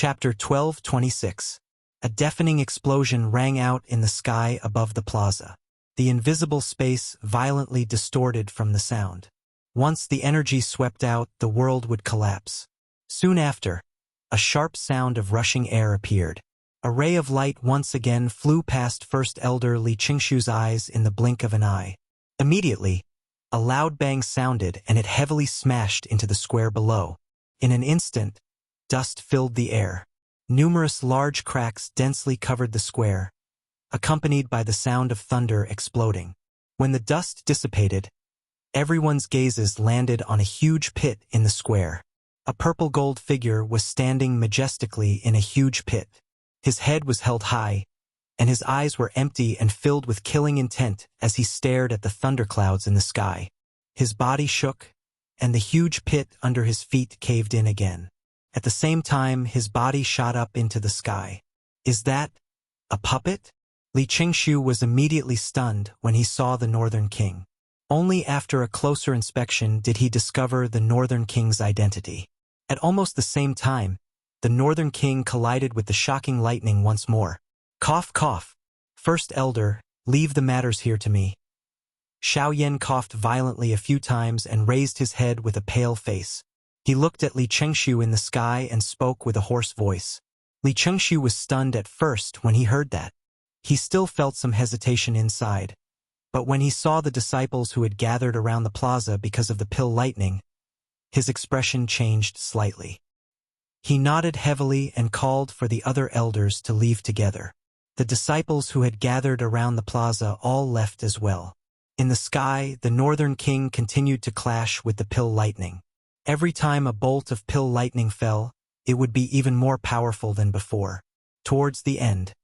Chapter 12:26. A deafening explosion rang out in the sky above the plaza. The invisible space violently distorted from the sound. Once the energy swept out, the world would collapse. Soon after, a sharp sound of rushing air appeared. A ray of light once again flew past First Elder Li Qingshu's eyes in the blink of an eye. Immediately, a loud bang sounded and it heavily smashed into the square below. In an instant, dust filled the air. Numerous large cracks densely covered the square, accompanied by the sound of thunder exploding. When the dust dissipated, everyone's gazes landed on a huge pit in the square. A purple-gold figure was standing majestically in a huge pit. His head was held high, and his eyes were empty and filled with killing intent as he stared at the thunderclouds in the sky. His body shook, and the huge pit under his feet caved in again. At the same time, his body shot up into the sky. "Is that a puppet?" Li Qingshu was immediately stunned when he saw the Northern King. Only after a closer inspection did he discover the Northern King's identity. At almost the same time, the Northern King collided with the shocking lightning once more. "Cough, cough. First Elder, leave the matters here to me." Xiaoyan coughed violently a few times and raised his head with a pale face. He looked at Li Qingshu in the sky and spoke with a hoarse voice. Li Qingshu was stunned at first when he heard that. He still felt some hesitation inside, but when he saw the disciples who had gathered around the plaza because of the pill lightning, his expression changed slightly. He nodded heavily and called for the other elders to leave together. The disciples who had gathered around the plaza all left as well. In the sky, the Northern King continued to clash with the pill lightning. Every time a bolt of pill lightning fell, it would be even more powerful than before. Towards the end,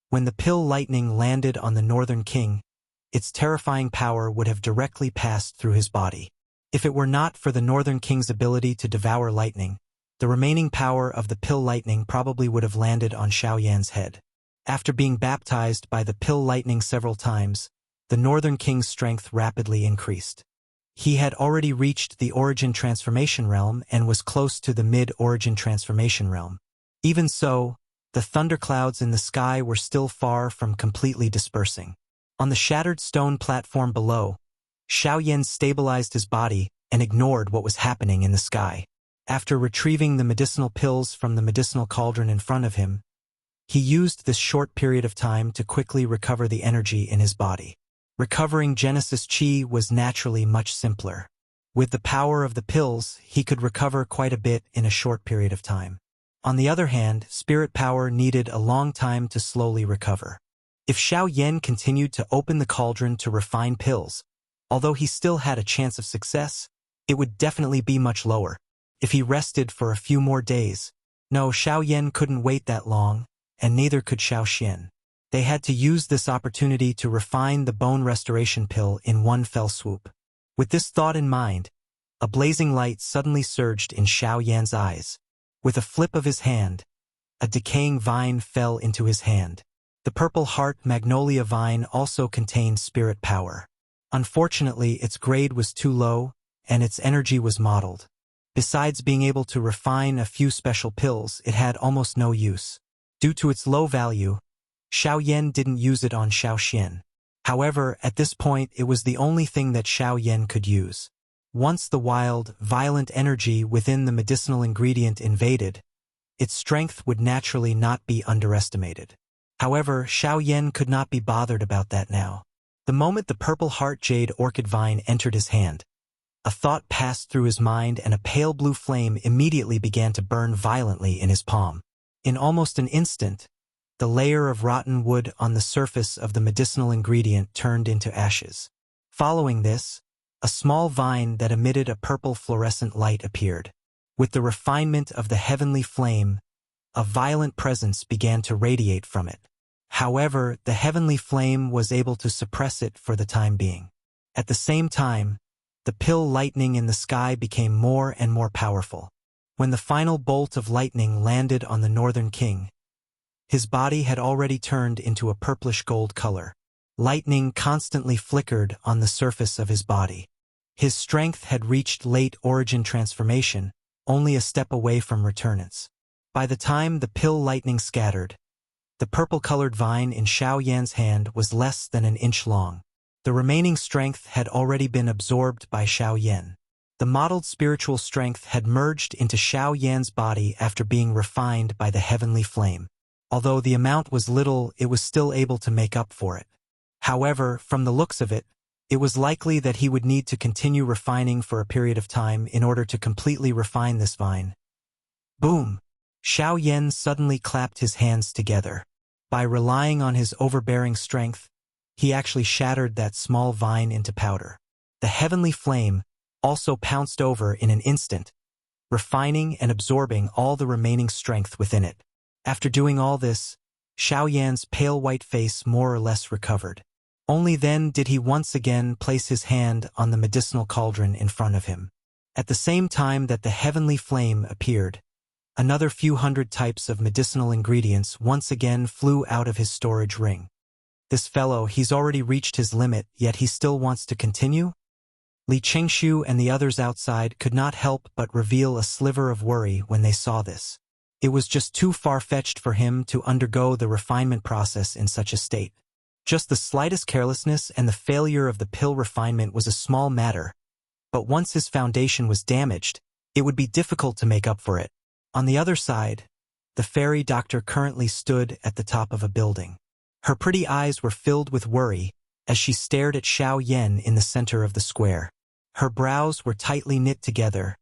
when the pill lightning landed on the Northern King, its terrifying power would have directly passed through his body. If it were not for the Northern King's ability to devour lightning, the remaining power of the pill lightning probably would have landed on Xiaoyan's head. After being baptized by the pill lightning several times, the Northern King's strength rapidly increased. He had already reached the Origin Transformation Realm and was close to the Mid-Origin Transformation Realm. Even so, the thunderclouds in the sky were still far from completely dispersing. On the shattered stone platform below, Xiaoyan stabilized his body and ignored what was happening in the sky. After retrieving the medicinal pills from the medicinal cauldron in front of him, he used this short period of time to quickly recover the energy in his body. Recovering Genesis Chi was naturally much simpler. With the power of the pills, he could recover quite a bit in a short period of time. On the other hand, spirit power needed a long time to slowly recover. If Xiaoyan continued to open the cauldron to refine pills, although he still had a chance of success, it would definitely be much lower. If he rested for a few more days, no, Xiaoyan couldn't wait that long, and neither could Xiaoxian. They had to use this opportunity to refine the bone restoration pill in one fell swoop. With this thought in mind, a blazing light suddenly surged in Xiaoyan's eyes. With a flip of his hand, a decaying vine fell into his hand. The Purple Heart Magnolia vine also contained spirit power. Unfortunately, its grade was too low, and its energy was mottled. Besides being able to refine a few special pills, it had almost no use. Due to its low value, Xiaoyan didn't use it on Xiaoxian. However, at this point it was the only thing that Xiaoyan could use. Once the wild, violent energy within the medicinal ingredient invaded, its strength would naturally not be underestimated. However, Xiaoyan could not be bothered about that now. The moment the Purple Heart Jade Orchid Vine entered his hand, a thought passed through his mind and a pale blue flame immediately began to burn violently in his palm. In almost an instant, the layer of rotten wood on the surface of the medicinal ingredient turned into ashes. Following this, a small vine that emitted a purple fluorescent light appeared. With the refinement of the heavenly flame, a violent presence began to radiate from it. However, the heavenly flame was able to suppress it for the time being. At the same time, the pill lightning in the sky became more and more powerful. When the final bolt of lightning landed on the Northern King, his body had already turned into a purplish gold color. Lightning constantly flickered on the surface of his body. His strength had reached late origin transformation, only a step away from returnance. By the time the pill lightning scattered, the purple-colored vine in Xiao Yan's hand was less than an inch long. The remaining strength had already been absorbed by Xiao Yan. The modeled spiritual strength had merged into Xiao Yan's body after being refined by the heavenly flame. Although the amount was little, it was still able to make up for it. However, from the looks of it, it was likely that he would need to continue refining for a period of time in order to completely refine this vine. Boom! Xiao Yan suddenly clapped his hands together. By relying on his overbearing strength, he actually shattered that small vine into powder. The heavenly flame also pounced over in an instant, refining and absorbing all the remaining strength within it. After doing all this, Xiao Yan's pale white face more or less recovered. Only then did he once again place his hand on the medicinal cauldron in front of him. At the same time that the heavenly flame appeared, another few hundred types of medicinal ingredients once again flew out of his storage ring. This fellow, he's already reached his limit, yet he still wants to continue? Li Chengshu and the others outside could not help but reveal a sliver of worry when they saw this. It was just too far-fetched for him to undergo the refinement process in such a state. Just the slightest carelessness and the failure of the pill refinement was a small matter, but once his foundation was damaged, it would be difficult to make up for it. On the other side, the fairy doctor currently stood at the top of a building. Her pretty eyes were filled with worry as she stared at Xiao Yan in the center of the square. Her brows were tightly knit together,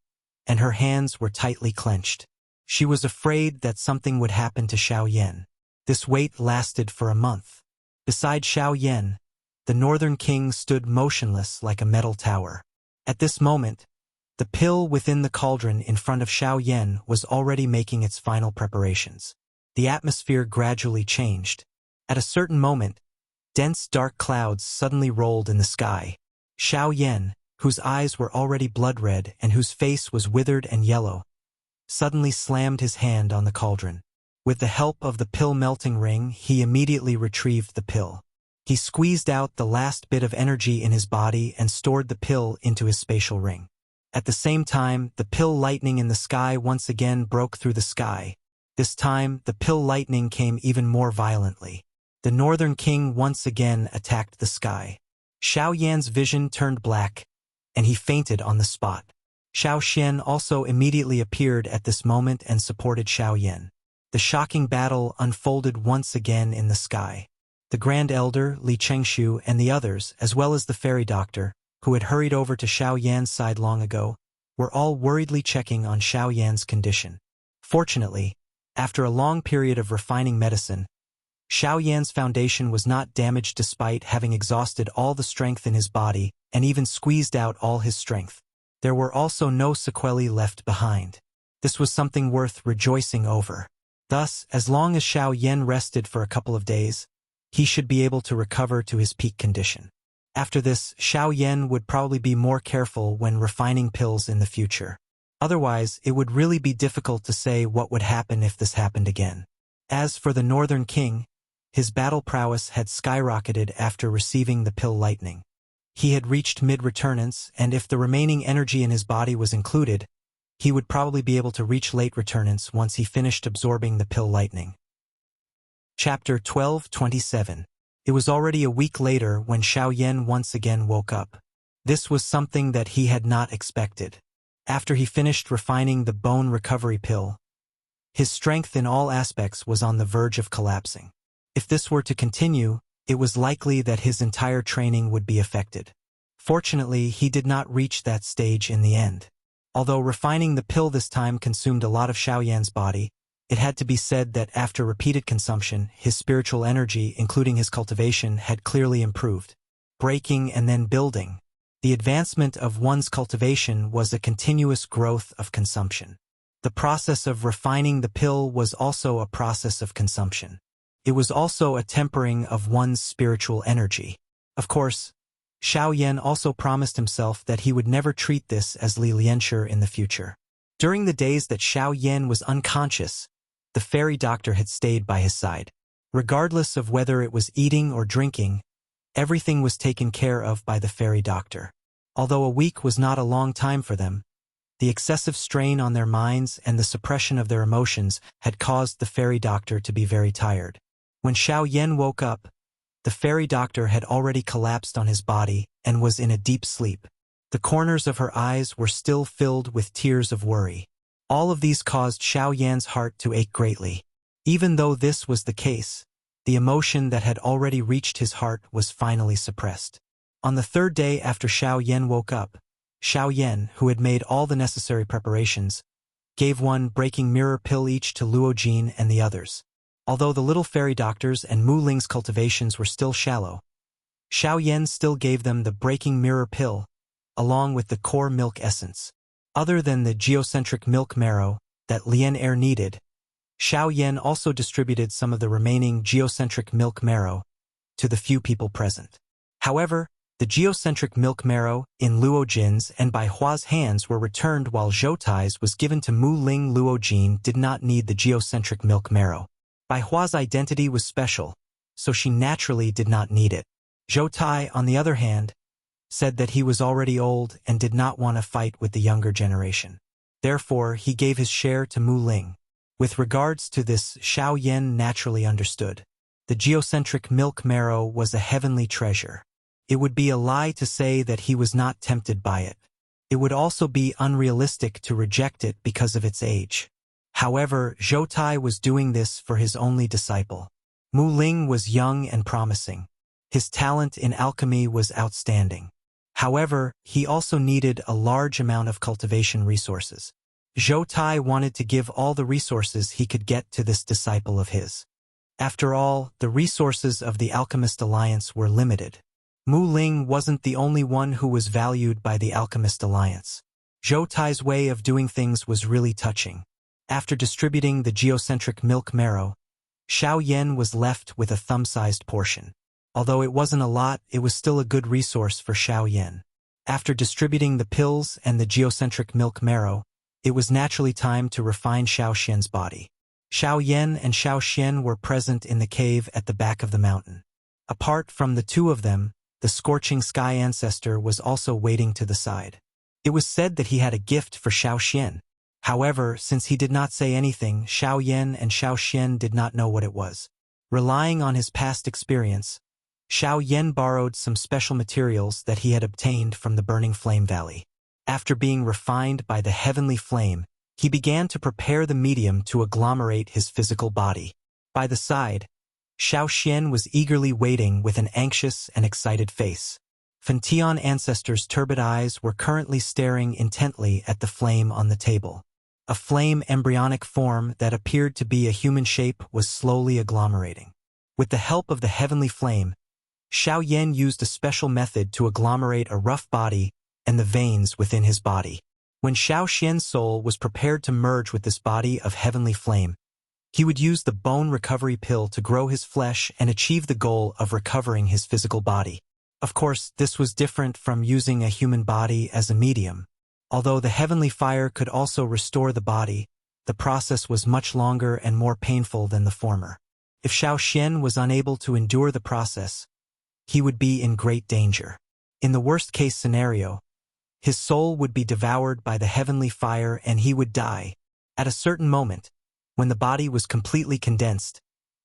and her hands were tightly clenched. She was afraid that something would happen to Xiao Yan. This wait lasted for a month. Beside Xiao Yan, the Northern King stood motionless like a metal tower. At this moment, the pill within the cauldron in front of Xiao Yan was already making its final preparations. The atmosphere gradually changed. At a certain moment, dense dark clouds suddenly rolled in the sky. Xiao Yan, whose eyes were already blood-red and whose face was withered and yellow, suddenly slammed his hand on the cauldron. With the help of the pill-melting ring, he immediately retrieved the pill. He squeezed out the last bit of energy in his body and stored the pill into his spatial ring. At the same time, the pill lightning in the sky once again broke through the sky. This time, the pill lightning came even more violently. The Northern King once again attacked the sky. Xiao Yan's vision turned black, and he fainted on the spot. Xiao Xian also immediately appeared at this moment and supported Xiao Yan. The shocking battle unfolded once again in the sky. The Grand Elder, Li Chengshu, and the others, as well as the fairy doctor, who had hurried over to Xiao Yan's side long ago, were all worriedly checking on Xiao Yan's condition. Fortunately, after a long period of refining medicine, Xiao Yan's foundation was not damaged despite having exhausted all the strength in his body and even squeezed out all his strength. There were also no sequelae left behind. This was something worth rejoicing over. Thus, as long as Xiao Yan rested for a couple of days, he should be able to recover to his peak condition. After this, Xiao Yan would probably be more careful when refining pills in the future. Otherwise, it would really be difficult to say what would happen if this happened again. As for the Northern King, his battle prowess had skyrocketed after receiving the pill lightning. He had reached mid-returnance, and if the remaining energy in his body was included, he would probably be able to reach late returnance once he finished absorbing the pill lightning. Chapter 12:27. It was already a week later when Xiao Yan once again woke up. This was something that he had not expected. After he finished refining the bone recovery pill, his strength in all aspects was on the verge of collapsing. If this were to continue, it was likely that his entire training would be affected. Fortunately, he did not reach that stage in the end. Although refining the pill this time consumed a lot of Xiao Yan's body, it had to be said that after repeated consumption, his spiritual energy, including his cultivation, had clearly improved. Breaking and then building. The advancement of one's cultivation was a continuous growth of consumption. The process of refining the pill was also a process of consumption. It was also a tempering of one's spiritual energy. Of course, Xiao Yan also promised himself that he would never treat this as Li Lianshi in the future. During the days that Xiao Yan was unconscious, the fairy doctor had stayed by his side. Regardless of whether it was eating or drinking, everything was taken care of by the fairy doctor. Although a week was not a long time for them, The excessive strain on their minds and the suppression of their emotions had caused the fairy doctor to be very tired. When Xiao Yan woke up, the fairy doctor had already collapsed on his body and was in a deep sleep. The corners of her eyes were still filled with tears of worry. All of these caused Xiao Yan's heart to ache greatly. Even though this was the case, the emotion that had already reached his heart was finally suppressed. On the third day after Xiao Yan woke up, Xiao Yan, who had made all the necessary preparations, gave one breaking mirror pill each to Luo Jin and the others. Although the little fairy doctors and Mu Ling's cultivations were still shallow, Xiao Yan still gave them the breaking mirror pill, along with the core milk essence. Other than the geocentric milk marrow that Lian Er needed, Xiao Yan also distributed some of the remaining geocentric milk marrow to the few people present. However, the geocentric milk marrow in Luo Jin's and Bai Hua's hands were returned while Zhou Tai's was given to Mu Ling. Luo Jin did not need the geocentric milk marrow. Bai Hua's identity was special, so she naturally did not need it. Zhou Tai, on the other hand, said that he was already old and did not want to fight with the younger generation. Therefore, he gave his share to Mu Ling. With regards to this, Xiao Yan naturally understood. The geocentric milk marrow was a heavenly treasure. It would be a lie to say that he was not tempted by it. It would also be unrealistic to reject it because of its age. However, Zhou Tai was doing this for his only disciple. Mu Ling was young and promising. His talent in alchemy was outstanding. However, he also needed a large amount of cultivation resources. Zhou Tai wanted to give all the resources he could get to this disciple of his. After all, the resources of the Alchemist Alliance were limited. Mu Ling wasn't the only one who was valued by the Alchemist Alliance. Zhou Tai's way of doing things was really touching. After distributing the geocentric milk marrow, Xiao Yan was left with a thumb-sized portion. Although it wasn't a lot, it was still a good resource for Xiao Yan. After distributing the pills and the geocentric milk marrow, it was naturally time to refine Xiao Xian's body. Xiao Yan and Xiao Xian were present in the cave at the back of the mountain. Apart from the two of them, the scorching sky ancestor was also waiting to the side. It was said that he had a gift for Xiao Xian. However, since he did not say anything, Xiao Yan and Xiao Xian did not know what it was. Relying on his past experience, Xiao Yan borrowed some special materials that he had obtained from the Burning Flame Valley. After being refined by the heavenly flame, he began to prepare the medium to agglomerate his physical body. By the side, Xiao Xian was eagerly waiting with an anxious and excited face. Fantion ancestors' turbid eyes were currently staring intently at the flame on the table. A flame embryonic form that appeared to be a human shape was slowly agglomerating. With the help of the heavenly flame, Xiao Yan used a special method to agglomerate a rough body and the veins within his body. When Xiao Xian's soul was prepared to merge with this body of heavenly flame, he would use the bone recovery pill to grow his flesh and achieve the goal of recovering his physical body. Of course, this was different from using a human body as a medium. Although the heavenly fire could also restore the body, the process was much longer and more painful than the former. If Xiao Xian was unable to endure the process, he would be in great danger. In the worst-case scenario, his soul would be devoured by the heavenly fire and he would die. At a certain moment, when the body was completely condensed,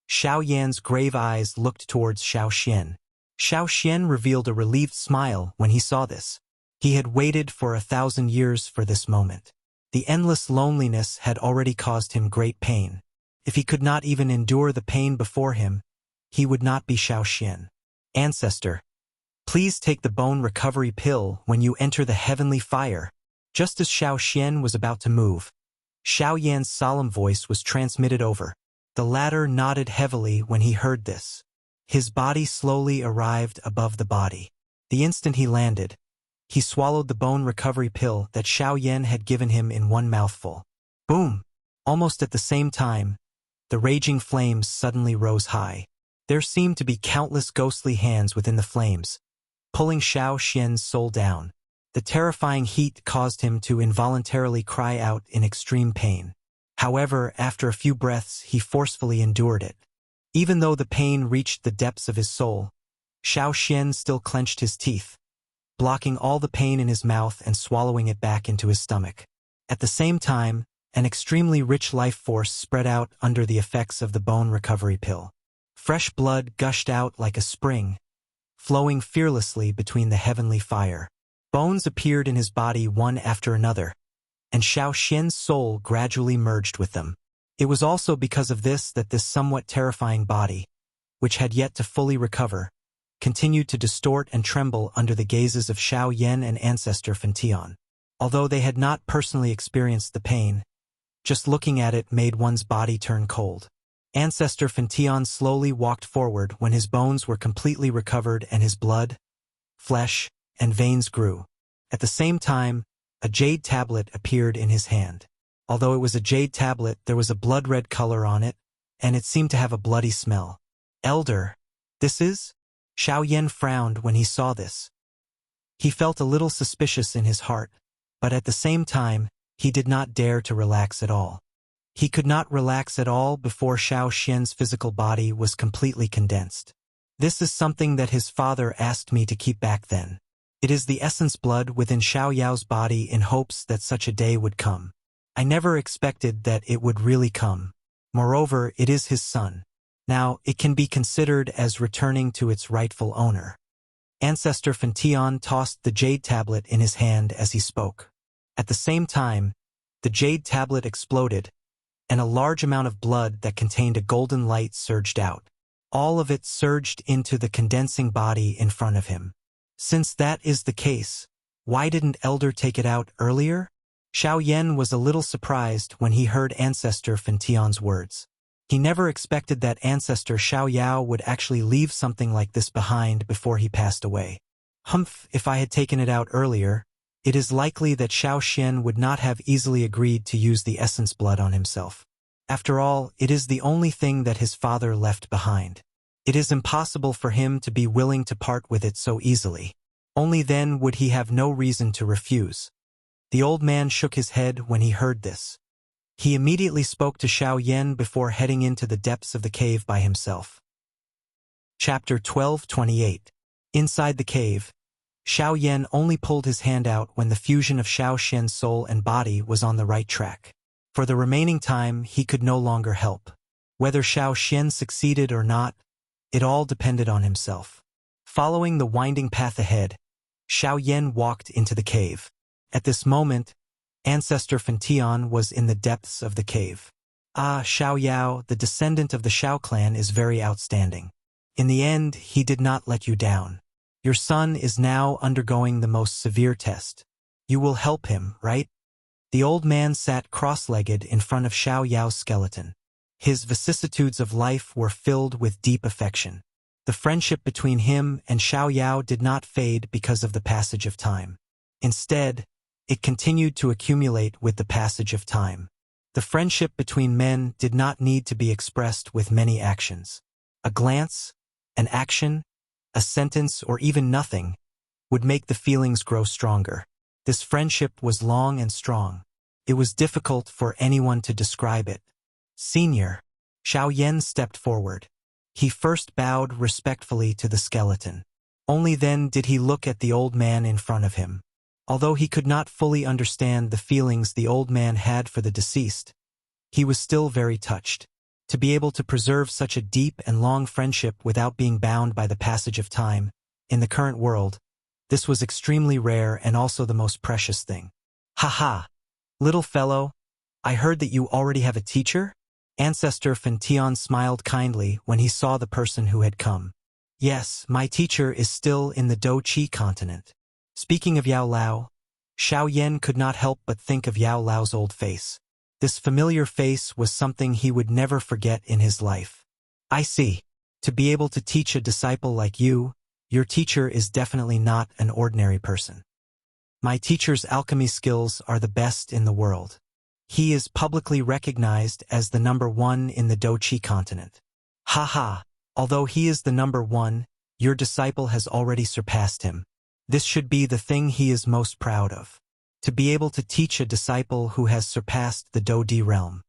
Xiao Yan's grave eyes looked towards Xiao Xian. Xiao Xian revealed a relieved smile when he saw this. He had waited for 1,000 years for this moment. The endless loneliness had already caused him great pain. If he could not even endure the pain before him, he would not be Xiao Xian. Ancestor, please take the bone recovery pill when you enter the heavenly fire. Just as Xiao Xian was about to move, Xiao Yan's solemn voice was transmitted over. The latter nodded heavily when he heard this. His body slowly arrived above the body. The instant he landed, he swallowed the bone recovery pill that Xiao Yan had given him in one mouthful. Boom! Almost at the same time, the raging flames suddenly rose high. There seemed to be countless ghostly hands within the flames, pulling Xiao Xian's soul down. The terrifying heat caused him to involuntarily cry out in extreme pain. However, after a few breaths, he forcefully endured it. Even though the pain reached the depths of his soul, Xiao Xian still clenched his teeth, blocking all the pain in his mouth and swallowing it back into his stomach. At the same time, an extremely rich life force spread out under the effects of the bone recovery pill. Fresh blood gushed out like a spring, flowing fearlessly between the heavenly fire. Bones appeared in his body one after another, and Xiao Xian's soul gradually merged with them. It was also because of this that this somewhat terrifying body, which had yet to fully recover, continued to distort and tremble under the gazes of Xiao Yan and ancestor Fentian. Although they had not personally experienced the pain, just looking at it made one's body turn cold. Ancestor Fentian slowly walked forward when his bones were completely recovered and his blood, flesh, and veins grew. At the same time, a jade tablet appeared in his hand. Although it was a jade tablet, there was a blood-red color on it, and it seemed to have a bloody smell. Elder, this is? Xiao Yan frowned when he saw this. He felt a little suspicious in his heart, but at the same time, he did not dare to relax at all. He could not relax at all before Xiao Xian's physical body was completely condensed. This is something that his father asked me to keep back then. It is the essence blood within Xiao Yao's body in hopes that such a day would come. I never expected that it would really come. Moreover, it is his son. Now, it can be considered as returning to its rightful owner. Ancestor Fentian tossed the jade tablet in his hand as he spoke. At the same time, the jade tablet exploded, and a large amount of blood that contained a golden light surged out. All of it surged into the condensing body in front of him. Since that is the case, why didn't Elder take it out earlier? Xiao Yan was a little surprised when he heard Ancestor Fentian's words. He never expected that Ancestor Xiao Yao would actually leave something like this behind before he passed away. Humph, if I had taken it out earlier, it is likely that Xiao Xian would not have easily agreed to use the essence blood on himself. After all, it is the only thing that his father left behind. It is impossible for him to be willing to part with it so easily. Only then would he have no reason to refuse. The old man shook his head when he heard this. He immediately spoke to Xiao Yan before heading into the depths of the cave by himself. Chapter 12:28. Inside the cave, Xiao Yan only pulled his hand out when the fusion of Xiao Xian's soul and body was on the right track. For the remaining time, he could no longer help. Whether Xiao Xian succeeded or not, it all depended on himself. Following the winding path ahead, Xiao Yan walked into the cave. At this moment, Ancestor Fentian was in the depths of the cave. Ah, Xiao Yao, the descendant of the Xiao clan, is very outstanding. In the end, he did not let you down. Your son is now undergoing the most severe test. You will help him, right? The old man sat cross-legged in front of Xiao Yao's skeleton. His vicissitudes of life were filled with deep affection. The friendship between him and Xiao Yao did not fade because of the passage of time. Instead, it continued to accumulate with the passage of time. The friendship between men did not need to be expressed with many actions. A glance, an action, a sentence, or even nothing would make the feelings grow stronger. This friendship was long and strong. It was difficult for anyone to describe it. Senior, Xiao Yan stepped forward. He first bowed respectfully to the skeleton. Only then did he look at the old man in front of him. Although he could not fully understand the feelings the old man had for the deceased, he was still very touched. To be able to preserve such a deep and long friendship without being bound by the passage of time, in the current world, this was extremely rare and also the most precious thing. Ha ha! Little fellow, I heard that you already have a teacher? Ancestor Fentian smiled kindly when he saw the person who had come. Yes, my teacher is still in the Do Qi continent. Speaking of Yao Lao, Xiao Yan could not help but think of Yao Lao's old face. This familiar face was something he would never forget in his life. I see. To be able to teach a disciple like you, your teacher is definitely not an ordinary person. My teacher's alchemy skills are the best in the world. He is publicly recognized as the #1 in the Do Qi continent. Ha ha! Although he is the #1, your disciple has already surpassed him. This should be the thing he is most proud of. To be able to teach a disciple who has surpassed the Do Di realm.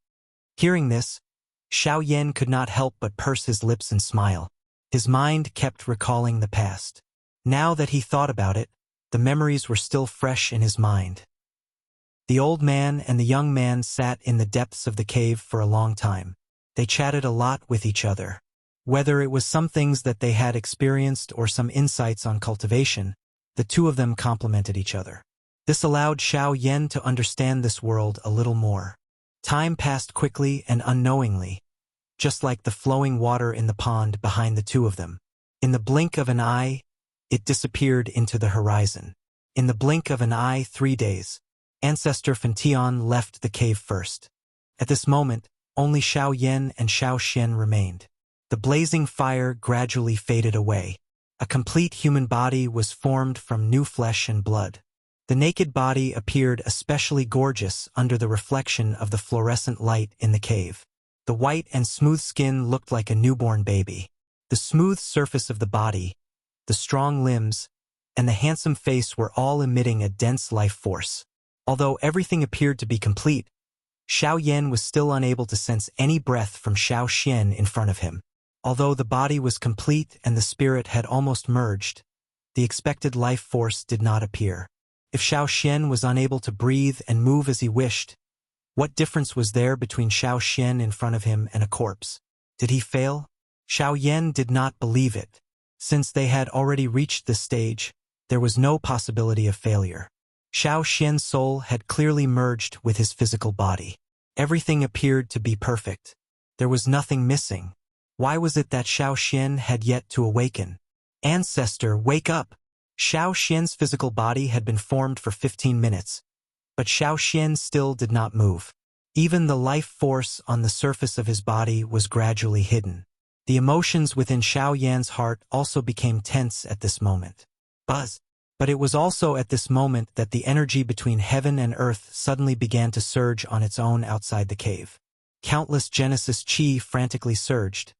Hearing this, Xiao Yan could not help but purse his lips and smile. His mind kept recalling the past. Now that he thought about it, the memories were still fresh in his mind. The old man and the young man sat in the depths of the cave for a long time. They chatted a lot with each other. Whether it was some things that they had experienced or some insights on cultivation, the two of them complemented each other. This allowed Xiao Yan to understand this world a little more. Time passed quickly and unknowingly, just like the flowing water in the pond behind the two of them. In the blink of an eye, it disappeared into the horizon. In the blink of an eye, 3 days. Ancestor Fantian left the cave first. At this moment, only Xiao Yan and Xiao Xian remained. The blazing fire gradually faded away. A complete human body was formed from new flesh and blood. The naked body appeared especially gorgeous under the reflection of the fluorescent light in the cave. The white and smooth skin looked like a newborn baby. The smooth surface of the body, the strong limbs, and the handsome face were all emitting a dense life force. Although everything appeared to be complete, Xiao Yan was still unable to sense any breath from Xiao Xian in front of him. Although the body was complete and the spirit had almost merged, the expected life force did not appear. If Xiao Xian was unable to breathe and move as he wished, what difference was there between Xiao Xian in front of him and a corpse? Did he fail? Xiao Yan did not believe it. Since they had already reached this stage, there was no possibility of failure. Xiao Xian's soul had clearly merged with his physical body. Everything appeared to be perfect. There was nothing missing. Why was it that Xiao Xian had yet to awaken? Ancestor, wake up! Xiao Xian's physical body had been formed for 15 minutes, but Xiao Xian still did not move. Even the life force on the surface of his body was gradually hidden. The emotions within Xiao Yan's heart also became tense at this moment. Buzz! But it was also at this moment that the energy between heaven and earth suddenly began to surge on its own outside the cave. Countless Genesis Chi frantically surged,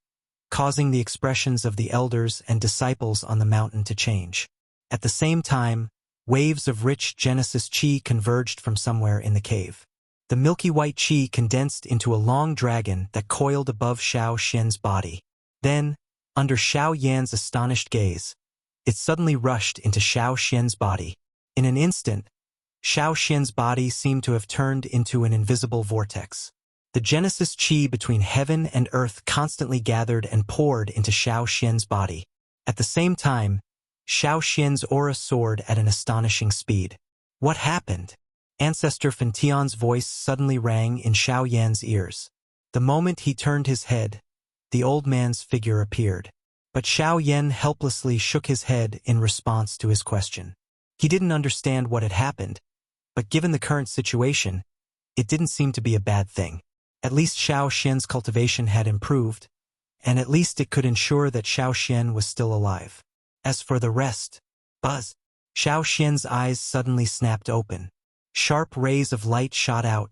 causing the expressions of the elders and disciples on the mountain to change. At the same time, waves of rich Genesis Chi converged from somewhere in the cave. The milky white Chi condensed into a long dragon that coiled above Xiao Xian's body. Then, under Xiao Yan's astonished gaze, it suddenly rushed into Xiao Xian's body. In an instant, Xiao Xian's body seemed to have turned into an invisible vortex. The Genesis Chi between heaven and earth constantly gathered and poured into Xiao Xian's body. At the same time, Xiao Xian's aura soared at an astonishing speed. What happened? Ancestor Fantian's voice suddenly rang in Xiao Yan's ears. The moment he turned his head, the old man's figure appeared. But Xiao Yan helplessly shook his head in response to his question. He didn't understand what had happened, but given the current situation, it didn't seem to be a bad thing. At least Xiao Xian's cultivation had improved, and at least it could ensure that Xiao Xian was still alive. As for the rest, Buzz! Xiao Xian's eyes suddenly snapped open. Sharp rays of light shot out,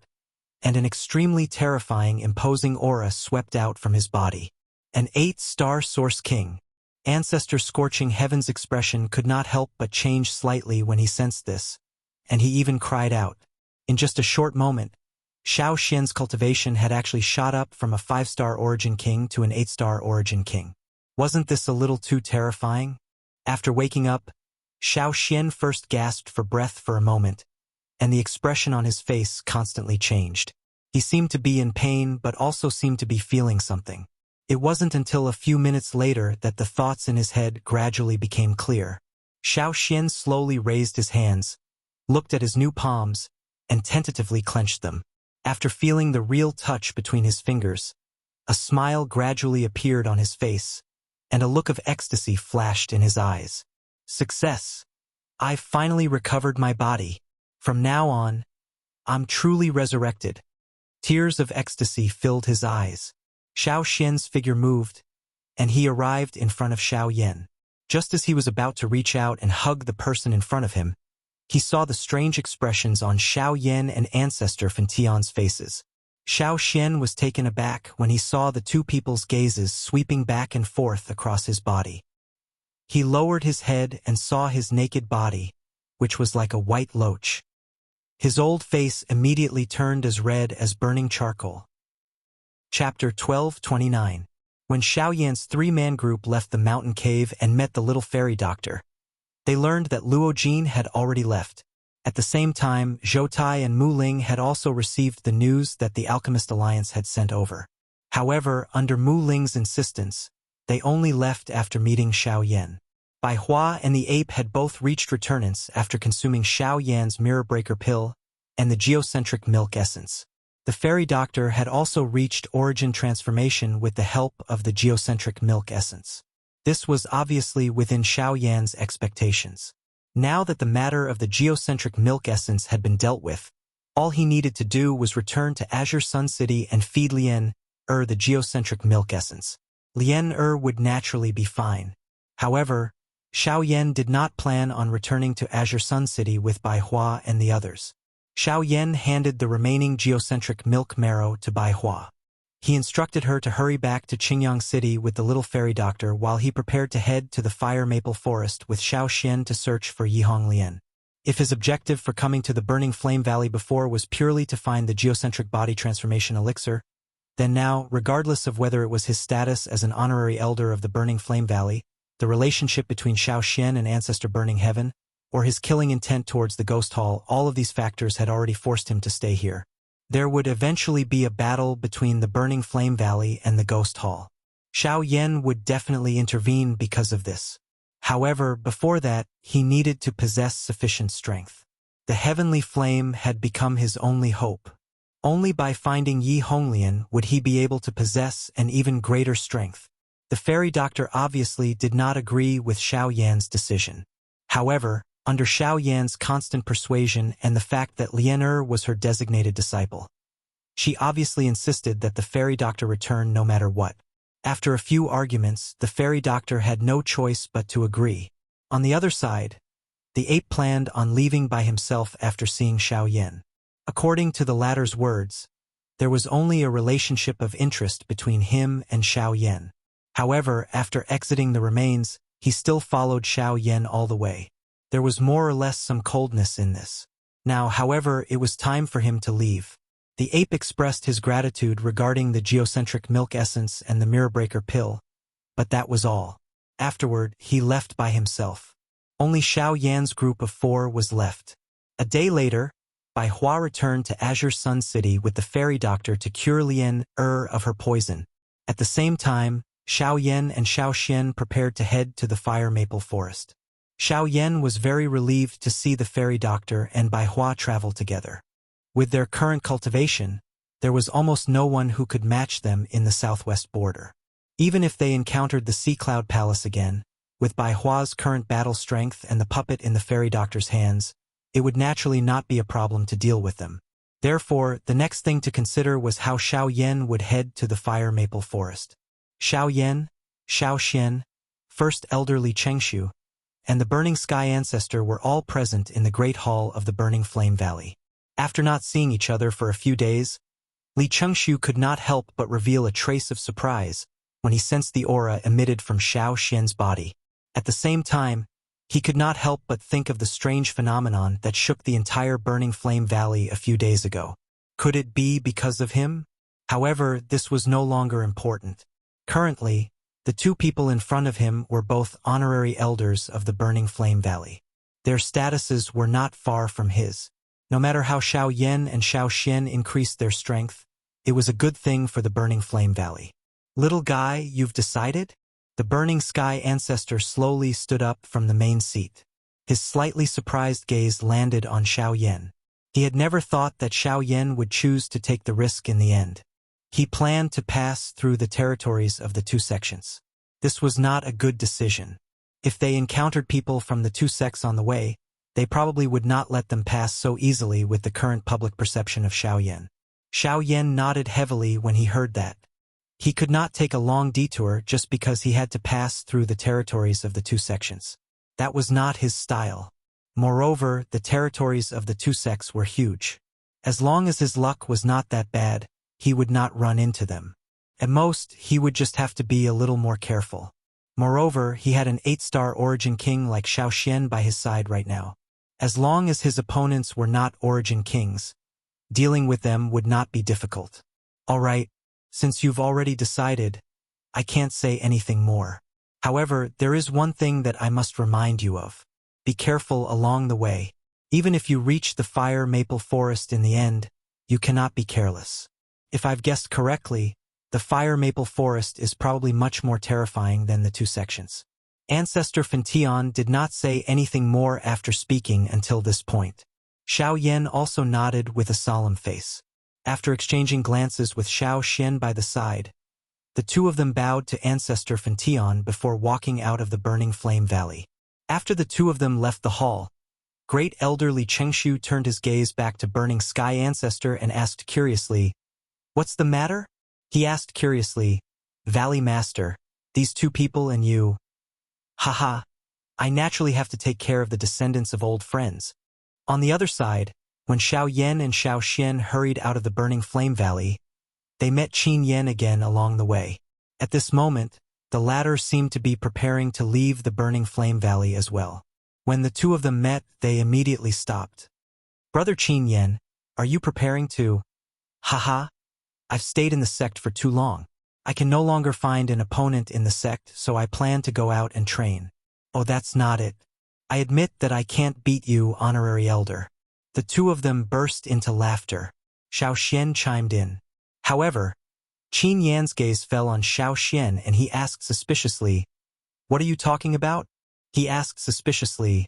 and an extremely terrifying, imposing aura swept out from his body. An 8-star Source King. Ancestor Scorching Heaven's expression could not help but change slightly when he sensed this, and he even cried out. In just a short moment, Xiao Xian's cultivation had actually shot up from a 5-star Origin King to an 8-star Origin King. Wasn't this a little too terrifying? After waking up, Xiao Xian first gasped for breath for a moment, and the expression on his face constantly changed. He seemed to be in pain but also seemed to be feeling something. It wasn't until a few minutes later that the thoughts in his head gradually became clear. Xiao Xian slowly raised his hands, looked at his new palms, and tentatively clenched them. After feeling the real touch between his fingers, a smile gradually appeared on his face, and a look of ecstasy flashed in his eyes. Success! I've finally recovered my body. From now on, I'm truly resurrected. Tears of ecstasy filled his eyes. Xiao Xian's figure moved, and he arrived in front of Xiao Yan. Just as he was about to reach out and hug the person in front of him, he saw the strange expressions on Xiao Yan and Ancestor Fantian's faces. Xiao Xian was taken aback when he saw the two people's gazes sweeping back and forth across his body. He lowered his head and saw his naked body, which was like a white loach. His old face immediately turned as red as burning charcoal. Chapter 12:29. When Xiao Yan's 3-man group left the mountain cave and met the little fairy doctor, they learned that Luo Jin had already left. At the same time, Zhou Tai and Mu Ling had also received the news that the Alchemist Alliance had sent over. However, under Mu Ling's insistence, they only left after meeting Xiao Yan. Bai Hua and the ape had both reached returnance after consuming Xiao Yan's Mirror Breaker pill and the geocentric milk essence. The fairy doctor had also reached origin transformation with the help of the geocentric milk essence. This was obviously within Xiao Yan's expectations. Now that the matter of the geocentric milk essence had been dealt with, all he needed to do was return to Azure Sun City and feed Lien the geocentric milk essence. Lien would naturally be fine. However, Xiao Yan did not plan on returning to Azure Sun City with Bai Hua and the others. Xiao Yan handed the remaining geocentric milk marrow to Bai Hua. He instructed her to hurry back to Qingyang City with the little fairy doctor while he prepared to head to the fire maple forest with Xiao Xian to search for Yihong Lian. If his objective for coming to the Burning Flame Valley before was purely to find the geocentric body transformation elixir, then now, regardless of whether it was his status as an honorary elder of the Burning Flame Valley, the relationship between Xiao Xian and Ancestor Burning Heaven, or his killing intent towards the Ghost Hall, all of these factors had already forced him to stay here. There would eventually be a battle between the Burning Flame Valley and the Ghost Hall. Xiao Yan would definitely intervene because of this. However, before that, he needed to possess sufficient strength. The heavenly flame had become his only hope. Only by finding Yi Honglian would he be able to possess an even greater strength. The fairy doctor obviously did not agree with Xiao Yan's decision. However, under Xiao Yan's constant persuasion and the fact that Lien was her designated disciple, she obviously insisted that the fairy doctor return no matter what. After a few arguments, the fairy doctor had no choice but to agree. On the other side, the ape planned on leaving by himself after seeing Xiao Yan. According to the latter's words, there was only a relationship of interest between him and Xiao Yan. However, after exiting the remains, he still followed Xiao Yan all the way. There was more or less some coldness in this. Now, however, it was time for him to leave. The ape expressed his gratitude regarding the geocentric milk essence and the mirror breaker pill, but that was all. Afterward, he left by himself. Only Xiao Yan's group of 4 was left. A day later, Bai Hua returned to Azure Sun City with the fairy doctor to cure Lien of her poison. At the same time, Xiao Yan and Xiao Xian prepared to head to the fire maple forest. Xiao Yan was very relieved to see the fairy doctor and Bai Hua travel together. With their current cultivation, there was almost no one who could match them in the southwest border. Even if they encountered the Sea Cloud Palace again, with Bai Hua's current battle strength and the puppet in the fairy doctor's hands, it would naturally not be a problem to deal with them. Therefore, the next thing to consider was how Xiao Yan would head to the fire maple forest. Xiao Yan, Xiao Xian, First Elder Li Chengshu, and the Burning Sky Ancestor were all present in the Great Hall of the Burning Flame Valley. After not seeing each other for a few days, Li Chengshu could not help but reveal a trace of surprise when he sensed the aura emitted from Xiao Xian's body. At the same time, he could not help but think of the strange phenomenon that shook the entire Burning Flame Valley a few days ago. Could it be because of him? However, this was no longer important. Currently, the 2 people in front of him were both honorary elders of the Burning Flame Valley. Their statuses were not far from his. No matter how Xiao Yan and Xiao Xian increased their strength, it was a good thing for the Burning Flame Valley. Little guy, you've decided? The Burning Sky Ancestor slowly stood up from the main seat. His slightly surprised gaze landed on Xiao Yan. He had never thought that Xiao Yan would choose to take the risk in the end. He planned to pass through the territories of the 2 sections. This was not a good decision. If they encountered people from the 2 sects on the way, they probably would not let them pass so easily with the current public perception of Xiao Yan. Xiao Yan nodded heavily when he heard that. He could not take a long detour just because he had to pass through the territories of the 2 sections. That was not his style. Moreover, the territories of the 2 sects were huge. As long as his luck was not that bad, he would not run into them. At most, he would just have to be a little more careful. Moreover, he had an 8-star origin king like Xiao Xian by his side right now. As long as his opponents were not origin kings, dealing with them would not be difficult. All right, since you've already decided, I can't say anything more. However, there is one thing that I must remind you of. Be careful along the way. Even if you reach the fire maple forest in the end, you cannot be careless. If I've guessed correctly, the fire maple forest is probably much more terrifying than the two sections. Ancestor Fentian did not say anything more after speaking until this point. Xiao Yan also nodded with a solemn face. After exchanging glances with Xiao Xian by the side, the two of them bowed to Ancestor Fentian before walking out of the burning flame valley. After the two of them left the hall, great elderly Chengshu turned his gaze back to Burning Sky Ancestor and asked curiously, "What's the matter?" He asked curiously, "Valley Master, these two people and you..." "Haha, I naturally have to take care of the descendants of old friends." On the other side, when Xiao Yan and Xiao Xian hurried out of the burning flame valley, they met Qin Yan again along the way. At this moment, the latter seemed to be preparing to leave the burning flame valley as well. When the two of them met, they immediately stopped. "Brother Qin Yan, are you preparing to..." "Haha, I've stayed in the sect for too long. I can no longer find an opponent in the sect, so I plan to go out and train." "Oh, that's not it. I admit that I can't beat you, honorary elder." The two of them burst into laughter. Xiao Xian chimed in. However, Qin Yan's gaze fell on Xiao Xian and he asked suspiciously, "What are you talking about?" He asked suspiciously,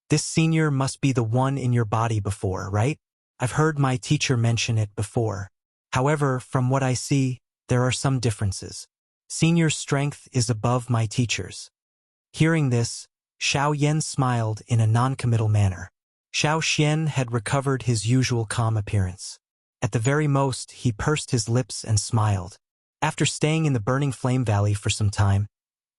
"This senior must be the one in your body before, right? I've heard my teacher mention it before. However, from what I see, there are some differences. Senior's strength is above my teacher's." Hearing this, Xiao Yan smiled in a non-committal manner. Xiao Xian had recovered his usual calm appearance. At the very most, he pursed his lips and smiled. After staying in the burning flame valley for some time,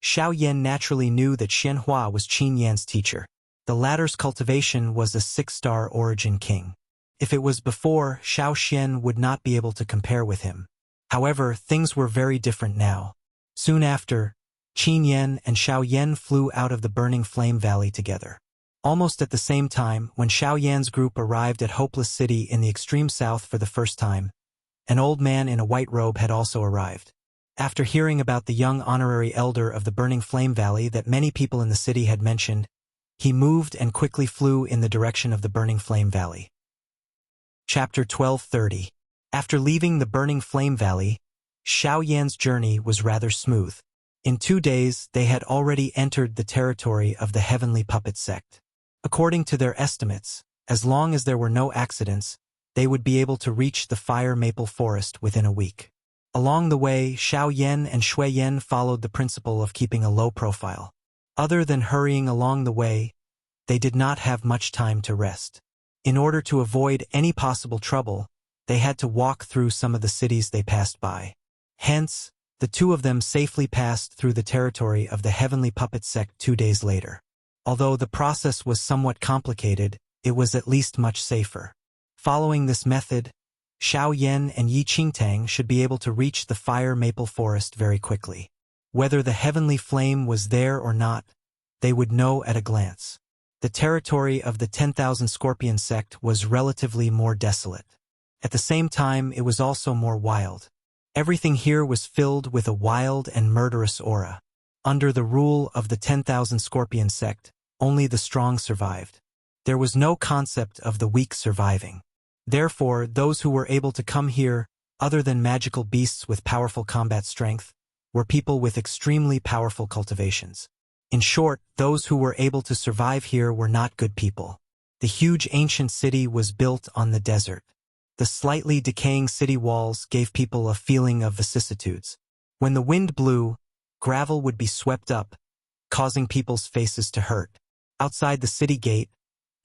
Xiao Yan naturally knew that Xianhua was Qin Yan's teacher. The latter's cultivation was a 6-star origin king. If it was before, Xiao Xian would not be able to compare with him. However, things were very different now. Soon after, Qin Yan and Xiao Yan flew out of the burning flame valley together. Almost at the same time, when Xiao Yan's group arrived at Hopeless City in the extreme south for the first time, an old man in a white robe had also arrived. After hearing about the young honorary elder of the burning flame valley that many people in the city had mentioned, he moved and quickly flew in the direction of the burning flame valley. Chapter 1230. After leaving the burning flame valley, Xiao Yan's journey was rather smooth. In 2 days, they had already entered the territory of the Heavenly Puppet Sect. According to their estimates, as long as there were no accidents, they would be able to reach the fire maple forest within a week. Along the way, Xiao Yan and Shui Yan followed the principle of keeping a low profile. Other than hurrying along the way, they did not have much time to rest. In order to avoid any possible trouble, they had to walk through some of the cities they passed by. Hence, the two of them safely passed through the territory of the Heavenly Puppet Sect 2 days later. Although the process was somewhat complicated, it was at least much safer. Following this method, Xiao Yan and Yi Qingtang should be able to reach the fire maple forest very quickly. Whether the heavenly flame was there or not, they would know at a glance. The territory of the 10,000 Scorpion sect was relatively more desolate. At the same time, it was also more wild. Everything here was filled with a wild and murderous aura. Under the rule of the 10,000 Scorpion sect, only the strong survived. There was no concept of the weak surviving. Therefore, those who were able to come here, other than magical beasts with powerful combat strength, were people with extremely powerful cultivations. In short, those who were able to survive here were not good people. The huge ancient city was built on the desert. The slightly decaying city walls gave people a feeling of vicissitudes. When the wind blew, gravel would be swept up, causing people's faces to hurt. Outside the city gate,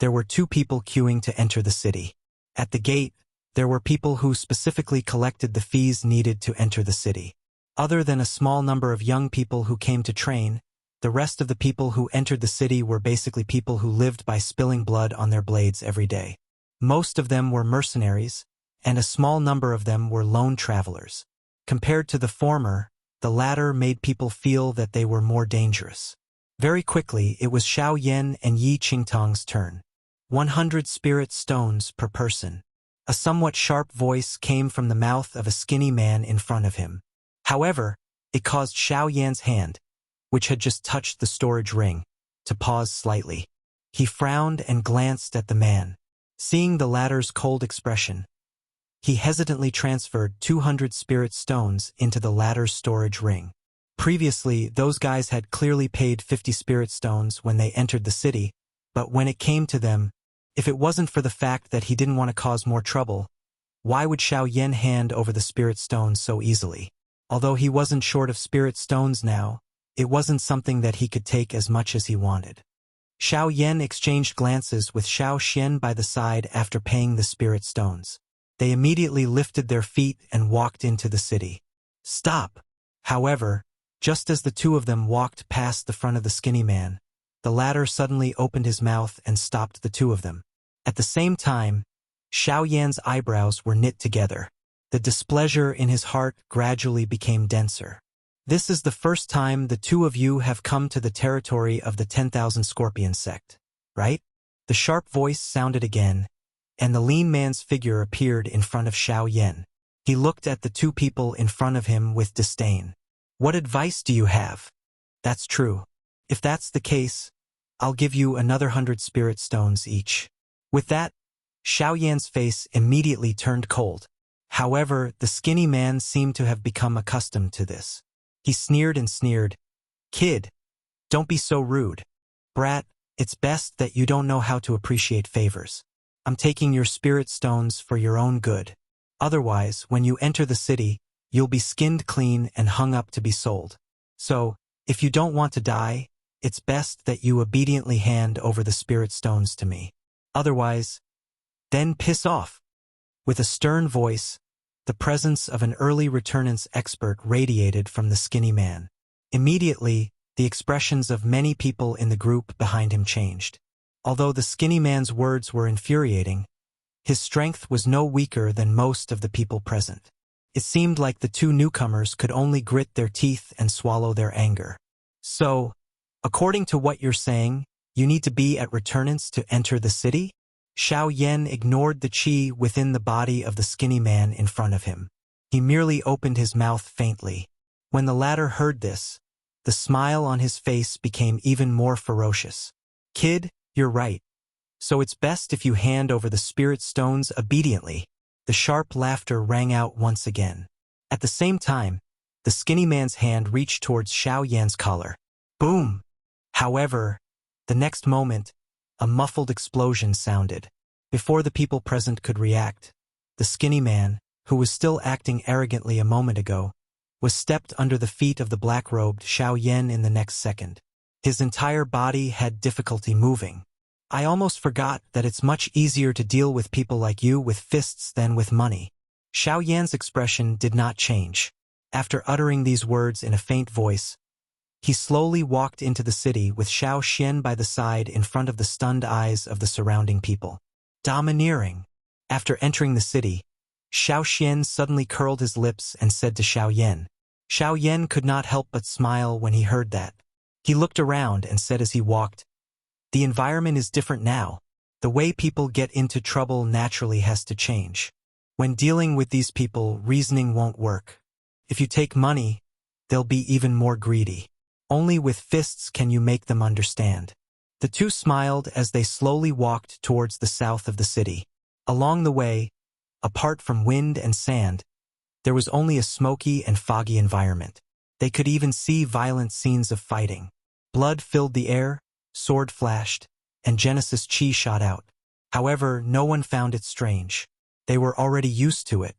there were 2 people queuing to enter the city. At the gate, there were people who specifically collected the fees needed to enter the city. Other than a small number of young people who came to train, the rest of the people who entered the city were basically people who lived by spilling blood on their blades every day. Most of them were mercenaries, and a small number of them were lone travelers. Compared to the former, the latter made people feel that they were more dangerous. Very quickly, it was Xiao Yan and Yi Qingtang's turn. 100 spirit stones per person. A somewhat sharp voice came from the mouth of a skinny man in front of him. However, it caused Xiao Yan's hand, which had just touched the storage ring, to pause slightly. He frowned and glanced at the man. Seeing the latter's cold expression, he hesitantly transferred 200 spirit stones into the latter's storage ring. Previously, those guys had clearly paid 50 spirit stones when they entered the city, but when it came to them, if it wasn't for the fact that he didn't want to cause more trouble, why would Xiao Yan hand over the spirit stones so easily? Although he wasn't short of spirit stones now, it wasn't something that he could take as much as he wanted. Xiao Yan exchanged glances with Xiao Xian by the side after paying the spirit stones. They immediately lifted their feet and walked into the city. Stop! However, just as the two of them walked past the front of the skinny man, the latter suddenly opened his mouth and stopped the two of them. At the same time, Xiao Yan's eyebrows were knit together. The displeasure in his heart gradually became denser. This is the first time the two of you have come to the territory of the 10,000 Scorpion sect, right? The sharp voice sounded again, and the lean man's figure appeared in front of Xiao Yan. He looked at the two people in front of him with disdain. What advice do you have? That's true. If that's the case, I'll give you another 100 spirit stones each. With that, Xiao Yan's face immediately turned cold. However, the skinny man seemed to have become accustomed to this. He sneered and sneered. Kid, don't be so rude. Brat, it's best that you don't know how to appreciate favors. I'm taking your spirit stones for your own good. Otherwise, when you enter the city, you'll be skinned clean and hung up to be sold. So, if you don't want to die, it's best that you obediently hand over the spirit stones to me. Otherwise, then piss off. With a stern voice, the presence of an early returnance expert radiated from the skinny man. Immediately, the expressions of many people in the group behind him changed. Although the skinny man's words were infuriating, his strength was no weaker than most of the people present. It seemed like the two newcomers could only grit their teeth and swallow their anger. So, according to what you're saying, you need to be at returnance to enter the city? Xiao Yan ignored the qi within the body of the skinny man in front of him. He merely opened his mouth faintly. When the latter heard this, the smile on his face became even more ferocious. Kid, you're right. So it's best if you hand over the spirit stones obediently. The sharp laughter rang out once again. At the same time, the skinny man's hand reached towards Xiao Yan's collar. Boom! However, the next moment, a muffled explosion sounded. Before the people present could react, the skinny man, who was still acting arrogantly a moment ago, was stepped under the feet of the black-robed Xiao Yan in the next second. His entire body had difficulty moving. I almost forgot that it's much easier to deal with people like you with fists than with money. Xiao Yan's expression did not change. After uttering these words in a faint voice, he slowly walked into the city with Xiao Xian by the side in front of the stunned eyes of the surrounding people. Domineering. After entering the city, Xiao Xian suddenly curled his lips and said to Xiao Yan. Xiao Yan could not help but smile when he heard that. He looked around and said as he walked, "The environment is different now. The way people get into trouble naturally has to change. When dealing with these people, reasoning won't work. If you take money, they'll be even more greedy. Only with fists can you make them understand." The two smiled as they slowly walked towards the south of the city. Along the way, apart from wind and sand, there was only a smoky and foggy environment. They could even see violent scenes of fighting. Blood filled the air, sword flashed, and Genesis chi shot out. However, no one found it strange. They were already used to it.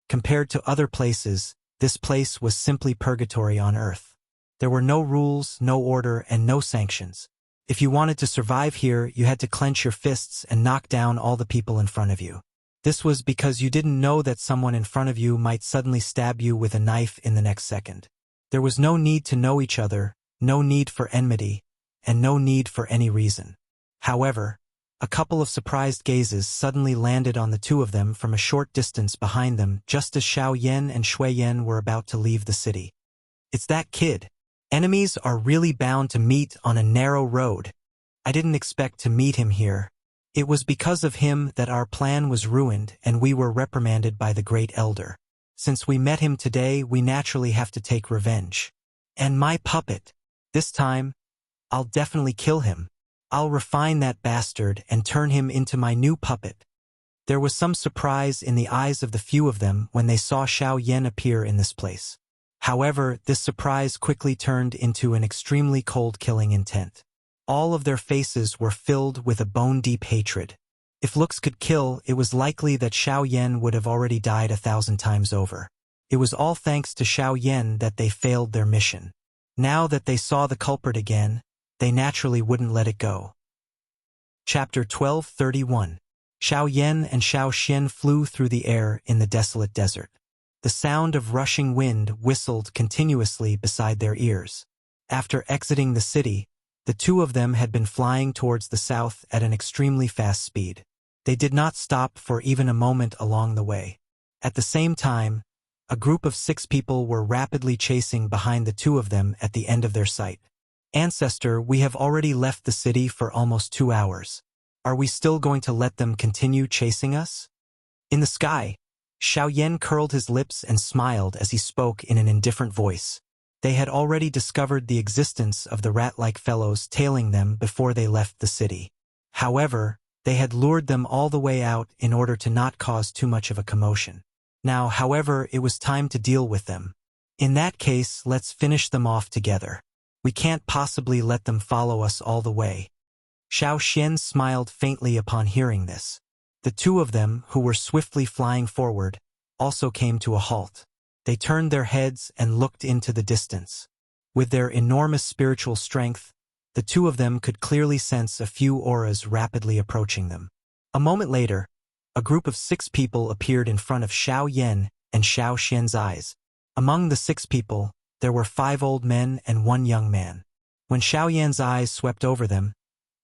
Compared to other places, this place was simply purgatory on Earth. There were no rules, no order, and no sanctions. If you wanted to survive here, you had to clench your fists and knock down all the people in front of you. This was because you didn't know that someone in front of you might suddenly stab you with a knife in the next second. There was no need to know each other, no need for enmity, and no need for any reason. However, a couple of surprised gazes suddenly landed on the two of them from a short distance behind them just as Xiao Yan and Shui Yan were about to leave the city. It's that kid. Enemies are really bound to meet on a narrow road. I didn't expect to meet him here. It was because of him that our plan was ruined and we were reprimanded by the Great Elder. Since we met him today, we naturally have to take revenge. And my puppet. This time, I'll definitely kill him. I'll refine that bastard and turn him into my new puppet. There was some surprise in the eyes of the few of them when they saw Xiao Yan appear in this place. However, this surprise quickly turned into an extremely cold-killing intent. All of their faces were filled with a bone-deep hatred. If looks could kill, it was likely that Xiao Yan would have already died 1,000 times over. It was all thanks to Xiao Yan that they failed their mission. Now that they saw the culprit again, they naturally wouldn't let it go. Chapter 1231. Xiao Yan and Xiao Xian flew through the air in the desolate desert. The sound of rushing wind whistled continuously beside their ears. After exiting the city, the two of them had been flying towards the south at an extremely fast speed. They did not stop for even a moment along the way. At the same time, a group of 6 people were rapidly chasing behind the two of them at the end of their sight. Ancestor, we have already left the city for almost 2 hours. Are we still going to let them continue chasing us? In the sky, Xiao Yan curled his lips and smiled as he spoke in an indifferent voice. They had already discovered the existence of the rat-like fellows tailing them before they left the city. However, they had lured them all the way out in order to not cause too much of a commotion. Now, however, it was time to deal with them. In that case, let's finish them off together. We can't possibly let them follow us all the way. Xiao Xian smiled faintly upon hearing this. The two of them, who were swiftly flying forward, also came to a halt. They turned their heads and looked into the distance. With their enormous spiritual strength, the two of them could clearly sense a few auras rapidly approaching them. A moment later, a group of 6 people appeared in front of Xiao Yan and Xiao Xian's eyes. Among the 6 people, there were 5 old men and 1 young man. When Xiao Yan's eyes swept over them,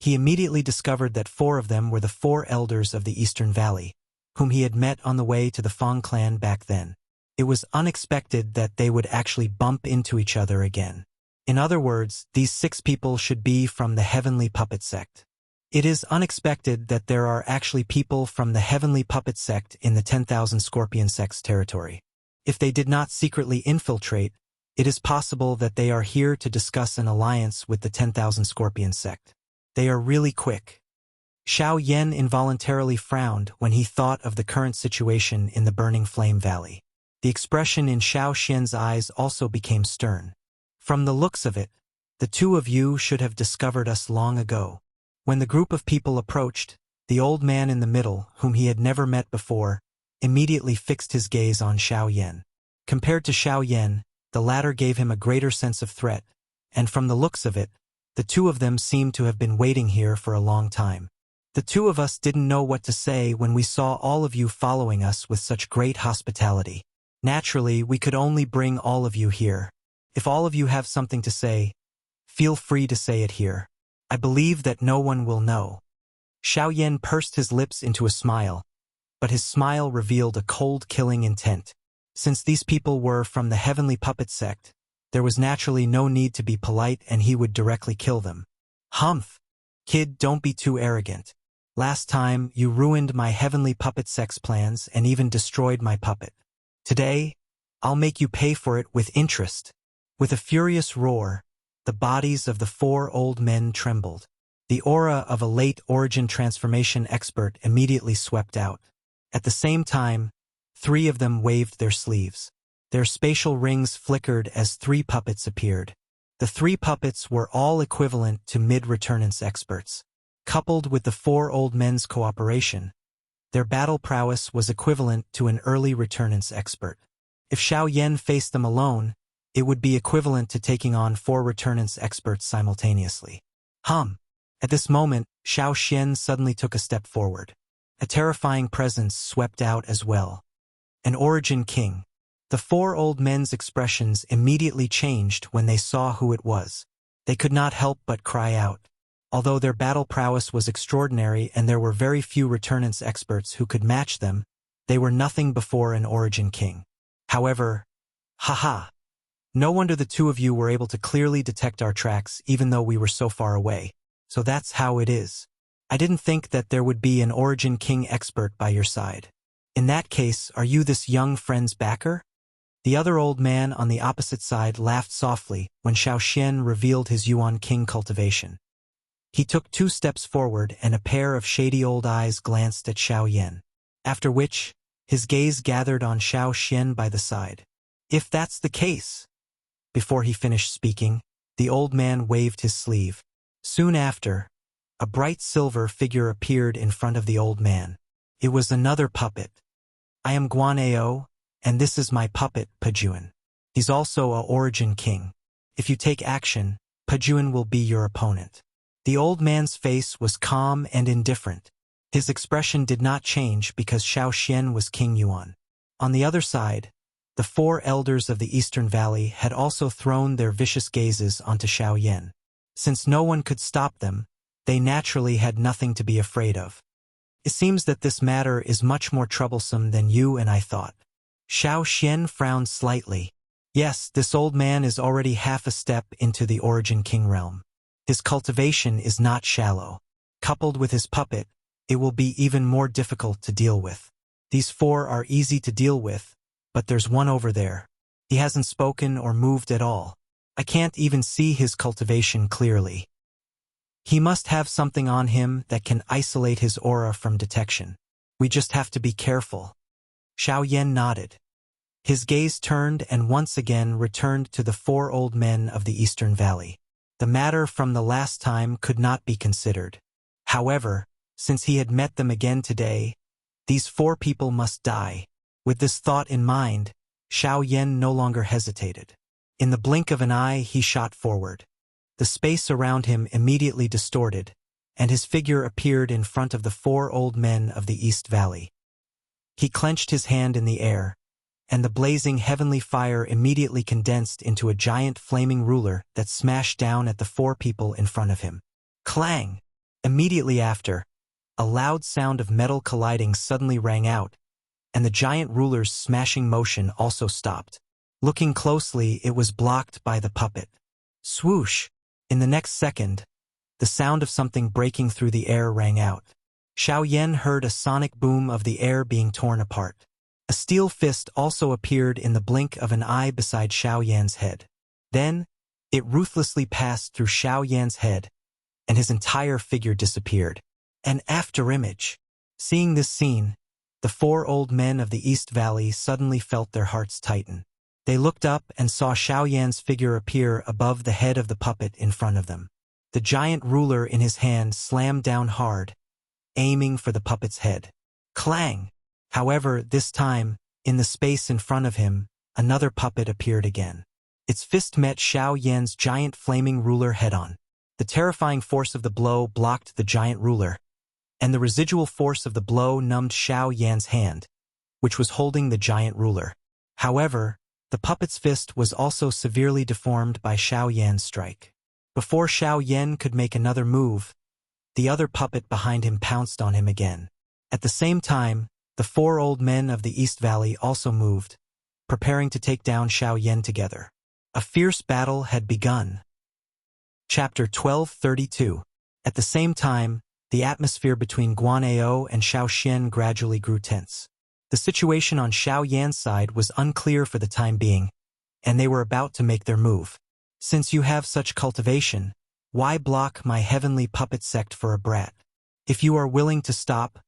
he immediately discovered that 4 of them were the 4 elders of the Eastern Valley, whom he had met on the way to the Fang clan back then. It was unexpected that they would actually bump into each other again. In other words, these 6 people should be from the Heavenly Puppet Sect. It is unexpected that there are actually people from the Heavenly Puppet Sect in the 10,000 Scorpion Sect's territory. If they did not secretly infiltrate, it is possible that they are here to discuss an alliance with the 10,000 Scorpion Sect. They are really quick. Xiao Yan involuntarily frowned when he thought of the current situation in the Burning Flame Valley. The expression in Xiao Xian's eyes also became stern. From the looks of it, the two of you should have discovered us long ago. When the group of people approached, the old man in the middle, whom he had never met before, immediately fixed his gaze on Xiao Yan. Compared to Xiao Yan, the latter gave him a greater sense of threat, and from the looks of it, the two of them seemed to have been waiting here for a long time. The two of us didn't know what to say when we saw all of you following us with such great hospitality. Naturally, we could only bring all of you here. If all of you have something to say, feel free to say it here. I believe that no one will know. Xiao Yan pursed his lips into a smile, but his smile revealed a cold-killing intent. Since these people were from the Heavenly Puppet Sect, there was naturally no need to be polite and he would directly kill them. Humph! Kid, don't be too arrogant. Last time, you ruined my Heavenly Puppet Sect's plans and even destroyed my puppet. Today, I'll make you pay for it with interest. With a furious roar, the bodies of the 4 old men trembled. The aura of a late origin transformation expert immediately swept out. At the same time, 3 of them waved their sleeves. Their spatial rings flickered as 3 puppets appeared. The 3 puppets were all equivalent to mid-returnance experts. Coupled with the 4 old men's cooperation, their battle prowess was equivalent to an early returnance expert. If Xiao Yan faced them alone, it would be equivalent to taking on 4 returnance experts simultaneously. At this moment, Xiao Xian suddenly took a step forward. A terrifying presence swept out as well. An origin king. The 4 old men's expressions immediately changed when they saw who it was. They could not help but cry out. Although their battle prowess was extraordinary and there were very few returnance experts who could match them, they were nothing before an origin king. However, haha! No wonder the two of you were able to clearly detect our tracks even though we were so far away. So that's how it is. I didn't think that there would be an origin king expert by your side. In that case, are you this young friend's backer? The other old man on the opposite side laughed softly when Xiao Xian revealed his Yuan King cultivation. He took 2 steps forward and a pair of shady old eyes glanced at Xiao Yan. After which, his gaze gathered on Xiao Xian by the side. If that's the case. Before he finished speaking, the old man waved his sleeve. Soon after, a bright silver figure appeared in front of the old man. It was another puppet. I am Guan Ao, and this is my puppet, Pajuan. He's also a origin king. If you take action, Pajuan will be your opponent. The old man's face was calm and indifferent. His expression did not change because Xiao Xian was King Yuan. On the other side, the 4 elders of the Eastern Valley had also thrown their vicious gazes onto Xiao Yan. Since no one could stop them, they naturally had nothing to be afraid of. It seems that this matter is much more troublesome than you and I thought. Xiao Xian frowned slightly. Yes, this old man is already half a step into the origin king realm. His cultivation is not shallow. Coupled with his puppet, it will be even more difficult to deal with. These 4 are easy to deal with, but there's one over there. He hasn't spoken or moved at all. I can't even see his cultivation clearly. He must have something on him that can isolate his aura from detection. We just have to be careful. Xiao Yan nodded. His gaze turned and once again returned to the 4 old men of the Eastern Valley. The matter from the last time could not be considered. However, since he had met them again today, these 4 people must die. With this thought in mind, Xiao Yan no longer hesitated. In the blink of an eye, he shot forward. The space around him immediately distorted, and his figure appeared in front of the 4 old men of the East Valley. He clenched his hand in the air, and the blazing heavenly fire immediately condensed into a giant flaming ruler that smashed down at the 4 people in front of him. Clang! Immediately after, a loud sound of metal colliding suddenly rang out, and the giant ruler's smashing motion also stopped. Looking closely, it was blocked by the puppet. Swoosh! In the next second, the sound of something breaking through the air rang out. Xiao Yan heard a sonic boom of the air being torn apart. A steel fist also appeared in the blink of an eye beside Xiao Yan's head. Then, it ruthlessly passed through Xiao Yan's head, and his entire figure disappeared. An afterimage. Seeing this scene, the 4 old men of the East Valley suddenly felt their hearts tighten. They looked up and saw Xiao Yan's figure appear above the head of the puppet in front of them. The giant ruler in his hand slammed down hard, aiming for the puppet's head. Clang! However, this time, in the space in front of him, another puppet appeared again. Its fist met Xiao Yan's giant flaming ruler head-on. The terrifying force of the blow blocked the giant ruler, and the residual force of the blow numbed Xiao Yan's hand, which was holding the giant ruler. However, the puppet's fist was also severely deformed by Xiao Yan's strike. Before Xiao Yan could make another move, the other puppet behind him pounced on him again. At the same time, the 4 old men of the East Valley also moved, preparing to take down Xiao Yan together. A fierce battle had begun. Chapter 1232. At the same time, the atmosphere between Guan Ao and Xiao Xian gradually grew tense. The situation on Xiao Yan's side was unclear for the time being, and they were about to make their move. Since you have such cultivation, why block my heavenly puppet sect for a brat? If you are willing to stop,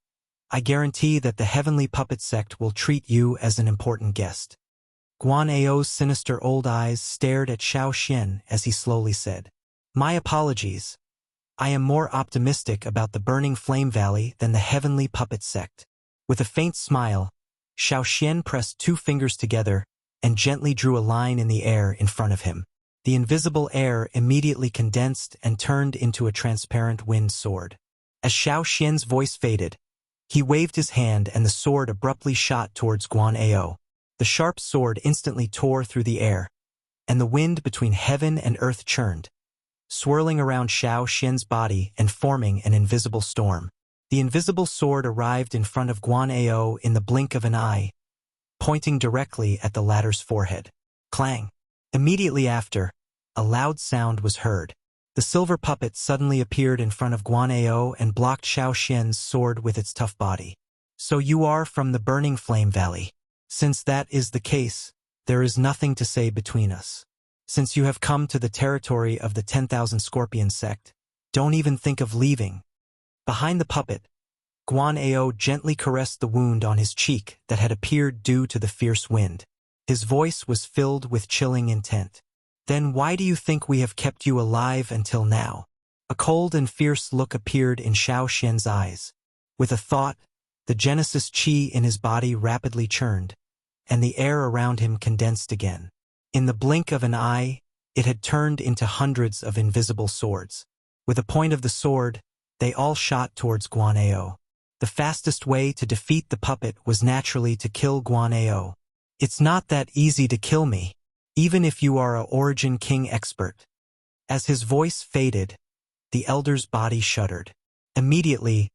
I guarantee that the heavenly puppet sect will treat you as an important guest. Guan Ao's sinister old eyes stared at Xiao Xian as he slowly said, My apologies. I am more optimistic about the Burning Flame Valley than the heavenly puppet sect. With a faint smile, Xiao Xian pressed 2 fingers together and gently drew a line in the air in front of him. The invisible air immediately condensed and turned into a transparent wind sword. As Xiao Xian's voice faded, he waved his hand and the sword abruptly shot towards Guan Ao. The sharp sword instantly tore through the air, and the wind between heaven and earth churned, swirling around Xiao Xian's body and forming an invisible storm. The invisible sword arrived in front of Guan Ao in the blink of an eye, pointing directly at the latter's forehead. Clang! Immediately after, a loud sound was heard. The silver puppet suddenly appeared in front of Guan Ao and blocked Xiao Xian's sword with its tough body. So you are from the Burning Flame Valley. Since that is the case, there is nothing to say between us. Since you have come to the territory of the 10,000 Scorpion sect, Don't even think of leaving. Behind the puppet, Guan Ao gently caressed the wound on his cheek that had appeared due to the fierce wind. His voice was filled with chilling intent. Then why do you think we have kept you alive until now? A cold and fierce look appeared in Xiao Xian's eyes. With a thought, the Genesis chi in his body rapidly churned, and the air around him condensed again. In the blink of an eye, it had turned into hundreds of invisible swords. With the point of the sword, they all shot towards Guan Ao. The fastest way to defeat the puppet was naturally to kill Guan Ao. It's not that easy to kill me, even if you are a Origin King expert. As his voice faded, the elder's body shuddered. Immediately,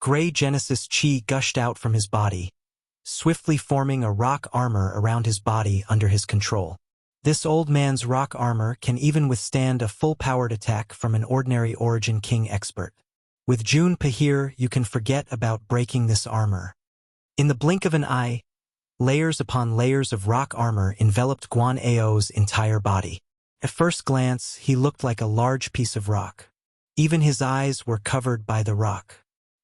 gray Genesis chi gushed out from his body, swiftly forming a rock armor around his body under his control. This old man's rock armor can even withstand a full-powered attack from an ordinary Origin King expert. With Jun Pahir, you can forget about breaking this armor. In the blink of an eye, layers upon layers of rock armor enveloped Guan Ao's entire body. At first glance, he looked like a large piece of rock. Even his eyes were covered by the rock.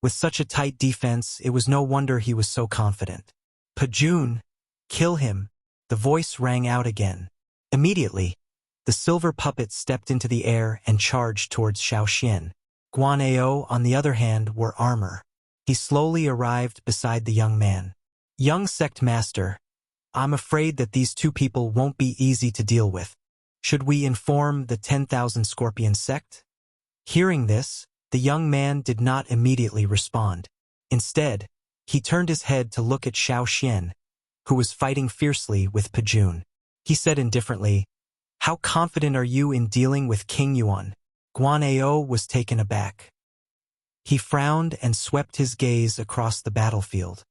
With such a tight defense, it was no wonder he was so confident. Pajun, kill him, the voice rang out again. Immediately, the silver puppet stepped into the air and charged towards Xiao Xian. Guan Ao, on the other hand, wore armor. He slowly arrived beside the young man. Young sect master, I'm afraid that these two people won't be easy to deal with. Should we inform the 10,000 Scorpion sect? Hearing this, the young man did not immediately respond. Instead, he turned his head to look at Xiao Xian, who was fighting fiercely with Pajun. He said indifferently, "How confident are you in dealing with King Yuan?" Guan Ao was taken aback. He frowned and swept his gaze across the battlefield.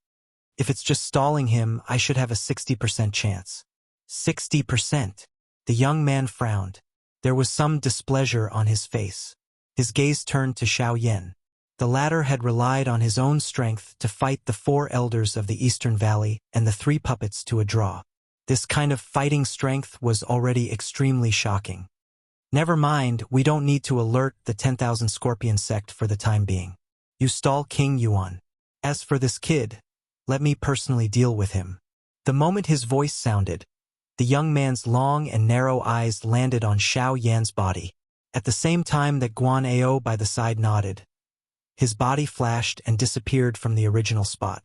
If it's just stalling him, I should have a 60% chance. 60%. The young man frowned. There was some displeasure on his face. His gaze turned to Xiao Yan. The latter had relied on his own strength to fight the 4 elders of the Eastern Valley and the 3 puppets to a draw. This kind of fighting strength was already extremely shocking. Never mind, we don't need to alert the 10,000 Scorpion sect for the time being. You stall King Yuan. As for this kid, let me personally deal with him. The moment his voice sounded, the young man's long and narrow eyes landed on Xiao Yan's body. At the same time that Guan Ao by the side nodded, his body flashed and disappeared from the original spot.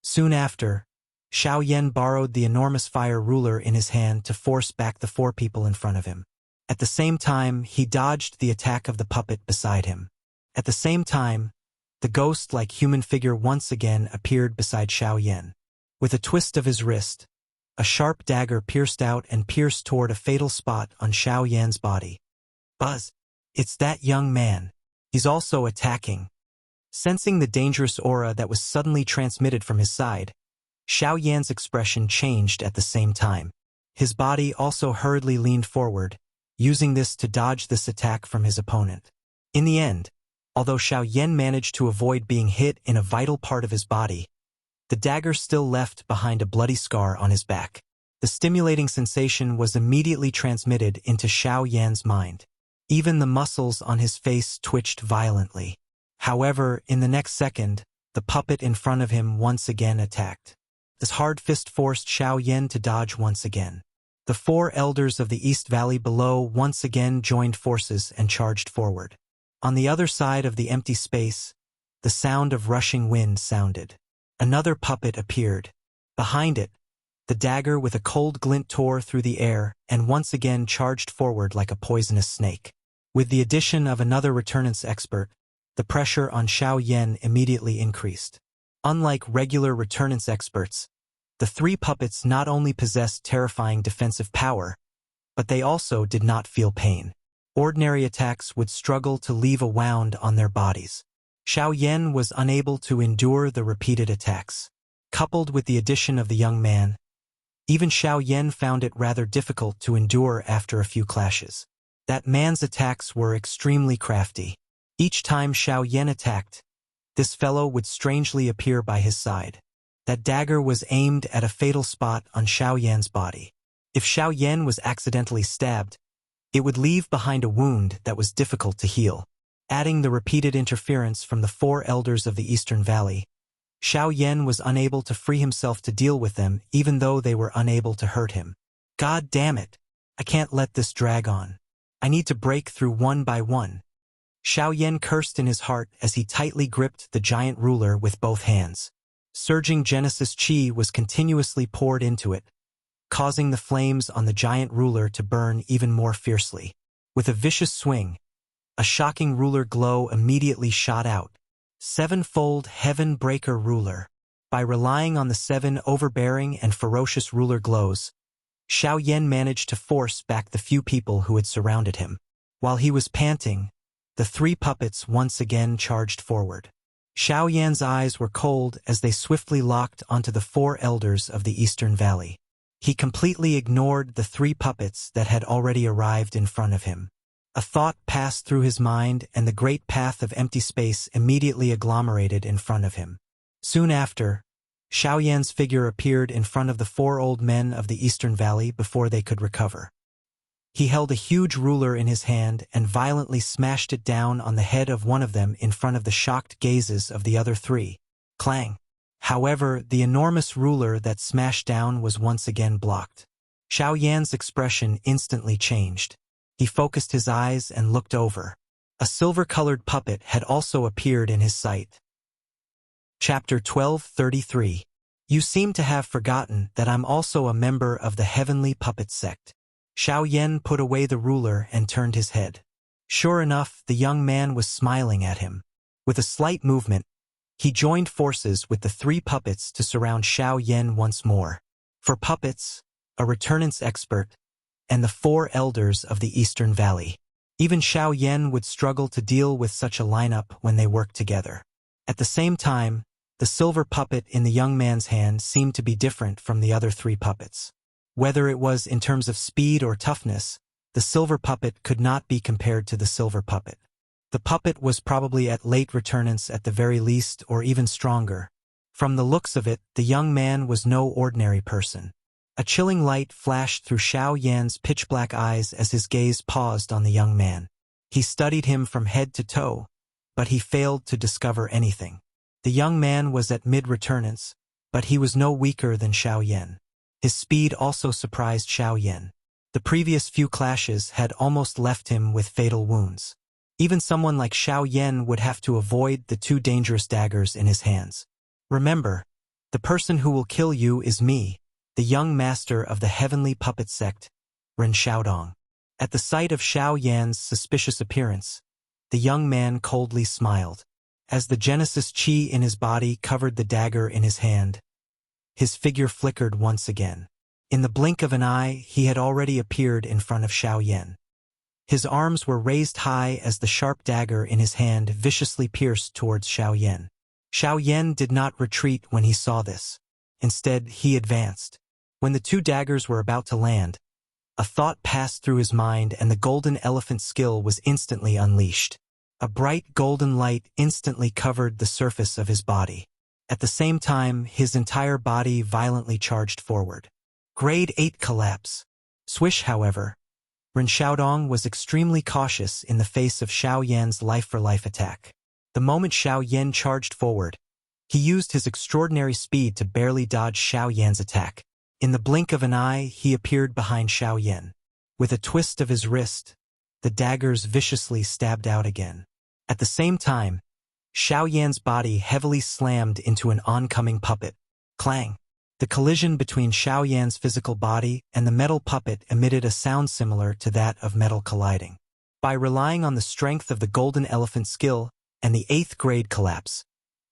Soon after, Xiao Yan borrowed the enormous fire ruler in his hand to force back the 4 people in front of him. At the same time, he dodged the attack of the puppet beside him. At the same time, the ghost-like human figure once again appeared beside Xiao Yan. With a twist of his wrist, a sharp dagger pierced out and pierced toward a fatal spot on Xiao Yan's body. Buzz! It's that young man. He's also attacking. Sensing the dangerous aura that was suddenly transmitted from his side, Xiao Yan's expression changed at the same time. His body also hurriedly leaned forward, using this to dodge this attack from his opponent. In the end, although Xiao Yan managed to avoid being hit in a vital part of his body, the dagger still left behind a bloody scar on his back. The stimulating sensation was immediately transmitted into Xiao Yan's mind. Even the muscles on his face twitched violently. However, in the next second, the puppet in front of him once again attacked. His hard fist forced Xiao Yan to dodge once again. The 4 elders of the East Valley below once again joined forces and charged forward. On the other side of the empty space, the sound of rushing wind sounded. Another puppet appeared. Behind it, the dagger with a cold glint tore through the air and once again charged forward like a poisonous snake. With the addition of another returnance expert, the pressure on Xiao Yan immediately increased. Unlike regular returnance experts, the 3 puppets not only possessed terrifying defensive power, but they also did not feel pain. Ordinary attacks would struggle to leave a wound on their bodies. Xiao Yan was unable to endure the repeated attacks. Coupled with the addition of the young man, even Xiao Yan found it rather difficult to endure after a few clashes. That man's attacks were extremely crafty. Each time Xiao Yan attacked, this fellow would strangely appear by his side. That dagger was aimed at a fatal spot on Xiao Yan's body. If Xiao Yan was accidentally stabbed, it would leave behind a wound that was difficult to heal. Adding the repeated interference from the 4 elders of the Eastern Valley, Xiao Yan was unable to free himself to deal with them even though they were unable to hurt him. God damn it! I can't let this drag on. I need to break through one by one. Xiao Yan cursed in his heart as he tightly gripped the giant ruler with both hands. Surging Genesis Chi was continuously poured into it, causing the flames on the giant ruler to burn even more fiercely. With a vicious swing, a shocking ruler glow immediately shot out. 7-fold Heaven Breaker Ruler. By relying on the 7 overbearing and ferocious ruler glows, Xiao Yan managed to force back the few people who had surrounded him. While he was panting, the 3 puppets once again charged forward. Xiao Yan's eyes were cold as they swiftly locked onto the 4 elders of the Eastern Valley. He completely ignored the 3 puppets that had already arrived in front of him. A thought passed through his mind and the great path of empty space immediately agglomerated in front of him. Soon after, Xiao Yan's figure appeared in front of the 4 old men of the Eastern Valley before they could recover. He held a huge ruler in his hand and violently smashed it down on the head of one of them in front of the shocked gazes of the other 3. Clang! However, the enormous ruler that smashed down was once again blocked. Xiao Yan's expression instantly changed. He focused his eyes and looked over. A silver-colored puppet had also appeared in his sight. Chapter 1233. You seem to have forgotten that I'm also a member of the Heavenly Puppet Sect. Xiao Yan put away the ruler and turned his head. Sure enough, the young man was smiling at him. With a slight movement, he joined forces with the 3 puppets to surround Xiao Yan once more. For puppets, a returnance expert, and the 4 elders of the Eastern Valley. Even Xiao Yan would struggle to deal with such a lineup when they worked together. At the same time, the silver puppet in the young man's hand seemed to be different from the other 3 puppets. Whether it was in terms of speed or toughness, the silver puppet could not be compared to the silver puppet. The puppet was probably at late returnance at the very least or even stronger. From the looks of it, the young man was no ordinary person. A chilling light flashed through Xiao Yan's pitch-black eyes as his gaze paused on the young man. He studied him from head to toe, but he failed to discover anything. The young man was at mid-returnance, but he was no weaker than Xiao Yan. His speed also surprised Xiao Yan. The previous few clashes had almost left him with fatal wounds. Even someone like Xiao Yan would have to avoid the 2 dangerous daggers in his hands. Remember, the person who will kill you is me, the young master of the Heavenly Puppet Sect, Ren Xiaodong. At the sight of Xiao Yan's suspicious appearance, the young man coldly smiled. As the Genesis Chi in his body covered the dagger in his hand, his figure flickered once again. In the blink of an eye, he had already appeared in front of Xiao Yan. His arms were raised high as the sharp dagger in his hand viciously pierced towards Xiao Yan. Xiao Yan did not retreat when he saw this. Instead, he advanced. When the 2 daggers were about to land, a thought passed through his mind and the golden elephant skill was instantly unleashed. A bright golden light instantly covered the surface of his body. At the same time, his entire body violently charged forward. Grade 8 collapse. Swish, however. Ren Xiaodong was extremely cautious in the face of Xiao Yan's life-for-life attack. The moment Xiao Yan charged forward, he used his extraordinary speed to barely dodge Xiao Yan's attack. In the blink of an eye, he appeared behind Xiao Yan. With a twist of his wrist, the daggers viciously stabbed out again. At the same time, Xiao Yan's body heavily slammed into an oncoming puppet. Clang! The collision between Xiao Yan's physical body and the metal puppet emitted a sound similar to that of metal colliding. By relying on the strength of the golden elephant skill and the 8th grade collapse,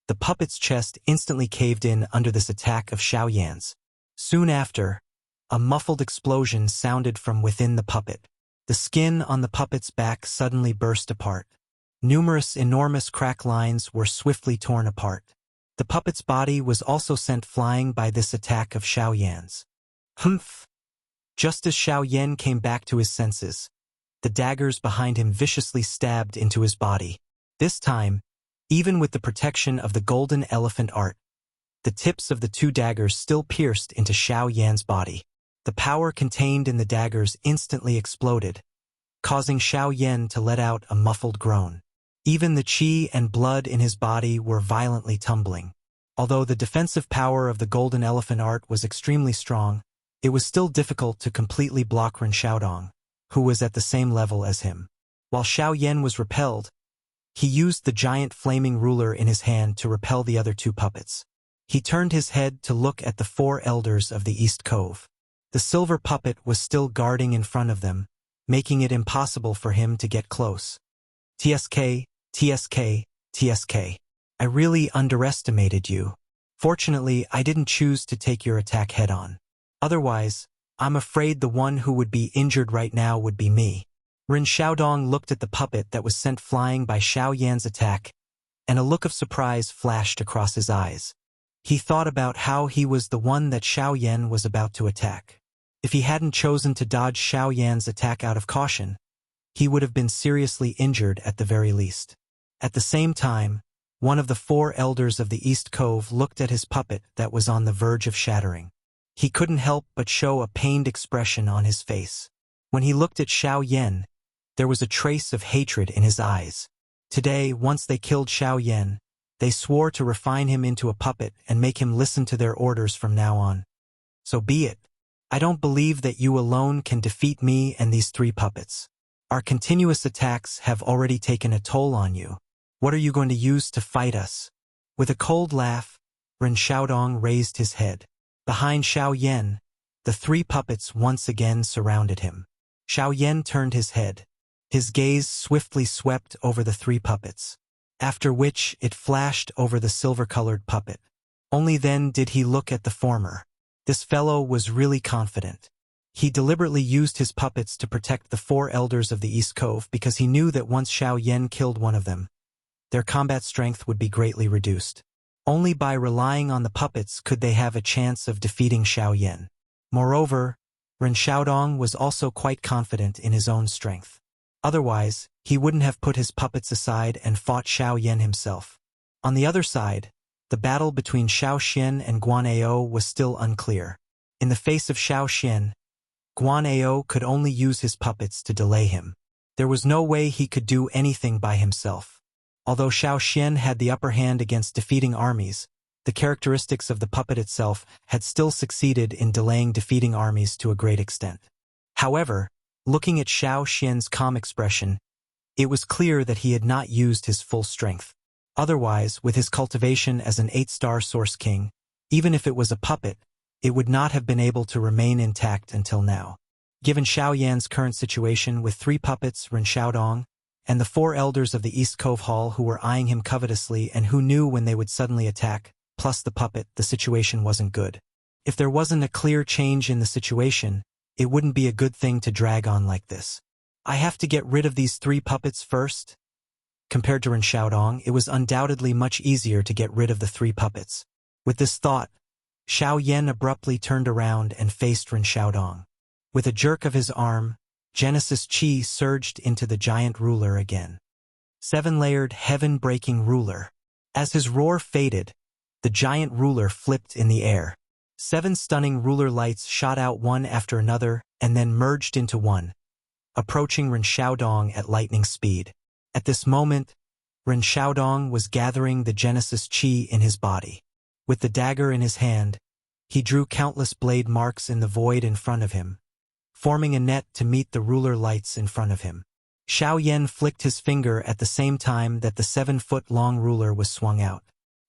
the puppet's chest instantly caved in under this attack of Xiao Yan's. Soon after, a muffled explosion sounded from within the puppet. The skin on the puppet's back suddenly burst apart. Numerous enormous crack lines were swiftly torn apart. The puppet's body was also sent flying by this attack of Xiao Yan's. Humph! Just as Xiao Yan came back to his senses, the daggers behind him viciously stabbed into his body. This time, even with the protection of the golden elephant art, the tips of the 2 daggers still pierced into Xiao Yan's body. The power contained in the daggers instantly exploded, causing Xiao Yan to let out a muffled groan. Even the qi and blood in his body were violently tumbling. Although the defensive power of the golden elephant art was extremely strong, it was still difficult to completely block Ren Xiaodong, who was at the same level as him. While Xiao Yan was repelled, he used the giant flaming ruler in his hand to repel the other two puppets. He turned his head to look at the four elders of the East Cove. The silver puppet was still guarding in front of them, making it impossible for him to get close. TSK, TSK, TSK. I really underestimated you. Fortunately, I didn't choose to take your attack head-on. Otherwise, I'm afraid the one who would be injured right now would be me. Ren Xiaodong looked at the puppet that was sent flying by Xiao Yan's attack, and a look of surprise flashed across his eyes. He thought about how he was the one that Xiao Yan was about to attack. If he hadn't chosen to dodge Xiao Yan's attack out of caution, he would have been seriously injured at the very least. At the same time, one of the four elders of the East Cove looked at his puppet that was on the verge of shattering. He couldn't help but show a pained expression on his face. When he looked at Xiao Yan, there was a trace of hatred in his eyes. Today, once they killed Xiao Yan, they swore to refine him into a puppet and make him listen to their orders from now on. So be it. I don't believe that you alone can defeat me and these three puppets. Our continuous attacks have already taken a toll on you. What are you going to use to fight us? With a cold laugh, Ren Xiaodong raised his head. Behind Xiao Yan, the three puppets once again surrounded him. Xiao Yan turned his head. His gaze swiftly swept over the three puppets, after which it flashed over the silver-colored puppet. Only then did he look at the former. This fellow was really confident. He deliberately used his puppets to protect the four elders of the East Cove because he knew that once Xiao Yan killed one of them, their combat strength would be greatly reduced. Only by relying on the puppets could they have a chance of defeating Xiao Yan. Moreover, Ren Xiaodong was also quite confident in his own strength. Otherwise, he wouldn't have put his puppets aside and fought Xiao Yan himself. On the other side, the battle between Xiao Xian and Guan Ao was still unclear. In the face of Xiao Xian, Guan Ao could only use his puppets to delay him. There was no way he could do anything by himself. Although Xiao Xian had the upper hand against defeating armies, the characteristics of the puppet itself had still succeeded in delaying defeating armies to a great extent. However, looking at Xiao Xian's calm expression, it was clear that he had not used his full strength. Otherwise, with his cultivation as an 8-star Source King, even if it was a puppet, it would not have been able to remain intact until now. Given Xiao Yan's current situation with 3 puppets, Ren Xiaodong, and the 4 elders of the East Cove Hall who were eyeing him covetously and who knew when they would suddenly attack, plus the puppet, the situation wasn't good. If there wasn't a clear change in the situation, it wouldn't be a good thing to drag on like this. I have to get rid of these 3 puppets first? Compared to Ren Xiaodong, it was undoubtedly much easier to get rid of the 3 puppets. With this thought, Xiao Yan abruptly turned around and faced Ren Xiaodong. With a jerk of his arm, Genesis Qi surged into the giant ruler again. 7-layered, heaven-breaking ruler. As his roar faded, the giant ruler flipped in the air. 7 stunning ruler lights shot out one after another and then merged into one, approaching Ren Xiaodong at lightning speed. At this moment, Ren Xiaodong was gathering the Genesis Qi in his body. With the dagger in his hand, he drew countless blade marks in the void in front of him, forming a net to meet the ruler lights in front of him. Xiao Yan flicked his finger at the same time that the 7-foot-long ruler was swung out.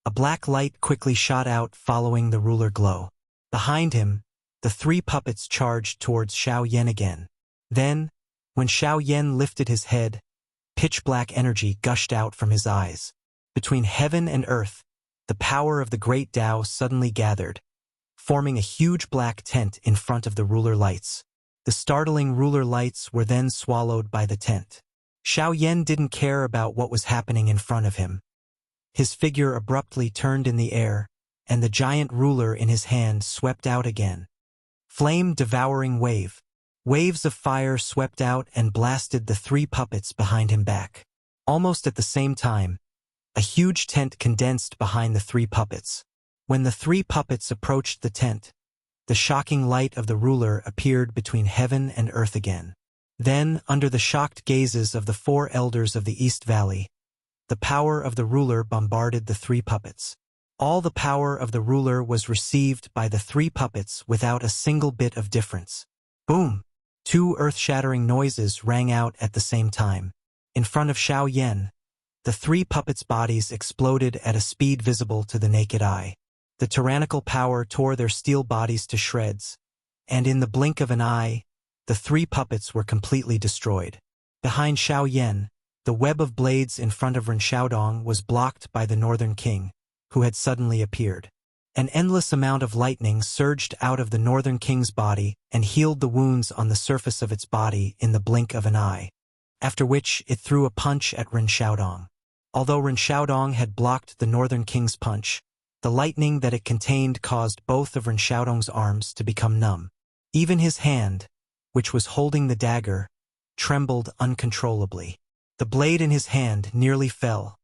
A black light quickly shot out following the ruler glow. Behind him, the 3 puppets charged towards Xiao Yan again. Then, when Xiao Yan lifted his head, pitch-black energy gushed out from his eyes. Between heaven and earth, the power of the great Tao suddenly gathered, forming a huge black tent in front of the ruler lights. The startling ruler lights were then swallowed by the tent. Xiao Yan didn't care about what was happening in front of him. His figure abruptly turned in the air, and the giant ruler in his hand swept out again. Flame-devouring wave. Waves of fire swept out and blasted the 3 puppets behind him back. Almost at the same time, a huge tent condensed behind the 3 puppets. When the 3 puppets approached the tent, the shocking light of the ruler appeared between heaven and earth again. Then, under the shocked gazes of the 4 elders of the East Valley, the power of the ruler bombarded the three puppets. All the power of the ruler was received by the three puppets without a single bit of difference. Boom! Two earth-shattering noises rang out at the same time. In front of Xiao Yan, the three puppets' bodies exploded at a speed visible to the naked eye. The tyrannical power tore their steel bodies to shreds, and in the blink of an eye, the three puppets were completely destroyed. Behind Xiao Yan, the web of blades in front of Ren Xiaodong was blocked by the Northern King, who had suddenly appeared. An endless amount of lightning surged out of the Northern King's body and healed the wounds on the surface of its body in the blink of an eye, after which it threw a punch at Ren Xiaodong. Although Ren Xiaodong had blocked the Northern King's punch, the lightning that it contained caused both of Ren Xiaodong's arms to become numb. Even his hand, which was holding the dagger, trembled uncontrollably. The blade in his hand nearly fell.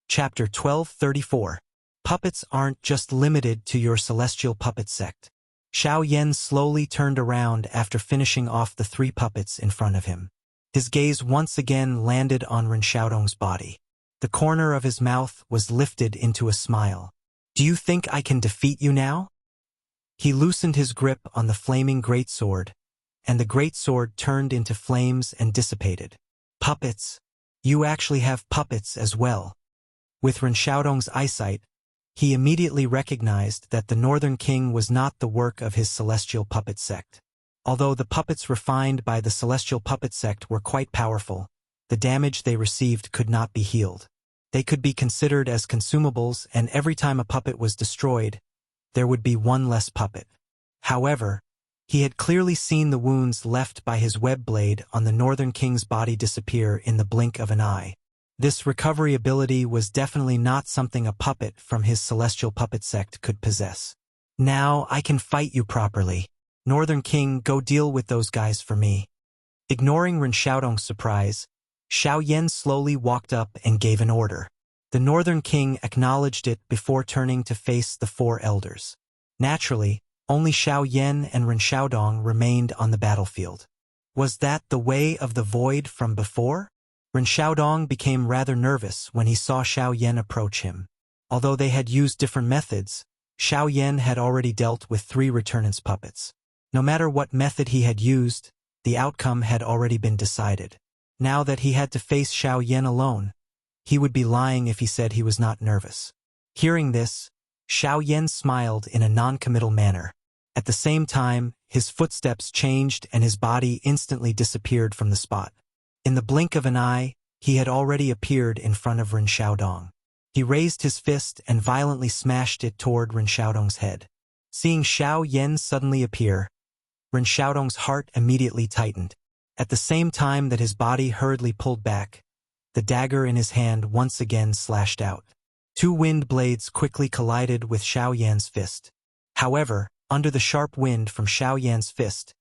Chapter 1234. Puppets aren't just limited to your celestial puppet sect. Xiao Yan slowly turned around after finishing off the three puppets in front of him. His gaze once again landed on Ren Xiaodong's body. The corner of his mouth was lifted into a smile. "Do you think I can defeat you now?" He loosened his grip on the flaming greatsword, and the greatsword turned into flames and dissipated. "Puppets? You actually have puppets as well." With Ren Xiaodong's eyesight, he immediately recognized that the Northern King was not the work of his celestial puppet sect. Although the puppets refined by the celestial puppet sect were quite powerful, the damage they received could not be healed. They could be considered as consumables, and every time a puppet was destroyed, there would be one less puppet. However, he had clearly seen the wounds left by his web blade on the Northern King's body disappear in the blink of an eye. This recovery ability was definitely not something a puppet from his celestial puppet sect could possess. "Now I can fight you properly. Northern King, go deal with those guys for me." Ignoring Ren Xiaodong's surprise, Xiao Yan slowly walked up and gave an order. The Northern King acknowledged it before turning to face the four elders. Naturally, only Xiao Yan and Ren Xiaodong remained on the battlefield. Was that the way of the void from before? Ren Xiaodong became rather nervous when he saw Xiao Yan approach him. Although they had used different methods, Xiao Yan had already dealt with three returnance puppets. No matter what method he had used, the outcome had already been decided. Now that he had to face Xiao Yan alone, he would be lying if he said he was not nervous. Hearing this, Xiao Yan smiled in a non-committal manner. At the same time, his footsteps changed and his body instantly disappeared from the spot. In the blink of an eye, he had already appeared in front of Ren Xiaodong. He raised his fist and violently smashed it toward Ren Xiaodong's head. Seeing Xiao Yan suddenly appear, Ren Xiaodong's heart immediately tightened. At the same time that his body hurriedly pulled back, the dagger in his hand once again slashed out. Two wind blades quickly collided with Xiao Yan's fist. However, under the sharp wind from Xiao Yan's fist,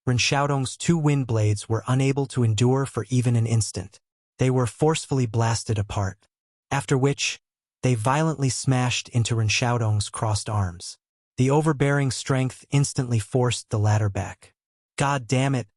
Ren Xiaodong's two wind blades were unable to endure for even an instant. They were forcefully blasted apart, after which, they violently smashed into Ren Xiaodong's crossed arms. The overbearing strength instantly forced the latter back. God damn it!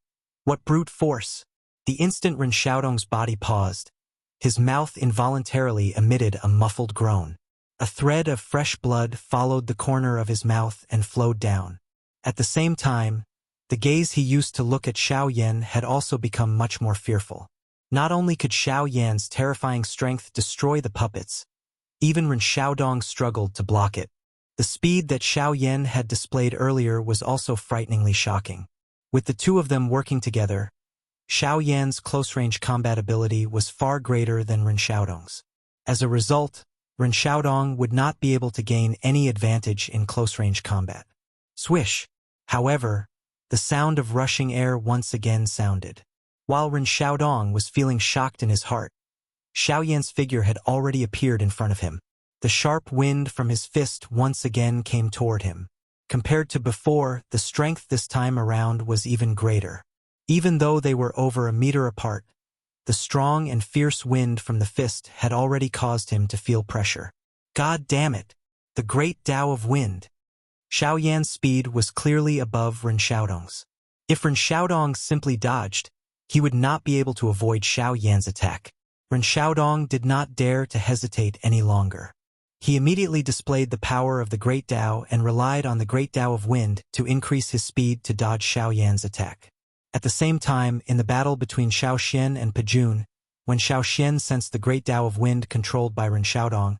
What brute force! The instant Ren Xiaodong's body paused, his mouth involuntarily emitted a muffled groan. A thread of fresh blood followed the corner of his mouth and flowed down. At the same time, the gaze he used to look at Xiao Yan had also become much more fearful. Not only could Xiao Yan's terrifying strength destroy the puppets, even Ren Xiaodong struggled to block it. The speed that Xiao Yan had displayed earlier was also frighteningly shocking. With the two of them working together, Xiao Yan's close-range combat ability was far greater than Ren Xiaodong's. As a result, Ren Xiaodong would not be able to gain any advantage in close-range combat. Swish! However, the sound of rushing air once again sounded. While Ren Xiaodong was feeling shocked in his heart, Xiao Yan's figure had already appeared in front of him. The sharp wind from his fist once again came toward him. Compared to before, the strength this time around was even greater. Even though they were over a meter apart, the strong and fierce wind from the fist had already caused him to feel pressure. God damn it! The great Tao of wind! Xiao Yan's speed was clearly above Ren Xiaodong's. If Ren Xiaodong simply dodged, he would not be able to avoid Xiao Yan's attack. Ren Xiaodong did not dare to hesitate any longer. He immediately displayed the power of the Great Tao and relied on the Great Tao of Wind to increase his speed to dodge Xiao Yan's attack. At the same time, in the battle between Xiao Xian and Pajun, when Xiao Xian sensed the Great Tao of Wind controlled by Ren Xiaodong,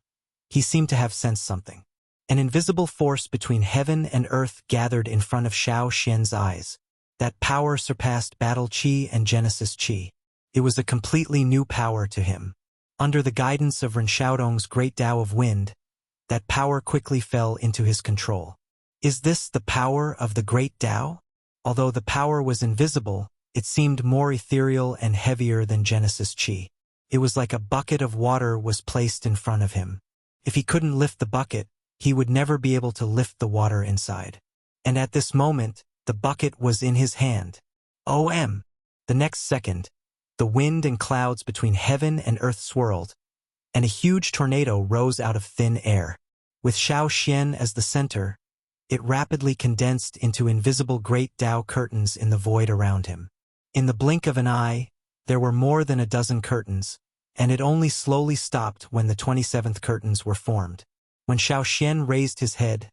he seemed to have sensed something. An invisible force between heaven and earth gathered in front of Xiao Xian's eyes. That power surpassed Battle Qi and Genesis Qi. It was a completely new power to him. Under the guidance of Ren Xiaodong's Great Tao of Wind, that power quickly fell into his control. Is this the power of the Great Tao? Although the power was invisible, it seemed more ethereal and heavier than Genesis Qi. It was like a bucket of water was placed in front of him. If he couldn't lift the bucket, he would never be able to lift the water inside. And at this moment, the bucket was in his hand. The next second, the wind and clouds between heaven and earth swirled, and a huge tornado rose out of thin air. With Xiao Xian as the center, it rapidly condensed into invisible Great Tao curtains in the void around him. In the blink of an eye, there were more than a dozen curtains, and it only slowly stopped when the 27th curtains were formed. When Xiao Xian raised his head,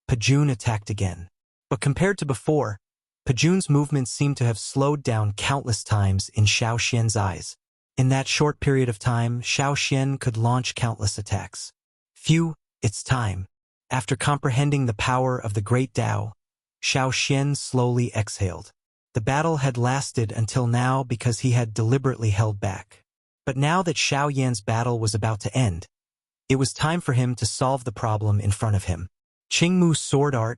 Pajun attacked again. But compared to before, Pajun's movements seemed to have slowed down countless times in Xiao Xian's eyes. In that short period of time, Xiao Xian could launch countless attacks. Phew, it's time. After comprehending the power of the Great Tao, Xiao Xian slowly exhaled. The battle had lasted until now because he had deliberately held back. But now that Xiao Yan's battle was about to end, it was time for him to solve the problem in front of him. Qingmu Sword Art,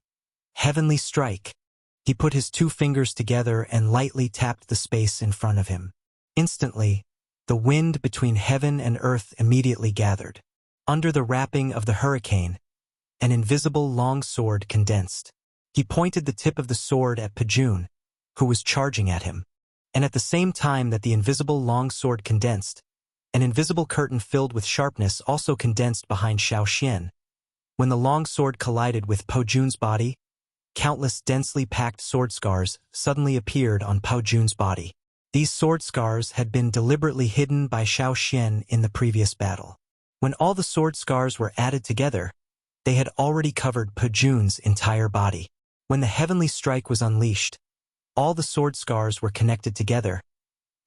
Heavenly Strike. He put his two fingers together and lightly tapped the space in front of him. Instantly, the wind between heaven and earth immediately gathered. Under the wrapping of the hurricane, an invisible long sword condensed. He pointed the tip of the sword at Pajun, who was charging at him. And at the same time that the invisible long sword condensed, an invisible curtain filled with sharpness also condensed behind Xiao Xian. When the long sword collided with Pajun's body, countless densely packed sword scars suddenly appeared on Pajun's body. These sword scars had been deliberately hidden by Xiao Xian in the previous battle. When all the sword scars were added together, they had already covered Pajun's entire body. When the heavenly strike was unleashed, all the sword scars were connected together,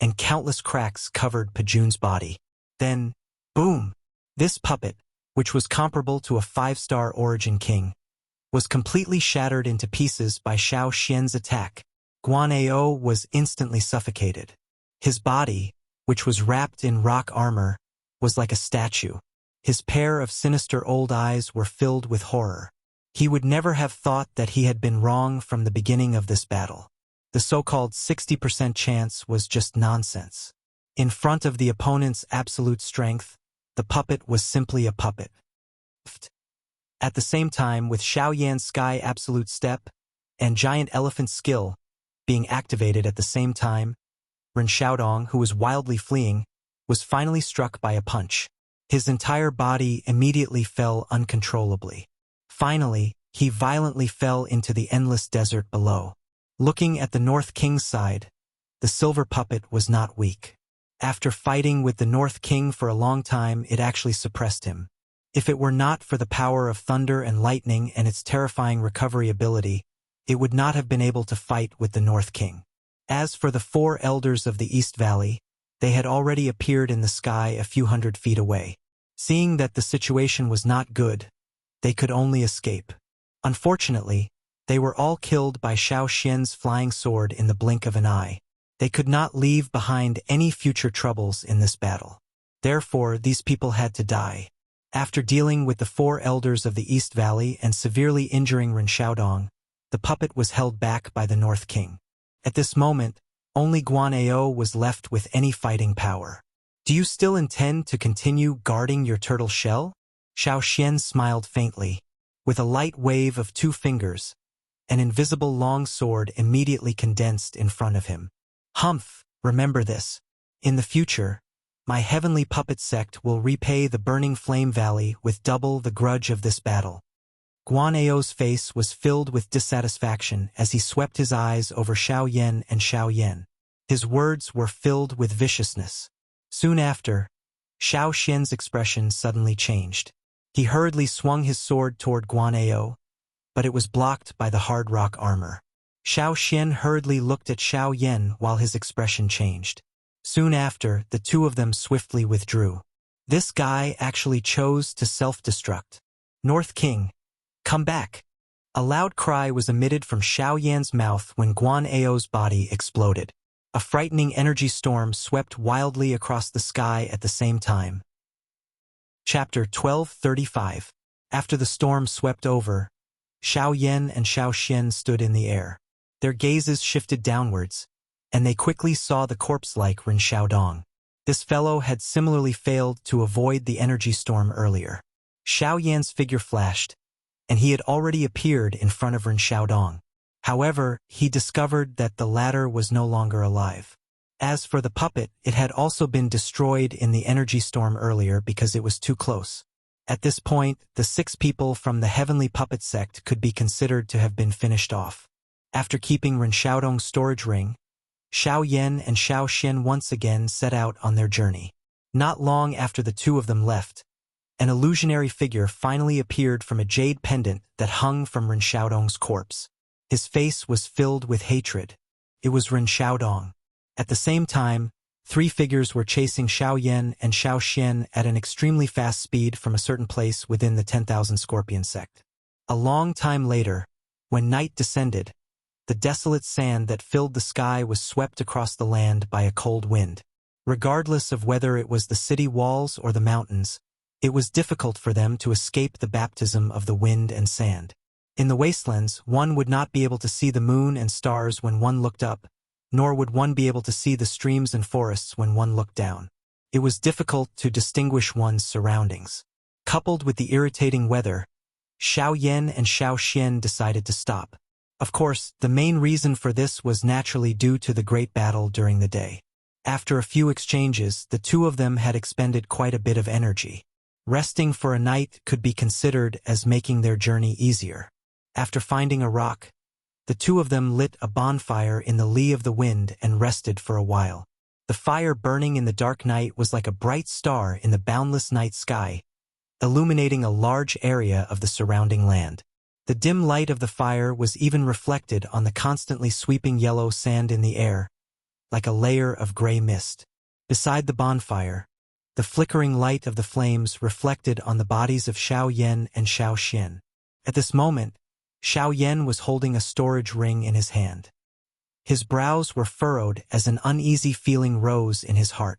and countless cracks covered Pajun's body. Then, boom! This puppet, which was comparable to a 5-star origin king, was completely shattered into pieces by Xiao Xian's attack. Guan Ao was instantly suffocated. His body, which was wrapped in rock armor, was like a statue. His pair of sinister old eyes were filled with horror. He would never have thought that he had been wrong from the beginning of this battle. The so-called 60% chance was just nonsense. In front of the opponent's absolute strength, the puppet was simply a puppet. At the same time, with Xiao Yan's Sky Absolute Step and Giant Elephant Skill being activated at the same time, Ren Xiaodong, who was wildly fleeing, was finally struck by a punch. His entire body immediately fell uncontrollably. Finally, he violently fell into the endless desert below. Looking at the North King's side, the silver puppet was not weak. After fighting with the North King for a long time, it actually suppressed him. If it were not for the power of thunder and lightning and its terrifying recovery ability, it would not have been able to fight with the North King. As for the 4 elders of the East Valley, they had already appeared in the sky a few hundred feet away. Seeing that the situation was not good, they could only escape. Unfortunately, they were all killed by Xiao Xian's flying sword in the blink of an eye. They could not leave behind any future troubles in this battle. Therefore, these people had to die. After dealing with the 4 elders of the East Valley and severely injuring Ren Xiaodong, the puppet was held back by the North King. At this moment, only Guan Ao was left with any fighting power. Do you still intend to continue guarding your turtle shell? Xiao Xian smiled faintly. With a light wave of 2 fingers, an invisible long sword immediately condensed in front of him. Humph, remember this. In the future, my heavenly puppet sect will repay the Burning Flame Valley with double the grudge of this battle. Guan Ao's face was filled with dissatisfaction as he swept his eyes over Xiao Yan and Xiao Yan. His words were filled with viciousness. Soon after, Xiao Xian's expression suddenly changed. He hurriedly swung his sword toward Guan Ao, but it was blocked by the hard rock armor. Xiao Xian hurriedly looked at Xiao Yan while his expression changed. Soon after, the two of them swiftly withdrew. This guy actually chose to self-destruct. North King, come back. A loud cry was emitted from Xiao Yan's mouth when Guan Ao's body exploded. A frightening energy storm swept wildly across the sky at the same time. Chapter 1235. After the storm swept over, Xiao Yan and Xiao Xian stood in the air. Their gazes shifted downwards, and they quickly saw the corpse-like Ren Xiaodong. This fellow had similarly failed to avoid the energy storm earlier. Xiao Yan's figure flashed, and he had already appeared in front of Ren Xiaodong. However, he discovered that the latter was no longer alive. As for the puppet, it had also been destroyed in the energy storm earlier because it was too close. At this point, the 6 people from the Heavenly Puppet sect could be considered to have been finished off. After keeping Ren Xiaodong's storage ring, Xiao Yan and Xiao Xian once again set out on their journey. Not long after the two of them left, an illusionary figure finally appeared from a jade pendant that hung from Ren Xiaodong's corpse. His face was filled with hatred. It was Ren Xiaodong. At the same time, 3 figures were chasing Xiao Yan and Xiao Xian at an extremely fast speed from a certain place within the 10,000 Scorpion sect. A long time later, when night descended, the desolate sand that filled the sky was swept across the land by a cold wind. Regardless of whether it was the city walls or the mountains, it was difficult for them to escape the baptism of the wind and sand. In the wastelands, one would not be able to see the moon and stars when one looked up, nor would one be able to see the streams and forests when one looked down. It was difficult to distinguish one's surroundings. Coupled with the irritating weather, Xiao Yan and Xiao Xian decided to stop. Of course, the main reason for this was naturally due to the great battle during the day. After a few exchanges, the two of them had expended quite a bit of energy. Resting for a night could be considered as making their journey easier. After finding a rock, the two of them lit a bonfire in the lee of the wind and rested for a while. The fire burning in the dark night was like a bright star in the boundless night sky, illuminating a large area of the surrounding land. The dim light of the fire was even reflected on the constantly sweeping yellow sand in the air, like a layer of gray mist. Beside the bonfire, the flickering light of the flames reflected on the bodies of Xiao Yan and Xiao Xian. At this moment, Xiao Yan was holding a storage ring in his hand. His brows were furrowed as an uneasy feeling rose in his heart.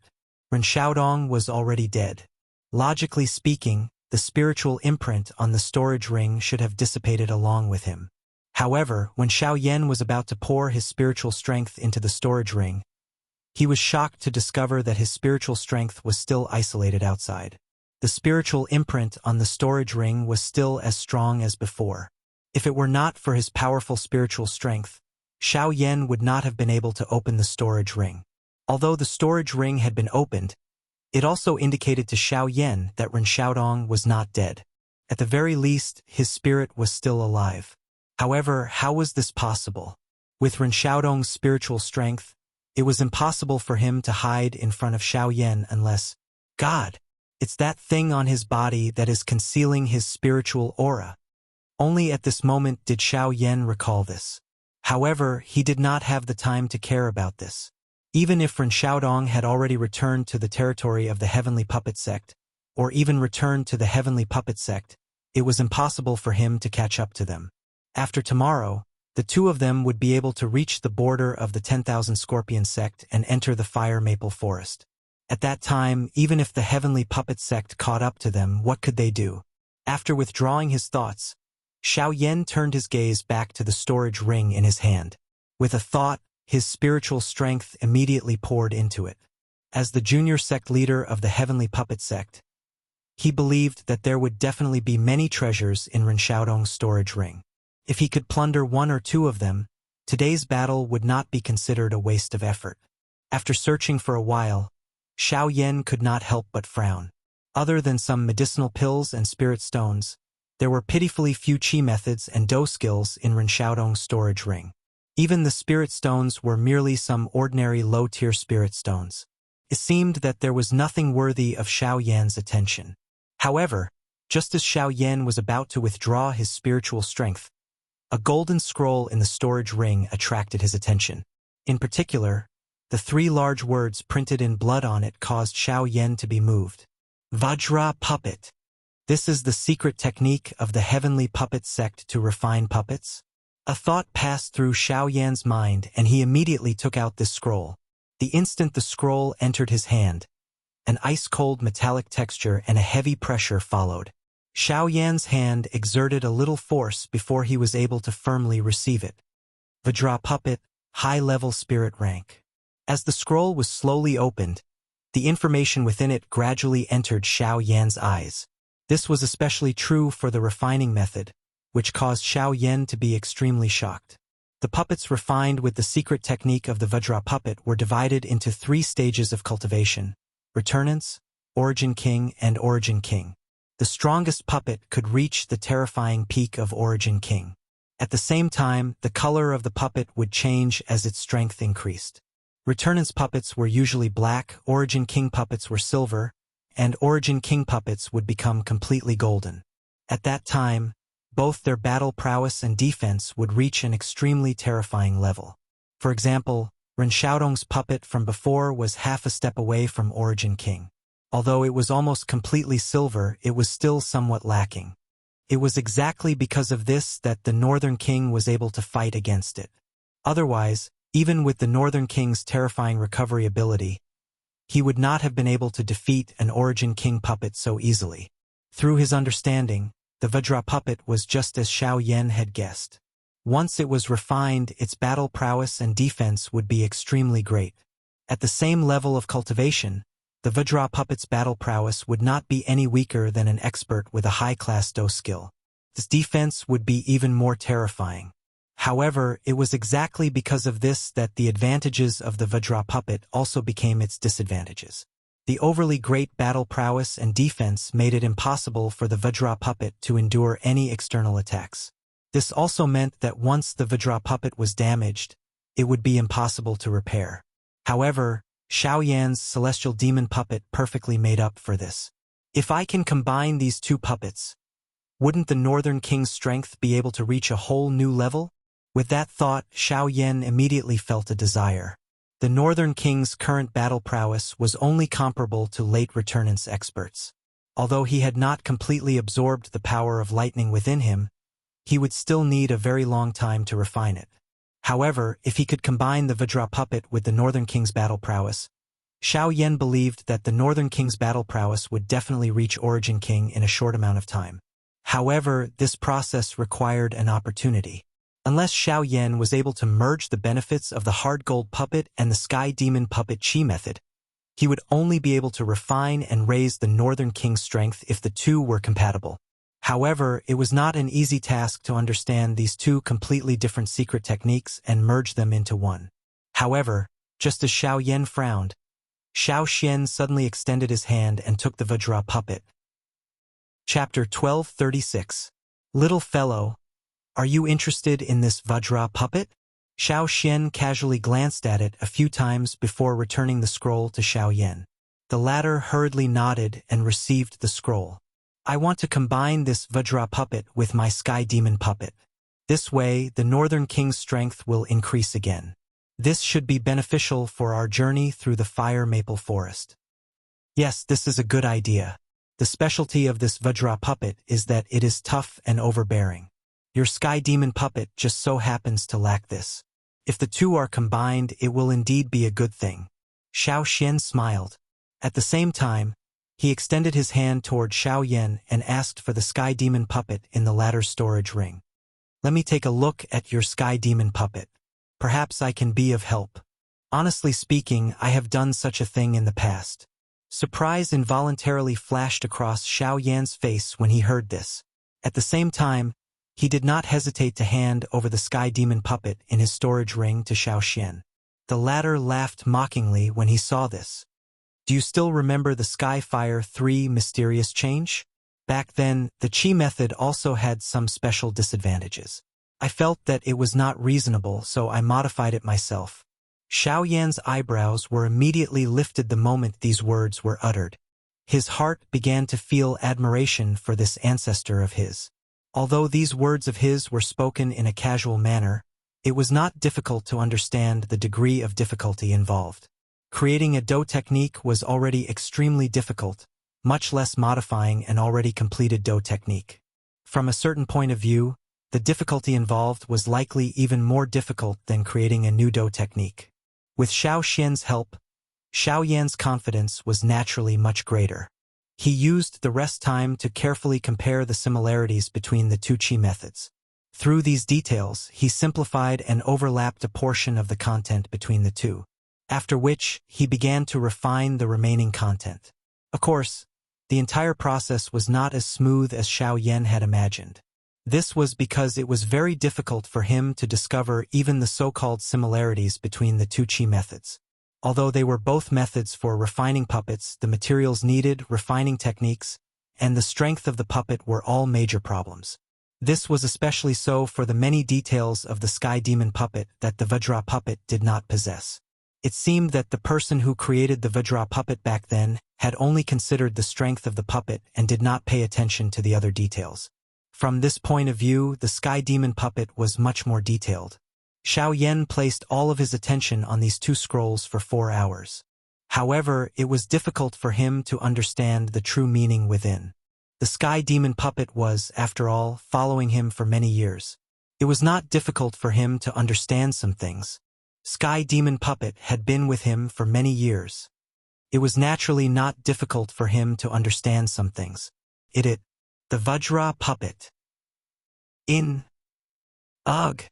Ren Xiaodong was already dead. Logically speaking, the spiritual imprint on the storage ring should have dissipated along with him. However, when Xiao Yan was about to pour his spiritual strength into the storage ring, he was shocked to discover that his spiritual strength was still isolated outside. The spiritual imprint on the storage ring was still as strong as before. If it were not for his powerful spiritual strength, Xiao Yan would not have been able to open the storage ring. Although the storage ring had been opened, it also indicated to Xiao Yan that Ren Xiaodong was not dead. At the very least, his spirit was still alive. However, how was this possible? With Ren Xiaodong's spiritual strength, it was impossible for him to hide in front of Xiao Yan unless, God, it's that thing on his body that is concealing his spiritual aura. Only at this moment did Xiao Yan recall this. However, he did not have the time to care about this. Even if Ren Xiaodong had already returned to the territory of the Heavenly Puppet sect, or even returned to the Heavenly Puppet sect, it was impossible for him to catch up to them. After tomorrow, the two of them would be able to reach the border of the 10,000 Scorpion sect and enter the Fire Maple Forest. At that time, even if the Heavenly Puppet sect caught up to them, what could they do? After withdrawing his thoughts, Xiao Yan turned his gaze back to the storage ring in his hand. With a thought, his spiritual strength immediately poured into it. As the junior sect leader of the Heavenly Puppet sect, he believed that there would definitely be many treasures in Ren Xiaodong's storage ring. If he could plunder 1 or 2 of them, today's battle would not be considered a waste of effort. After searching for a while, Xiao Yan could not help but frown. Other than some medicinal pills and spirit stones, there were pitifully few chi methods and do skills in Ren Xiaodong's storage ring. Even the spirit stones were merely some ordinary low-tier spirit stones. It seemed that there was nothing worthy of Xiao Yan's attention. However, just as Xiao Yan was about to withdraw his spiritual strength, a golden scroll in the storage ring attracted his attention. In particular, the 3 large words printed in blood on it caused Xiao Yan to be moved. Vajra puppet. This is the secret technique of the heavenly puppet sect to refine puppets? A thought passed through Xiao Yan's mind and he immediately took out this scroll. The instant the scroll entered his hand, an ice-cold metallic texture and a heavy pressure followed. Xiao Yan's hand exerted a little force before he was able to firmly receive it. Vajra puppet, high-level spirit rank. As the scroll was slowly opened, the information within it gradually entered Xiao Yan's eyes. This was especially true for the refining method, which caused Xiao Yan to be extremely shocked. The puppets refined with the secret technique of the Vajra puppet were divided into 3 stages of cultivation: Returnance, Origin King, and Origin King. The strongest puppet could reach the terrifying peak of Origin King. At the same time, the color of the puppet would change as its strength increased. Returnance puppets were usually black, Origin King puppets were silver, and Origin King puppets would become completely golden. At that time, both their battle prowess and defense would reach an extremely terrifying level. For example, Ren Xiaodong's puppet from before was half a step away from Origin King. Although it was almost completely silver, it was still somewhat lacking. It was exactly because of this that the Northern King was able to fight against it. Otherwise, even with the Northern King's terrifying recovery ability, he would not have been able to defeat an Origin King puppet so easily. Through his understanding, the Vajra puppet was just as Xiao Yan had guessed. Once it was refined, its battle prowess and defense would be extremely great. At the same level of cultivation, the Vajra puppet's battle prowess would not be any weaker than an expert with a high-class Do skill. This defense would be even more terrifying. However, it was exactly because of this that the advantages of the Vajra puppet also became its disadvantages. The overly great battle prowess and defense made it impossible for the Vajra puppet to endure any external attacks. This also meant that once the Vajra puppet was damaged, it would be impossible to repair. However, Xiao Yan's celestial demon puppet perfectly made up for this. If I can combine these 2 puppets, wouldn't the Northern King's strength be able to reach a whole new level? With that thought, Xiao Yan immediately felt a desire. The Northern King's current battle prowess was only comparable to late returnance experts. Although he had not completely absorbed the power of lightning within him, he would still need a very long time to refine it. However, if he could combine the Vajra puppet with the Northern King's battle prowess, Xiao Yan believed that the Northern King's battle prowess would definitely reach Origin King in a short amount of time. However, this process required an opportunity. Unless Xiao Yan was able to merge the benefits of the hard gold puppet and the sky demon puppet chi method, he would only be able to refine and raise the Northern King's strength if the 2 were compatible. However, it was not an easy task to understand these 2 completely different secret techniques and merge them into one. However, just as Xiao Yan frowned, Xiao Xian suddenly extended his hand and took the Vajra puppet. Chapter 1236. Little fellow, are you interested in this Vajra puppet? Xiao Xian casually glanced at it a few times before returning the scroll to Xiao Yan. The latter hurriedly nodded and received the scroll. I want to combine this Vajra puppet with my sky demon puppet. This way, the Northern King's strength will increase again. This should be beneficial for our journey through the fire maple forest. Yes, this is a good idea. The specialty of this Vajra puppet is that it is tough and overbearing. Your sky demon puppet just so happens to lack this. If the 2 are combined, it will indeed be a good thing. Xiao Xian smiled. At the same time, he extended his hand toward Xiao Yan and asked for the sky demon puppet in the latter's storage ring. Let me take a look at your sky demon puppet. Perhaps I can be of help. Honestly speaking, I have done such a thing in the past. Surprise involuntarily flashed across Xiao Yan's face when he heard this. At the same time, he did not hesitate to hand over the sky demon puppet in his storage ring to Xiao Xian. The latter laughed mockingly when he saw this. Do you still remember the Skyfire 3 mysterious change? Back then, the Qi method also had some special disadvantages. I felt that it was not reasonable, so I modified it myself. Xiao Yan's eyebrows were immediately lifted the moment these words were uttered. His heart began to feel admiration for this ancestor of his. Although these words of his were spoken in a casual manner, it was not difficult to understand the degree of difficulty involved. Creating a dough technique was already extremely difficult, much less modifying an already completed dough technique. From a certain point of view, the difficulty involved was likely even more difficult than creating a new dough technique. With Xiao Xian's help, Xiao Yan's confidence was naturally much greater. He used the rest time to carefully compare the similarities between the two qi methods. Through these details, he simplified and overlapped a portion of the content between the two, after which he began to refine the remaining content. Of course, the entire process was not as smooth as Xiao Yan had imagined. This was because it was very difficult for him to discover even the so-called similarities between the two qi methods. Although they were both methods for refining puppets, the materials needed, refining techniques, and the strength of the puppet were all major problems. This was especially so for the many details of the Sky Demon puppet that the Vajra puppet did not possess. It seemed that the person who created the Vajra puppet back then had only considered the strength of the puppet and did not pay attention to the other details. From this point of view, the Sky Demon puppet was much more detailed. Xiao Yan placed all of his attention on these two scrolls for 4 hours. However, it was difficult for him to understand the true meaning within. The Sky Demon puppet was, after all, following him for many years. It was not difficult for him to understand some things. Sky Demon puppet had been with him for many years. It was naturally not difficult for him to understand some things. The Vajra puppet. Ugh.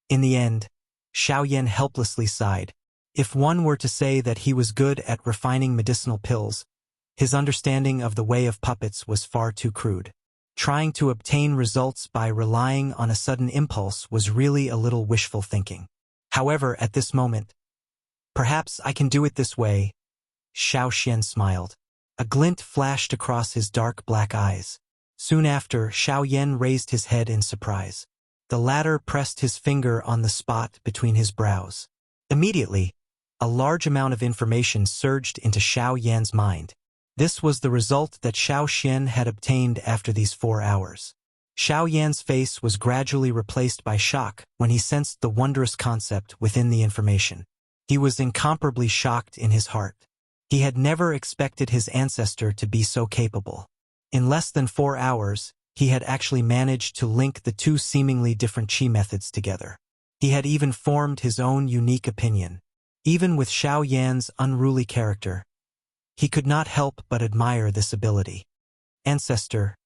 In the end, Xiao Yan helplessly sighed. If one were to say that he was good at refining medicinal pills, his understanding of the way of puppets was far too crude. Trying to obtain results by relying on a sudden impulse was really a little wishful thinking. However, at this moment, perhaps I can do it this way. Xiao Xian smiled. A glint flashed across his dark black eyes. Soon after, Xiao Yan raised his head in surprise. The latter pressed his finger on the spot between his brows. Immediately, a large amount of information surged into Xiao Yan's mind. This was the result that Xiao Xian had obtained after these 4 hours. Xiao Yan's face was gradually replaced by shock when he sensed the wondrous concept within the information. He was incomparably shocked in his heart. He had never expected his ancestor to be so capable. In less than 4 hours, he had actually managed to link the two seemingly different qi methods together. He had even formed his own unique opinion. Even with Xiao Yan's unruly character, he could not help but admire this ability. Ancestor.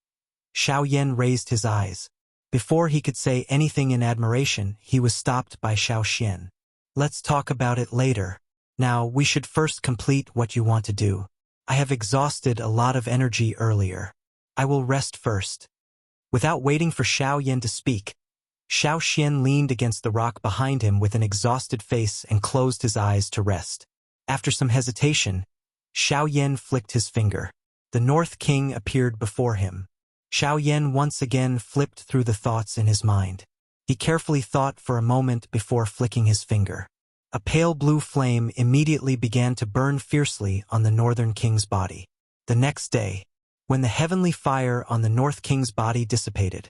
Xiao Yan raised his eyes. Before he could say anything in admiration, he was stopped by Xiao Xian. Let's talk about it later. Now, we should first complete what you want to do. I have exhausted a lot of energy earlier. I will rest first. Without waiting for Xiao Yan to speak, Xiao Xian leaned against the rock behind him with an exhausted face and closed his eyes to rest. After some hesitation, Xiao Yan flicked his finger. The North King appeared before him. Xiao Yan once again flipped through the thoughts in his mind. He carefully thought for a moment before flicking his finger. A pale blue flame immediately began to burn fiercely on the Northern King's body. The next day, when the heavenly fire on the North King's body dissipated,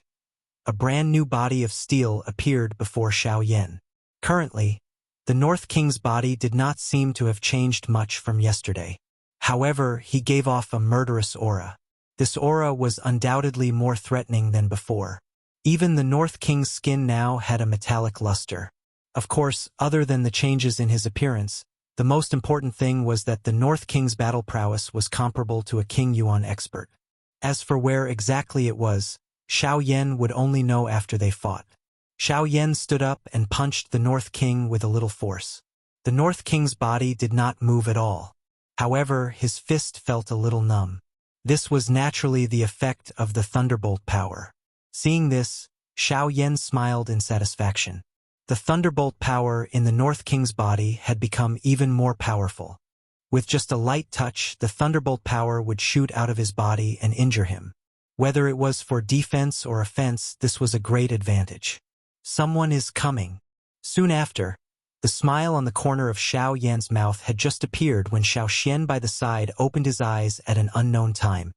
a brand new body of steel appeared before Xiao Yan. Currently, the North King's body did not seem to have changed much from yesterday. However, he gave off a murderous aura. This aura was undoubtedly more threatening than before. Even the North King's skin now had a metallic luster. Of course, other than the changes in his appearance, the most important thing was that the North King's battle prowess was comparable to a King Yuan expert. As for where exactly it was, Xiao Yan would only know after they fought. Xiao Yan stood up and punched the North King with a little force. The North King's body did not move at all. However, his fist felt a little numb. This was naturally the effect of the thunderbolt power. Seeing this, Xiao Yan smiled in satisfaction. The thunderbolt power in the North King's body had become even more powerful. With just a light touch, the thunderbolt power would shoot out of his body and injure him. Whether it was for defense or offense, this was a great advantage. Someone is coming. Soon after, The smile on the corner of Xiao Yan's mouth had just appeared when Xiao Xian by the side opened his eyes at an unknown time.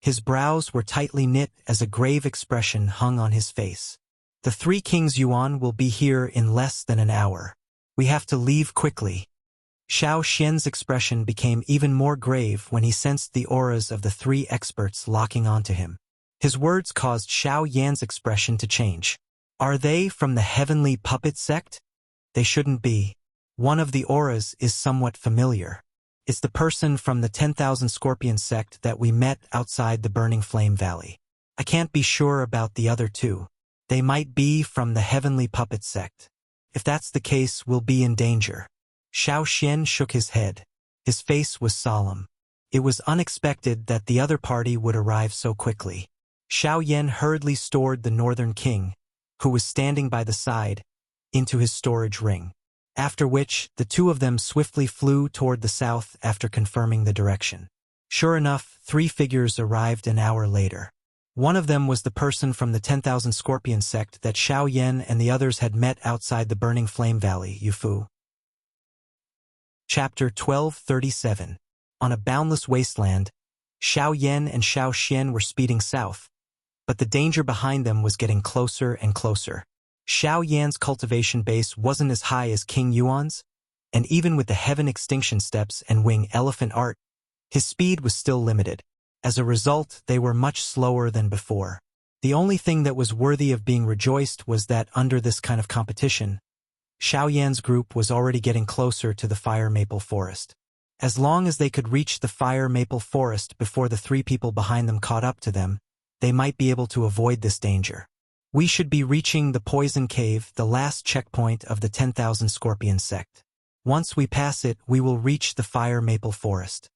His brows were tightly knit as a grave expression hung on his face. The 3 kings Yuan will be here in less than an hour. We have to leave quickly. Xiao Xian's expression became even more grave when he sensed the auras of the 3 experts locking onto him. His words caused Xiao Yan's expression to change. Are they from the heavenly puppet sect? They shouldn't be. One of the auras is somewhat familiar. It's the person from the 10,000 Scorpion sect that we met outside the Burning Flame Valley. I can't be sure about the other 2. They might be from the heavenly puppet sect. If that's the case, we'll be in danger. Xiao Xian shook his head. His face was solemn. It was unexpected that the other party would arrive so quickly. Xiao Yan hurriedly stored the Northern King, who was standing by the side, into his storage ring. After which, the 2 of them swiftly flew toward the south after confirming the direction. Sure enough, 3 figures arrived an hour later. One of them was the person from the 10,000 Scorpion sect that Xiao Yan and the others had met outside the Burning Flame Valley, Yufu. Chapter 1237. On a boundless wasteland, Xiao Yan and Xiao Xian were speeding south, but the danger behind them was getting closer and closer. Xiao Yan's cultivation base wasn't as high as King Yuan's, and even with the Heaven Extinction Steps and Wing Elephant Art, his speed was still limited. As a result, they were much slower than before. The only thing that was worthy of being rejoiced was that under this kind of competition, Xiao Yan's group was already getting closer to the fire maple forest. As long as they could reach the fire maple forest before the 3 people behind them caught up to them, they might be able to avoid this danger. We should be reaching the Poison Cave, the last checkpoint of the 10,000 Scorpion sect. Once we pass it, we will reach the fire maple forest.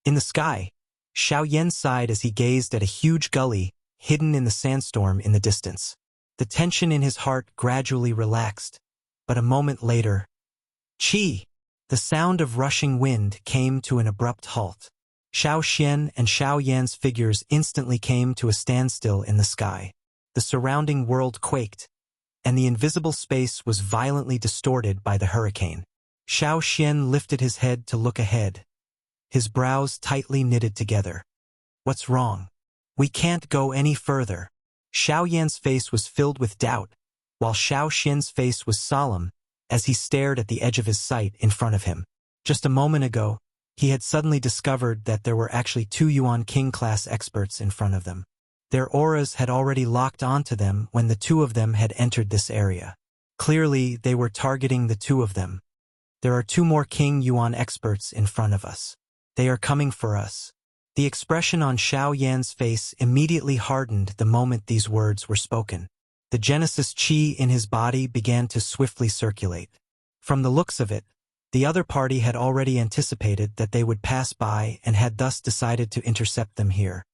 In the sky, Xiao Yan sighed as he gazed at a huge gully hidden in the sandstorm in the distance. The tension in his heart gradually relaxed, but a moment later, Chi! The sound of rushing wind came to an abrupt halt. Xiao Xian and Xiao Yan's figures instantly came to a standstill in the sky. The surrounding world quaked, and the invisible space was violently distorted by the hurricane. Xiao Xian lifted his head to look ahead, his brows tightly knitted together. What's wrong? We can't go any further. Xiao Yan's face was filled with doubt, while Xiao Xian's face was solemn as he stared at the edge of his sight in front of him. Just a moment ago, he had suddenly discovered that there were actually 2 Yuan King-class experts in front of them. Their auras had already locked onto them when the 2 of them had entered this area. Clearly, they were targeting the 2 of them. There are 2 more King Yuan experts in front of us. They are coming for us. The expression on Xiao Yan's face immediately hardened the moment these words were spoken. The Genesis Qi in his body began to swiftly circulate. From the looks of it, the other party had already anticipated that they would pass by and had thus decided to intercept them here.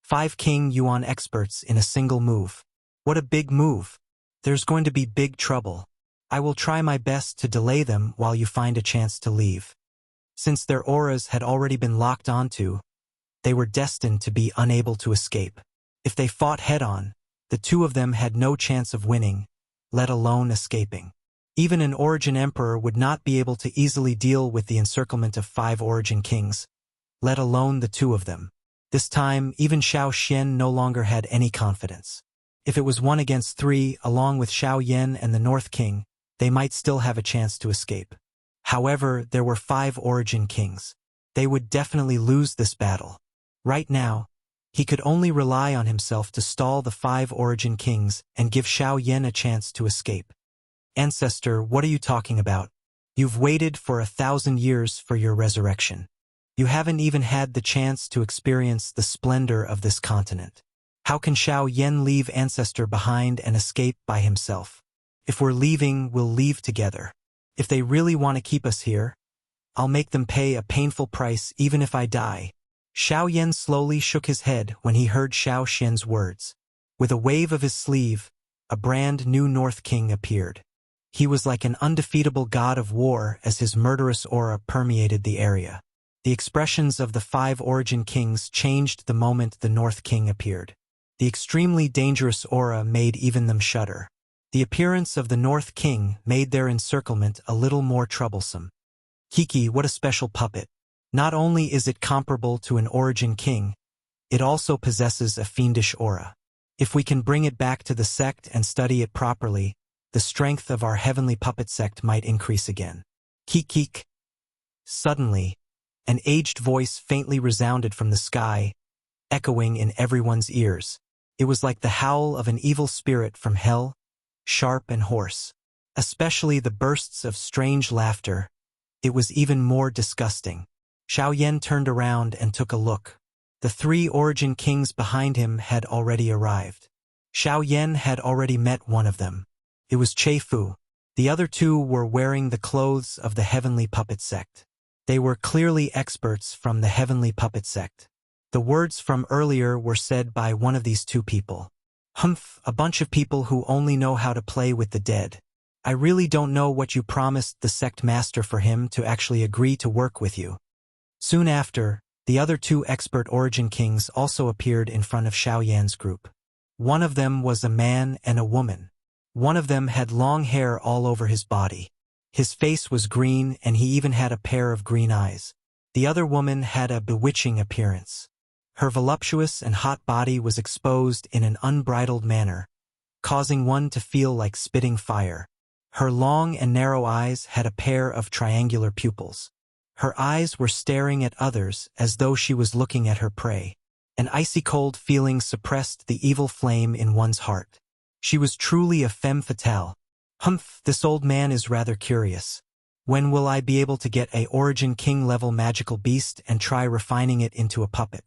5 King Yuan experts in a single move. What a big move. There's going to be big trouble. I will try my best to delay them while you find a chance to leave. Since their auras had already been locked onto, they were destined to be unable to escape. If they fought head-on, the 2 of them had no chance of winning, let alone escaping. Even an Origin Emperor would not be able to easily deal with the encirclement of 5 Origin Kings, let alone the 2 of them. This time, even Xiao Xian no longer had any confidence. If it was 1 against 3, along with Xiao Yan and the North King, they might still have a chance to escape. However, there were 5 Origin Kings. They would definitely lose this battle. Right now, he could only rely on himself to stall the 5 Origin Kings and give Xiao Yan a chance to escape. Ancestor, what are you talking about? You've waited for 1,000 years for your resurrection. You haven't even had the chance to experience the splendor of this continent. How can Xiao Yan leave Ancestor behind and escape by himself? If we're leaving, we'll leave together. If they really want to keep us here, I'll make them pay a painful price even if I die. Xiao Yan slowly shook his head when he heard Xiao Xian's words. With a wave of his sleeve, a brand new North King appeared. He was like an undefeatable god of war as his murderous aura permeated the area. The expressions of the 5 Origin Kings changed the moment the North King appeared. The extremely dangerous aura made even them shudder. The appearance of the North King made their encirclement a little more troublesome. Kiki, what a special puppet. Not only is it comparable to an Origin King, it also possesses a fiendish aura. If we can bring it back to the sect and study it properly, the strength of our heavenly puppet sect might increase again. Kik. Suddenly, an aged voice faintly resounded from the sky, echoing in everyone's ears. It was like the howl of an evil spirit from hell, sharp and hoarse. Especially the bursts of strange laughter. It was even more disgusting. Xiao Yan turned around and took a look. The 3 Origin Kings behind him had already arrived. Xiao Yan had already met one of them. It was Che Fu. The other 2 were wearing the clothes of the Heavenly Puppet Sect. They were clearly experts from the Heavenly Puppet Sect. The words from earlier were said by one of these 2 people. Humph, a bunch of people who only know how to play with the dead. I really don't know what you promised the sect master for him to actually agree to work with you. Soon after, the other 2 expert Origin Kings also appeared in front of Xiao Yan's group. One of them was a man and a woman. One of them had long hair all over his body. His face was green and he even had a pair of green eyes. The other woman had a bewitching appearance. Her voluptuous and hot body was exposed in an unbridled manner, causing one to feel like spitting fire. Her long and narrow eyes had a pair of triangular pupils. Her eyes were staring at others as though she was looking at her prey. An icy cold feeling suppressed the evil flame in one's heart. She was truly a femme fatale. Humph, this old man is rather curious. When will I be able to get a Origin King level magical beast and try refining it into a puppet?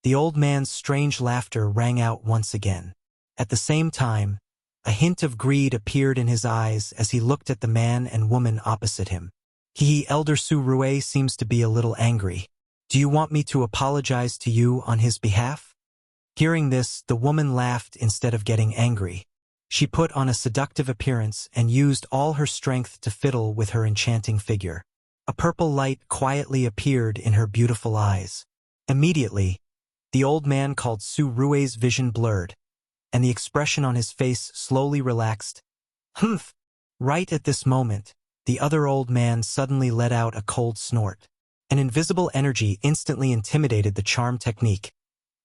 The old man's strange laughter rang out once again. At the same time, a hint of greed appeared in his eyes as he looked at the man and woman opposite him. Elder Su Rue seems to be a little angry. Do you want me to apologize to you on his behalf? Hearing this, the woman laughed instead of getting angry. She put on a seductive appearance and used all her strength to fiddle with her enchanting figure. A purple light quietly appeared in her beautiful eyes. Immediately, the old man called Su Rue's vision blurred, and the expression on his face slowly relaxed. Humph! Right at this moment, the other old man suddenly let out a cold snort. An invisible energy instantly intimidated the charm technique,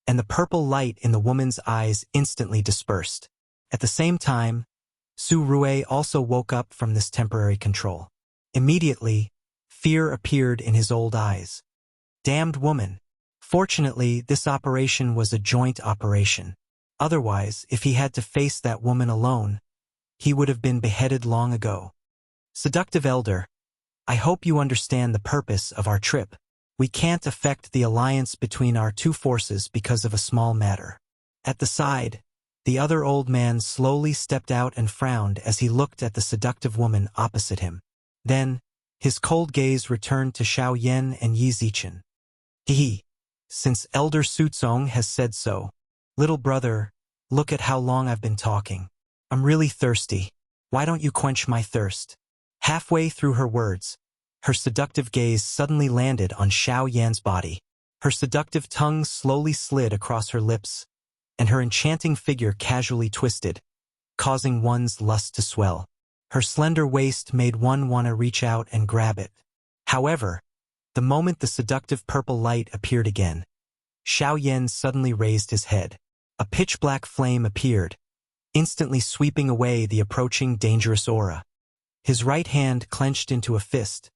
and the purple light in the woman's eyes instantly dispersed. At the same time, Su Rue also woke up from this temporary control. Immediately, fear appeared in his old eyes. Damned woman! Fortunately, this operation was a joint operation. Otherwise, if he had to face that woman alone, he would have been beheaded long ago. Seductive Elder, I hope you understand the purpose of our trip. We can't affect the alliance between our 2 forces because of a small matter. At the side, the other old man slowly stepped out and frowned as he looked at the seductive woman opposite him. Then, his cold gaze returned to Xiao Yan and Yi Zichen. Since Elder Sutsong has said so, little brother, look at how long I've been talking. I'm really thirsty. Why don't you quench my thirst? Halfway through her words, her seductive gaze suddenly landed on Xiao Yan's body. Her seductive tongue slowly slid across her lips, and her enchanting figure casually twisted, causing one's lust to swell. Her slender waist made one want to reach out and grab it. However, the moment the seductive purple light appeared again, Xiao Yan suddenly raised his head. A pitch-black flame appeared, instantly sweeping away the approaching dangerous aura. His right hand clenched into a fist,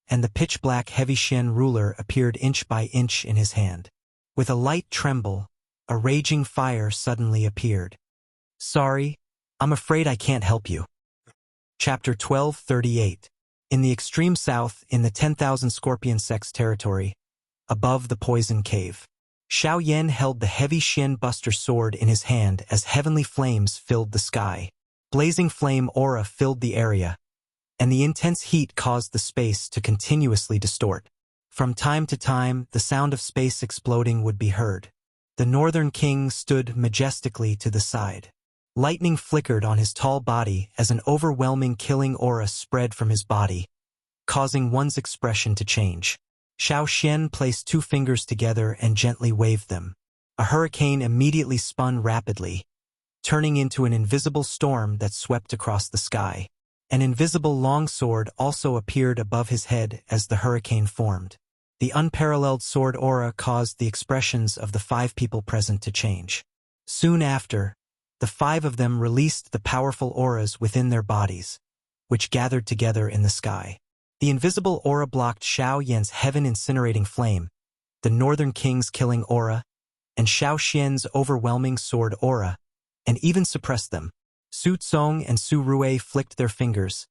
and the pitch-black heavy Xian ruler appeared inch by inch in his hand. With a light tremble, a raging fire suddenly appeared. Sorry, I'm afraid I can't help you. Chapter 1238. In the extreme south, in the 10,000 Scorpion Sect's territory, above the poison cave, Xiao Yan held the heavy Xian Buster sword in his hand as heavenly flames filled the sky. Blazing flame aura filled the area, and the intense heat caused the space to continuously distort. From time to time, the sound of space exploding would be heard. The Northern King stood majestically to the side. Lightning flickered on his tall body as an overwhelming killing aura spread from his body, causing one's expression to change. Xiao Xian placed 2 fingers together and gently waved them. A hurricane immediately spun rapidly, turning into an invisible storm that swept across the sky. An invisible longsword also appeared above his head as the hurricane formed. The unparalleled sword aura caused the expressions of the 5 people present to change. Soon after, the 5 of them released the powerful auras within their bodies, which gathered together in the sky. The invisible aura blocked Xiao Yan's heaven-incinerating flame, the Northern King's killing aura, and Xiao Xian's overwhelming sword aura, and even suppressed them. Su Tsong and Su Rui flicked their fingers,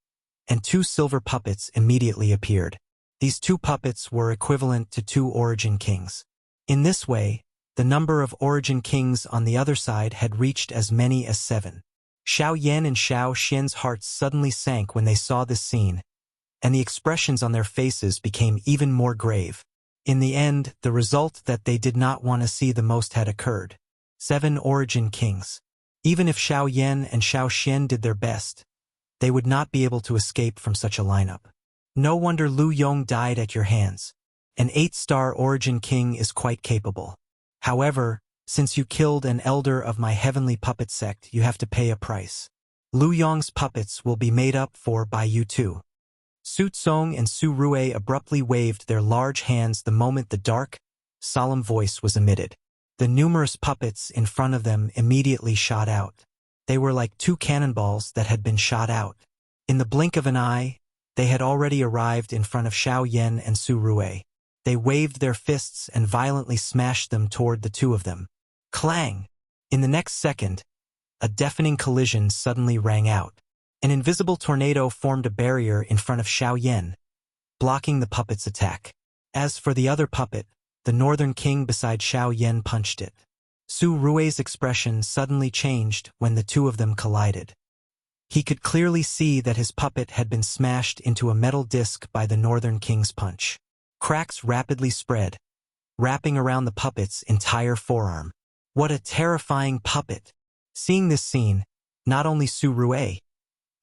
and 2 silver puppets immediately appeared. These 2 puppets were equivalent to 2 Origin Kings. In this way, the number of Origin Kings on the other side had reached as many as 7. Xiao Yan and Xiao Xian's hearts suddenly sank when they saw this scene, and the expressions on their faces became even more grave. In the end, the result that they did not want to see the most had occurred. 7 Origin Kings. Even if Xiao Yan and Xiao Xian did their best, they would not be able to escape from such a lineup. No wonder Lu Yong died at your hands. An 8-star Origin King is quite capable. However, since you killed an elder of my heavenly puppet sect, you have to pay a price. Lu Yong's puppets will be made up for by you too. Su Tsong and Su Rui abruptly waved their large hands the moment the dark, solemn voice was emitted. The numerous puppets in front of them immediately shot out. They were like 2 cannonballs that had been shot out. In the blink of an eye, they had already arrived in front of Xiao Yan and Su Rui. They waved their fists and violently smashed them toward the 2 of them. Clang! In the next second, a deafening collision suddenly rang out. An invisible tornado formed a barrier in front of Xiao Yan, blocking the puppet's attack. As for the other puppet, the Northern King beside Xiao Yan punched it. Su Rui's expression suddenly changed when the 2 of them collided. He could clearly see that his puppet had been smashed into a metal disc by the Northern King's punch. Cracks rapidly spread, wrapping around the puppet's entire forearm. What a terrifying puppet! Seeing this scene, not only Su Rui,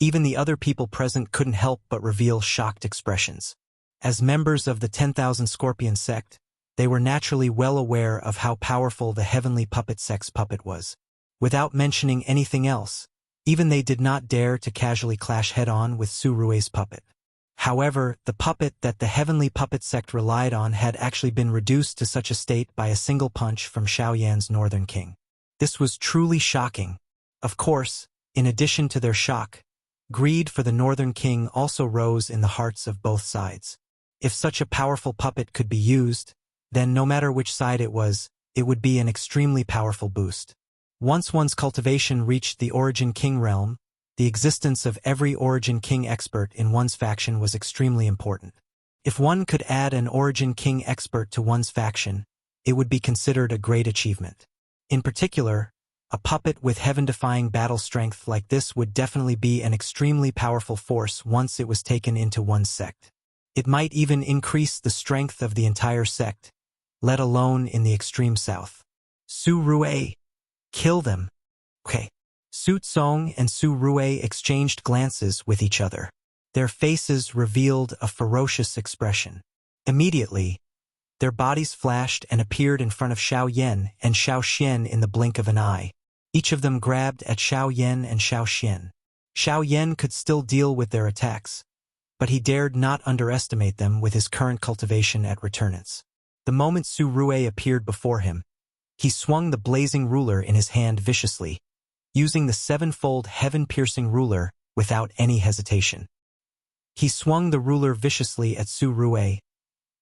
even the other people present couldn't help but reveal shocked expressions. As members of the 10,000 Scorpion sect, they were naturally well aware of how powerful the Heavenly Puppet Sect's puppet was. Without mentioning anything else, even they did not dare to casually clash head-on with Su Rui's puppet. However, the puppet that the Heavenly Puppet Sect relied on had actually been reduced to such a state by a single punch from Xiao Yan's Northern King. This was truly shocking. Of course, in addition to their shock, greed for the Northern King also rose in the hearts of both sides. If such a powerful puppet could be used, then no matter which side it would be an extremely powerful boost. Once one's cultivation reached the Origin King realm, the existence of every Origin King expert in one's faction was extremely important. If one could add an Origin King expert to one's faction, it would be considered a great achievement. In particular, a puppet with heaven-defying battle strength like this would definitely be an extremely powerful force once it was taken into one's sect. It might even increase the strength of the entire sect, let alone in the extreme south. Su Rui, kill them. Okay. Su Tsong and Su Rui exchanged glances with each other. Their faces revealed a ferocious expression. Immediately, their bodies flashed and appeared in front of Xiao Yan and Xiao Xian in the blink of an eye. Each of them grabbed at Xiao Yan and Xiao Xian. Xiao Yan could still deal with their attacks, but he dared not underestimate them with his current cultivation at returnance. The moment Su Rui appeared before him, he swung the blazing ruler in his hand viciously, using the 7-fold heaven-piercing ruler without any hesitation. He swung the ruler viciously at Su Rui,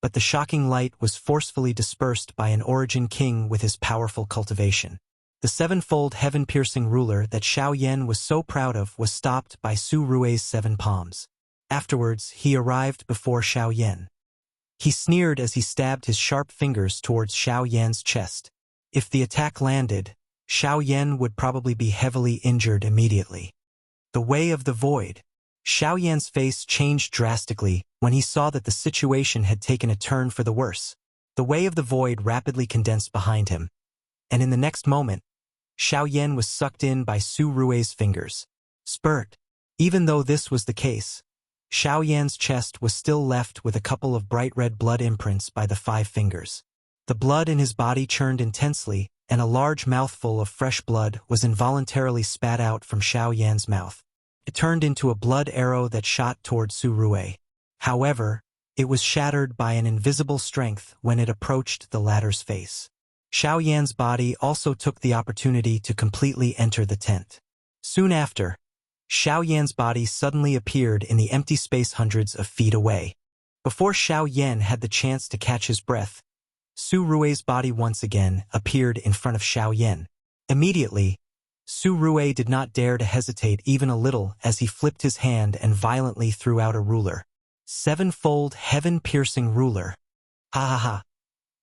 but the shocking light was forcefully dispersed by an Origin King with his powerful cultivation. The 7-fold heaven-piercing ruler that Xiao Yan was so proud of was stopped by Su Rui's 7 palms. Afterwards, he arrived before Xiao Yan. He sneered as he stabbed his sharp fingers towards Xiao Yan's chest. If the attack landed, Xiao Yan would probably be heavily injured immediately. The Way of the Void. Xiao Yan's face changed drastically when he saw that the situation had taken a turn for the worse. The Way of the Void rapidly condensed behind him, and in the next moment, Xiao Yan was sucked in by Su Rui's fingers. Spurt. Even though this was the case, Xiao Yan's chest was still left with a couple of bright red blood imprints by the 5 fingers. The blood in his body churned intensely and a large mouthful of fresh blood was involuntarily spat out from Xiao Yan's mouth. It turned into a blood arrow that shot toward Su Rui. However, it was shattered by an invisible strength when it approached the latter's face. Xiao Yan's body also took the opportunity to completely enter the tent. Soon after, Xiao Yan's body suddenly appeared in the empty space hundreds of feet away. Before Xiao Yan had the chance to catch his breath, Su Rui's body once again appeared in front of Xiao Yan. Immediately, Su Rui did not dare to hesitate even a little as he flipped his hand and violently threw out a ruler. Sevenfold heaven-piercing ruler. Ha ha ha.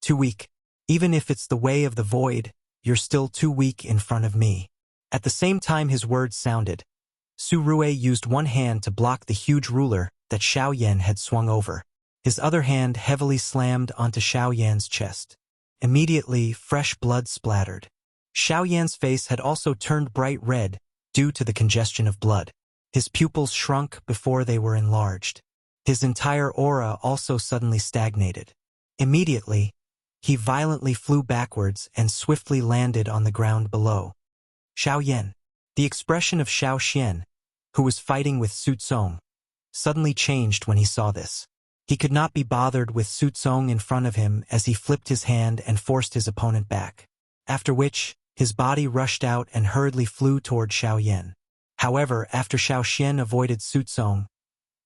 Too weak. Even if it's the way of the void, you're still too weak in front of me. At the same time his words sounded, Su Rui used one hand to block the huge ruler that Xiao Yan had swung over. His other hand heavily slammed onto Xiao Yan's chest. Immediately, fresh blood splattered. Xiao Yan's face had also turned bright red due to the congestion of blood. His pupils shrunk before they were enlarged. His entire aura also suddenly stagnated. Immediately, he violently flew backwards and swiftly landed on the ground below. Xiao Yan. The expression of Xiao Xian, who was fighting with Su Tsong, suddenly changed when he saw this. He could not be bothered with Su Tsong in front of him as he flipped his hand and forced his opponent back. After which, his body rushed out and hurriedly flew toward Xiao Yan. However, after Xiao Xian avoided Su Tsong,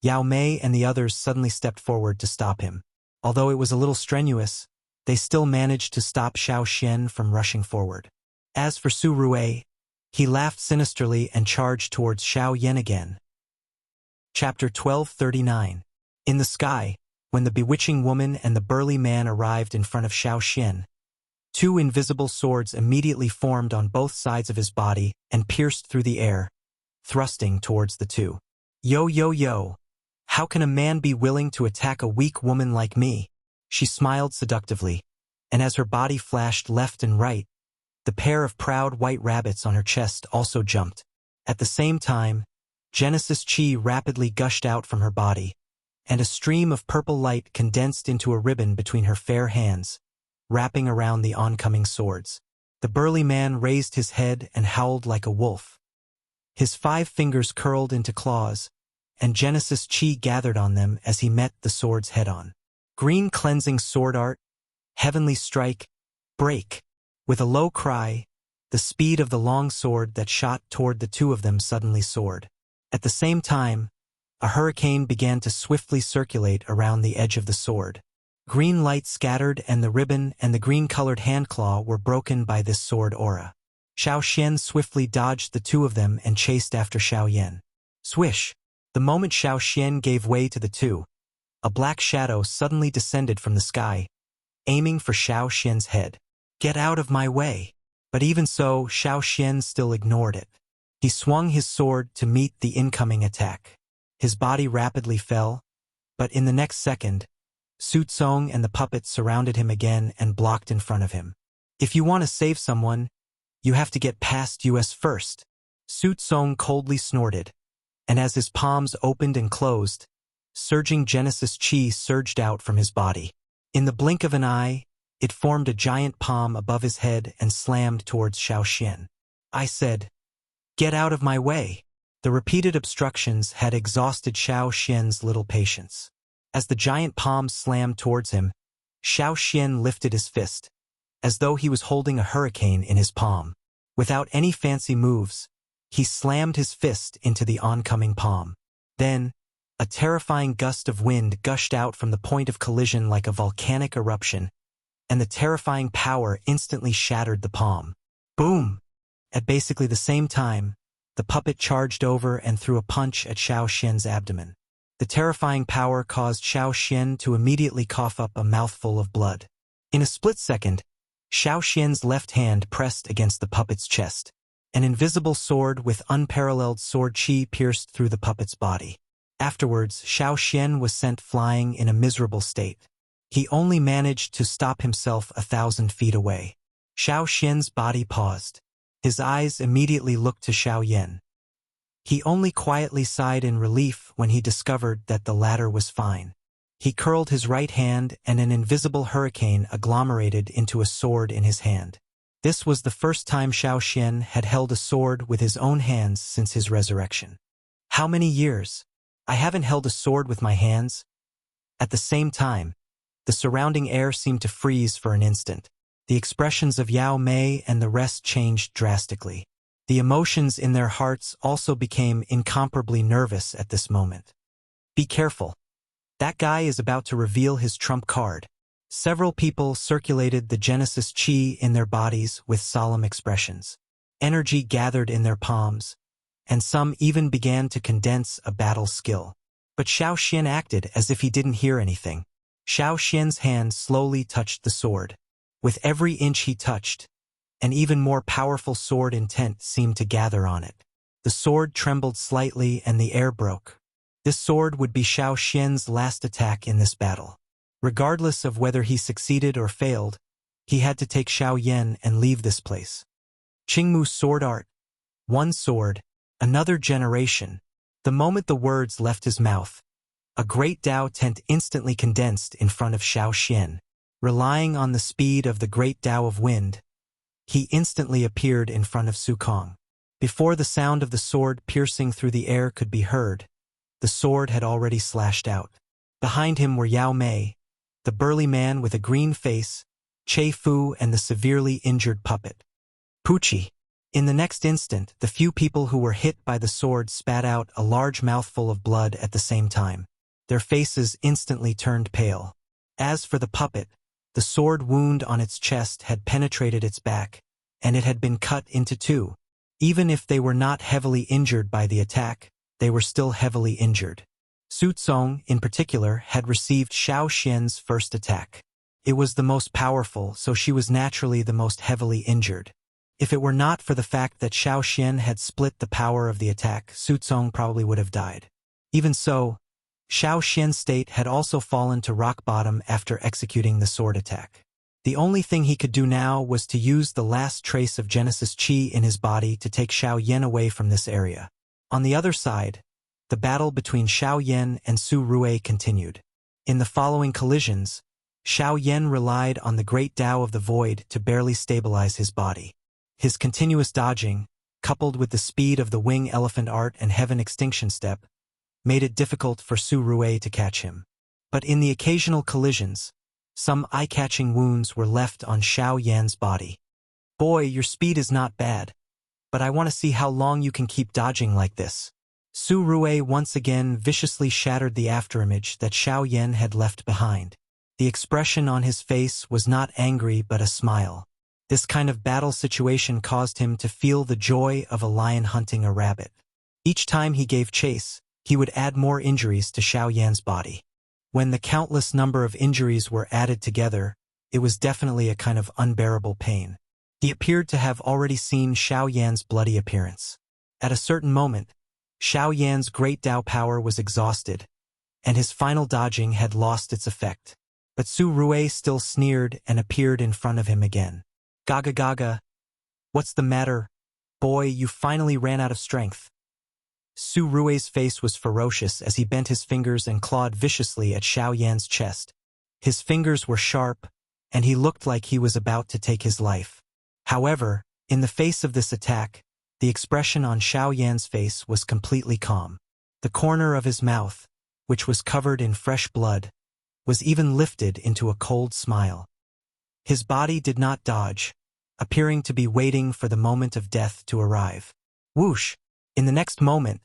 Yao Mei and the others suddenly stepped forward to stop him. Although it was a little strenuous, they still managed to stop Xiao Xian from rushing forward. As for Su Rui, he laughed sinisterly and charged towards Xiao Yan again. Chapter 1239. In the sky, when the bewitching woman and the burly man arrived in front of Xiao Xian, two invisible swords immediately formed on both sides of his body and pierced through the air, thrusting towards the two. Yo yo yo! How can a man be willing to attack a weak woman like me? She smiled seductively, and as her body flashed left and right, the pair of proud white rabbits on her chest also jumped. At the same time, Genesis Chi rapidly gushed out from her body, and a stream of purple light condensed into a ribbon between her fair hands, wrapping around the oncoming swords. The burly man raised his head and howled like a wolf. His 5 fingers curled into claws, and Genesis Chi gathered on them as he met the swords head-on. Green cleansing sword art, heavenly strike, break. With a low cry, the speed of the long sword that shot toward the two of them suddenly soared. At the same time, a hurricane began to swiftly circulate around the edge of the sword. Green light scattered and the ribbon and the green-colored handclaw were broken by this sword aura. Xiao Xian swiftly dodged the two of them and chased after Xiao Yan. Swish! The moment Xiao Xian gave way to the two, a black shadow suddenly descended from the sky, aiming for Xiao Xian's head. Get out of my way! But even so, Xiao Xian still ignored it. He swung his sword to meet the incoming attack. His body rapidly fell, but in the next second, Su Tsong and the puppet surrounded him again and blocked in front of him. If you want to save someone, you have to get past us first. Su Tsong coldly snorted, and as his palms opened and closed, surging Genesis Chi surged out from his body. In the blink of an eye, it formed a giant palm above his head and slammed towards Xiao Xian. I said, "Get out of my way." The repeated obstructions had exhausted Xiao Xian's little patience. As the giant palm slammed towards him, Xiao Xian lifted his fist, as though he was holding a hurricane in his palm. Without any fancy moves, he slammed his fist into the oncoming palm. Then, a terrifying gust of wind gushed out from the point of collision like a volcanic eruption, and the terrifying power instantly shattered the palm. Boom! At basically the same time, the puppet charged over and threw a punch at Xiao Xian's abdomen. The terrifying power caused Xiao Xian to immediately cough up a mouthful of blood. In a split second, Xiao Xian's left hand pressed against the puppet's chest. An invisible sword with unparalleled sword chi pierced through the puppet's body. Afterwards, Xiao Xian was sent flying in a miserable state. He only managed to stop himself 1,000 feet away. Xiao Xian's body paused. His eyes immediately looked to Xiao Yan. He only quietly sighed in relief when he discovered that the latter was fine. He curled his right hand and an invisible hurricane agglomerated into a sword in his hand. This was the first time Xiao Xian had held a sword with his own hands since his resurrection. How many years? I haven't held a sword with my hands. At the same time, the surrounding air seemed to freeze for an instant. The expressions of Yao Mei and the rest changed drastically. The emotions in their hearts also became incomparably nervous at this moment. Be careful. That guy is about to reveal his trump card. Several people circulated the Genesis Chi in their bodies with solemn expressions. Energy gathered in their palms, and some even began to condense a battle skill. But Xiao Xian acted as if he didn't hear anything. Xiao Xian's hand slowly touched the sword. With every inch he touched, an even more powerful sword intent seemed to gather on it. The sword trembled slightly and the air broke. This sword would be Xiao Xian's last attack in this battle. Regardless of whether he succeeded or failed, he had to take Xiao Yan and leave this place. Qingmu's sword art. One sword, another generation. The moment the words left his mouth, a great Tao tent instantly condensed in front of Xiao Xian. Relying on the speed of the great Tao of wind, he instantly appeared in front of Su Kong. Before the sound of the sword piercing through the air could be heard, the sword had already slashed out. Behind him were Yao Mei, the burly man with a green face, Che Fu, and the severely injured puppet. Pucci. In the next instant, the few people who were hit by the sword spat out a large mouthful of blood at the same time. Their faces instantly turned pale. As for the puppet, the sword wound on its chest had penetrated its back, and it had been cut into two. Even if they were not heavily injured by the attack, they were still heavily injured. Su Tsong, in particular, had received Xiao Xian's first attack. It was the most powerful, so she was naturally the most heavily injured. If it were not for the fact that Xiao Xian had split the power of the attack, Su Tsong probably would have died. Even so, Xiao Xian's state had also fallen to rock bottom after executing the sword attack. The only thing he could do now was to use the last trace of Genesis Chi in his body to take Xiao Yan away from this area. On the other side, the battle between Xiao Yan and Su Rui continued. In the following collisions, Xiao Yan relied on the great Tao of the void to barely stabilize his body. His continuous dodging, coupled with the speed of the wing elephant art and heaven extinction step, made it difficult for Su Rui to catch him. But in the occasional collisions, some eye-catching wounds were left on Xiao Yan's body. Boy, your speed is not bad, but I want to see how long you can keep dodging like this. Su Rui once again viciously shattered the afterimage that Xiao Yan had left behind. The expression on his face was not angry but a smile. This kind of battle situation caused him to feel the joy of a lion hunting a rabbit. Each time he gave chase, he would add more injuries to Xiao Yan's body. When the countless number of injuries were added together, it was definitely a kind of unbearable pain. He appeared to have already seen Xiao Yan's bloody appearance. At a certain moment, Xiao Yan's great Tao power was exhausted, and his final dodging had lost its effect. But Su Rui still sneered and appeared in front of him again. Gaga gaga. What's the matter? Boy, you finally ran out of strength. Su Rui's face was ferocious as he bent his fingers and clawed viciously at Xiao Yan's chest. His fingers were sharp, and he looked like he was about to take his life. However, in the face of this attack, the expression on Xiao Yan's face was completely calm. The corner of his mouth, which was covered in fresh blood, was even lifted into a cold smile. His body did not dodge, appearing to be waiting for the moment of death to arrive. Whoosh! In the next moment,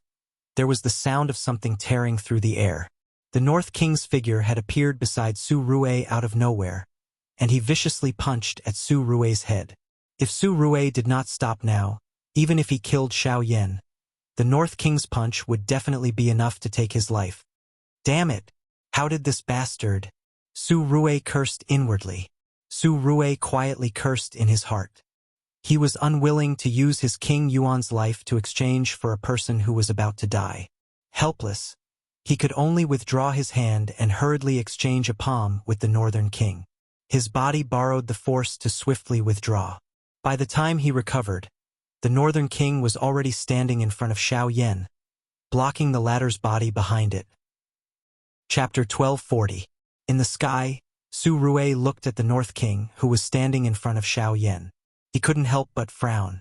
there was the sound of something tearing through the air. The North King's figure had appeared beside Su Rui out of nowhere, and he viciously punched at Su Rui's head. If Su Rui did not stop now, even if he killed Xiao Yan, the North King's punch would definitely be enough to take his life. Damn it! How did this bastard? Su Rui cursed inwardly. Su Rui quietly cursed in his heart. He was unwilling to use his King Yuan's life to exchange for a person who was about to die. Helpless, he could only withdraw his hand and hurriedly exchange a palm with the Northern King. His body borrowed the force to swiftly withdraw. By the time he recovered, the Northern King was already standing in front of Xiao Yan, blocking the latter's body behind it. Chapter 1240. In the sky, Su Rui looked at the North King, who was standing in front of Xiao Yan. He couldn't help but frown.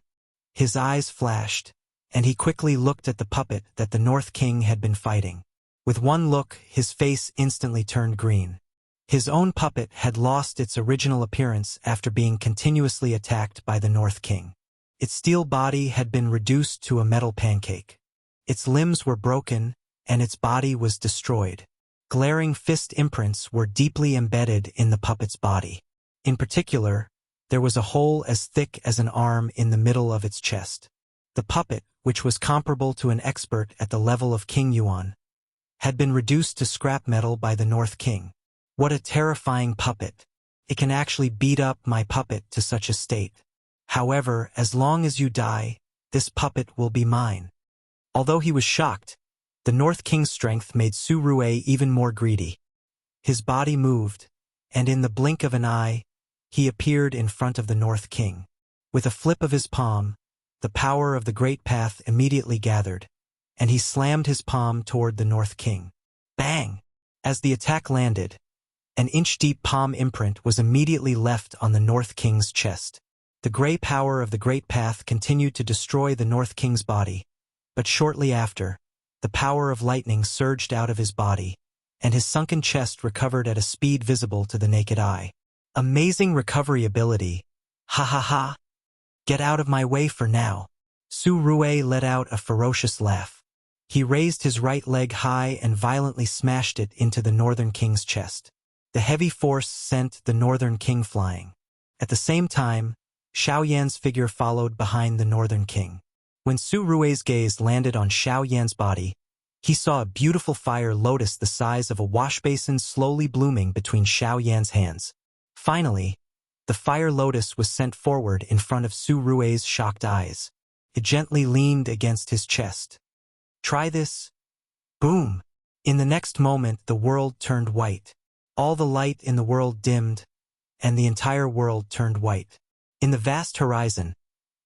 His eyes flashed, and he quickly looked at the puppet that the North King had been fighting. With one look, his face instantly turned green. His own puppet had lost its original appearance after being continuously attacked by the North King. Its steel body had been reduced to a metal pancake. Its limbs were broken, and its body was destroyed. Glaring fist imprints were deeply embedded in the puppet's body. In particular, there was a hole as thick as an arm in the middle of its chest. The puppet, which was comparable to an expert at the level of King Yuan, had been reduced to scrap metal by the North King. What a terrifying puppet. It can actually beat up my puppet to such a state. However, as long as you die, this puppet will be mine. Although he was shocked, the North King's strength made Su Rue even more greedy. His body moved, and in the blink of an eye, he appeared in front of the North King. With a flip of his palm, the power of the Great Path immediately gathered, and he slammed his palm toward the North King. Bang! As the attack landed, an inch-deep palm imprint was immediately left on the North King's chest. The gray power of the Great Path continued to destroy the North King's body, but shortly after, the power of lightning surged out of his body, and his sunken chest recovered at a speed visible to the naked eye. Amazing recovery ability. Ha ha ha. Get out of my way for now. Su Rue let out a ferocious laugh. He raised his right leg high and violently smashed it into the Northern King's chest. The heavy force sent the Northern King flying. At the same time, Xiao Yan's figure followed behind the Northern King. When Su Rue's gaze landed on Xiao Yan's body, he saw a beautiful fire lotus the size of a washbasin slowly blooming between Xiao Yan's hands. Finally, the fire lotus was sent forward in front of Su Rue's shocked eyes. It gently leaned against his chest. Try this. Boom! In the next moment, the world turned white. All the light in the world dimmed, and the entire world turned white. In the vast horizon,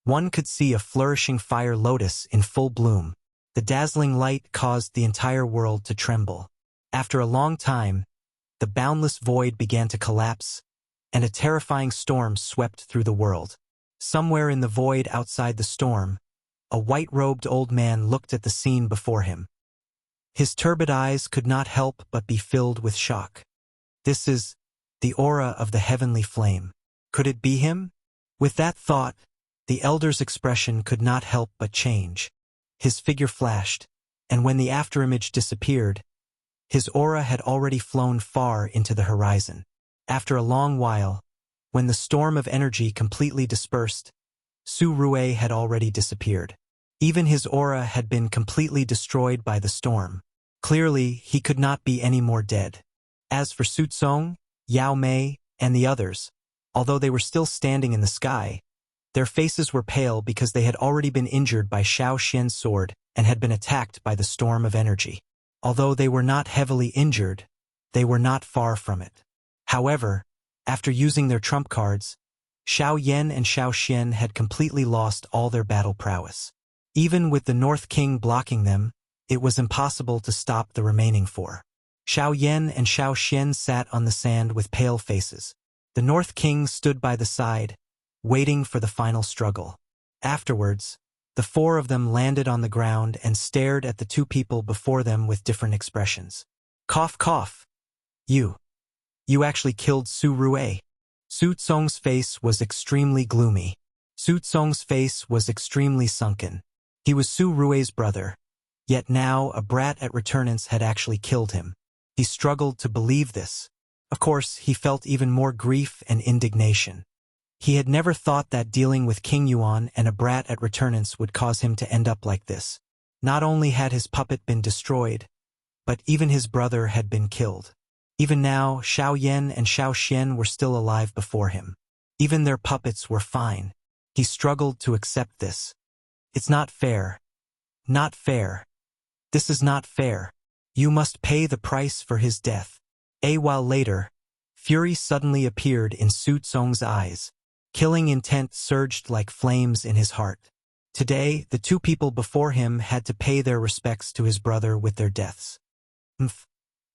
one could see a flourishing fire lotus in full bloom. The dazzling light caused the entire world to tremble. After a long time, the boundless void began to collapse, and a terrifying storm swept through the world. Somewhere in the void outside the storm, a white-robed old man looked at the scene before him. His turbid eyes could not help but be filled with shock. This is the aura of the heavenly flame. Could it be him? With that thought, the elder's expression could not help but change. His figure flashed, and when the afterimage disappeared, his aura had already flown far into the horizon. After a long while, when the storm of energy completely dispersed, Su Rue had already disappeared. Even his aura had been completely destroyed by the storm. Clearly, he could not be any more dead. As for Su Tsong, Yao Mei, and the others, although they were still standing in the sky, their faces were pale because they had already been injured by Xiao Xian's sword and had been attacked by the storm of energy. Although they were not heavily injured, they were not far from it. However, after using their trump cards, Xiao Yan and Xiao Xian had completely lost all their battle prowess. Even with the North King blocking them, it was impossible to stop the remaining four. Xiao Yan and Xiao Xian sat on the sand with pale faces. The North King stood by the side, waiting for the final struggle. Afterwards, the four of them landed on the ground and stared at the two people before them with different expressions. Cough, cough. You actually killed Su Rue. Su Tsong's face was extremely gloomy. Su Tsong's face was extremely sunken. He was Su Rue's brother, yet now a brat at returnance had actually killed him. He struggled to believe this. Of course, he felt even more grief and indignation. He had never thought that dealing with King Yuan and a brat at returnance would cause him to end up like this. Not only had his puppet been destroyed, but even his brother had been killed. Even now, Xiao Yan and Xiao Xian were still alive before him. Even their puppets were fine. He struggled to accept this. It's not fair. Not fair. This is not fair. You must pay the price for his death. A while later, fury suddenly appeared in Su Tsong's eyes. Killing intent surged like flames in his heart. Today, the two people before him had to pay their respects to his brother with their deaths.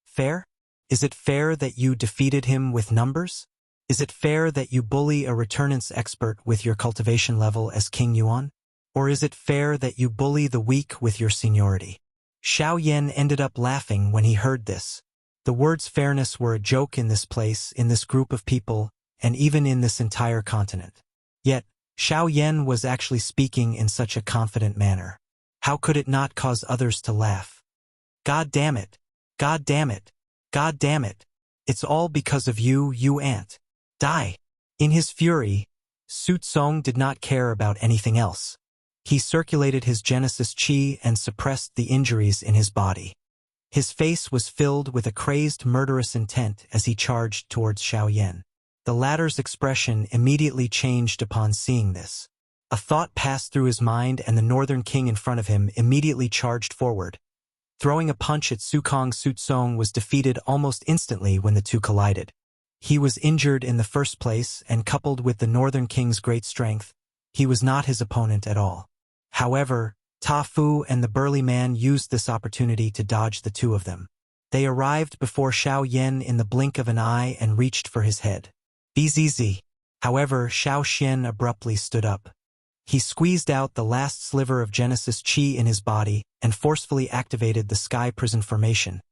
Fair? Is it fair that you defeated him with numbers? Is it fair that you bully a returnance expert with your cultivation level as King Yuan? Or is it fair that you bully the weak with your seniority? Xiao Yan ended up laughing when he heard this. The words fairness were a joke in this place, in this group of people, and even in this entire continent. Yet, Xiao Yan was actually speaking in such a confident manner. How could it not cause others to laugh? God damn it! God damn it! God damn it! It's all because of you, you ant. Die! In his fury, Su Tsong did not care about anything else. He circulated his Genesis Qi and suppressed the injuries in his body. His face was filled with a crazed, murderous intent as he charged towards Xiao Yan. The latter's expression immediately changed upon seeing this. A thought passed through his mind, and the Northern King in front of him immediately charged forward. Throwing a punch at Su Tsong was defeated almost instantly when the two collided. He was injured in the first place, and coupled with the Northern King's great strength, he was not his opponent at all. However, Ta Fu and the burly man used this opportunity to dodge the two of them. They arrived before Xiao Yan in the blink of an eye and reached for his head. Bzz. However, Xiao Xian abruptly stood up. He squeezed out the last sliver of Genesis Qi in his body and forcefully activated the Sky Prison formation,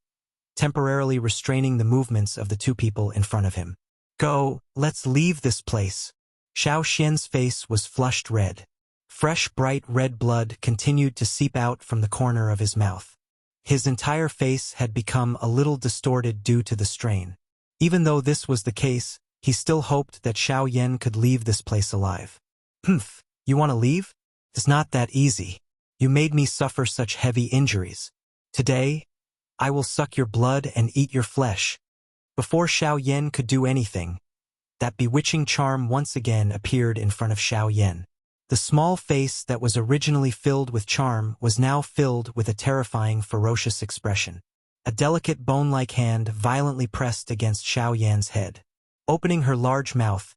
temporarily restraining the movements of the two people in front of him. Go, let's leave this place. Xiao Xian's face was flushed red. Fresh, bright red blood continued to seep out from the corner of his mouth. His entire face had become a little distorted due to the strain. Even though this was the case, he still hoped that Xiao Yan could leave this place alive. Humph, you want to leave? It's not that easy. You made me suffer such heavy injuries. Today, I will suck your blood and eat your flesh. Before Xiao Yan could do anything, that bewitching charm once again appeared in front of Xiao Yan. The small face that was originally filled with charm was now filled with a terrifying, ferocious expression. A delicate bone-like hand violently pressed against Xiao Yan's head. Opening her large mouth,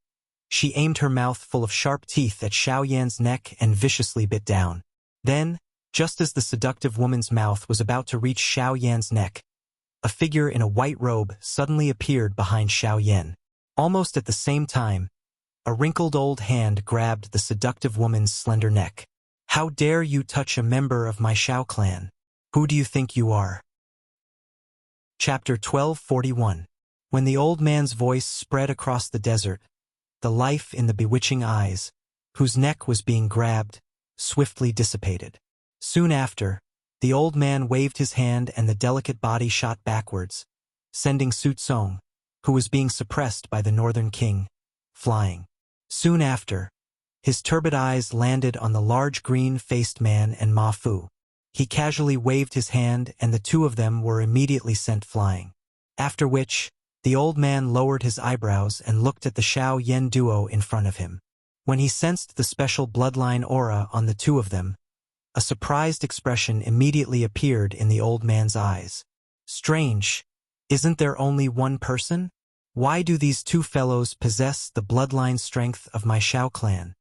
she aimed her mouth full of sharp teeth at Xiao Yan's neck and viciously bit down. Then, just as the seductive woman's mouth was about to reach Xiao Yan's neck, a figure in a white robe suddenly appeared behind Xiao Yan. Almost at the same time, a wrinkled old hand grabbed the seductive woman's slender neck. How dare you touch a member of my Xiao clan? Who do you think you are? Chapter 1241. When the old man's voice spread across the desert, the life in the bewitching eyes, whose neck was being grabbed, swiftly dissipated. Soon after, the old man waved his hand and the delicate body shot backwards, sending Su Tsong, who was being suppressed by the Northern King, flying. Soon after, his turbid eyes landed on the large green-faced man and Ma Fu. He casually waved his hand and the two of them were immediately sent flying. After which, the old man lowered his eyebrows and looked at the Xiao Yan duo in front of him. When he sensed the special bloodline aura on the two of them, a surprised expression immediately appeared in the old man's eyes. Strange, isn't there only one person? Why do these two fellows possess the bloodline strength of my Xiao clan?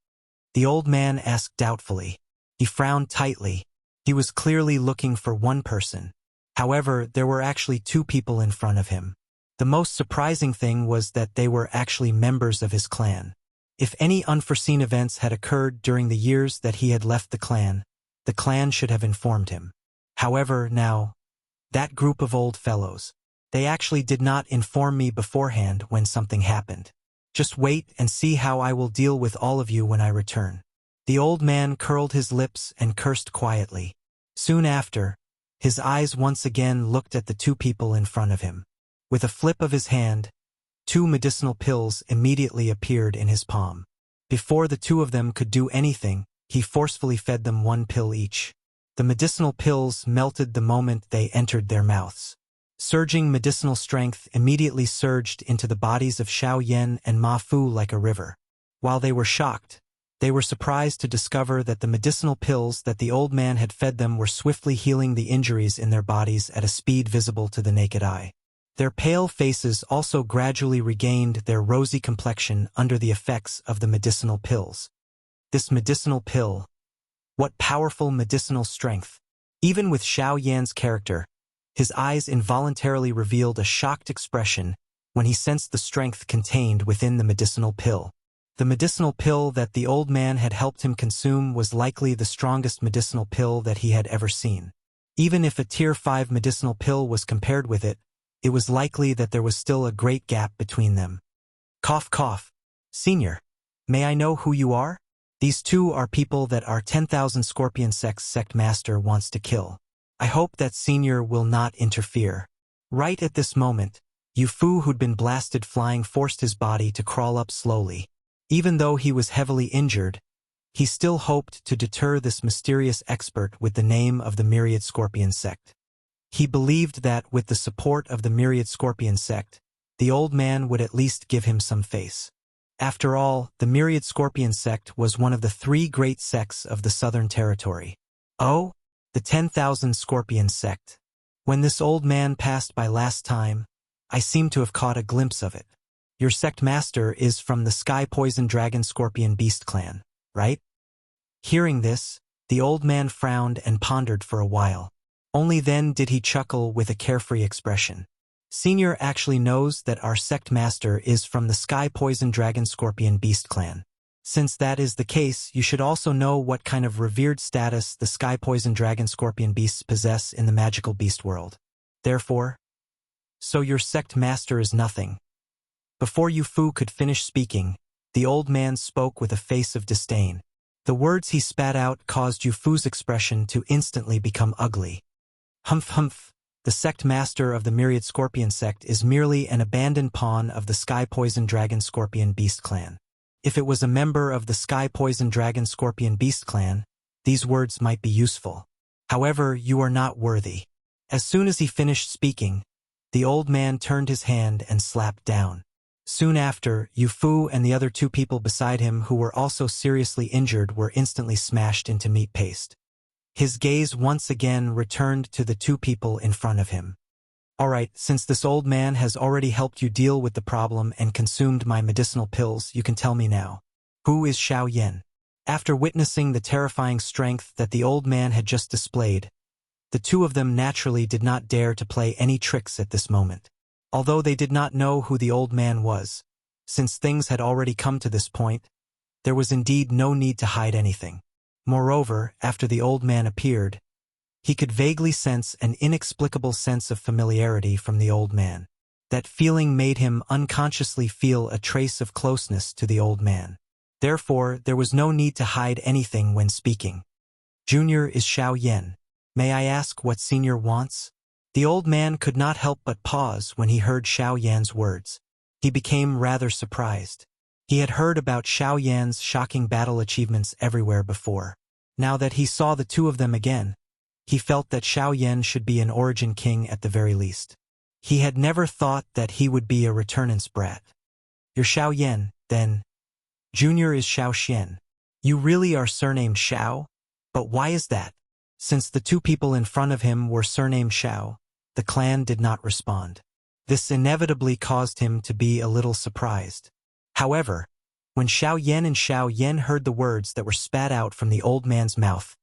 The old man asked doubtfully. He frowned tightly. He was clearly looking for one person. However, there were actually two people in front of him. The most surprising thing was that they were actually members of his clan. If any unforeseen events had occurred during the years that he had left the clan should have informed him. However, now, that group of old fellows, they actually did not inform me beforehand when something happened. Just wait and see how I will deal with all of you when I return. The old man curled his lips and cursed quietly. Soon after, his eyes once again looked at the two people in front of him. With a flip of his hand, two medicinal pills immediately appeared in his palm. Before the two of them could do anything, he forcefully fed them one pill each. The medicinal pills melted the moment they entered their mouths. Surging medicinal strength immediately surged into the bodies of Xiao Yan and Ma Fu like a river. While they were shocked, they were surprised to discover that the medicinal pills that the old man had fed them were swiftly healing the injuries in their bodies at a speed visible to the naked eye. Their pale faces also gradually regained their rosy complexion under the effects of the medicinal pills. This medicinal pill, what powerful medicinal strength! Even with Xiao Yan's character, his eyes involuntarily revealed a shocked expression when he sensed the strength contained within the medicinal pill. The medicinal pill that the old man had helped him consume was likely the strongest medicinal pill that he had ever seen. Even if a Tier 5 medicinal pill was compared with it, it was likely that there was still a great gap between them. Cough cough. Senior, may I know who you are? These two are people that our 10,000 Scorpion sect master wants to kill. I hope that Senior will not interfere. Right at this moment, Yu Fu, who'd been blasted flying, forced his body to crawl up slowly. Even though he was heavily injured, he still hoped to deter this mysterious expert with the name of the Myriad Scorpion sect. He believed that with the support of the Myriad Scorpion sect, the old man would at least give him some face. After all, the Myriad Scorpion sect was one of the 3 great sects of the Southern Territory. Oh, the 10,000 Scorpion sect. When this old man passed by last time, I seemed to have caught a glimpse of it. Your sect master is from the Sky Poison Dragon Scorpion Beast clan, right? Hearing this, the old man frowned and pondered for a while. Only then did he chuckle with a carefree expression. Senior actually knows that our sect master is from the Sky Poison Dragon Scorpion Beast clan. Since that is the case, you should also know what kind of revered status the Sky Poison Dragon Scorpion Beasts possess in the magical beast world. Therefore, so your sect master is nothing. Before Yu Fu could finish speaking, the old man spoke with a face of disdain. The words he spat out caused Yu Fu's expression to instantly become ugly. Humph humph, the sect master of the Myriad Scorpion sect is merely an abandoned pawn of the Sky Poison Dragon Scorpion Beast clan. If it was a member of the Sky Poison Dragon Scorpion Beast clan, these words might be useful. However, you are not worthy. As soon as he finished speaking, the old man turned his hand and slapped down. Soon after, Yu Fu and the other 2 people beside him who were also seriously injured were instantly smashed into meat paste. His gaze once again returned to the 2 people in front of him. Alright, since this old man has already helped you deal with the problem and consumed my medicinal pills, you can tell me now. Who is Xiao Yan? After witnessing the terrifying strength that the old man had just displayed, the 2 of them naturally did not dare to play any tricks at this moment. Although they did not know who the old man was, since things had already come to this point, there was indeed no need to hide anything. Moreover, after the old man appeared, he could vaguely sense an inexplicable sense of familiarity from the old man. That feeling made him unconsciously feel a trace of closeness to the old man. Therefore, there was no need to hide anything when speaking. Junior is Xiao Yan. May I ask what Senior wants? The old man could not help but pause when he heard Xiao Yan's words. He became rather surprised. He had heard about Xiao Yan's shocking battle achievements everywhere before. Now that he saw the 2 of them again, he felt that Xiao Yan should be an origin king at the very least. He had never thought that he would be a returnant's brat. You're Xiao Yan, then. Junior is Xiao Xian. You really are surnamed Xiao? But why is that? Since the 2 people in front of him were surnamed Xiao, the clan did not respond. This inevitably caused him to be a little surprised. However, when Xiao Yan and Xiao Yan heard the words that were spat out from the old man's mouth,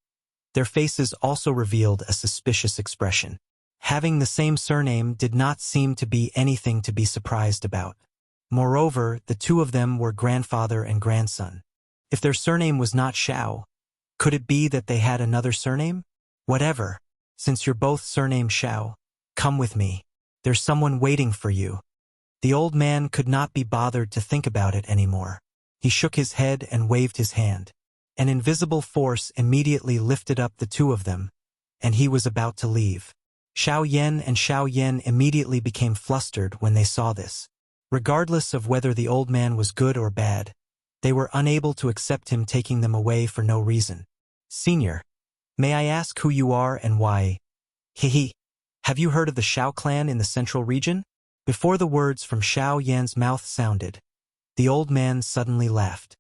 their faces also revealed a suspicious expression. Having the same surname did not seem to be anything to be surprised about. Moreover, the 2 of them were grandfather and grandson. If their surname was not Xiao, could it be that they had another surname? Whatever. Since you're both surnamed Xiao, come with me. There's someone waiting for you. The old man could not be bothered to think about it anymore. He shook his head and waved his hand. An invisible force immediately lifted up the 2 of them, and he was about to leave. Xiao Yan and Xiao Yan immediately became flustered when they saw this. Regardless of whether the old man was good or bad, they were unable to accept him taking them away for no reason. Senior, may I ask who you are and why? Hehe. Have you heard of the Xiao clan in the central region? Before the words from Xiao Yan's mouth sounded, the old man suddenly laughed.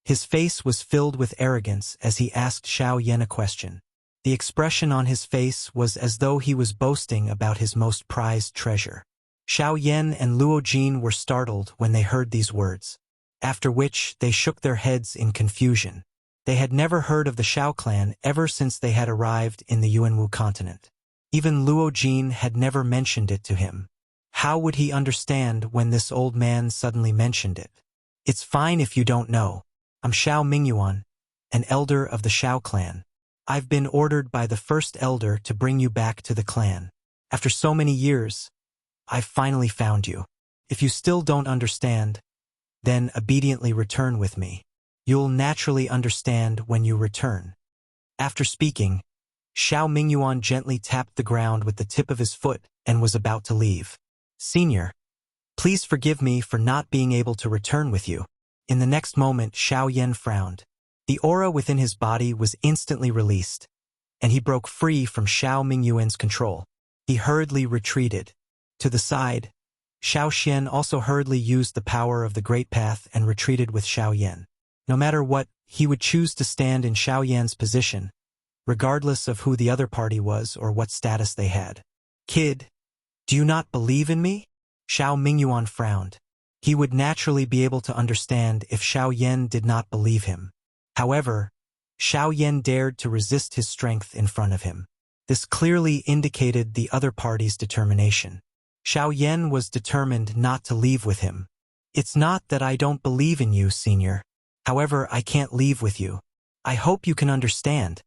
His face was filled with arrogance as he asked Xiao Yan a question. The expression on his face was as though he was boasting about his most prized treasure. Xiao Yan and Luo Jin were startled when they heard these words, after which they shook their heads in confusion. They had never heard of the Xiao clan ever since they had arrived in the Yuanwu continent. Even Luo Jin had never mentioned it to him. How would he understand when this old man suddenly mentioned it? It's fine if you don't know. I'm Xiao Mingyuan, an elder of the Xiao clan. I've been ordered by the first elder to bring you back to the clan. After so many years, I've finally found you. If you still don't understand, then obediently return with me. You'll naturally understand when you return. After speaking, Xiao Mingyuan gently tapped the ground with the tip of his foot and was about to leave. Senior, please forgive me for not being able to return with you. In the next moment, Xiao Yan frowned. The aura within his body was instantly released, and he broke free from Xiao Mingyuan's control. He hurriedly retreated. To the side, Xiao Xian also hurriedly used the power of the Great Path and retreated with Xiao Yan. No matter what, he would choose to stand in Xiao Yan's position, regardless of who the other party was or what status they had. Kid, do you not believe in me? Xiao Mingyuan frowned. He would naturally be able to understand if Xiao Yan did not believe him. However, Xiao Yan dared to resist his strength in front of him. This clearly indicated the other party's determination. Xiao Yan was determined not to leave with him. It's not that I don't believe in you, senior. However, I can't leave with you. I hope you can understand.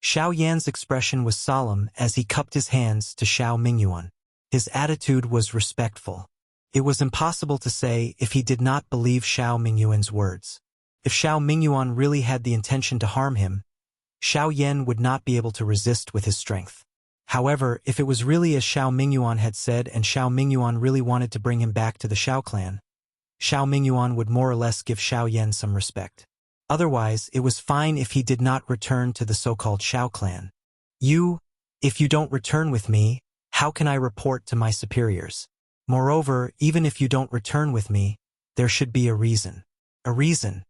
Xiao Yan's expression was solemn as he cupped his hands to Xiao Mingyuan. His attitude was respectful. It was impossible to say if he did not believe Xiao Mingyuan's words. If Xiao Mingyuan really had the intention to harm him, Xiao Yan would not be able to resist with his strength. However, if it was really as Xiao Mingyuan had said and Xiao Mingyuan really wanted to bring him back to the Xiao clan, Xiao Mingyuan would more or less give Xiao Yan some respect. Otherwise, it was fine if he did not return to the so-called Xiao clan. If you don't return with me, how can I report to my superiors? Moreover, even if you don't return with me, there should be a reason. A reason.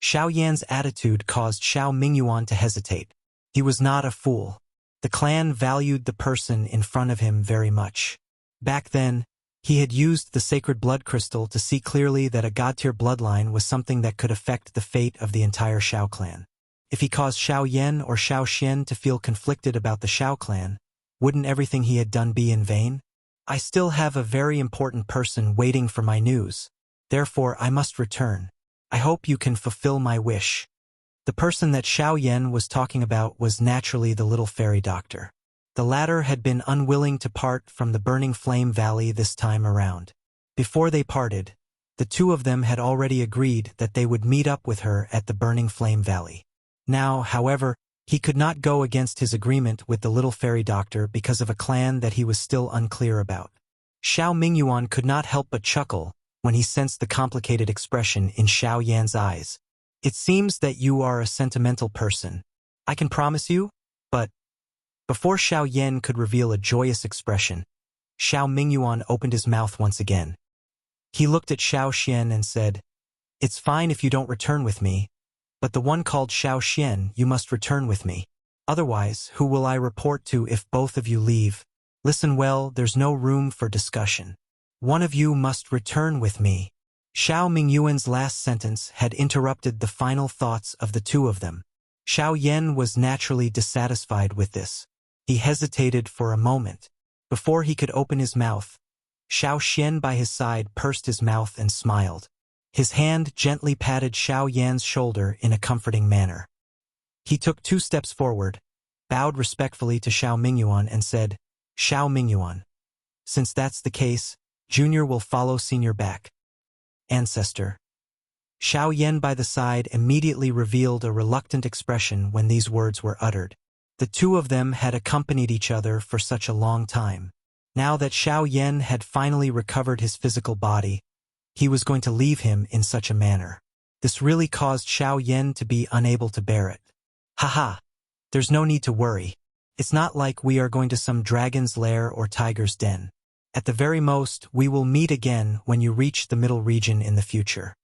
Xiao Yan's attitude caused Xiao Mingyuan to hesitate. He was not a fool. The clan valued the person in front of him very much. Back then, he had used the sacred blood crystal to see clearly that a god-tier bloodline was something that could affect the fate of the entire Xiao clan. If he caused Xiao Yan or Xiao Xian to feel conflicted about the Xiao clan, wouldn't everything he had done be in vain? I still have a very important person waiting for my news. Therefore, I must return. I hope you can fulfill my wish. The person that Xiao Yan was talking about was naturally the little fairy doctor. The latter had been unwilling to part from the Burning Flame Valley this time around. Before they parted, the two of them had already agreed that they would meet up with her at the Burning Flame Valley. Now, however, he could not go against his agreement with the little fairy doctor because of a clan that he was still unclear about. Xiao Mingyuan could not help but chuckle when he sensed the complicated expression in Xiao Yan's eyes. It seems that you are a sentimental person. I can promise you, but... Before Xiao Yan could reveal a joyous expression, Xiao Mingyuan opened his mouth once again. He looked at Xiao Xian and said, "It's fine if you don't return with me, but the one called Xiao Xian, you must return with me. Otherwise, who will I report to if both of you leave? Listen well, there's no room for discussion. One of you must return with me." Xiao Mingyuan's last sentence had interrupted the final thoughts of the two of them. Xiao Yan was naturally dissatisfied with this. He hesitated for a moment. Before he could open his mouth, Xiao Xian by his side pursed his mouth and smiled. His hand gently patted Xiao Yan's shoulder in a comforting manner. He took 2 steps forward, bowed respectfully to Xiao Mingyuan and said, "Xiao Mingyuan, since that's the case, Junior will follow Senior back." Ancestor. Xiao Yan by the side immediately revealed a reluctant expression when these words were uttered. The two of them had accompanied each other for such a long time. Now that Xiao Yan had finally recovered his physical body, he was going to leave him in such a manner. This really caused Xiao Yan to be unable to bear it. Haha, there's no need to worry. It's not like we are going to some dragon's lair or tiger's den. At the very most, we will meet again when you reach the middle region in the future.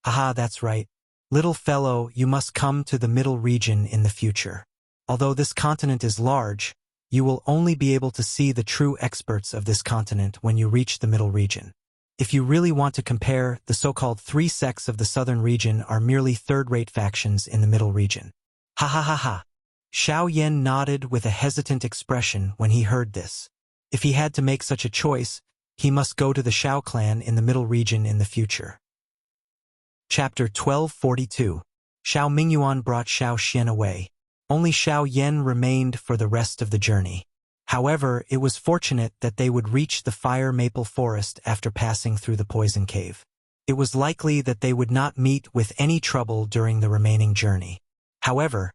Haha, that's right. Little fellow, you must come to the middle region in the future. Although this continent is large, you will only be able to see the true experts of this continent when you reach the middle region. If you really want to compare, the so-called 3 sects of the southern region are merely third-rate factions in the middle region. Ha ha ha ha. Xiao Yan nodded with a hesitant expression when he heard this. If he had to make such a choice, He must go to the Shao clan in the Middle Region in the future. Chapter 1242. Shao Mingyuan brought Shao Xian away. Only Shao Yan remained for the rest of the journey. However, it was fortunate that they would reach the fire maple forest after passing through the poison cave. It was likely that they would not meet with any trouble during the remaining journey. However,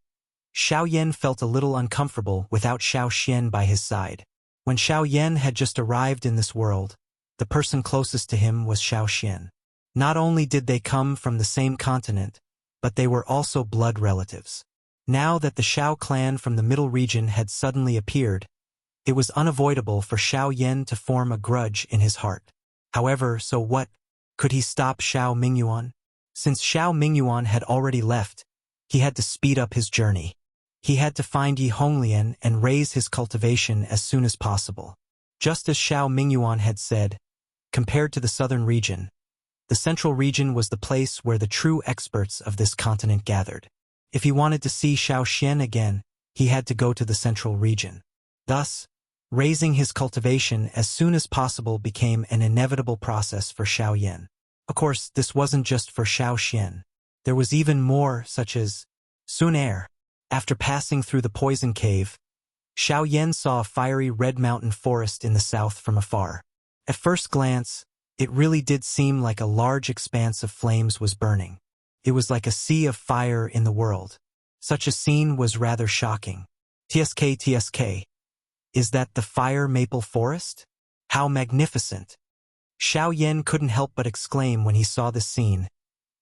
Shao Yan felt a little uncomfortable without Shao Xian by his side. When Shao Yan had just arrived in this world, the person closest to him was Shao Xian. Not only did they come from the same continent, but they were also blood relatives. Now that the Shao clan from the Middle Region had suddenly appeared, it was unavoidable for Shao Yan to form a grudge in his heart. However, so what? Could he stop Shao Mingyuan? Since Shao Mingyuan had already left, he had to speed up his journey. He had to find Yi Honglian and raise his cultivation as soon as possible. Just as Shao Mingyuan had said, compared to the southern region, the central region was the place where the true experts of this continent gathered. If he wanted to see Shao Xian again, he had to go to the central region. Thus, raising his cultivation as soon as possible became an inevitable process for Shao Yan. Of course, this wasn't just for Shao Xian. There was even more, such as Sun Er. After passing through the poison cave, Shao Yan saw a fiery red mountain forest in the south from afar. At first glance, it really did seem like a large expanse of flames was burning. It was like a sea of fire in the world. Such a scene was rather shocking. TSK. Is that the fire maple forest? How magnificent! Shao Yan couldn't help but exclaim when he saw this scene,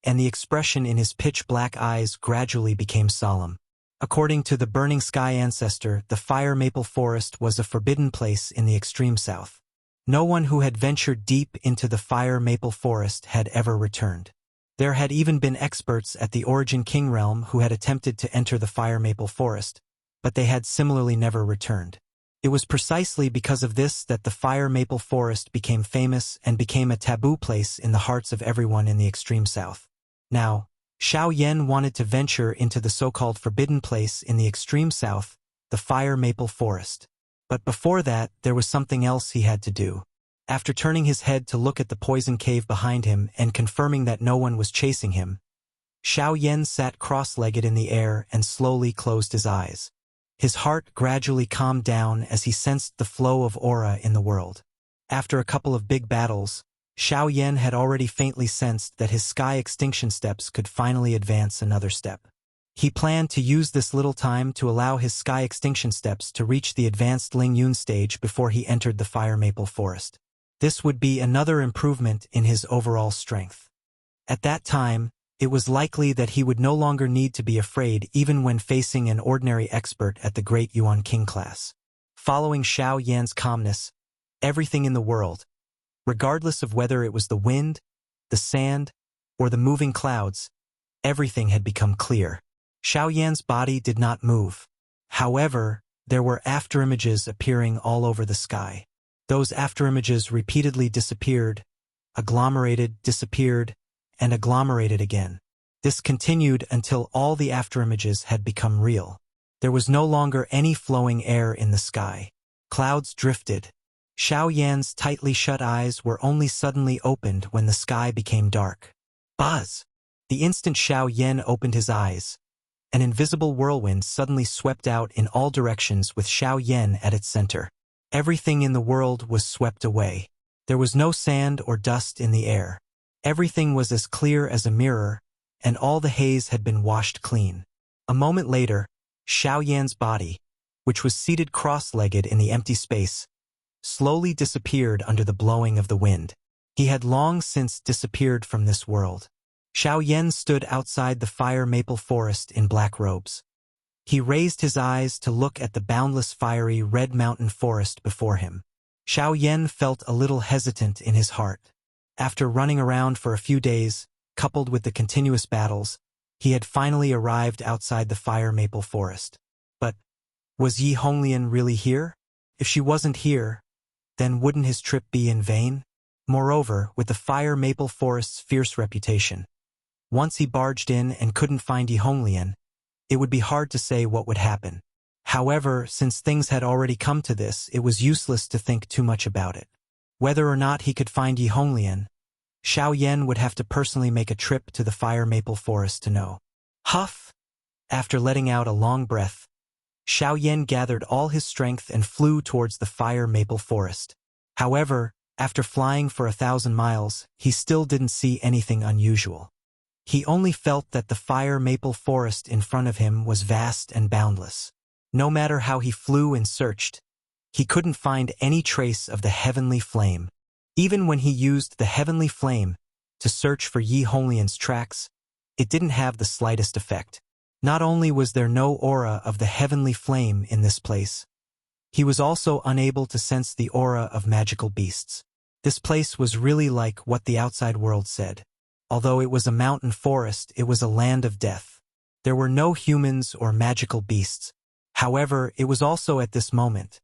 and the expression in his pitch-black eyes gradually became solemn. According to the Burning Sky ancestor, the fire maple forest was a forbidden place in the extreme south. No one who had ventured deep into the fire maple forest had ever returned. There had even been experts at the Origin King realm who had attempted to enter the fire maple forest, but they had similarly never returned. It was precisely because of this that the fire maple forest became famous and became a taboo place in the hearts of everyone in the extreme south. Now, Shao Yan wanted to venture into the so-called forbidden place in the extreme south, the fire maple forest. But before that, there was something else he had to do. After turning his head to look at the poison cave behind him and confirming that no one was chasing him, Shao Yan sat cross-legged in the air and slowly closed his eyes. His heart gradually calmed down as he sensed the flow of aura in the world. After a couple of big battles, Shao Yan had already faintly sensed that his sky extinction steps could finally advance another step. He planned to use this little time to allow his sky extinction steps to reach the advanced Ling Yun stage before he entered the fire maple forest. This would be another improvement in his overall strength. At that time, it was likely that he would no longer need to be afraid even when facing an ordinary expert at the Great Yuan King class. Following Shao Yan's calmness, everything in the world, regardless of whether it was the wind, the sand, or the moving clouds, everything had become clear. Shao Yan's body did not move. However, there were afterimages appearing all over the sky. Those afterimages repeatedly disappeared, agglomerated, disappeared, and agglomerated again. This continued until all the afterimages had become real. There was no longer any flowing air in the sky. Clouds drifted. Shao Yan's tightly shut eyes were only suddenly opened when the sky became dark. Buzz! The instant Shao Yan opened his eyes, an invisible whirlwind suddenly swept out in all directions with Shao Yan at its center. Everything in the world was swept away. There was no sand or dust in the air. Everything was as clear as a mirror, and all the haze had been washed clean. A moment later, Shao Yan's body, which was seated cross-legged in the empty space, slowly disappeared under the blowing of the wind. He had long since disappeared from this world. Shao Yan stood outside the fire maple forest in black robes. He raised his eyes to look at the boundless fiery red mountain forest before him. Shao Yan felt a little hesitant in his heart. After running around for a few days, coupled with the continuous battles, he had finally arrived outside the fire maple forest. But was Yi Honglian really here? If she wasn't here, then wouldn't his trip be in vain? Moreover, with the fire maple forest's fierce reputation, once he barged in and couldn't find Yi Honglian, it would be hard to say what would happen. However, since things had already come to this, it was useless to think too much about it. Whether or not he could find Yi Honglian, Xiao Yan would have to personally make a trip to the fire maple forest to know. Huff! After letting out a long breath, Xiao Yan gathered all his strength and flew towards the fire maple forest. However, after flying for 1,000 miles, he still didn't see anything unusual. He only felt that the fire maple forest in front of him was vast and boundless. No matter how he flew and searched, he couldn't find any trace of the heavenly flame. Even when he used the heavenly flame to search for Yi Honglian's tracks, it didn't have the slightest effect. Not only was there no aura of the heavenly flame in this place, he was also unable to sense the aura of magical beasts. This place was really like what the outside world said. Although it was a mountain forest, it was a land of death. There were no humans or magical beasts. However, it was also at this moment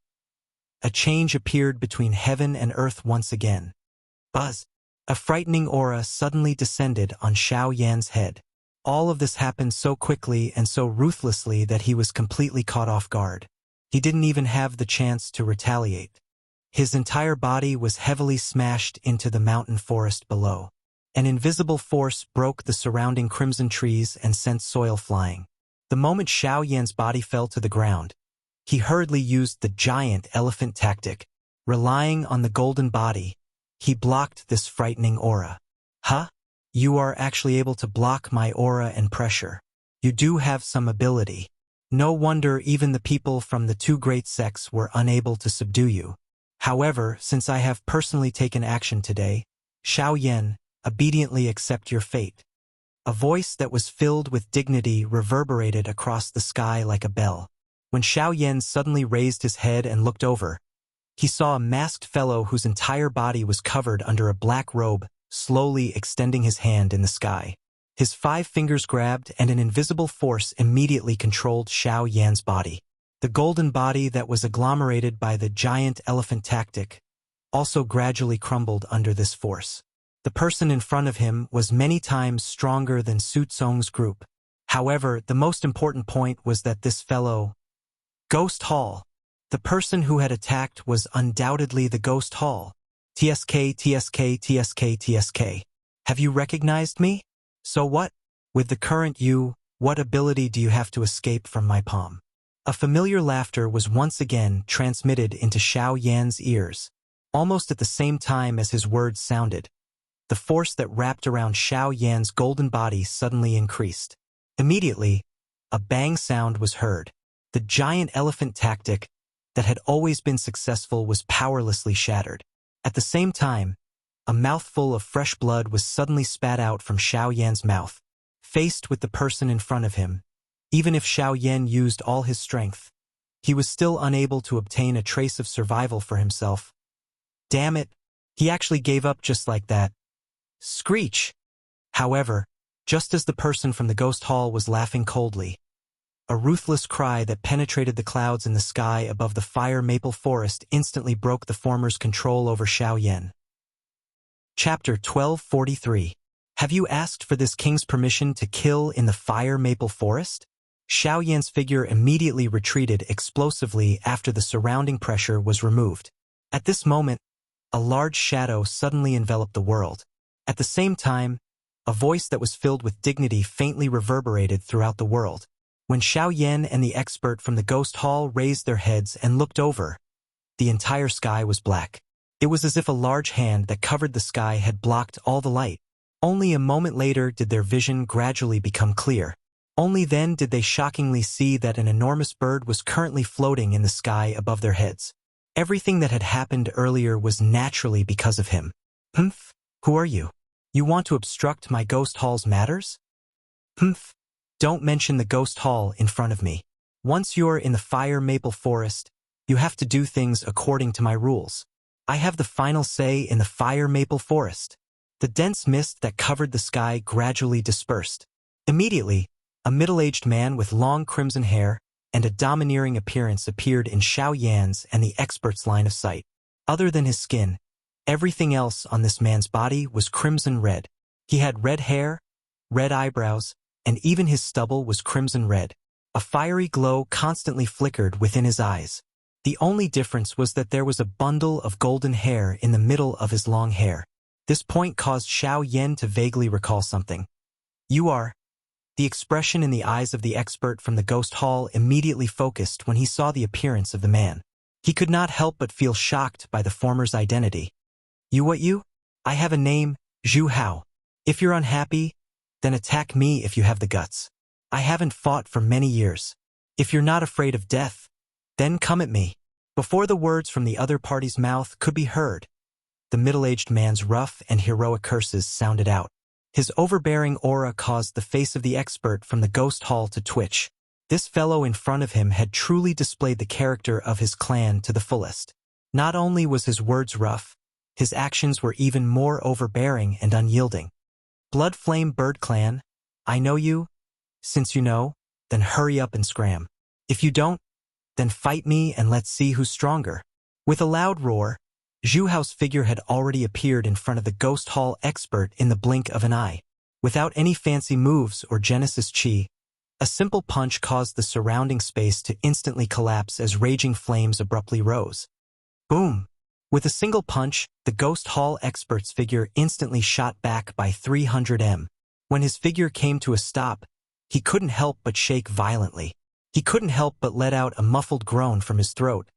a change appeared between heaven and earth once again. Buzz! A frightening aura suddenly descended on Xiao Yan's head. All of this happened so quickly and so ruthlessly that he was completely caught off guard. He didn't even have the chance to retaliate. His entire body was heavily smashed into the mountain forest below. An invisible force broke the surrounding crimson trees and sent soil flying. The moment Xiao Yan's body fell to the ground, he hurriedly used the giant elephant tactic. Relying on the golden body, he blocked this frightening aura. Huh? You are actually able to block my aura and pressure. You do have some ability. No wonder even the people from the two great sects were unable to subdue you. However, since I have personally taken action today, Xiao Yan, obediently accept your fate. A voice that was filled with dignity reverberated across the sky like a bell. When Xiao Yan suddenly raised his head and looked over, he saw a masked fellow whose entire body was covered under a black robe, slowly extending his hand in the sky. His 5 fingers grabbed and an invisible force immediately controlled Xiao Yan's body. The golden body that was agglomerated by the giant elephant tactic also gradually crumbled under this force. The person in front of him was many times stronger than Su Tsong's group. However, the most important point was that this fellow, Ghost Hall, the person who had attacked was undoubtedly the Ghost Hall. TSK, TSK, TSK, TSK. Have you recognized me? So what? With the current you, what ability do you have to escape from my palm? A familiar laughter was once again transmitted into Xiao Yan's ears. Almost at the same time as his words sounded, the force that wrapped around Xiao Yan's golden body suddenly increased. Immediately, a bang sound was heard. The giant elephant tactic that had always been successful was powerlessly shattered. At the same time, a mouthful of fresh blood was suddenly spat out from Xiao Yan's mouth. Faced with the person in front of him, even if Xiao Yan used all his strength, he was still unable to obtain a trace of survival for himself. Damn it, he actually gave up just like that. Screech! However, just as the person from the Ghost Hall was laughing coldly, a ruthless cry that penetrated the clouds in the sky above the fire maple forest instantly broke the former's control over Xiao Yan. Chapter 1243. Have you asked for this king's permission to kill in the fire maple forest? Xiao Yan's figure immediately retreated explosively after the surrounding pressure was removed. At this moment, a large shadow suddenly enveloped the world. At the same time, a voice that was filled with dignity faintly reverberated throughout the world. When Xiao Yan and the expert from the Ghost Hall raised their heads and looked over, the entire sky was black. It was as if a large hand that covered the sky had blocked all the light. Only a moment later did their vision gradually become clear. Only then did they shockingly see that an enormous bird was currently floating in the sky above their heads. Everything that had happened earlier was naturally because of him. Humph, who are you? You want to obstruct my Ghost Hall's matters? Humph, don't mention the Ghost Hall in front of me. Once you're in the fire maple forest, you have to do things according to my rules. I have the final say in the fire maple forest. The dense mist that covered the sky gradually dispersed. Immediately, a middle-aged man with long crimson hair and a domineering appearance appeared in Xiao Yan's and the expert's line of sight. Other than his skin, everything else on this man's body was crimson red. He had red hair, red eyebrows, and even his stubble was crimson red. A fiery glow constantly flickered within his eyes. The only difference was that there was a bundle of golden hair in the middle of his long hair. This point caused Xiao Yan to vaguely recall something. "You are..." The expression in the eyes of the expert from the ghost hall immediately focused when he saw the appearance of the man. He could not help but feel shocked by the former's identity. "You what you? I have a name, Zhu Hao. If you're unhappy, then attack me if you have the guts. I haven't fought for many years. If you're not afraid of death, then come at me." Before the words from the other party's mouth could be heard, the middle-aged man's rough and heroic curses sounded out. His overbearing aura caused the face of the expert from the ghost hall to twitch. This fellow in front of him had truly displayed the character of his clan to the fullest. Not only was his words rough, his actions were even more overbearing and unyielding. "Blood Flame Bird Clan, I know you. Since you know, then hurry up and scram. If you don't, then fight me and let's see who's stronger." With a loud roar, Zhu Hao's figure had already appeared in front of the ghost hall expert in the blink of an eye. Without any fancy moves or Genesis Chi, a simple punch caused the surrounding space to instantly collapse as raging flames abruptly rose. Boom! With a single punch, the ghost hall expert's figure instantly shot back by 300 m. When his figure came to a stop, he couldn't help but shake violently. He couldn't help but let out a muffled groan from his throat,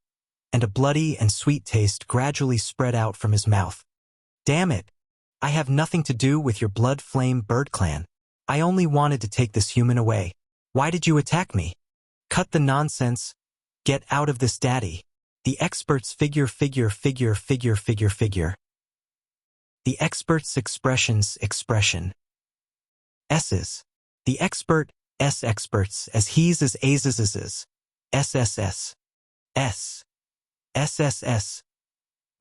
and a bloody and sweet taste gradually spread out from his mouth. "Damn it! I have nothing to do with your Blood Flame Bird Clan. I only wanted to take this human away. Why did you attack me? Cut the nonsense. Get out of this, daddy." The expert's figure. The expert's expression. S's. The expert S experts as he's as A's. SSS. S. SSS.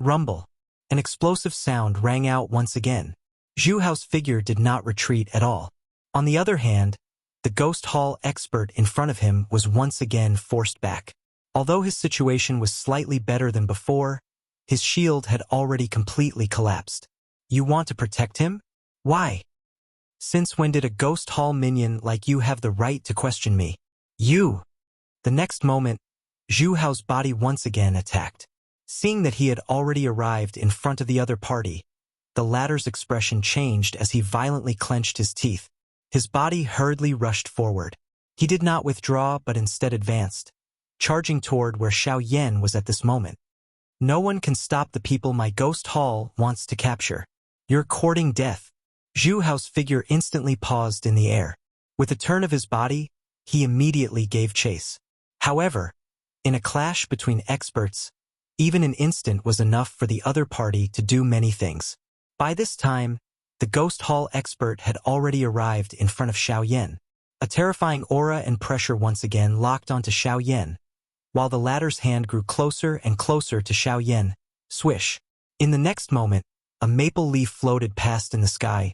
Rumble. An explosive sound rang out once again. Zhu Hao's figure did not retreat at all. On the other hand, the ghost hall expert in front of him was once again forced back. Although his situation was slightly better than before, his shield had already completely collapsed. "You want to protect him? Why? Since when did a ghost hall minion like you have the right to question me? You!" The next moment, Zhu Hao's body once again attacked. Seeing that he had already arrived in front of the other party, the latter's expression changed as he violently clenched his teeth. His body hurriedly rushed forward. He did not withdraw but instead advanced, charging toward where Xiao Yan was at this moment. "No one can stop the people my ghost hall wants to capture. You're courting death." Zhu Hao's figure instantly paused in the air. With a turn of his body, he immediately gave chase. However, in a clash between experts, even an instant was enough for the other party to do many things. By this time, the ghost hall expert had already arrived in front of Xiao Yan. A terrifying aura and pressure once again locked onto Xiao Yan, while the latter's hand grew closer and closer to Xiao Yan. Swish! In the next moment, a maple leaf floated past in the sky,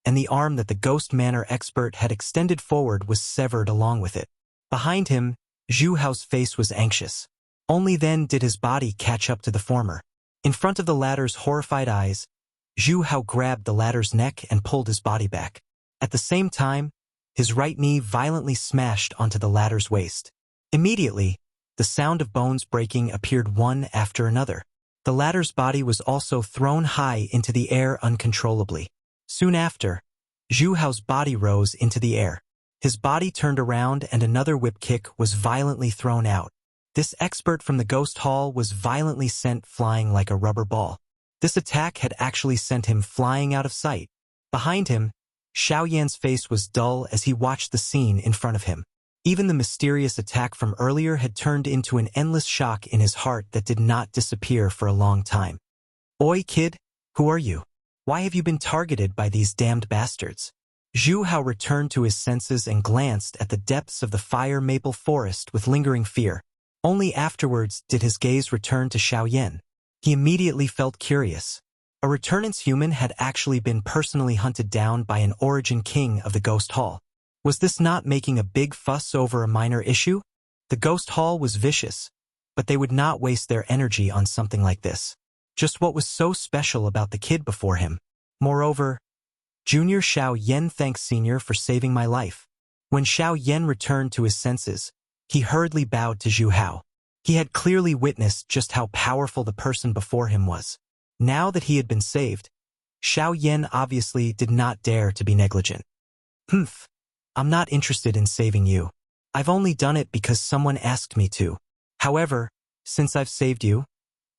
and the arm that the ghost manor expert had extended forward was severed along with it. Behind him, Zhu Hao's face was anxious. Only then did his body catch up to the former. In front of the latter's horrified eyes, Zhu Hao grabbed the latter's neck and pulled his body back. At the same time, his right knee violently smashed onto the latter's waist. Immediately, the sound of bones breaking appeared one after another. The latter's body was also thrown high into the air uncontrollably. Soon after, Zhu Hao's body rose into the air. His body turned around and another whip kick was violently thrown out. This expert from the ghost hall was violently sent flying like a rubber ball. This attack had actually sent him flying out of sight. Behind him, Xiao Yan's face was dull as he watched the scene in front of him. Even the mysterious attack from earlier had turned into an endless shock in his heart that did not disappear for a long time. "Oi, kid, who are you? Why have you been targeted by these damned bastards?" Zhu Hao returned to his senses and glanced at the depths of the fire maple forest with lingering fear. Only afterwards did his gaze return to Xiao Yan. He immediately felt curious. A returnant's human had actually been personally hunted down by an origin king of the Ghost Hall. Was this not making a big fuss over a minor issue? The Ghost Hall was vicious, but they would not waste their energy on something like this. Just what was so special about the kid before him? Moreover, Junior Xiao Yan thanks Senior for saving my life. When Xiao Yan returned to his senses, he hurriedly bowed to Zhu Hao. He had clearly witnessed just how powerful the person before him was. Now that he had been saved, Xiao Yan obviously did not dare to be negligent. "Humph. I'm not interested in saving you. I've only done it because someone asked me to. However, since I've saved you,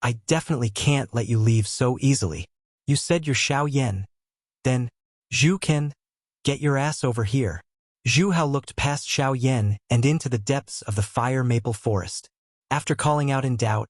I definitely can't let you leave so easily. You said you're Xiao Yan. Then, Zhu Ken, get your ass over here." Zhu Hao looked past Xiao Yan and into the depths of the fire maple forest. After calling out in doubt,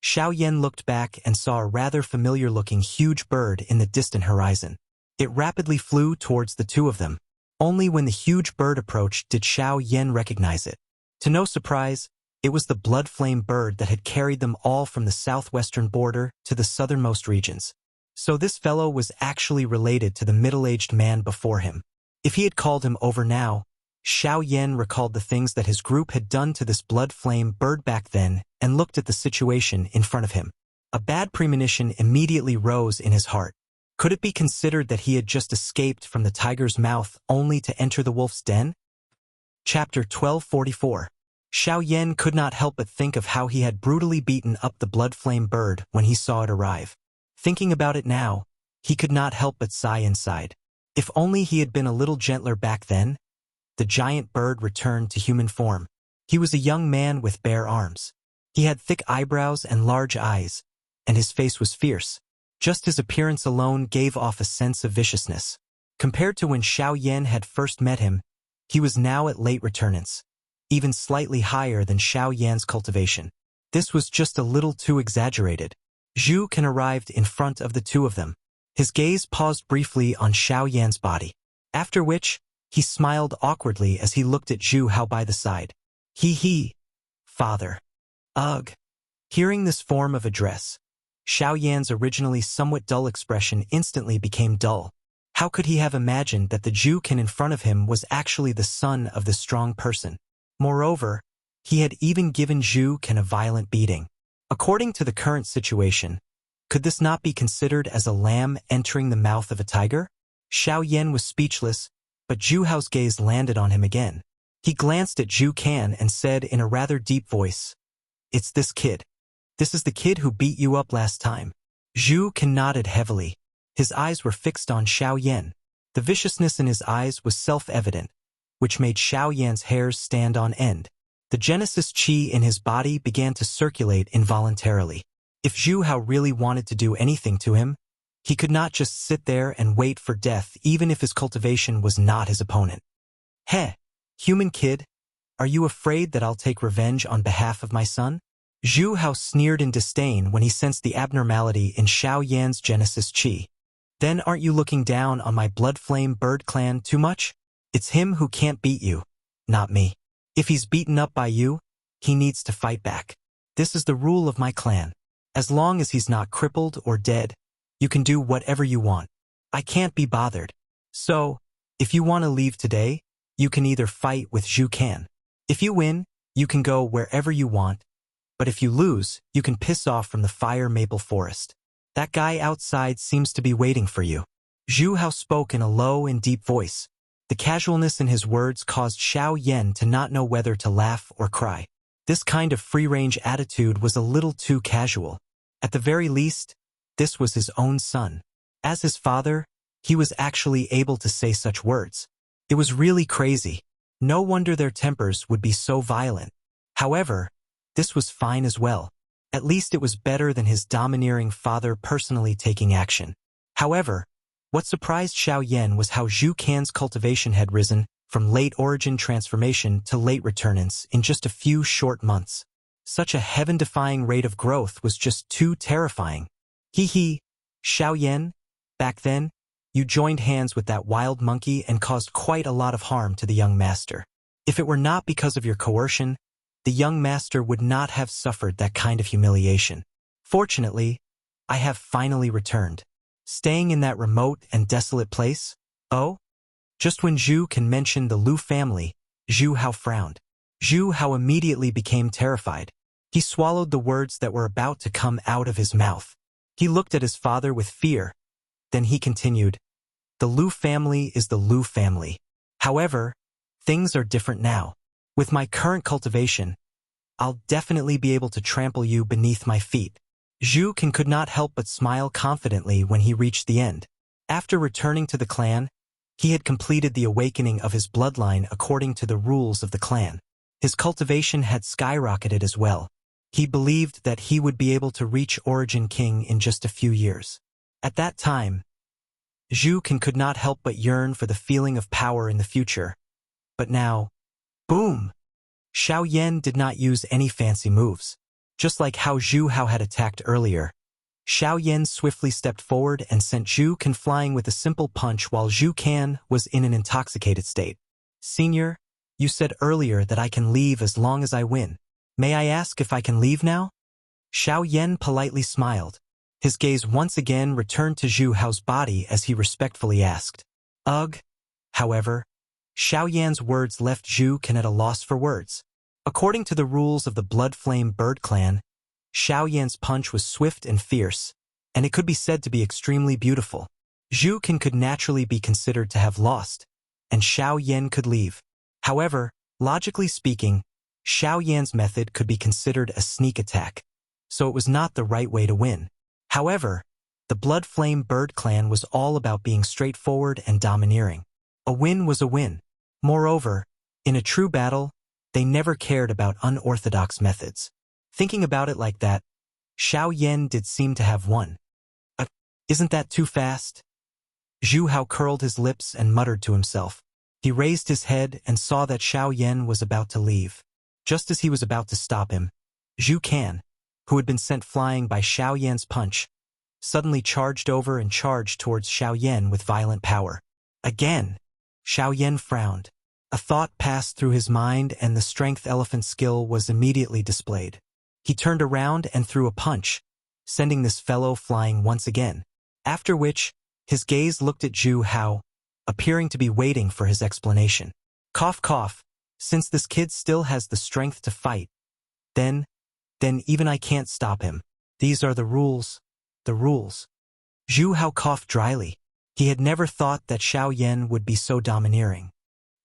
Xiao Yan looked back and saw a rather familiar-looking huge bird in the distant horizon. It rapidly flew towards the two of them. Only when the huge bird approached did Xiao Yan recognize it. To no surprise, it was the blood flame bird that had carried them all from the southwestern border to the southernmost regions. So this fellow was actually related to the middle-aged man before him. If he had called him over now, Xiao Yan recalled the things that his group had done to this blood flame bird back then and looked at the situation in front of him. A bad premonition immediately rose in his heart. Could it be considered that he had just escaped from the tiger's mouth only to enter the wolf's den? Chapter 1244. Xiao Yan could not help but think of how he had brutally beaten up the blood flame bird when he saw it arrive. Thinking about it now, he could not help but sigh inside. If only he had been a little gentler back then. The giant bird returned to human form. He was a young man with bare arms. He had thick eyebrows and large eyes, and his face was fierce. Just his appearance alone gave off a sense of viciousness. Compared to when Xiao Yan had first met him, he was now at late returnance, even slightly higher than Xiao Yan's cultivation. This was just a little too exaggerated. Zhu Ken arrived in front of the two of them. His gaze paused briefly on Xiao Yan's body, after which he smiled awkwardly as he looked at Zhu Hao by the side. He, father. Ugh. Hearing this form of address, Xiao Yan's originally somewhat dull expression instantly became dull. How could he have imagined that the Zhu Ken in front of him was actually the son of this strong person? Moreover, he had even given Zhu Ken a violent beating. According to the current situation, could this not be considered as a lamb entering the mouth of a tiger? Xiao Yan was speechless, but Zhu Hao's gaze landed on him again. He glanced at Zhu Ken and said in a rather deep voice, "It's this kid. This is the kid who beat you up last time." Zhu Ken nodded heavily. His eyes were fixed on Xiao Yan. The viciousness in his eyes was self-evident, which made Xiao Yan's hairs stand on end. The Genesis Qi in his body began to circulate involuntarily. If Zhu Hao really wanted to do anything to him, he could not just sit there and wait for death even if his cultivation was not his opponent. "Heh, human kid, are you afraid that I'll take revenge on behalf of my son?" Zhu Hao sneered in disdain when he sensed the abnormality in Xiao Yan's Genesis Qi. "Then aren't you looking down on my blood flame bird clan too much? It's him who can't beat you, not me. If he's beaten up by you, he needs to fight back. This is the rule of my clan. As long as he's not crippled or dead, you can do whatever you want. I can't be bothered. So, if you want to leave today, you can either fight with Zhu Ken. If you win, you can go wherever you want. But if you lose, you can piss off from the fire maple forest. That guy outside seems to be waiting for you." Zhu Hao spoke in a low and deep voice. The casualness in his words caused Xiao Yan to not know whether to laugh or cry. This kind of free-range attitude was a little too casual. At the very least, this was his own son. As his father, he was actually able to say such words. It was really crazy. No wonder their tempers would be so violent. However, this was fine as well. At least it was better than his domineering father personally taking action. However, what surprised Xiao Yan was how Zhu Ken's cultivation had risen from late origin transformation to late returnance in just a few short months. Such a heaven-defying rate of growth was just too terrifying. Xiao Yan, back then, you joined hands with that wild monkey and caused quite a lot of harm to the young master. If it were not because of your coercion, the young master would not have suffered that kind of humiliation. Fortunately, I have finally returned. Staying in that remote and desolate place? Oh? Just when Zhu Ken mentioned the Lu family, Zhu Hao frowned. Zhu Hao immediately became terrified. He swallowed the words that were about to come out of his mouth. He looked at his father with fear. Then he continued, "The Lu family is the Lu family. However, things are different now. With my current cultivation, I'll definitely be able to trample you beneath my feet. Zhu Can could not help but smile confidently when he reached the end. After returning to the clan, he had completed the awakening of his bloodline according to the rules of the clan. His cultivation had skyrocketed as well. He believed that he would be able to reach Origin King in just a few years. At that time, Zhu Can could not help but yearn for the feeling of power in the future. But now, boom! Xiao Yan did not use any fancy moves. Just like how Zhu Hao had attacked earlier, Xiao Yan swiftly stepped forward and sent Zhu Can flying with a simple punch while Zhu Can was in an intoxicated state. Senior, you said earlier that I can leave as long as I win. May I ask if I can leave now? Xiao Yan politely smiled. His gaze once again returned to Zhu Hao's body as he respectfully asked. Ugh. However, Xiao Yan's words left Zhu Can at a loss for words. According to the rules of the Blood Flame Bird Clan, Xiao Yan's punch was swift and fierce, and it could be said to be extremely beautiful. Zhu Can could naturally be considered to have lost, and Xiao Yan could leave. However, logically speaking, Xiao Yan's method could be considered a sneak attack, so it was not the right way to win. However, the Blood Flame Bird Clan was all about being straightforward and domineering. A win was a win. Moreover, in a true battle, they never cared about unorthodox methods. Thinking about it like that, Xiao Yan did seem to have won. Isn't that too fast? Zhu Hao curled his lips and muttered to himself. He raised his head and saw that Xiao Yan was about to leave. Just as he was about to stop him, Zhu Can, who had been sent flying by Xiao Yan's punch, suddenly charged over and charged towards Xiao Yan with violent power. Again, Xiao Yan frowned. A thought passed through his mind and the strength elephant skill was immediately displayed. He turned around and threw a punch, sending this fellow flying once again. After which, his gaze looked at Zhu Hao, appearing to be waiting for his explanation. Cough cough, since this kid still has the strength to fight, then even I can't stop him. These are the rules. The rules. Zhu Hao coughed dryly. He had never thought that Xiao Yan would be so domineering.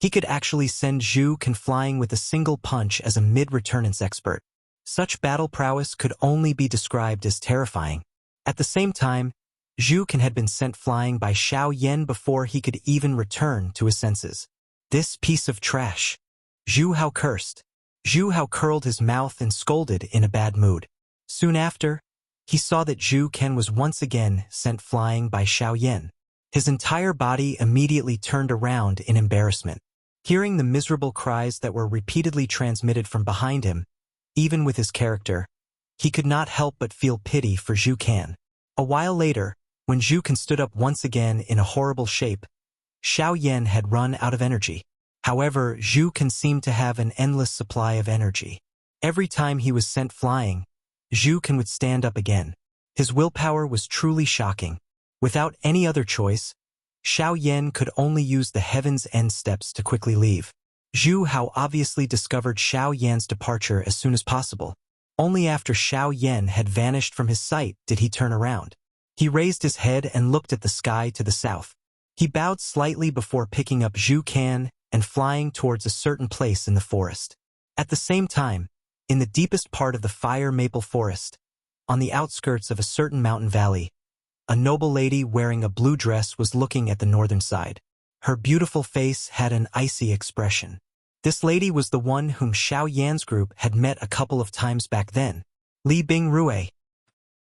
He could actually send Zhu Can flying with a single punch as a mid-returnance expert. Such battle prowess could only be described as terrifying. At the same time, Zhu Can had been sent flying by Xiao Yan before he could even return to his senses. This piece of trash. Zhu Hao cursed. Zhu Hao curled his mouth and scolded in a bad mood. Soon after, he saw that Zhu Can was once again sent flying by Xiao Yan. His entire body immediately turned around in embarrassment. Hearing the miserable cries that were repeatedly transmitted from behind him, even with his character, he could not help but feel pity for Zhu Can. A while later, when Zhu Can stood up once again in a horrible shape, Xiao Yan had run out of energy. However, Zhu Can seemed to have an endless supply of energy. Every time he was sent flying, Zhu Can would stand up again. His willpower was truly shocking. Without any other choice, Xiao Yan could only use the Heaven's End steps to quickly leave. Zhu Hao obviously discovered Xiao Yan's departure as soon as possible. Only after Xiao Yan had vanished from his sight did he turn around. He raised his head and looked at the sky to the south. He bowed slightly before picking up Zhu Can and flying towards a certain place in the forest. At the same time, in the deepest part of the fire maple forest, on the outskirts of a certain mountain valley, a noble lady wearing a blue dress was looking at the northern side. Her beautiful face had an icy expression. This lady was the one whom Xiao Yan's group had met a couple of times back then. Li Bing Rui.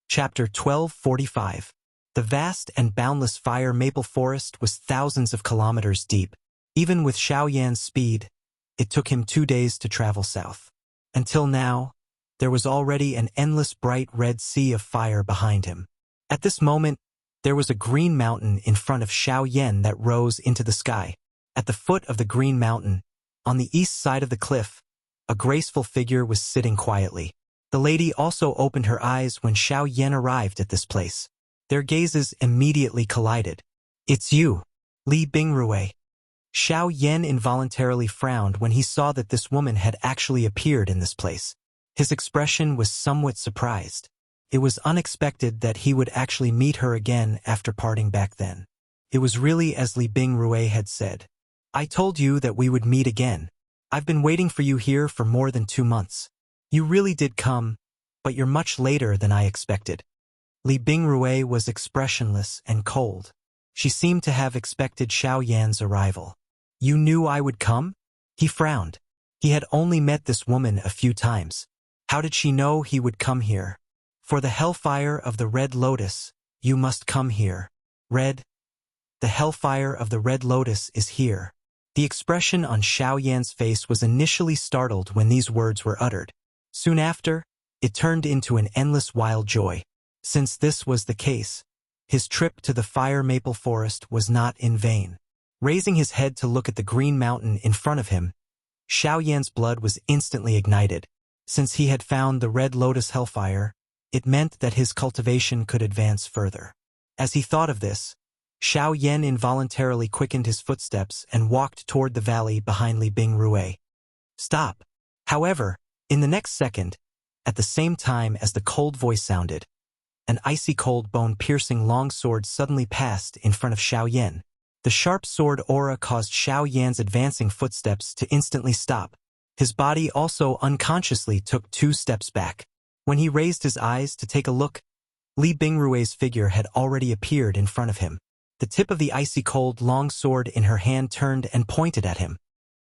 Chapter 1245. The vast and boundless fire maple forest was thousands of kilometers deep. Even with Xiao Yan's speed, it took him 2 days to travel south. Until now, there was already an endless bright red sea of fire behind him. At this moment, there was a green mountain in front of Xiao Yan that rose into the sky. At the foot of the green mountain, on the east side of the cliff, a graceful figure was sitting quietly. The lady also opened her eyes when Xiao Yan arrived at this place. Their gazes immediately collided. It's you, Li Bing Rui. Xiao Yan involuntarily frowned when he saw that this woman had actually appeared in this place. His expression was somewhat surprised. It was unexpected that he would actually meet her again after parting back then. It was really as Li Bing Rui had said. I told you that we would meet again. I've been waiting for you here for more than 2 months. You really did come, but you're much later than I expected. Li Bingrui was expressionless and cold. She seemed to have expected Xiao Yan's arrival. You knew I would come? He frowned. He had only met this woman a few times. How did she know he would come here? For the hellfire of the Red Lotus, you must come here. Red. The hellfire of the Red Lotus is here. The expression on Xiao Yan's face was initially startled when these words were uttered. Soon after, it turned into an endless wild joy. Since this was the case, his trip to the fire maple forest was not in vain. Raising his head to look at the green mountain in front of him, Xiao Yan's blood was instantly ignited. Since he had found the Red Lotus hellfire, it meant that his cultivation could advance further. As he thought of this, Xiao Yan involuntarily quickened his footsteps and walked toward the valley behind Li Bingrui. Stop! However, in the next second, at the same time as the cold voice sounded, an icy cold bone-piercing long sword suddenly passed in front of Xiao Yan. The sharp sword aura caused Xiao Yan's advancing footsteps to instantly stop. His body also unconsciously took 2 steps back. When he raised his eyes to take a look, Li Bingrui's figure had already appeared in front of him. The tip of the icy cold long sword in her hand turned and pointed at him.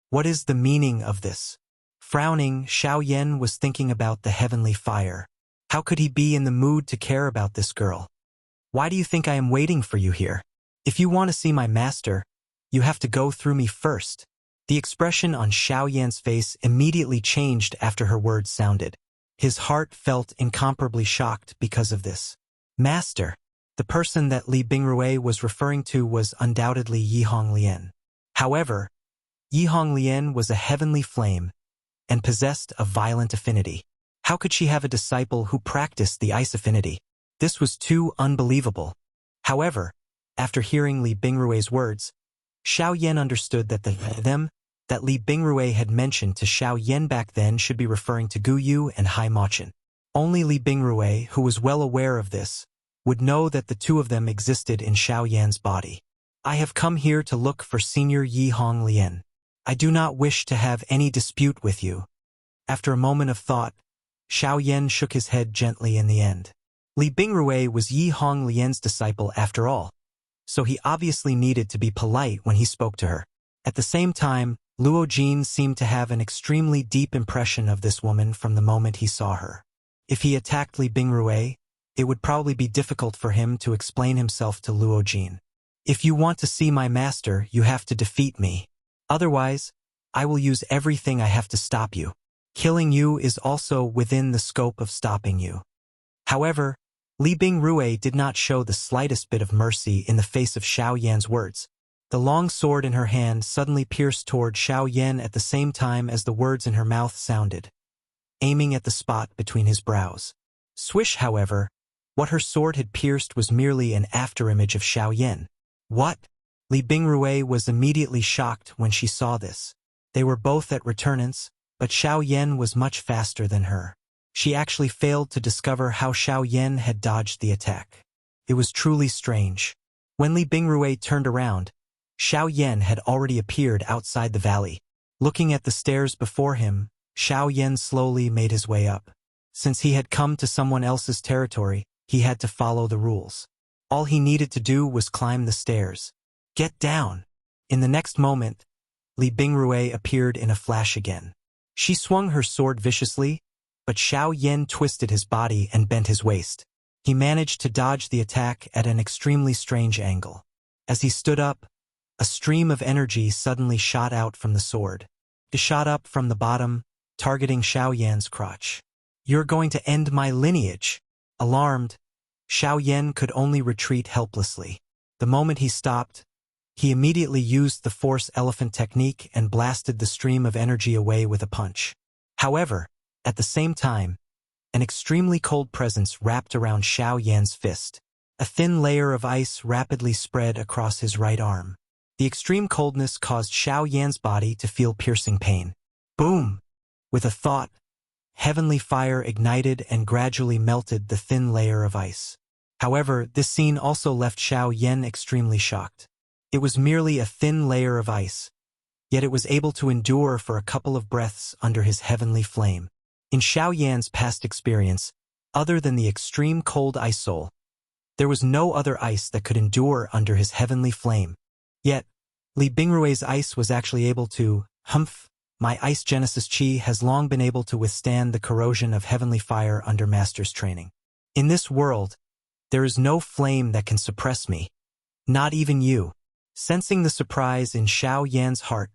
What is the meaning of this? Frowning, Xiao Yan was thinking about the heavenly fire. How could he be in the mood to care about this girl? Why do you think I am waiting for you here? If you want to see my master, you have to go through me first. The expression on Xiao Yan's face immediately changed after her words sounded. His heart felt incomparably shocked because of this. Master. The person that Li Bingrui was referring to was undoubtedly Yihong Lian. However, Yihong Lian was a heavenly flame and possessed a violent affinity. How could she have a disciple who practiced the ice affinity? This was too unbelievable. However, after hearing Li Bingrui's words, Xiao Yan understood that that Li Bingrui had mentioned to Xiao Yan back then should be referring to Gu Yu and Hai Machin. Only Li Bingrui, who was well aware of this, would know that the two of them existed in Xiao Yan's body. I have come here to look for Senior Yihong Lian. I do not wish to have any dispute with you. After a moment of thought, Xiao Yan shook his head gently in the end. Li Bingrui was Yihong Lian's disciple after all, so he obviously needed to be polite when he spoke to her. At the same time, Luo Jin seemed to have an extremely deep impression of this woman from the moment he saw her. If he attacked Li Bingrui, it would probably be difficult for him to explain himself to Luo Jin. If you want to see my master, you have to defeat me. Otherwise, I will use everything I have to stop you. Killing you is also within the scope of stopping you. However, Li Bingrui did not show the slightest bit of mercy in the face of Xiao Yan's words. The long sword in her hand suddenly pierced toward Xiao Yan at the same time as the words in her mouth sounded, aiming at the spot between his brows. Swish, however, what her sword had pierced was merely an afterimage of Xiao Yan. What? Li Bingrui was immediately shocked when she saw this. They were both at returnants, but Xiao Yan was much faster than her. She actually failed to discover how Xiao Yan had dodged the attack. It was truly strange. When Li Bingrui turned around, Xiao Yan had already appeared outside the valley. Looking at the stairs before him, Xiao Yan slowly made his way up. Since he had come to someone else's territory, he had to follow the rules. All he needed to do was climb the stairs. Get down! In the next moment, Li Bingrui appeared in a flash again. She swung her sword viciously, but Xiao Yan twisted his body and bent his waist. He managed to dodge the attack at an extremely strange angle. As he stood up, a stream of energy suddenly shot out from the sword. It shot up from the bottom, targeting Xiao Yan's crotch. You're going to end my lineage. Alarmed, Xiao Yan could only retreat helplessly. The moment he stopped, he immediately used the force elephant technique and blasted the stream of energy away with a punch. However, at the same time, an extremely cold presence wrapped around Xiao Yan's fist. A thin layer of ice rapidly spread across his right arm. The extreme coldness caused Xiao Yan's body to feel piercing pain. Boom! With a thought, heavenly fire ignited and gradually melted the thin layer of ice. However, this scene also left Xiao Yan extremely shocked. It was merely a thin layer of ice, yet it was able to endure for a couple of breaths under his heavenly flame. In Xiao Yan's past experience, other than the extreme cold ice soul, there was no other ice that could endure under his heavenly flame. Yet, Li Bingrui's ice was actually able to, my ice Genesis Chi has long been able to withstand the corrosion of heavenly fire under master's training. In this world, there is no flame that can suppress me. Not even you. Sensing the surprise in Xiao Yan's heart,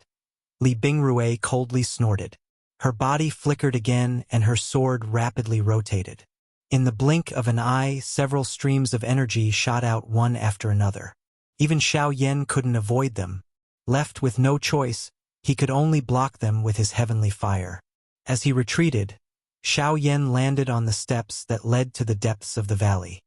Li Bingrui coldly snorted. Her body flickered again and her sword rapidly rotated. In the blink of an eye, several streams of energy shot out one after another. Even Xiao Yan couldn't avoid them. Left with no choice, he could only block them with his heavenly fire. As he retreated, Xiao Yan landed on the steps that led to the depths of the valley.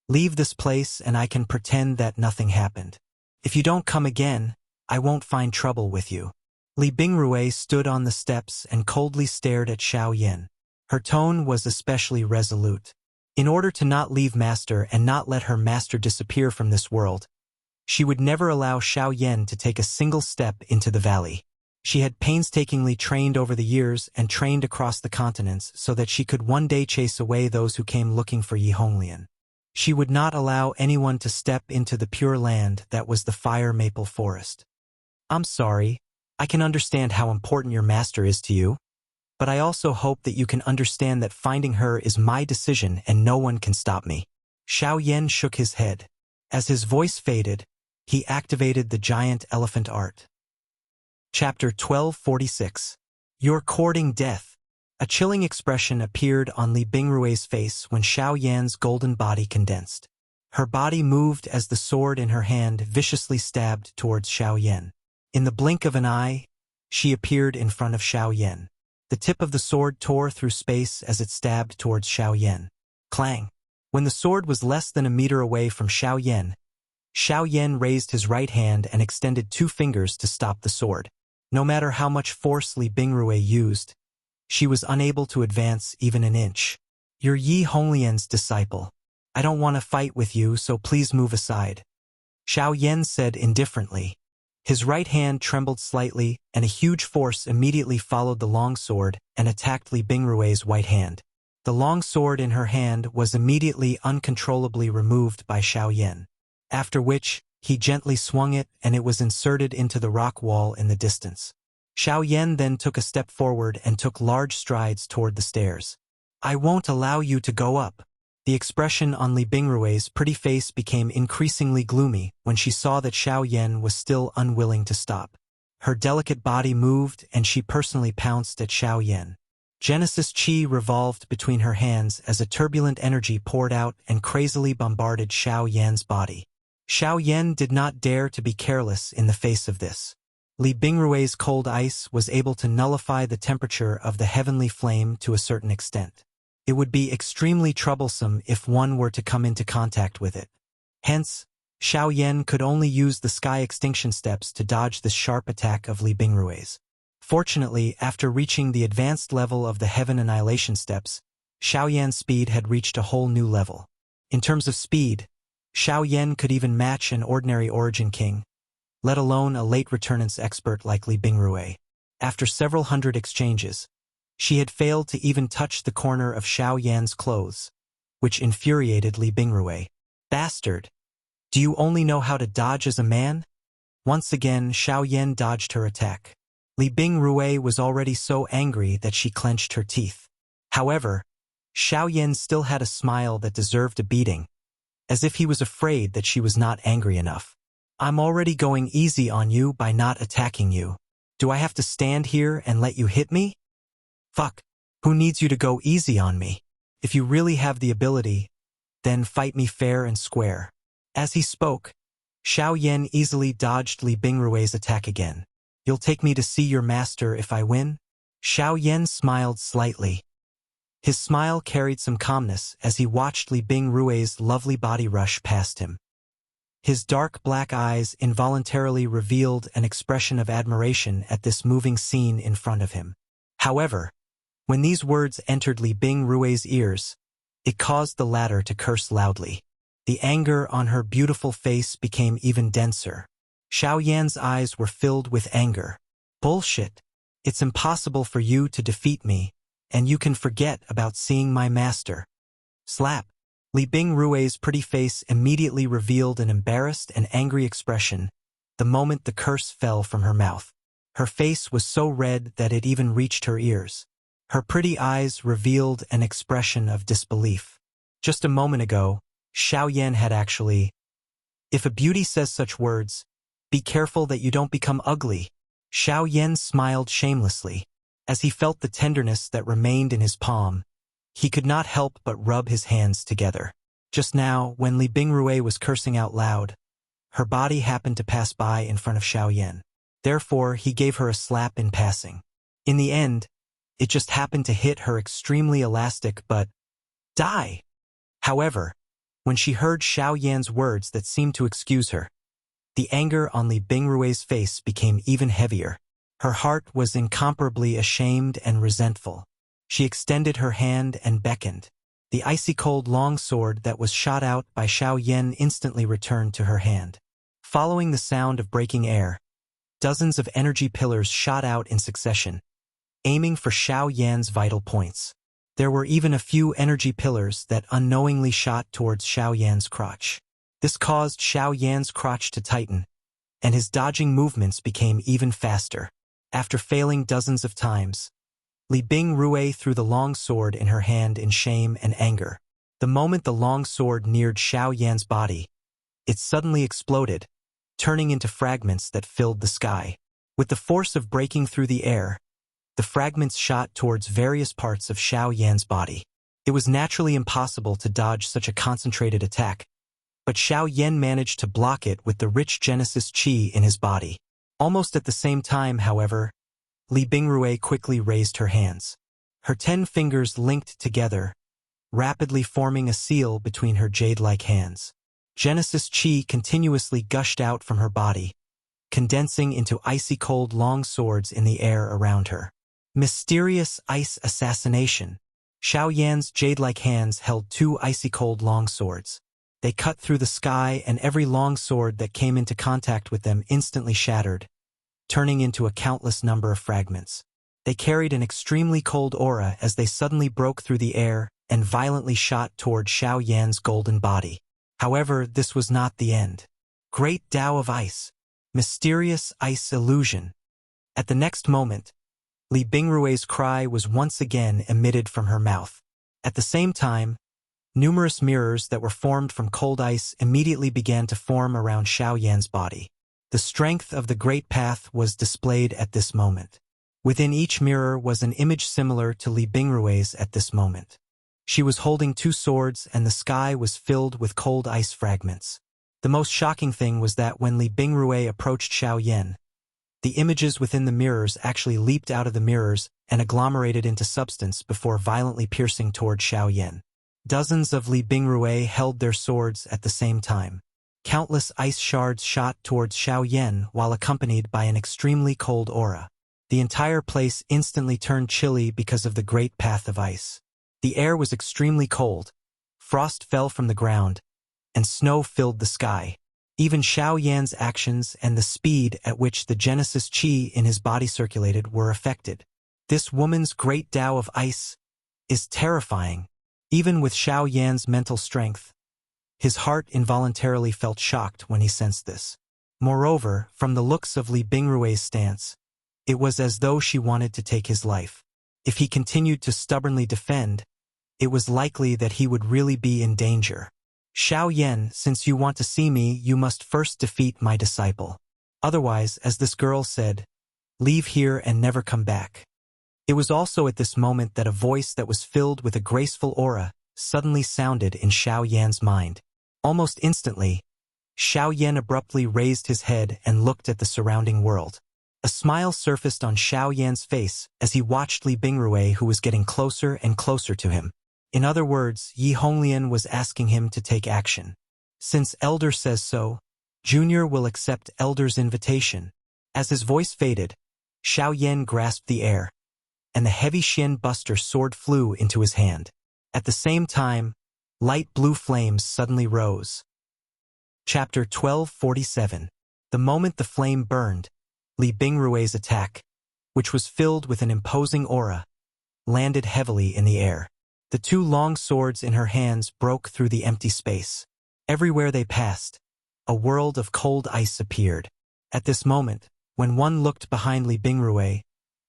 Leave this place and I can pretend that nothing happened. If you don't come again, I won't find trouble with you. Li Bingrui stood on the steps and coldly stared at Xiao Yan. Her tone was especially resolute. In order to not leave master and not let her master disappear from this world, she would never allow Xiao Yan to take a single step into the valley. She had painstakingly trained over the years and trained across the continents so that she could one day chase away those who came looking for Yi Honglian. She would not allow anyone to step into the pure land that was the fire maple forest. I'm sorry, I can understand how important your master is to you, but I also hope that you can understand that finding her is my decision and no one can stop me. Xiao Yan shook his head. As his voice faded, he activated the giant elephant art. Chapter 1246. You're courting death. A chilling expression appeared on Li Bingrui's face when Xiao Yan's golden body condensed. Her body moved as the sword in her hand viciously stabbed towards Xiao Yan. In the blink of an eye, she appeared in front of Xiao Yan. The tip of the sword tore through space as it stabbed towards Xiao Yan. Clang! When the sword was less than a meter away from Xiao Yan raised his right hand and extended 2 fingers to stop the sword. No matter how much force Li Bingrui used, she was unable to advance even an inch. You're Yi Honglian's disciple. I don't want to fight with you, so please move aside. Xiao Yan said indifferently. His right hand trembled slightly, and a huge force immediately followed the long sword and attacked Li Bingrui's right hand. The long sword in her hand was immediately uncontrollably removed by Xiao Yan, after which he gently swung it and it was inserted into the rock wall in the distance. Xiao Yan then took a step forward and took large strides toward the stairs. I won't allow you to go up. The expression on Li Bingrui's pretty face became increasingly gloomy when she saw that Xiao Yan was still unwilling to stop. Her delicate body moved and she personally pounced at Xiao Yan. Genesis Chi revolved between her hands as a turbulent energy poured out and crazily bombarded Xiao Yan's body. Xiao Yan did not dare to be careless in the face of this. Li Bingrui's cold ice was able to nullify the temperature of the heavenly flame to a certain extent. It would be extremely troublesome if one were to come into contact with it. Hence, Xiao Yan could only use the sky extinction steps to dodge this sharp attack of Li Bingrui's. Fortunately, after reaching the advanced level of the heaven annihilation steps, Xiao Yan's speed had reached a whole new level. In terms of speed, Xiao Yan could even match an ordinary origin king, let alone a late returnance expert like Li Bingrui. After several hundred exchanges, she had failed to even touch the corner of Xiao Yan's clothes, which infuriated Li Bingrui. Bastard! Do you only know how to dodge as a man? Once again, Xiao Yan dodged her attack. Li Bingrui was already so angry that she clenched her teeth. However, Xiao Yan still had a smile that deserved a beating, as if he was afraid that she was not angry enough. I'm already going easy on you by not attacking you. Do I have to stand here and let you hit me? Fuck. Who needs you to go easy on me? If you really have the ability, then fight me fair and square. As he spoke, Xiao Yan easily dodged Li Bingrui's attack again. You'll take me to see your master if I win? Xiao Yan smiled slightly. His smile carried some calmness as he watched Li Bingrui's lovely body rush past him. His dark black eyes involuntarily revealed an expression of admiration at this moving scene in front of him. However, when these words entered Li Bingrui's ears, it caused the latter to curse loudly. The anger on her beautiful face became even denser. Xiao Yan's eyes were filled with anger. Bullshit! It's impossible for you to defeat me, and you can forget about seeing my master. Slap. Li Bingrui's pretty face immediately revealed an embarrassed and angry expression the moment the curse fell from her mouth. Her face was so red that it even reached her ears. Her pretty eyes revealed an expression of disbelief. Just a moment ago, Xiao Yan had actually... If a beauty says such words, be careful that you don't become ugly. Xiao Yan smiled shamelessly. As he felt the tenderness that remained in his palm, he could not help but rub his hands together. Just now, when Li Bingrui was cursing out loud, her body happened to pass by in front of Xiao Yan. Therefore, he gave her a slap in passing. In the end, it just happened to hit her extremely elastic but... die! However, when she heard Xiao Yan's words that seemed to excuse her, the anger on Li Bingrui's face became even heavier. Her heart was incomparably ashamed and resentful. She extended her hand and beckoned. The icy-cold long sword that was shot out by Xiao Yan instantly returned to her hand. Following the sound of breaking air, dozens of energy pillars shot out in succession, aiming for Xiao Yan's vital points. There were even a few energy pillars that unknowingly shot towards Xiao Yan's crotch. This caused Xiao Yan's crotch to tighten, and his dodging movements became even faster. After failing dozens of times, Li Bingrui threw the long sword in her hand in shame and anger. The moment the long sword neared Xiao Yan's body, it suddenly exploded, turning into fragments that filled the sky. With the force of breaking through the air, the fragments shot towards various parts of Xiao Yan's body. It was naturally impossible to dodge such a concentrated attack, but Xiao Yan managed to block it with the rich Genesis Qi in his body. Almost at the same time, however, Li Bingrui quickly raised her hands. Her 10 fingers linked together, rapidly forming a seal between her jade-like hands. Genesis Qi continuously gushed out from her body, condensing into icy-cold long swords in the air around her. Mysterious ice assassination. Xiao Yan's jade-like hands held 2 icy-cold long swords. They cut through the sky, and every long sword that came into contact with them instantly shattered, turning into a countless number of fragments. They carried an extremely cold aura as they suddenly broke through the air and violently shot toward Xiao Yan's golden body. However, this was not the end. Great Tao of Ice. Mysterious ice illusion. At the next moment, Li Bingrui's cry was once again emitted from her mouth. At the same time, numerous mirrors that were formed from cold ice immediately began to form around Xiao Yan's body. The strength of the Great Path was displayed at this moment. Within each mirror was an image similar to Li Bingrui's at this moment. She was holding 2 swords, and the sky was filled with cold ice fragments. The most shocking thing was that when Li Bingrui approached Xiao Yan, the images within the mirrors actually leaped out of the mirrors and agglomerated into substance before violently piercing toward Xiao Yan. Dozens of Li Bingrui held their swords at the same time. Countless ice shards shot towards Xiao Yan while accompanied by an extremely cold aura. The entire place instantly turned chilly because of the Great Path of Ice. The air was extremely cold, frost fell from the ground, and snow filled the sky. Even Xiao Yan's actions and the speed at which the Genesis Qi in his body circulated were affected. This woman's great Tao of Ice is terrifying. Even with Xiao Yan's mental strength, his heart involuntarily felt shocked when he sensed this. Moreover, from the looks of Li Bingrui's stance, it was as though she wanted to take his life. If he continued to stubbornly defend, it was likely that he would really be in danger. Xiao Yan, since you want to see me, you must first defeat my disciple. Otherwise, as this girl said, leave here and never come back. It was also at this moment that a voice that was filled with a graceful aura suddenly sounded in Xiao Yan's mind. Almost instantly, Xiao Yan abruptly raised his head and looked at the surrounding world. A smile surfaced on Xiao Yan's face as he watched Li Bingrui, who was getting closer and closer to him. In other words, Yi Honglian was asking him to take action. Since Elder says so, Junior will accept Elder's invitation. As his voice faded, Xiao Yan grasped the air, and the heavy Xian Buster sword flew into his hand. At the same time, light blue flames suddenly rose. Chapter 1247. The moment the flame burned, Li Bingrui's attack, which was filled with an imposing aura, landed heavily in the air. The two long swords in her hands broke through the empty space. Everywhere they passed, a world of cold ice appeared. At this moment, when one looked behind Li Bingrui,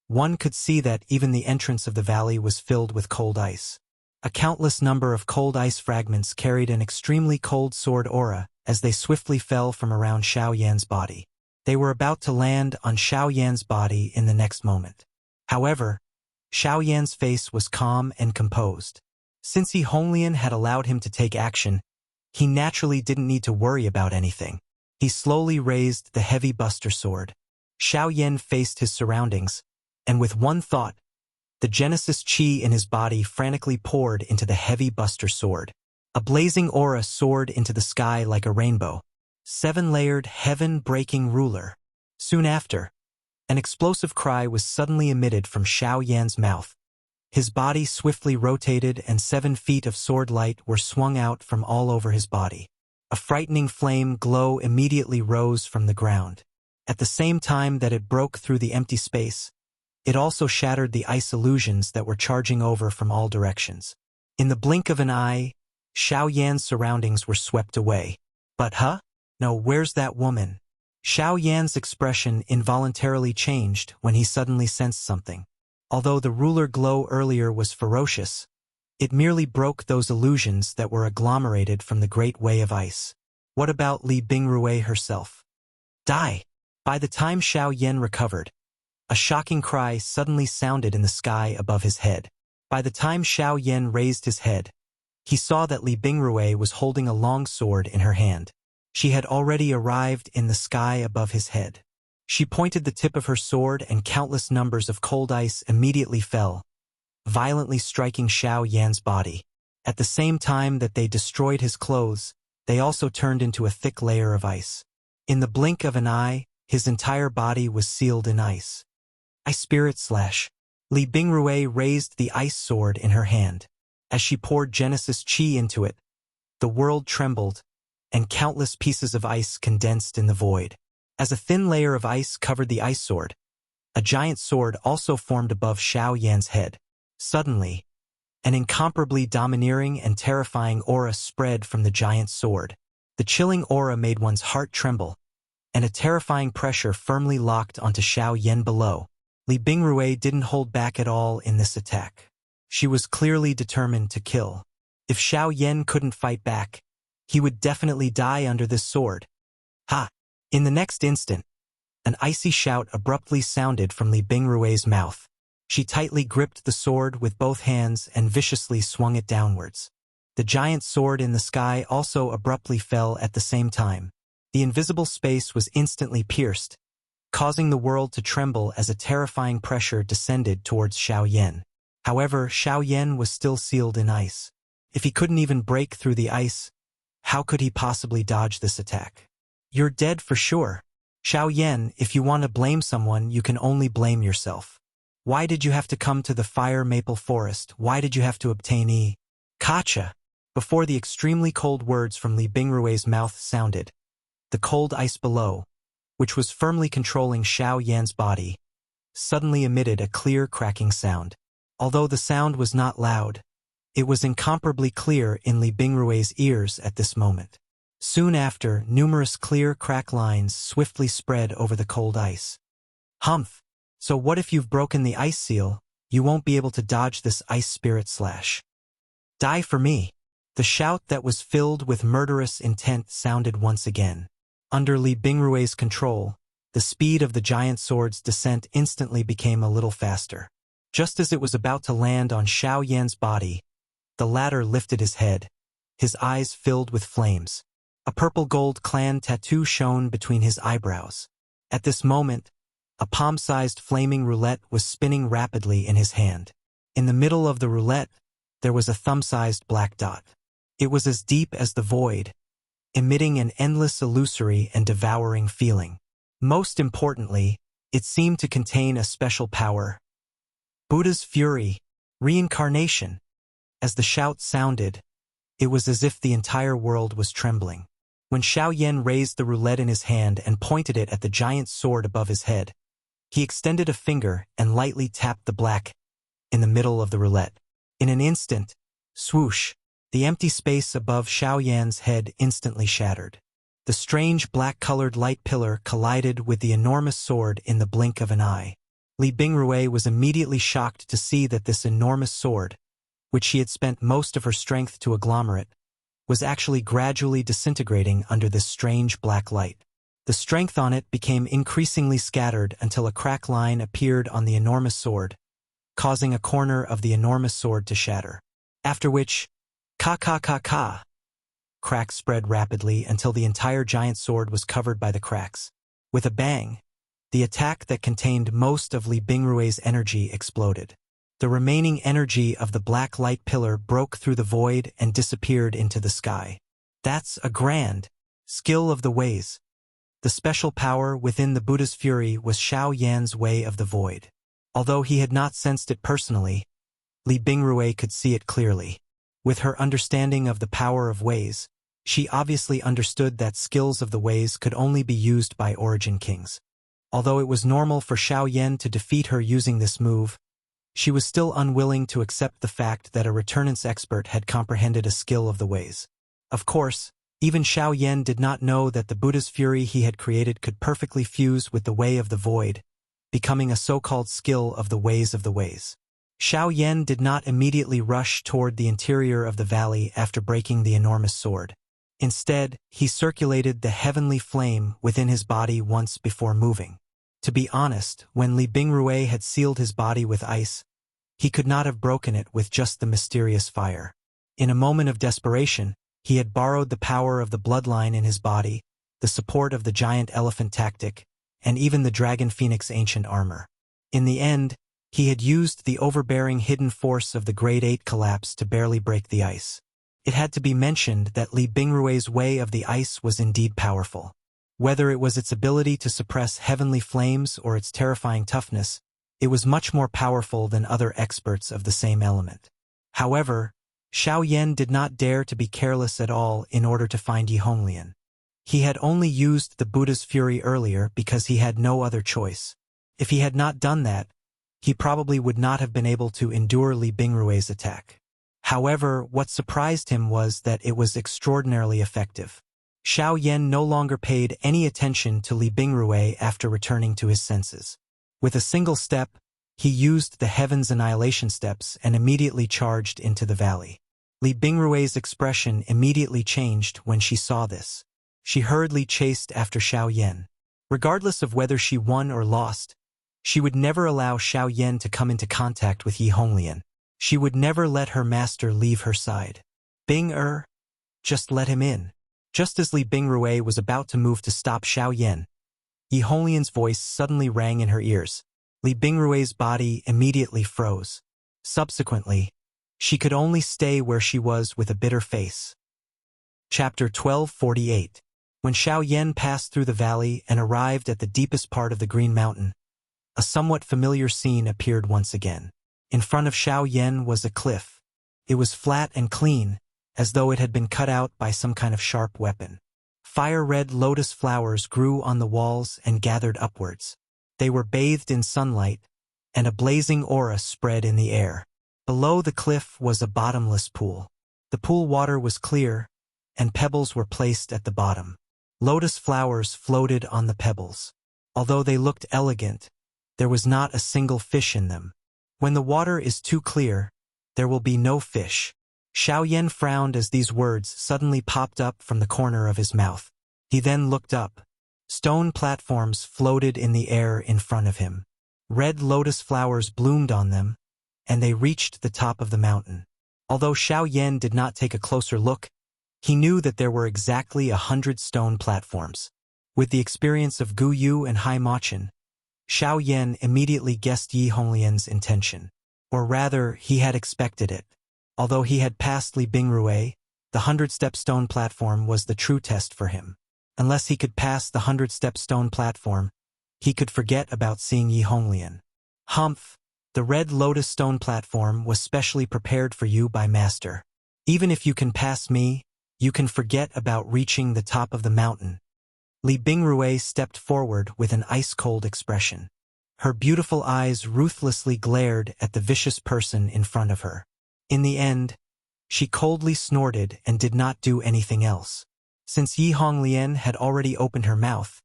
one could see that even the entrance of the valley was filled with cold ice. A countless number of cold ice fragments carried an extremely cold sword aura as they swiftly fell from around Xiao Yan's body. They were about to land on Xiao Yan's body in the next moment. However, Xiao Yan's face was calm and composed. Since He Honglian had allowed him to take action, he naturally didn't need to worry about anything. He slowly raised the heavy buster sword. Xiao Yan faced his surroundings, and with one thought, the Genesis Chi in his body frantically poured into the heavy buster sword. A blazing aura soared into the sky like a rainbow, 7-layered heaven-breaking ruler. Soon after, an explosive cry was suddenly emitted from Xiao Yan's mouth. His body swiftly rotated and 7 feet of sword light were swung out from all over his body. A frightening flame glow immediately rose from the ground. At the same time that it broke through the empty space, it also shattered the ice illusions that were charging over from all directions. In the blink of an eye, Xiao Yan's surroundings were swept away. But no, where's that woman? Xiao Yan's expression involuntarily changed when he suddenly sensed something. Although the ruler glow earlier was ferocious, it merely broke those illusions that were agglomerated from the great way of ice. What about Li Bingrui herself? Die! By the time Xiao Yan recovered, a shocking cry suddenly sounded in the sky above his head. By the time Xiao Yan raised his head, he saw that Li Bingrui was holding a long sword in her hand. She had already arrived in the sky above his head. She pointed the tip of her sword and countless numbers of cold ice immediately fell, violently striking Xiao Yan's body. At the same time that they destroyed his clothes, they also turned into a thick layer of ice. In the blink of an eye, his entire body was sealed in ice. Ice Spirit Slash. Li Bingrui raised the ice sword in her hand. As she poured Genesis Chi into it, the world trembled, and countless pieces of ice condensed in the void. As a thin layer of ice covered the ice sword, a giant sword also formed above Xiao Yan's head. Suddenly, an incomparably domineering and terrifying aura spread from the giant sword. The chilling aura made one's heart tremble, and a terrifying pressure firmly locked onto Xiao Yan below. Li Bingrui didn't hold back at all in this attack. She was clearly determined to kill. If Xiao Yan couldn't fight back, he would definitely die under this sword. Ha! In the next instant, an icy shout abruptly sounded from Li Bingrui's mouth. She tightly gripped the sword with both hands and viciously swung it downwards. The giant sword in the sky also abruptly fell at the same time. The invisible space was instantly pierced, causing the world to tremble as a terrifying pressure descended towards Xiao Yan. However, Xiao Yan was still sealed in ice. If he couldn't even break through the ice, how could he possibly dodge this attack? You're dead for sure. Xiao Yan, if you want to blame someone, you can only blame yourself. Why did you have to come to the fire maple forest? Why did you have to obtain Kacha? Before the extremely cold words from Li Bingrui's mouth sounded, the cold ice below, which was firmly controlling Xiao Yan's body, suddenly emitted a clear cracking sound. Although the sound was not loud, it was incomparably clear in Li Bingrui's ears at this moment. Soon after, numerous clear crack lines swiftly spread over the cold ice. Humph! So what if you've broken the ice seal? You won't be able to dodge this ice spirit slash. Die for me! The shout that was filled with murderous intent sounded once again. Under Li Bingrui's control, the speed of the giant sword's descent instantly became a little faster. Just as it was about to land on Xiao Yan's body, the latter lifted his head, his eyes filled with flames. A purple-gold clan tattoo shone between his eyebrows. At this moment, a palm-sized flaming roulette was spinning rapidly in his hand. In the middle of the roulette, there was a thumb-sized black dot. It was as deep as the void, emitting an endless illusory and devouring feeling. Most importantly, it seemed to contain a special power. Buddha's fury, reincarnation. As the shout sounded, it was as if the entire world was trembling. When Xiao Yan raised the roulette in his hand and pointed it at the giant sword above his head, he extended a finger and lightly tapped the black in the middle of the roulette. In an instant, swoosh, the empty space above Xiao Yan's head instantly shattered. The strange black-colored light pillar collided with the enormous sword in the blink of an eye. Li Bingrui was immediately shocked to see that this enormous sword, which she had spent most of her strength to agglomerate, was actually gradually disintegrating under this strange black light. The strength on it became increasingly scattered until a crack line appeared on the enormous sword, causing a corner of the enormous sword to shatter. After which, ka, cracks spread rapidly until the entire giant sword was covered by the cracks. With a bang, the attack that contained most of Li Bingrui's energy exploded. The remaining energy of the black light pillar broke through the void and disappeared into the sky. That's a grand skill of the ways. The special power within the Buddha's fury was Xiao Yan's way of the void. Although he had not sensed it personally, Li Bingrui could see it clearly. With her understanding of the power of ways, she obviously understood that skills of the ways could only be used by origin kings. Although it was normal for Xiao Yan to defeat her using this move, she was still unwilling to accept the fact that a returnance expert had comprehended a skill of the ways. Of course, even Xiao Yan did not know that the Buddha's fury he had created could perfectly fuse with the way of the void, becoming a so-called skill of the ways of the ways. Xiao Yan did not immediately rush toward the interior of the valley after breaking the enormous sword. Instead, he circulated the heavenly flame within his body once before moving. To be honest, when Li Bingrui had sealed his body with ice, he could not have broken it with just the mysterious fire. In a moment of desperation, he had borrowed the power of the bloodline in his body, the support of the giant elephant tactic, and even the dragon phoenix ancient armor. In the end, he had used the overbearing hidden force of the Grade 8 collapse to barely break the ice. It had to be mentioned that Li Bingrui's way of the ice was indeed powerful. Whether it was its ability to suppress heavenly flames or its terrifying toughness, it was much more powerful than other experts of the same element. However, Xiao Yan did not dare to be careless at all in order to find Yi Honglian. He had only used the Buddha's fury earlier because he had no other choice. If he had not done that, he probably would not have been able to endure Li Bingrui's attack. However, what surprised him was that it was extraordinarily effective. Xiao Yan no longer paid any attention to Li Bingrui after returning to his senses. With a single step, he used the Heaven's Annihilation steps and immediately charged into the valley. Li Bingrui's expression immediately changed when she saw this. She hurriedly chased after Xiao Yan. Regardless of whether she won or lost, she would never allow Xiao Yan to come into contact with Yi Honglian. She would never let her master leave her side. Just let him in. Just as Li Bingrui was about to move to stop Xiao Yan, Yi Honglian's voice suddenly rang in her ears. Li Bingrui's body immediately froze. Subsequently, she could only stay where she was with a bitter face. Chapter 1248. When Xiao Yan passed through the valley and arrived at the deepest part of the Green Mountain, a somewhat familiar scene appeared once again. In front of Xiao Yan was a cliff. It was flat and clean, as though it had been cut out by some kind of sharp weapon. Fire-red lotus flowers grew on the walls and gathered upwards. They were bathed in sunlight, and a blazing aura spread in the air. Below the cliff was a bottomless pool. The pool water was clear, and pebbles were placed at the bottom. Lotus flowers floated on the pebbles. Although they looked elegant, there was not a single fish in them. When the water is too clear, there will be no fish. Xiao Yan frowned as these words suddenly popped up from the corner of his mouth. He then looked up. Stone platforms floated in the air in front of him. Red lotus flowers bloomed on them, and they reached the top of the mountain. Although Xiao Yan did not take a closer look, he knew that there were exactly 100 stone platforms. With the experience of Gu Yu and Hai Machin, Xiao Yan immediately guessed Yi Honglian's intention. Or rather, he had expected it. Although he had passed Li Bingrui, the 100-step stone platform was the true test for him. Unless he could pass the 100-step stone platform, he could forget about seeing Yi Honglian. Humph! The red lotus stone platform was specially prepared for you by Master. Even if you can pass me, you can forget about reaching the top of the mountain. Li Bingrui stepped forward with an ice-cold expression. Her beautiful eyes ruthlessly glared at the vicious person in front of her. In the end, she coldly snorted and did not do anything else. Since Yi Honglien had already opened her mouth,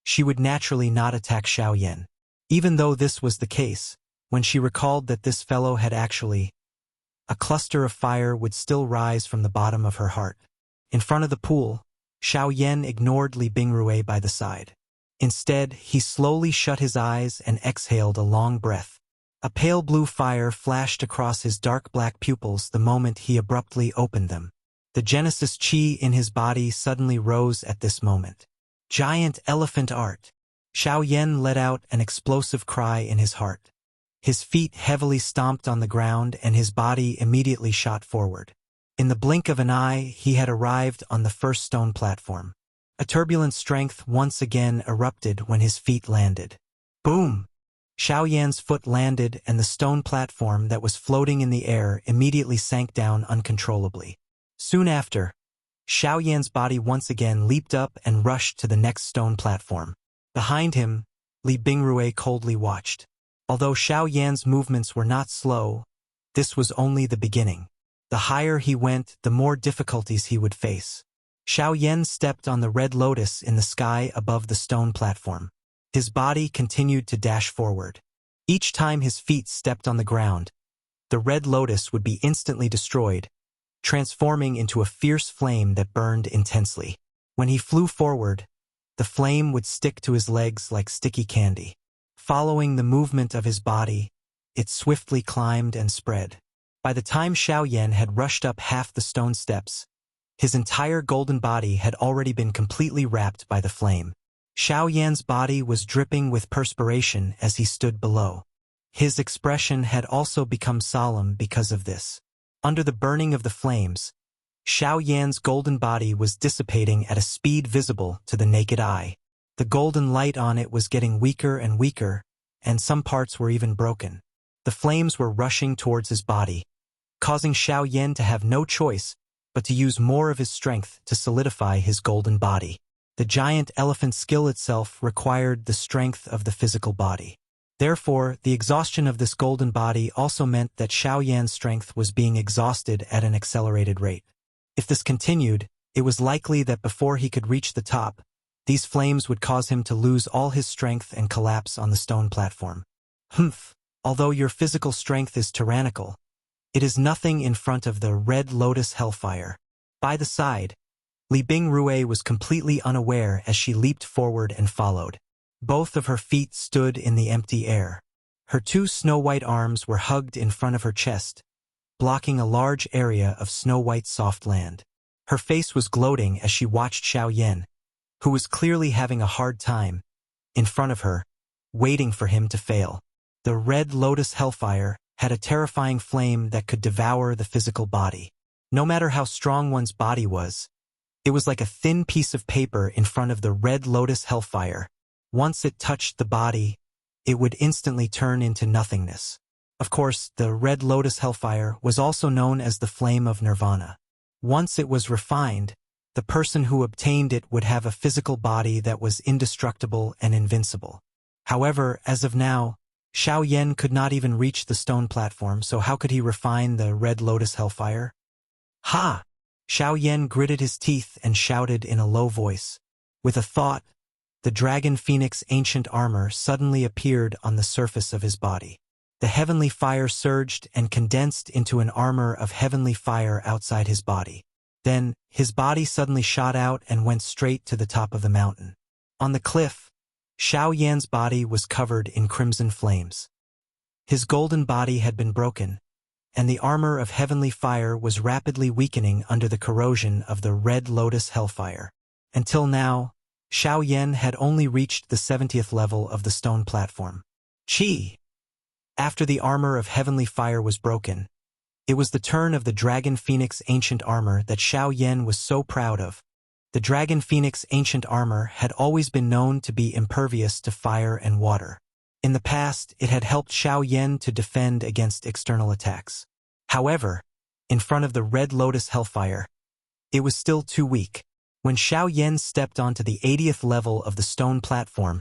she would naturally not attack Xiao Yan. Even though this was the case, when she recalled that this fellow had actually, a cluster of fire would still rise from the bottom of her heart. In front of the pool, Xiao Yan ignored Li Bingrui by the side. Instead, he slowly shut his eyes and exhaled a long breath. A pale blue fire flashed across his dark black pupils the moment he abruptly opened them. The Genesis Chi in his body suddenly rose at this moment. Giant elephant art. Xiao Yan let out an explosive cry in his heart. His feet heavily stomped on the ground and his body immediately shot forward. In the blink of an eye, he had arrived on the first stone platform. A turbulent strength once again erupted when his feet landed. Boom! Xiao Yan's foot landed and the stone platform that was floating in the air immediately sank down uncontrollably. Soon after, Xiao Yan's body once again leaped up and rushed to the next stone platform. Behind him, Li Bingrui coldly watched. Although Xiao Yan's movements were not slow, this was only the beginning. The higher he went, the more difficulties he would face. Xiao Yan stepped on the red lotus in the sky above the stone platform. His body continued to dash forward. Each time his feet stepped on the ground, the red lotus would be instantly destroyed, transforming into a fierce flame that burned intensely. When he flew forward, the flame would stick to his legs like sticky candy. Following the movement of his body, it swiftly climbed and spread. By the time Xiao Yan had rushed up half the stone steps, his entire golden body had already been completely wrapped by the flame. Xiao Yan's body was dripping with perspiration as he stood below. His expression had also become solemn because of this. Under the burning of the flames, Xiao Yan's golden body was dissipating at a speed visible to the naked eye. The golden light on it was getting weaker and weaker, and some parts were even broken. The flames were rushing towards his body, causing Xiao Yan to have no choice but to use more of his strength to solidify his golden body. The giant elephant skill itself required the strength of the physical body. Therefore, the exhaustion of this golden body also meant that Xiao Yan's strength was being exhausted at an accelerated rate. If this continued, it was likely that before he could reach the top, these flames would cause him to lose all his strength and collapse on the stone platform. Humph! Although your physical strength is tyrannical, it is nothing in front of the red lotus hellfire. By the side, Li Bingrui was completely unaware as she leaped forward and followed. Both of her feet stood in the empty air. Her two snow-white arms were hugged in front of her chest, blocking a large area of snow-white soft land. Her face was gloating as she watched Xiao Yan, who was clearly having a hard time, in front of her, waiting for him to fail. The red lotus hellfire had a terrifying flame that could devour the physical body. No matter how strong one's body was, it was like a thin piece of paper in front of the red lotus hellfire. Once it touched the body, it would instantly turn into nothingness. Of course, the red lotus hellfire was also known as the flame of nirvana. Once it was refined, the person who obtained it would have a physical body that was indestructible and invincible. However, as of now, Xiao Yan could not even reach the stone platform, so how could he refine the red lotus hellfire? Ha! Xiao Yan gritted his teeth and shouted in a low voice. With a thought, the dragon phoenix ancient armor suddenly appeared on the surface of his body. The heavenly fire surged and condensed into an armor of heavenly fire outside his body. Then, his body suddenly shot out and went straight to the top of the mountain. On the cliff, Xiao Yan's body was covered in crimson flames. His golden body had been broken, and the armor of heavenly fire was rapidly weakening under the corrosion of the red lotus hellfire. Until now, Xiao Yan had only reached the 70th level of the stone platform. Chi! After the armor of heavenly fire was broken, it was the turn of the dragon phoenix ancient armor that Xiao Yan was so proud of. The dragon phoenix ancient armor had always been known to be impervious to fire and water. In the past, it had helped Xiao Yan to defend against external attacks. However, in front of the red lotus hellfire, it was still too weak. When Xiao Yan stepped onto the 80th level of the stone platform,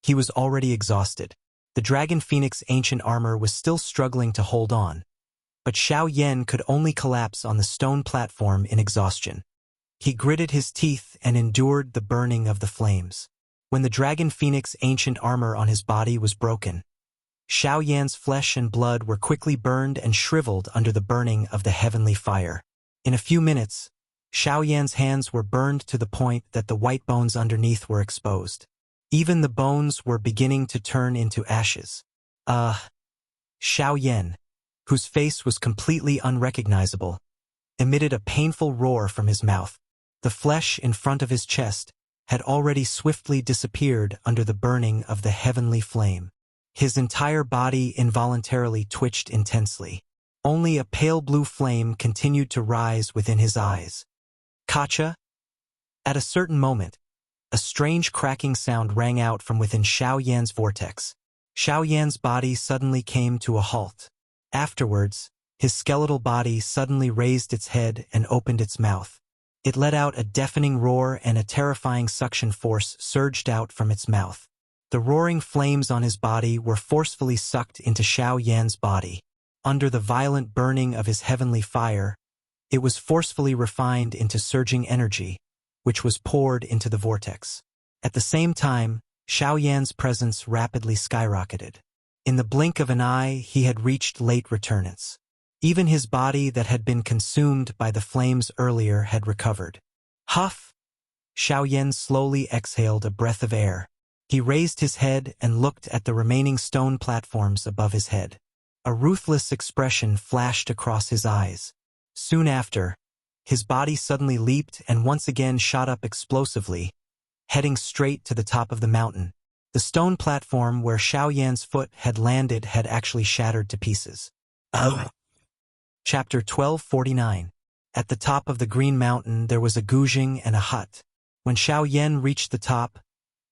he was already exhausted. The Dragon Phoenix ancient armor was still struggling to hold on, but Xiao Yan could only collapse on the stone platform in exhaustion. He gritted his teeth and endured the burning of the flames. When the Dragon Phoenix ancient armor on his body was broken, Xiao Yan's flesh and blood were quickly burned and shriveled under the burning of the heavenly fire. In a few minutes, Xiao Yan's hands were burned to the point that the white bones underneath were exposed. Even the bones were beginning to turn into ashes. Xiao Yan, whose face was completely unrecognizable, emitted a painful roar from his mouth. The flesh in front of his chest had already swiftly disappeared under the burning of the heavenly flame. His entire body involuntarily twitched intensely. Only a pale blue flame continued to rise within his eyes. Kacha? At a certain moment, a strange cracking sound rang out from within Xiao Yan's vortex. Xiao Yan's body suddenly came to a halt. Afterwards, his skeletal body suddenly raised its head and opened its mouth. It let out a deafening roar and a terrifying suction force surged out from its mouth. The roaring flames on his body were forcefully sucked into Xiao Yan's body. Under the violent burning of his heavenly fire, it was forcefully refined into surging energy, which was poured into the vortex. At the same time, Xiao Yan's presence rapidly skyrocketed. In the blink of an eye, he had reached late returnance. Even his body that had been consumed by the flames earlier had recovered. Huff! Xiao Yan slowly exhaled a breath of air. He raised his head and looked at the remaining stone platforms above his head. A ruthless expression flashed across his eyes. Soon after, his body suddenly leaped and once again shot up explosively, heading straight to the top of the mountain. The stone platform where Xiao Yan's foot had landed had actually shattered to pieces. Chapter 1249. At the top of the Green Mountain there was a guzheng and a hut. When Xiao Yan reached the top,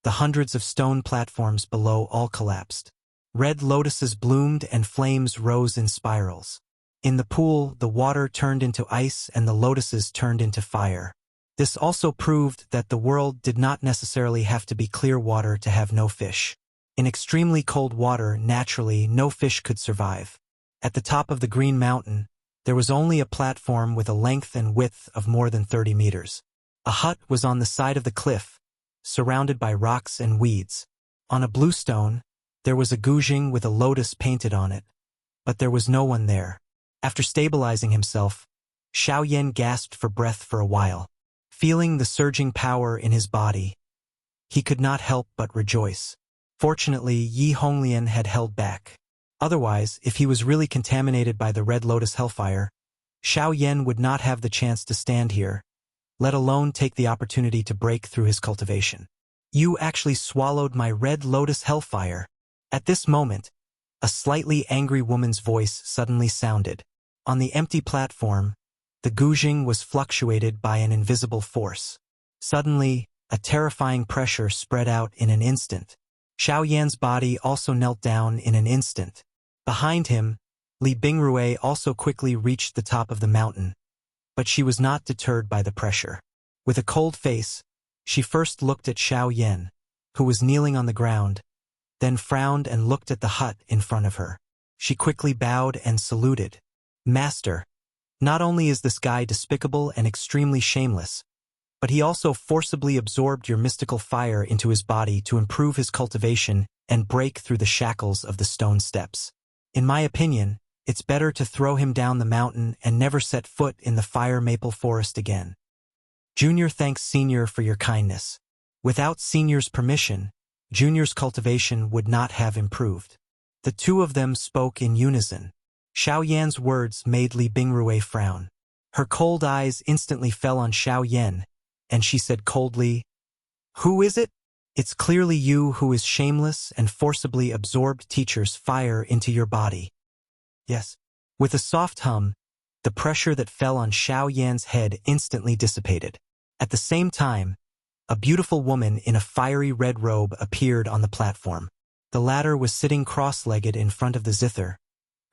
the hundreds of stone platforms below all collapsed. Red lotuses bloomed and flames rose in spirals. In the pool, the water turned into ice and the lotuses turned into fire. This also proved that the world did not necessarily have to be clear water to have no fish. In extremely cold water, naturally, no fish could survive. At the top of the Green Mountain, there was only a platform with a length and width of more than 30 meters. A hut was on the side of the cliff, surrounded by rocks and weeds. On a blue stone, there was a guzheng with a lotus painted on it, but there was no one there. After stabilizing himself, Xiao Yan gasped for breath for a while. Feeling the surging power in his body, he could not help but rejoice. Fortunately, Yi Honglian had held back. Otherwise, if he was really contaminated by the Red Lotus Hellfire, Xiao Yan would not have the chance to stand here, let alone take the opportunity to break through his cultivation. You actually swallowed my Red Lotus Hellfire. At this moment, a slightly angry woman's voice suddenly sounded. On the empty platform, the guzheng was fluctuated by an invisible force. Suddenly, a terrifying pressure spread out in an instant. Xiao Yan's body also knelt down in an instant. Behind him, Li Bingrui also quickly reached the top of the mountain, but she was not deterred by the pressure. With a cold face, she first looked at Xiao Yan, who was kneeling on the ground, then frowned and looked at the hut in front of her. She quickly bowed and saluted. Master, not only is this guy despicable and extremely shameless, but he also forcibly absorbed your mystical fire into his body to improve his cultivation and break through the shackles of the stone steps. In my opinion, it's better to throw him down the mountain and never set foot in the fire maple forest again. Junior thanks Senior for your kindness. Without Senior's permission, Junior's cultivation would not have improved. The two of them spoke in unison. Xiao Yan's words made Li Bingrui frown. Her cold eyes instantly fell on Xiao Yan, and she said coldly, "Who is it? It's clearly you who is shameless and forcibly absorbed teacher's fire into your body." Yes. With a soft hum, the pressure that fell on Xiao Yan's head instantly dissipated. At the same time, a beautiful woman in a fiery red robe appeared on the platform. The latter was sitting cross-legged in front of the zither,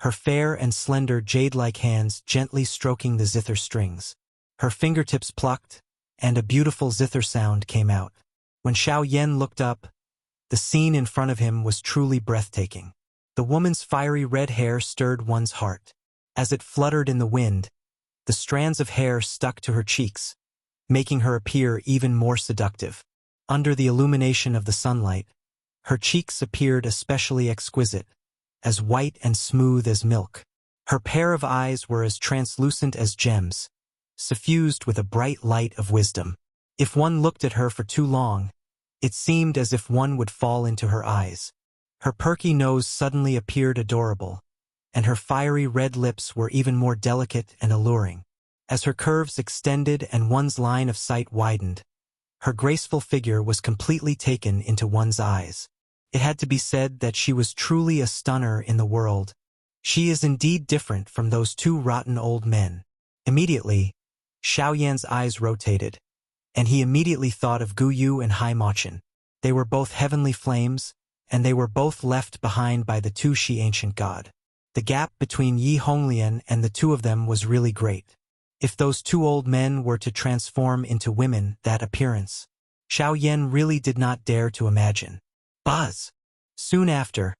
her fair and slender jade-like hands gently stroking the zither strings. Her fingertips plucked, and a beautiful zither sound came out. When Xiao Yan looked up, The scene in front of him was truly breathtaking. The woman's fiery red hair stirred one's heart. As it fluttered in the wind, the strands of hair stuck to her cheeks, making her appear even more seductive. Under the illumination of the sunlight, her cheeks appeared especially exquisite, as white and smooth as milk. Her pair of eyes were as translucent as gems, suffused with a bright light of wisdom. If one looked at her for too long, it seemed as if one would fall into her eyes. Her perky nose suddenly appeared adorable, and her fiery red lips were even more delicate and alluring. As her curves extended and one's line of sight widened, her graceful figure was completely taken into one's eyes. It had to be said that she was truly a stunner in the world. She is indeed different from those two rotten old men. Immediately, Xiao Yan's eyes rotated, and he immediately thought of Gu Yu and Hai Machin. They were both heavenly flames, and they were both left behind by the Tu Shi ancient god. The gap between Yi Honglian and the two of them was really great. If those two old men were to transform into women, that appearance, Xiao Yan really did not dare to imagine. Buzz! Soon after,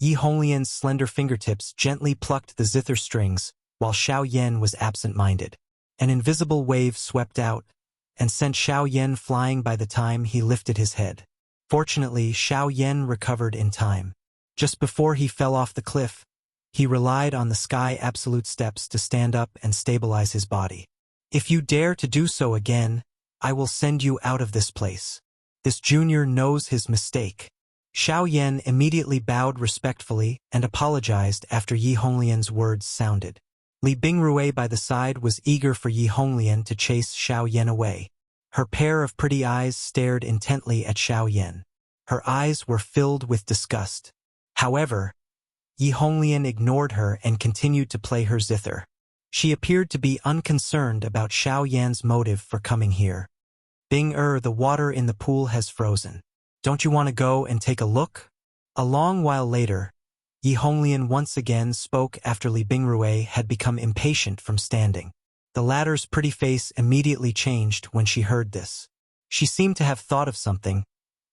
Yi Honglian's slender fingertips gently plucked the zither strings, while Xiao Yan was absent-minded. An invisible wave swept out, and sent Xiao Yan flying by the time he lifted his head. Fortunately, Xiao Yan recovered in time. Just before he fell off the cliff, he relied on the sky absolute steps to stand up and stabilize his body. If you dare to do so again, I will send you out of this place. This junior knows his mistake. Xiao Yan immediately bowed respectfully and apologized after Yi Honglian's words sounded. Li Bingrui by the side was eager for Yi Honglian to chase Xiao Yan away. Her pair of pretty eyes stared intently at Xiao Yan. Her eyes were filled with disgust. However, Yi Honglian ignored her and continued to play her zither. She appeared to be unconcerned about Xiao Yan's motive for coming here. Bing-er, the water in the pool has frozen. Don't you want to go and take a look? A long while later, Yi Honglian once again spoke after Li Bingrui had become impatient from standing. The latter's pretty face immediately changed when she heard this. She seemed to have thought of something,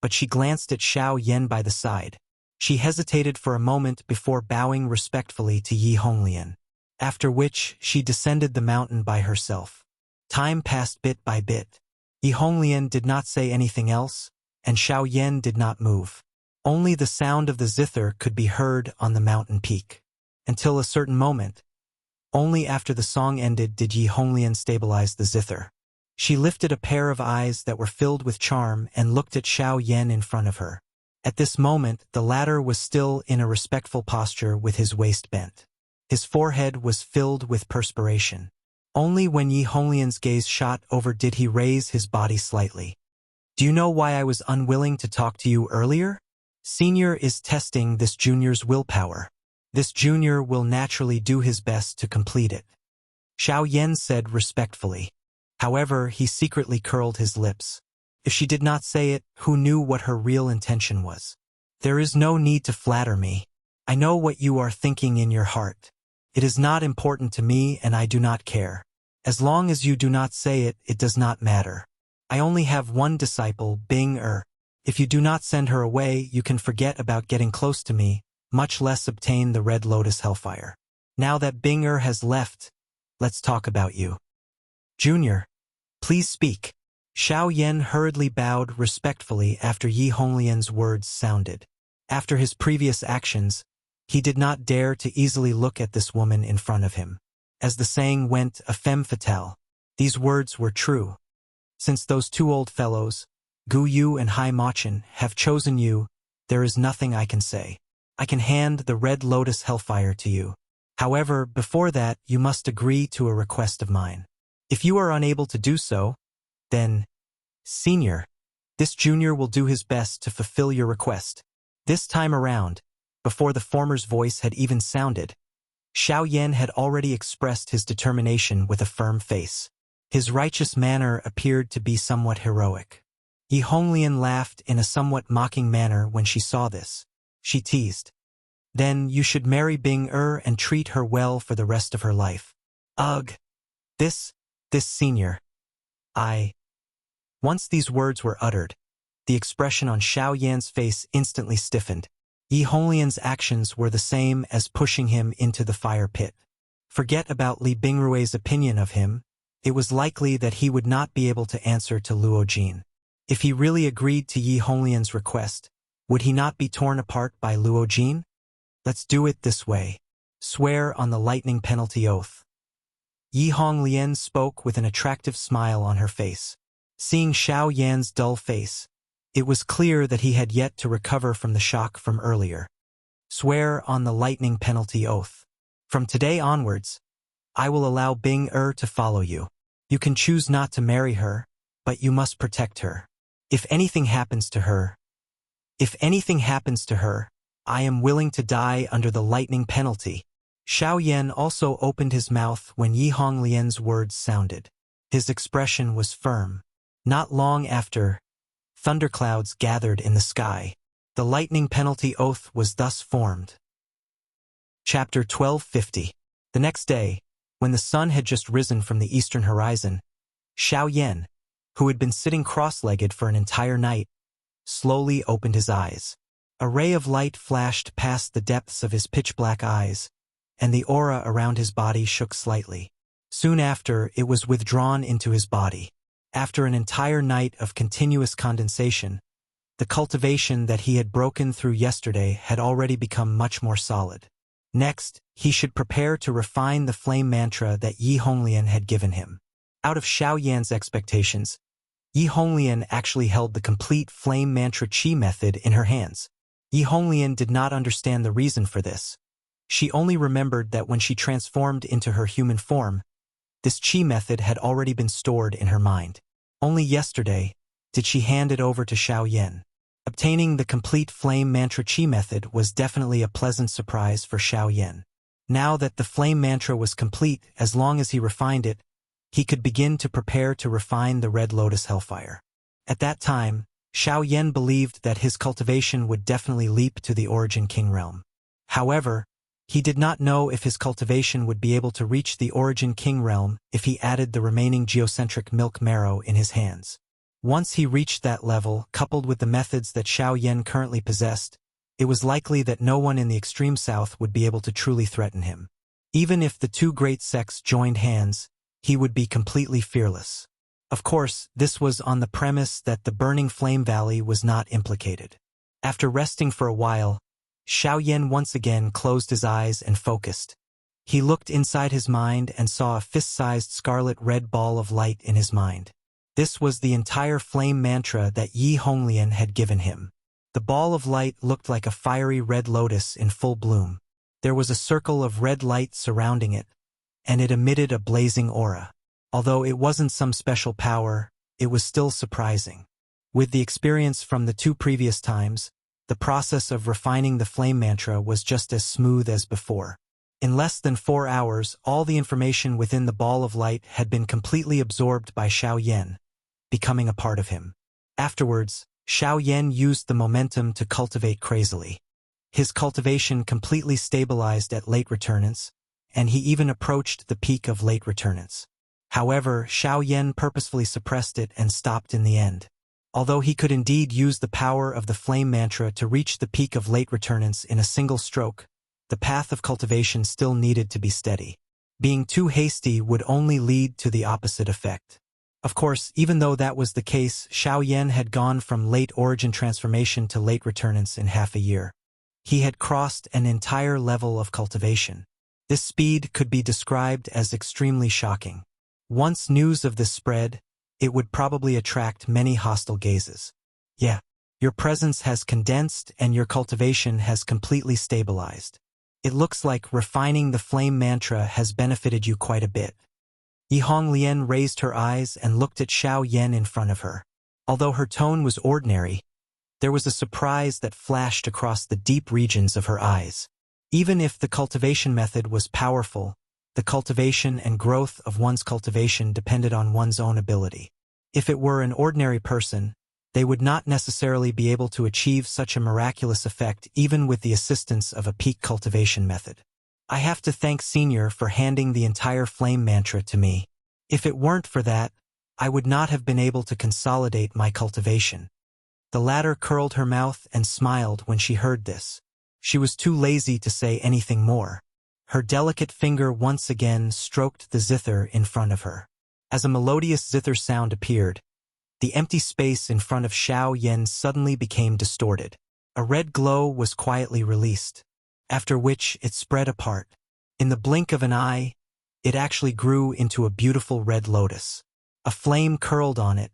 but she glanced at Xiao Yan by the side. She hesitated for a moment before bowing respectfully to Yi Honglian, after which she descended the mountain by herself. Time passed bit by bit. Yi Honglian did not say anything else, and Xiao Yan did not move. Only the sound of the zither could be heard on the mountain peak. Until a certain moment, only after the song ended did Yi Honglian stabilize the zither. She lifted a pair of eyes that were filled with charm and looked at Xiao Yan in front of her. At this moment, the latter was still in a respectful posture with his waist bent. His forehead was filled with perspiration. Only when Yi Honglian's gaze shot over did he raise his body slightly. Do you know why I was unwilling to talk to you earlier? Senior is testing this junior's willpower. This junior will naturally do his best to complete it. Xiao Yan said respectfully. However, he secretly curled his lips. If she did not say it, who knew what her real intention was? There is no need to flatter me. I know what you are thinking in your heart. It is not important to me and I do not care. As long as you do not say it, it does not matter. I only have one disciple, Bing-er. If you do not send her away, you can forget about getting close to me, much less obtain the Red Lotus Hellfire. Now that Bing-er has left, let's talk about you. Junior, please speak. Xiao Yan hurriedly bowed respectfully after Yi Honglian's words sounded. After his previous actions, he did not dare to easily look at this woman in front of him. As the saying went, a femme fatale. These words were true. Since those two old fellows, Gu Yu and Hai Machin, have chosen you, there is nothing I can say. I can hand the Red Lotus Hellfire to you. However, before that, you must agree to a request of mine. If you are unable to do so, then, Senior, this junior will do his best to fulfill your request. This time around, before the former's voice had even sounded, Xiao Yan had already expressed his determination with a firm face. His righteous manner appeared to be somewhat heroic. Yi Honglian laughed in a somewhat mocking manner when she saw this. She teased. Then you should marry Bing-er and treat her well for the rest of her life. Ugh! This senior. Once these words were uttered, The expression on Xiao Yan's face instantly stiffened. Yi Honglian's actions were the same as pushing him into the fire pit. Forget about Li Bingrui's opinion of him. It was likely that he would not be able to answer to Luo Jin. If he really agreed to Yi Honglian's request, would he not be torn apart by Luo Jin? Let's do it this way. Swear on the lightning penalty oath. Yi Honglian spoke with an attractive smile on her face. Seeing Xiao Yan's dull face, it was clear that he had yet to recover from the shock from earlier. Swear on the lightning penalty oath. From today onwards, I will allow Bing to follow you. You can choose not to marry her, but you must protect her. If anything happens to her, I am willing to die under the lightning penalty. Xiao Yan also opened his mouth when Yi Honglian's words sounded. His expression was firm. Not long after, thunderclouds gathered in the sky. The lightning penalty oath was thus formed. Chapter 1250. The next day, when the sun had just risen from the eastern horizon, Xiao Yan, who had been sitting cross-legged for an entire night, slowly opened his eyes. A ray of light flashed past the depths of his pitch-black eyes, and the aura around his body shook slightly. Soon after, it was withdrawn into his body. After an entire night of continuous condensation, the cultivation that he had broken through yesterday had already become much more solid. Next, he should prepare to refine the flame mantra that Yi Honglian had given him. Out of Xiao Yan's expectations, Yi Honglian actually held the complete flame mantra chi method in her hands. Yi Honglian did not understand the reason for this. She only remembered that when she transformed into her human form, this chi method had already been stored in her mind. Only yesterday did she hand it over to Xiao Yan. Obtaining the complete flame mantra chi method was definitely a pleasant surprise for Xiao Yan. Now that the flame mantra was complete, as long as he refined it, he could begin to prepare to refine the Red Lotus Hellfire. At that time, Xiao Yan believed that his cultivation would definitely leap to the Origin King realm. However, he did not know if his cultivation would be able to reach the Origin King realm if he added the remaining geocentric milk marrow in his hands. Once he reached that level, coupled with the methods that Xiao Yan currently possessed, it was likely that no one in the extreme south would be able to truly threaten him. Even if the two great sects joined hands, he would be completely fearless. Of course, this was on the premise that the Burning Flame Valley was not implicated. After resting for a while, Xiao Yan once again closed his eyes and focused. He looked inside his mind and saw a fist-sized scarlet-red ball of light in his mind. This was the entire flame mantra that Yi Honglian had given him. The ball of light looked like a fiery red lotus in full bloom. There was a circle of red light surrounding it, and it emitted a blazing aura. Although it wasn't some special power, it was still surprising. With the experience from the two previous times, the process of refining the flame mantra was just as smooth as before. In less than 4 hours, all the information within the ball of light had been completely absorbed by Xiao Yan, becoming a part of him. Afterwards, Xiao Yan used the momentum to cultivate crazily. His cultivation completely stabilized at late returnance, and he even approached the peak of late returnance. However, Xiao Yan purposefully suppressed it and stopped in the end. Although he could indeed use the power of the flame mantra to reach the peak of late returnance in a single stroke, the path of cultivation still needed to be steady. Being too hasty would only lead to the opposite effect. Of course, even though that was the case, Xiao Yan had gone from late origin transformation to late returnance in half a year. He had crossed an entire level of cultivation. This speed could be described as extremely shocking. Once news of this spread, it would probably attract many hostile gazes. Yeah, your presence has condensed and your cultivation has completely stabilized. It looks like refining the flame mantra has benefited you quite a bit. Yi Honglian raised her eyes and looked at Xiao Yan in front of her. Although her tone was ordinary, there was a surprise that flashed across the deep regions of her eyes. Even if the cultivation method was powerful, the cultivation and growth of one's cultivation depended on one's own ability. If it were an ordinary person, they would not necessarily be able to achieve such a miraculous effect even with the assistance of a peak cultivation method. I have to thank Senior for handing the entire flame mantra to me. If it weren't for that, I would not have been able to consolidate my cultivation. The latter curled her mouth and smiled when she heard this. She was too lazy to say anything more. Her delicate finger once again stroked the zither in front of her. As a melodious zither sound appeared, the empty space in front of Xiao Yan suddenly became distorted. A red glow was quietly released, after which it spread apart. In the blink of an eye, it actually grew into a beautiful red lotus. A flame curled on it,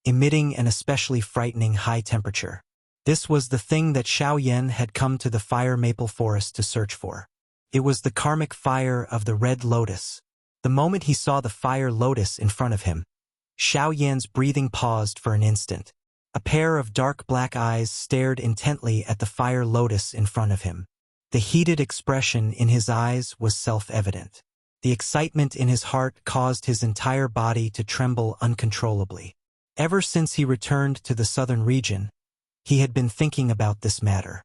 emitting an especially frightening high temperature. This was the thing that Xiao Yan had come to the fire maple forest to search for. It was the karmic fire of the red lotus. The moment he saw the fire lotus in front of him, Xiao Yan's breathing paused for an instant. A pair of dark black eyes stared intently at the fire lotus in front of him. The heated expression in his eyes was self-evident. The excitement in his heart caused his entire body to tremble uncontrollably. Ever since he returned to the southern region, he had been thinking about this matter.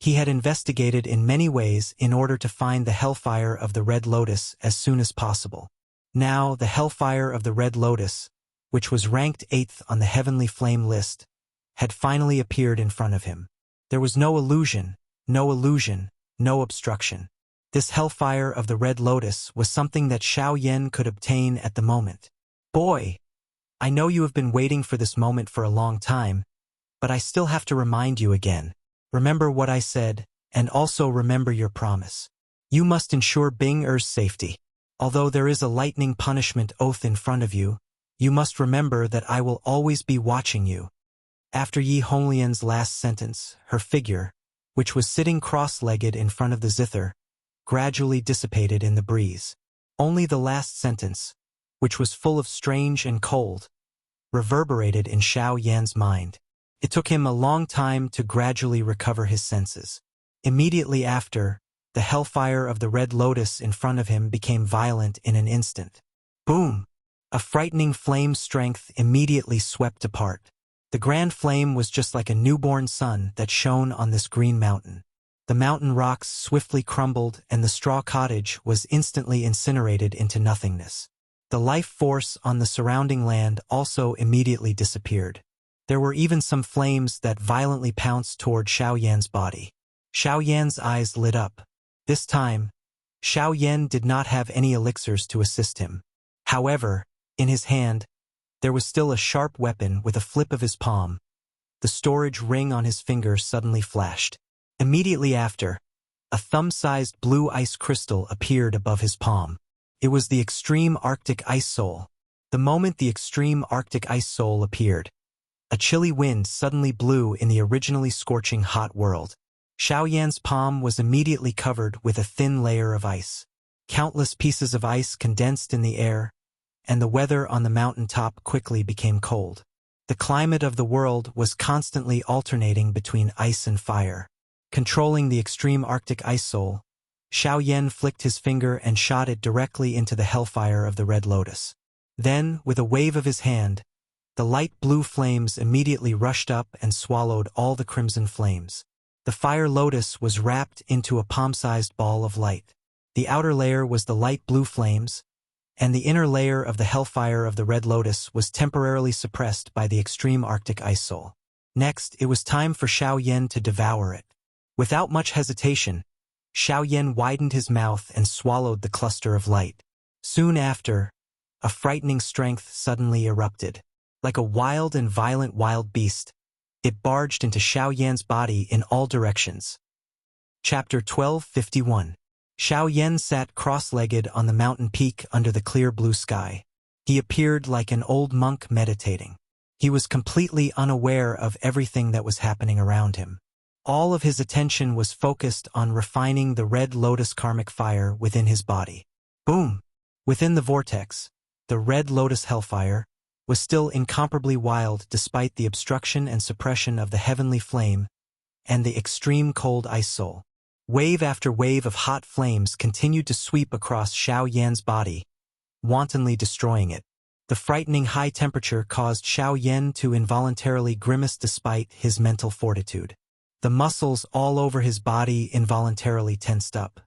He had investigated in many ways in order to find the hellfire of the Red Lotus as soon as possible. Now, the hellfire of the Red Lotus, which was ranked 8th on the Heavenly Flame list, had finally appeared in front of him. There was no illusion, no obstruction. This hellfire of the Red Lotus was something that Xiao Yan could obtain at the moment. Boy, I know you have been waiting for this moment for a long time, but I still have to remind you again. Remember what I said, and also remember your promise. You must ensure Bing Er's safety. Although there is a lightning punishment oath in front of you, you must remember that I will always be watching you. After Yi Honglian's last sentence, her figure, which was sitting cross-legged in front of the zither, gradually dissipated in the breeze. Only the last sentence, which was full of strange and cold, reverberated in Xiao Yan's mind. It took him a long time to gradually recover his senses. Immediately after, the hellfire of the Red Lotus in front of him became violent in an instant. Boom! A frightening flame strength immediately swept apart. The grand flame was just like a newborn sun that shone on this green mountain. The mountain rocks swiftly crumbled and the straw cottage was instantly incinerated into nothingness. The life force on the surrounding land also immediately disappeared. There were even some flames that violently pounced toward Xiao Yan's body. Xiao Yan's eyes lit up. This time, Xiao Yan did not have any elixirs to assist him. However, in his hand, there was still a sharp weapon with a flip of his palm. The storage ring on his finger suddenly flashed. Immediately after, a thumb-sized blue ice crystal appeared above his palm. It was the Extreme Arctic Ice Soul. The moment the Extreme Arctic Ice Soul appeared, a chilly wind suddenly blew in the originally scorching hot world. Xiao Yan's palm was immediately covered with a thin layer of ice. Countless pieces of ice condensed in the air, and the weather on the mountain top quickly became cold. The climate of the world was constantly alternating between ice and fire. Controlling the Extreme Arctic Ice Soul, Xiao Yan flicked his finger and shot it directly into the hellfire of the Red Lotus. Then, with a wave of his hand, the light blue flames immediately rushed up and swallowed all the crimson flames. The fire lotus was wrapped into a palm-sized ball of light. The outer layer was the light blue flames, and the inner layer of the hellfire of the Red Lotus was temporarily suppressed by the Extreme Arctic Ice Soul. Next, it was time for Xiao Yan to devour it. Without much hesitation, Xiao Yan widened his mouth and swallowed the cluster of light. Soon after, a frightening strength suddenly erupted. Like a wild and violent wild beast, it barged into Xiao Yan's body in all directions. Chapter 1251. Xiao Yan sat cross-legged on the mountain peak under the clear blue sky. He appeared like an old monk meditating. He was completely unaware of everything that was happening around him. All of his attention was focused on refining the Red Lotus karmic fire within his body. Boom! Within the vortex, the Red Lotus hellfire was still incomparably wild despite the obstruction and suppression of the heavenly flame and the extreme cold ice soul. Wave after wave of hot flames continued to sweep across Xiao Yan's body, wantonly destroying it. The frightening high temperature caused Xiao Yan to involuntarily grimace despite his mental fortitude. The muscles all over his body involuntarily tensed up.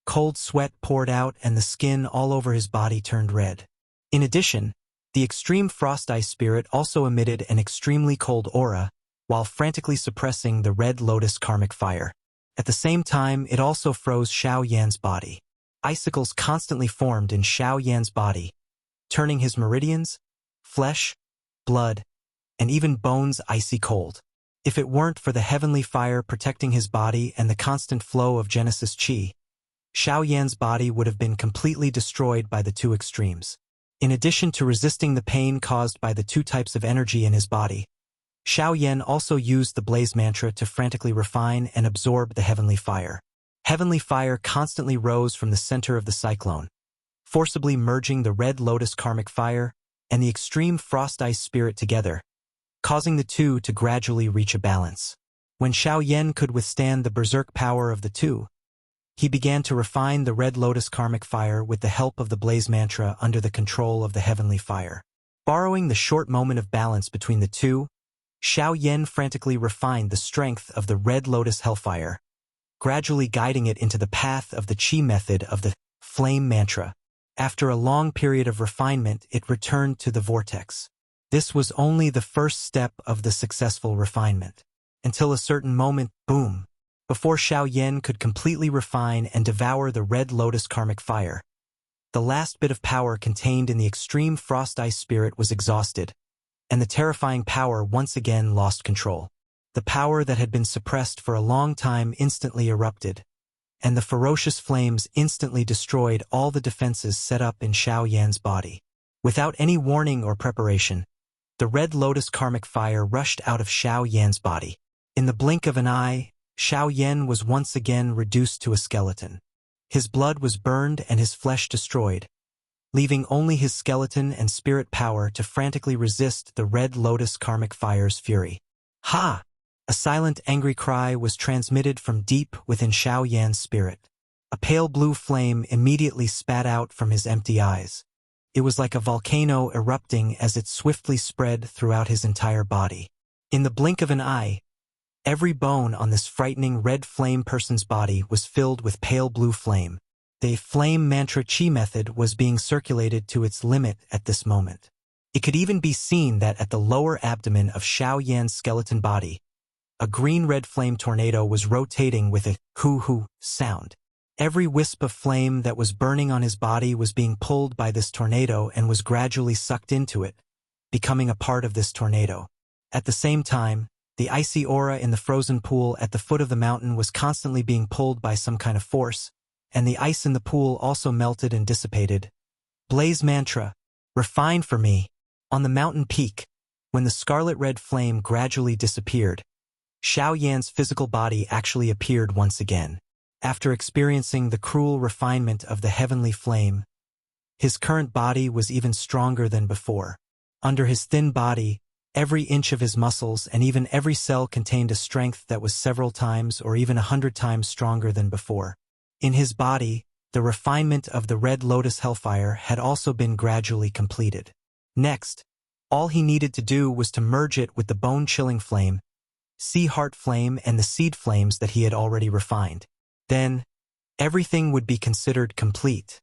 Cold sweat poured out and the skin all over his body turned red. In addition, the extreme frost ice spirit also emitted an extremely cold aura, while frantically suppressing the Red Lotus karmic fire. At the same time, it also froze Xiao Yan's body. Icicles constantly formed in Xiao Yan's body, turning his meridians, flesh, blood, and even bones icy cold. If it weren't for the heavenly fire protecting his body and the constant flow of Genesis Qi, Xiao Yan's body would have been completely destroyed by the two extremes. In addition to resisting the pain caused by the two types of energy in his body, Xiao Yan also used the blaze mantra to frantically refine and absorb the heavenly fire. Heavenly fire constantly rose from the center of the cyclone, forcibly merging the Red Lotus karmic fire and the extreme frost ice spirit together, causing the two to gradually reach a balance. When Xiao Yan could withstand the berserk power of the two, he began to refine the Red Lotus karmic fire with the help of the blaze mantra under the control of the heavenly fire. Borrowing the short moment of balance between the two, Xiao Yan frantically refined the strength of the Red Lotus hellfire, gradually guiding it into the path of the Qi method of the flame mantra. After a long period of refinement, it returned to the vortex. This was only the first step of the successful refinement. Until a certain moment, boom, before Xiao Yan could completely refine and devour the Red Lotus karmic fire, the last bit of power contained in the extreme frost ice spirit was exhausted, and the terrifying power once again lost control. The power that had been suppressed for a long time instantly erupted, and the ferocious flames instantly destroyed all the defenses set up in Xiao Yan's body. Without any warning or preparation, the Red Lotus karmic fire rushed out of Xiao Yan's body. In the blink of an eye, Xiao Yan was once again reduced to a skeleton. His blood was burned and his flesh destroyed, leaving only his skeleton and spirit power to frantically resist the Red Lotus karmic fire's fury. Ha! A silent, angry cry was transmitted from deep within Xiao Yan's spirit. A pale blue flame immediately spat out from his empty eyes. It was like a volcano erupting as it swiftly spread throughout his entire body. In the blink of an eye, every bone on this frightening red flame person's body was filled with pale blue flame. The flame mantra Qi method was being circulated to its limit at this moment. It could even be seen that at the lower abdomen of Xiao Yan's skeleton body, a green-red flame tornado was rotating with a hoo-hoo sound. Every wisp of flame that was burning on his body was being pulled by this tornado and was gradually sucked into it, becoming a part of this tornado. At the same time, the icy aura in the frozen pool at the foot of the mountain was constantly being pulled by some kind of force, and the ice in the pool also melted and dissipated. Blaze mantra, refine for me. On the mountain peak, when the scarlet red flame gradually disappeared, Xiao Yan's physical body actually appeared once again. After experiencing the cruel refinement of the heavenly flame, his current body was even stronger than before. Under his thin body, every inch of his muscles and even every cell contained a strength that was several times or even 100 times stronger than before. In his body, the refinement of the Red Lotus hellfire had also been gradually completed. Next, all he needed to do was to merge it with the bone-chilling flame, sea heart flame, and the seed flames that he had already refined. Then, everything would be considered complete.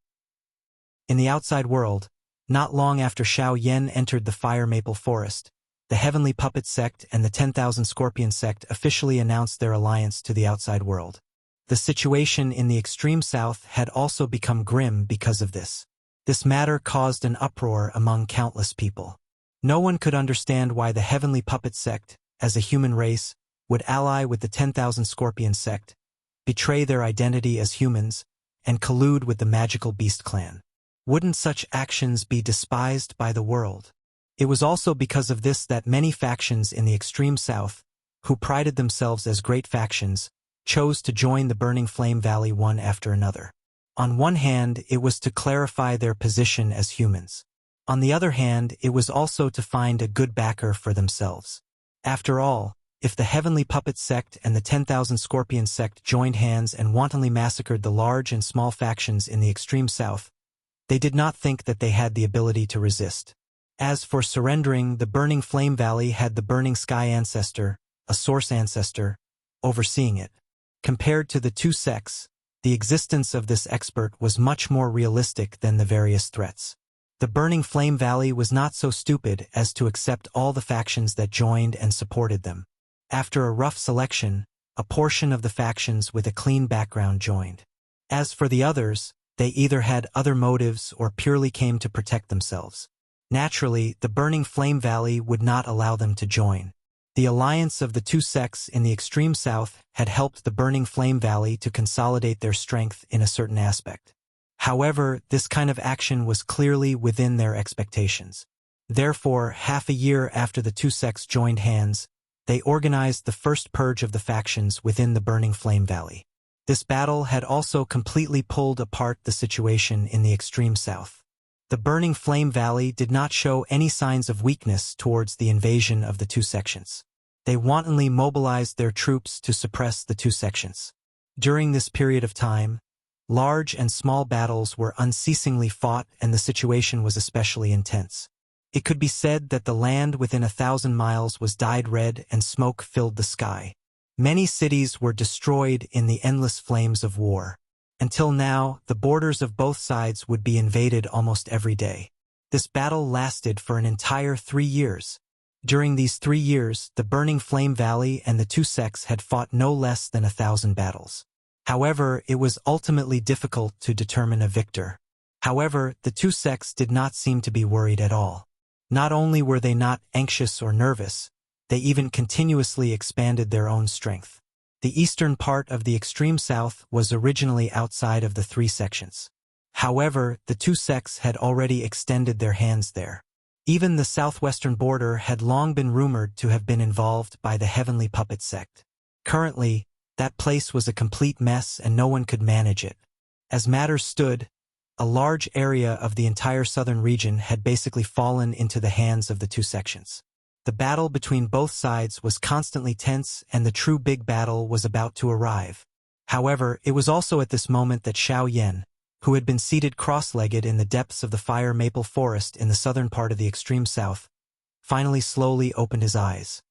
In the outside world, not long after Xiao Yan entered the Fire Maple Forest, the Heavenly Puppet Sect and the 10,000 Scorpion Sect officially announced their alliance to the outside world. The situation in the extreme south had also become grim because of this. This matter caused an uproar among countless people. No one could understand why the Heavenly Puppet Sect, as a human race, would ally with the 10,000 Scorpion Sect, betray their identity as humans, and collude with the Magical Beast Clan. Wouldn't such actions be despised by the world? It was also because of this that many factions in the extreme south, who prided themselves as great factions, chose to join the Burning Flame Valley one after another. On one hand, it was to clarify their position as humans. On the other hand, it was also to find a good backer for themselves. After all, if the Heavenly Puppet Sect and the 10,000 Scorpion Sect joined hands and wantonly massacred the large and small factions in the extreme south, they did not think that they had the ability to resist. As for surrendering, the Burning Flame Valley had the Burning Sky Ancestor, a Source Ancestor, overseeing it. Compared to the two sects, the existence of this expert was much more realistic than the various threats. The Burning Flame Valley was not so stupid as to accept all the factions that joined and supported them. After a rough selection, a portion of the factions with a clean background joined. As for the others, they either had other motives or purely came to protect themselves. Naturally, the Burning Flame Valley would not allow them to join. The alliance of the two sects in the extreme south had helped the Burning Flame Valley to consolidate their strength in a certain aspect. However, this kind of action was clearly within their expectations. Therefore, half a year after the two sects joined hands, they organized the first purge of the factions within the Burning Flame Valley. This battle had also completely pulled apart the situation in the extreme south. The Burning Flame Valley did not show any signs of weakness towards the invasion of the two sections. They wantonly mobilized their troops to suppress the two sections. During this period of time, large and small battles were unceasingly fought and the situation was especially intense. It could be said that the land within 1,000 miles was dyed red and smoke filled the sky. Many cities were destroyed in the endless flames of war. Until now, the borders of both sides would be invaded almost every day. This battle lasted for an entire 3 years. During these 3 years, the Burning Flame Valley and the two sects had fought no less than 1,000 battles. However, it was ultimately difficult to determine a victor. However, the two sects did not seem to be worried at all. Not only were they not anxious or nervous, they even continuously expanded their own strength. The eastern part of the extreme south was originally outside of the three sections. However, the two sects had already extended their hands there. Even the southwestern border had long been rumored to have been involved by the Heavenly Puppet sect. Currently, that place was a complete mess and no one could manage it. As matters stood, a large area of the entire southern region had basically fallen into the hands of the two sections. The battle between both sides was constantly tense and the true big battle was about to arrive. However, it was also at this moment that Xiao Yan, who had been seated cross-legged in the depths of the fire maple forest in the southern part of the extreme south, finally slowly opened his eyes.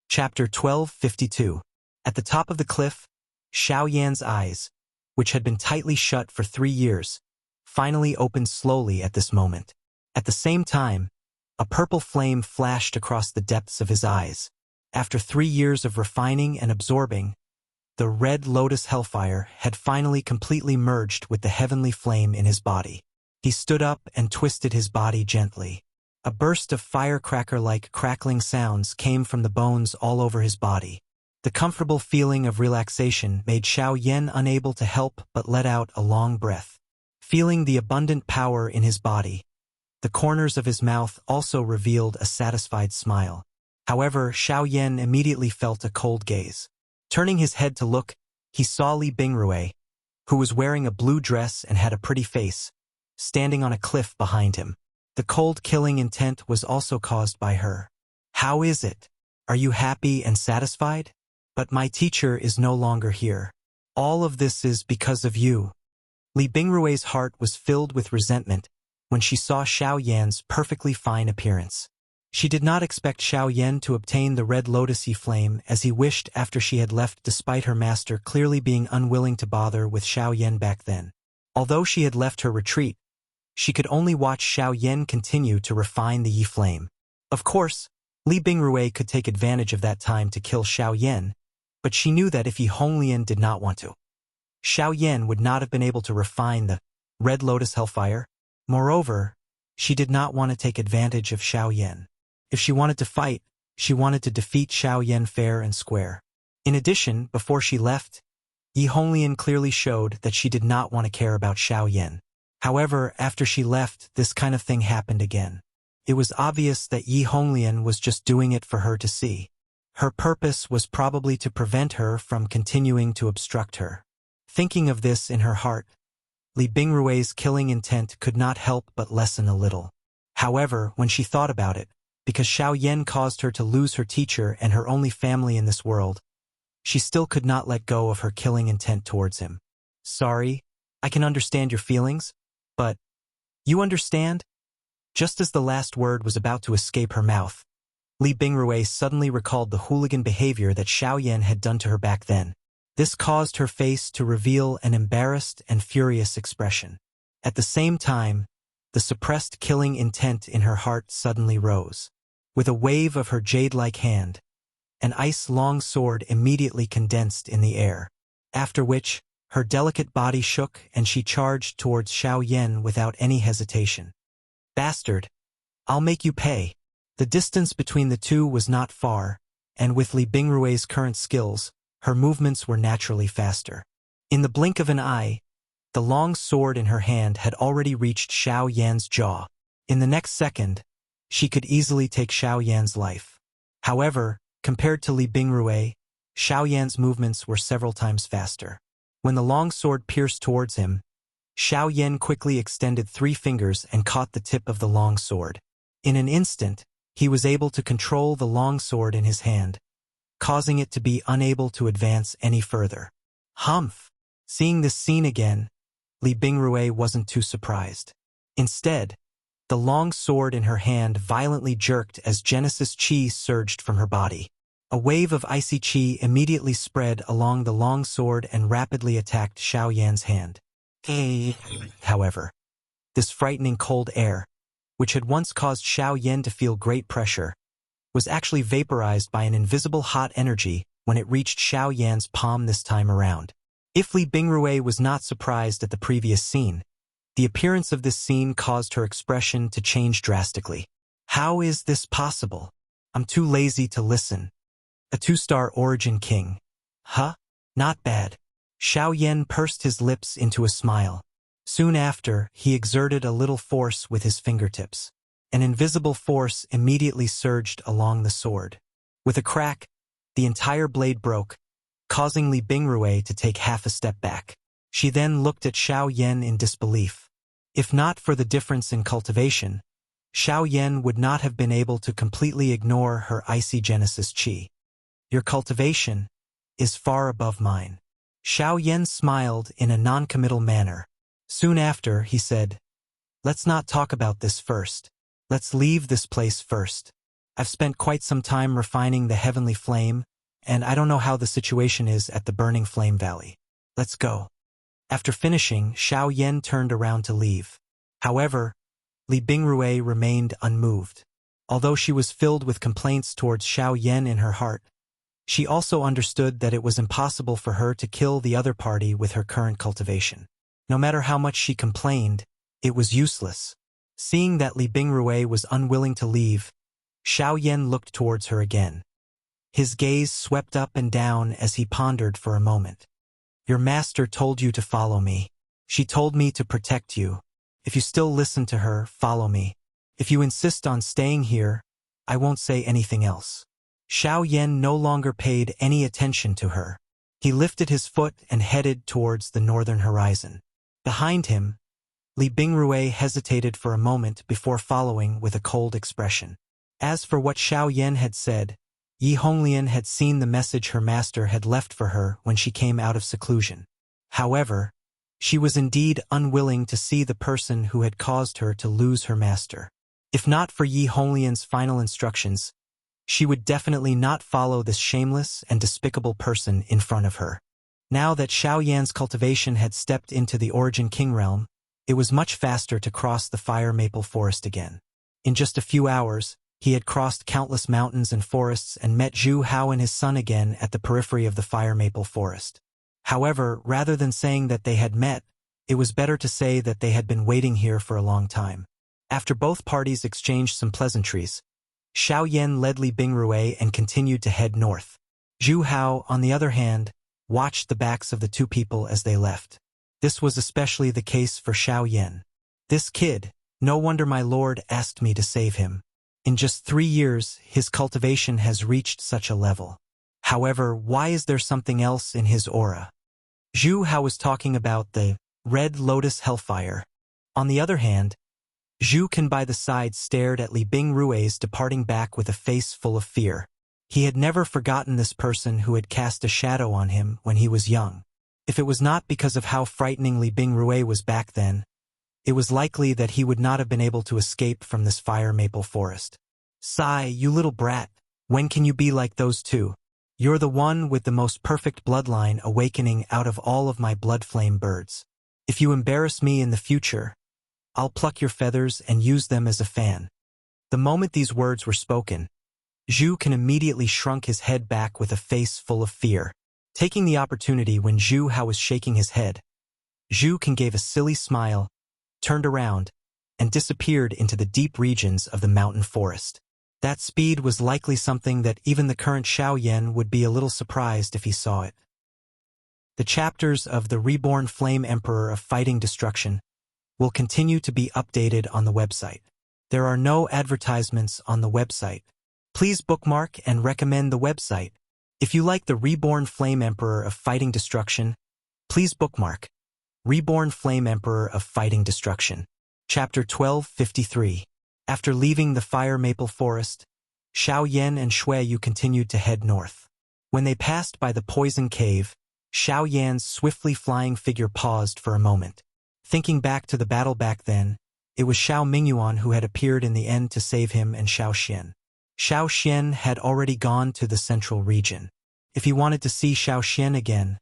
Chapter 1252. At the top of the cliff, Xiao Yan's eyes, which had been tightly shut for 3 years, finally opened slowly at this moment. At the same time, a purple flame flashed across the depths of his eyes. After 3 years of refining and absorbing, the red lotus hellfire had finally completely merged with the heavenly flame in his body. He stood up and twisted his body gently. A burst of firecracker-like crackling sounds came from the bones all over his body. The comfortable feeling of relaxation made Xiao Yan unable to help but let out a long breath. Feeling the abundant power in his body, the corners of his mouth also revealed a satisfied smile. However, Xiao Yan immediately felt a cold gaze. Turning his head to look, he saw Li Bingrui, who was wearing a blue dress and had a pretty face, standing on a cliff behind him. The cold killing intent was also caused by her. "How is it? Are you happy and satisfied? But my teacher is no longer here. All of this is because of you." Li Bingrui's heart was filled with resentment when she saw Xiao Yan's perfectly fine appearance. She did not expect Xiao Yan to obtain the red lotus-y flame as he wished after she had left despite her master clearly being unwilling to bother with Xiao Yan back then. Although she had left her retreat, she could only watch Xiao Yan continue to refine the yi flame. Of course, Li Bingrui could take advantage of that time to kill Xiao Yan, but she knew that if Yi Honglian did not want to, Xiao Yan would not have been able to refine the red lotus hellfire. Moreover, she did not want to take advantage of Xiao Yan. If she wanted to fight, she wanted to defeat Xiao Yan fair and square. In addition, before she left, Yi Honglian clearly showed that she did not want to care about Xiao Yan. However, after she left, this kind of thing happened again. It was obvious that Yi Honglian was just doing it for her to see. Her purpose was probably to prevent her from continuing to obstruct her. Thinking of this in her heart, Li Bingrui's killing intent could not help but lessen a little. However, when she thought about it, because Xiao Yan caused her to lose her teacher and her only family in this world, she still could not let go of her killing intent towards him. "Sorry, I can understand your feelings, but you understand?" Just as the last word was about to escape her mouth, Li Bingrui suddenly recalled the hooligan behavior that Xiao Yan had done to her back then. This caused her face to reveal an embarrassed and furious expression. At the same time, the suppressed killing intent in her heart suddenly rose. With a wave of her jade-like hand, An ice-long sword immediately condensed in the air. After which, her delicate body shook and she charged towards Xiao Yan without any hesitation. Bastard! I'll make you pay. The distance between the two was not far, and with Li Bingrui's current skills, her movements were naturally faster. In the blink of an eye, the long sword in her hand had already reached Xiao Yan's jaw. In the next second, she could easily take Xiao Yan's life. However, compared to Li Bingrui, Xiao Yan's movements were several times faster. When the long sword pierced towards him, Xiao Yan quickly extended 3 fingers and caught the tip of the long sword. In an instant, he was able to control the long sword in his hand, causing it to be unable to advance any further. Humph! Seeing this scene again, Li Bingrui wasn't too surprised. Instead, the long sword in her hand violently jerked as Genesis Qi surged from her body. A wave of icy Qi immediately spread along the long sword and rapidly attacked Xiao Yan's hand. However, this frightening cold air, which had once caused Xiao Yan to feel great pressure, was actually vaporized by an invisible hot energy when it reached Xiao Yan's palm this time around. If Li Bingrui was not surprised at the previous scene, the appearance of this scene caused her expression to change drastically. How is this possible? I'm too lazy to listen. A 2-star origin king. Huh? Not bad. Xiao Yan pursed his lips into a smile. Soon after, he exerted a little force with his fingertips. An invisible force immediately surged along the sword. With a crack, the entire blade broke, causing Li Bingrui to take half a step back. She then looked at Xiao Yan in disbelief. If not for the difference in cultivation, Xiao Yan would not have been able to completely ignore her icy Genesis Qi. Your cultivation is far above mine. Xiao Yan smiled in a non-committal manner. Soon after, he said, "Let's not talk about this first. Let's leave this place first. I've spent quite some time refining the heavenly flame, and I don't know how the situation is at the burning flame valley. Let's go." After finishing, Xiao Yan turned around to leave. However, Li Bingrui remained unmoved. Although she was filled with complaints towards Xiao Yan in her heart, she also understood that it was impossible for her to kill the other party with her current cultivation. No matter how much she complained, it was useless. Seeing that Li Bingrui was unwilling to leave, Xiao Yan looked towards her again. His gaze swept up and down as he pondered for a moment. Your master told you to follow me. She told me to protect you. If you still listen to her, follow me. If you insist on staying here, I won't say anything else. Xiao Yan no longer paid any attention to her. He lifted his foot and headed towards the northern horizon. Behind him, Li Bingrui hesitated for a moment before following with a cold expression. As for what Xiao Yan had said, Yi Honglian had seen the message her master had left for her when she came out of seclusion. However, she was indeed unwilling to see the person who had caused her to lose her master. If not for Yi Honglian's final instructions, she would definitely not follow this shameless and despicable person in front of her. Now that Xiao Yan's cultivation had stepped into the Origin King realm, it was much faster to cross the fire maple forest again. In just a few hours, he had crossed countless mountains and forests and met Zhu Hao and his son again at the periphery of the fire maple forest. However, rather than saying that they had met, it was better to say that they had been waiting here for a long time. After both parties exchanged some pleasantries, Xiao Yan led Li Bingrui and continued to head north. Zhu Hao, on the other hand, watched the backs of the two people as they left. This was especially the case for Xiao Yan. This kid, no wonder my lord asked me to save him. In just 3 years, his cultivation has reached such a level. However, why is there something else in his aura? Zhu Hao was talking about the Red Lotus Hellfire. On the other hand, Zhu Kan by the side stared at Li Bingrui's departing back with a face full of fear. He had never forgotten this person who had cast a shadow on him when he was young. If it was not because of how frightening Li Bingrui was back then, it was likely that he would not have been able to escape from this fire maple forest. Sigh, you little brat, when can you be like those two? You're the one with the most perfect bloodline awakening out of all of my blood flame birds. If you embarrass me in the future, I'll pluck your feathers and use them as a fan. The moment these words were spoken, Zhu Can immediately shrunk his head back with a face full of fear. Taking the opportunity when Zhu Hao was shaking his head, Zhu Can gave a silly smile, turned around, and disappeared into the deep regions of the mountain forest. That speed was likely something that even the current Xiao Yan would be a little surprised if he saw it. The chapters of The Reborn Flame Emperor of Fighting Destruction will continue to be updated on the website. There are no advertisements on the website. Please bookmark and recommend the website. If you like The Reborn Flame Emperor of Fighting Destruction, please bookmark Reborn Flame Emperor of Fighting Destruction. Chapter 1253. After leaving the Fire Maple Forest, Xiao Yan and Shui Yu continued to head north. When they passed by the Poison Cave, Xiao Yan's swiftly flying figure paused for a moment. Thinking back to the battle back then, it was Xiao Mingyuan who had appeared in the end to save him and Xiao Xian. Xiao Xian had already gone to the central region. If he wanted to see Xiao Xian again,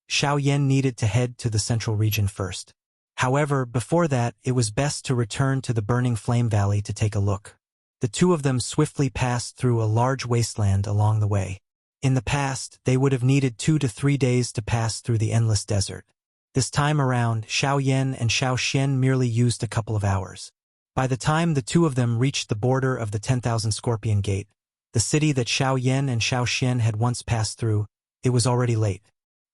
Xiao Yan needed to head to the central region first. However, before that, it was best to return to the Burning Flame Valley to take a look. The two of them swiftly passed through a large wasteland along the way. In the past, they would have needed 2 to 3 days to pass through the endless desert. This time around, Xiao Yan and Xiao Xian merely used a couple of hours. By the time the two of them reached the border of the 10,000 Scorpion Gate, the city that Xiao Yan and Xiao Xian had once passed through, it was already late.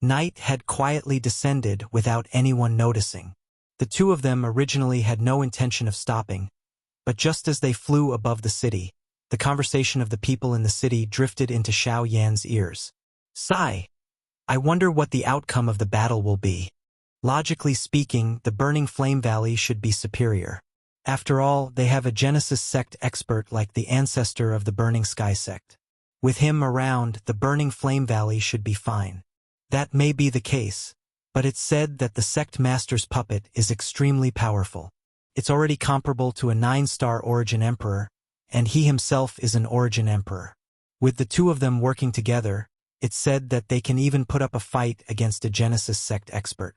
Night had quietly descended without anyone noticing. The two of them originally had no intention of stopping, but just as they flew above the city, the conversation of the people in the city drifted into Xiao Yan's ears. Sigh. I wonder what the outcome of the battle will be. Logically speaking, the Burning Flame Valley should be superior. After all, they have a Genesis sect expert like the ancestor of the Burning Sky sect. With him around, the Burning Flame Valley should be fine. That may be the case, but it's said that the sect master's puppet is extremely powerful. It's already comparable to a 9-star Origin Emperor, and he himself is an Origin Emperor. With the two of them working together, it's said that they can even put up a fight against a Genesis sect expert.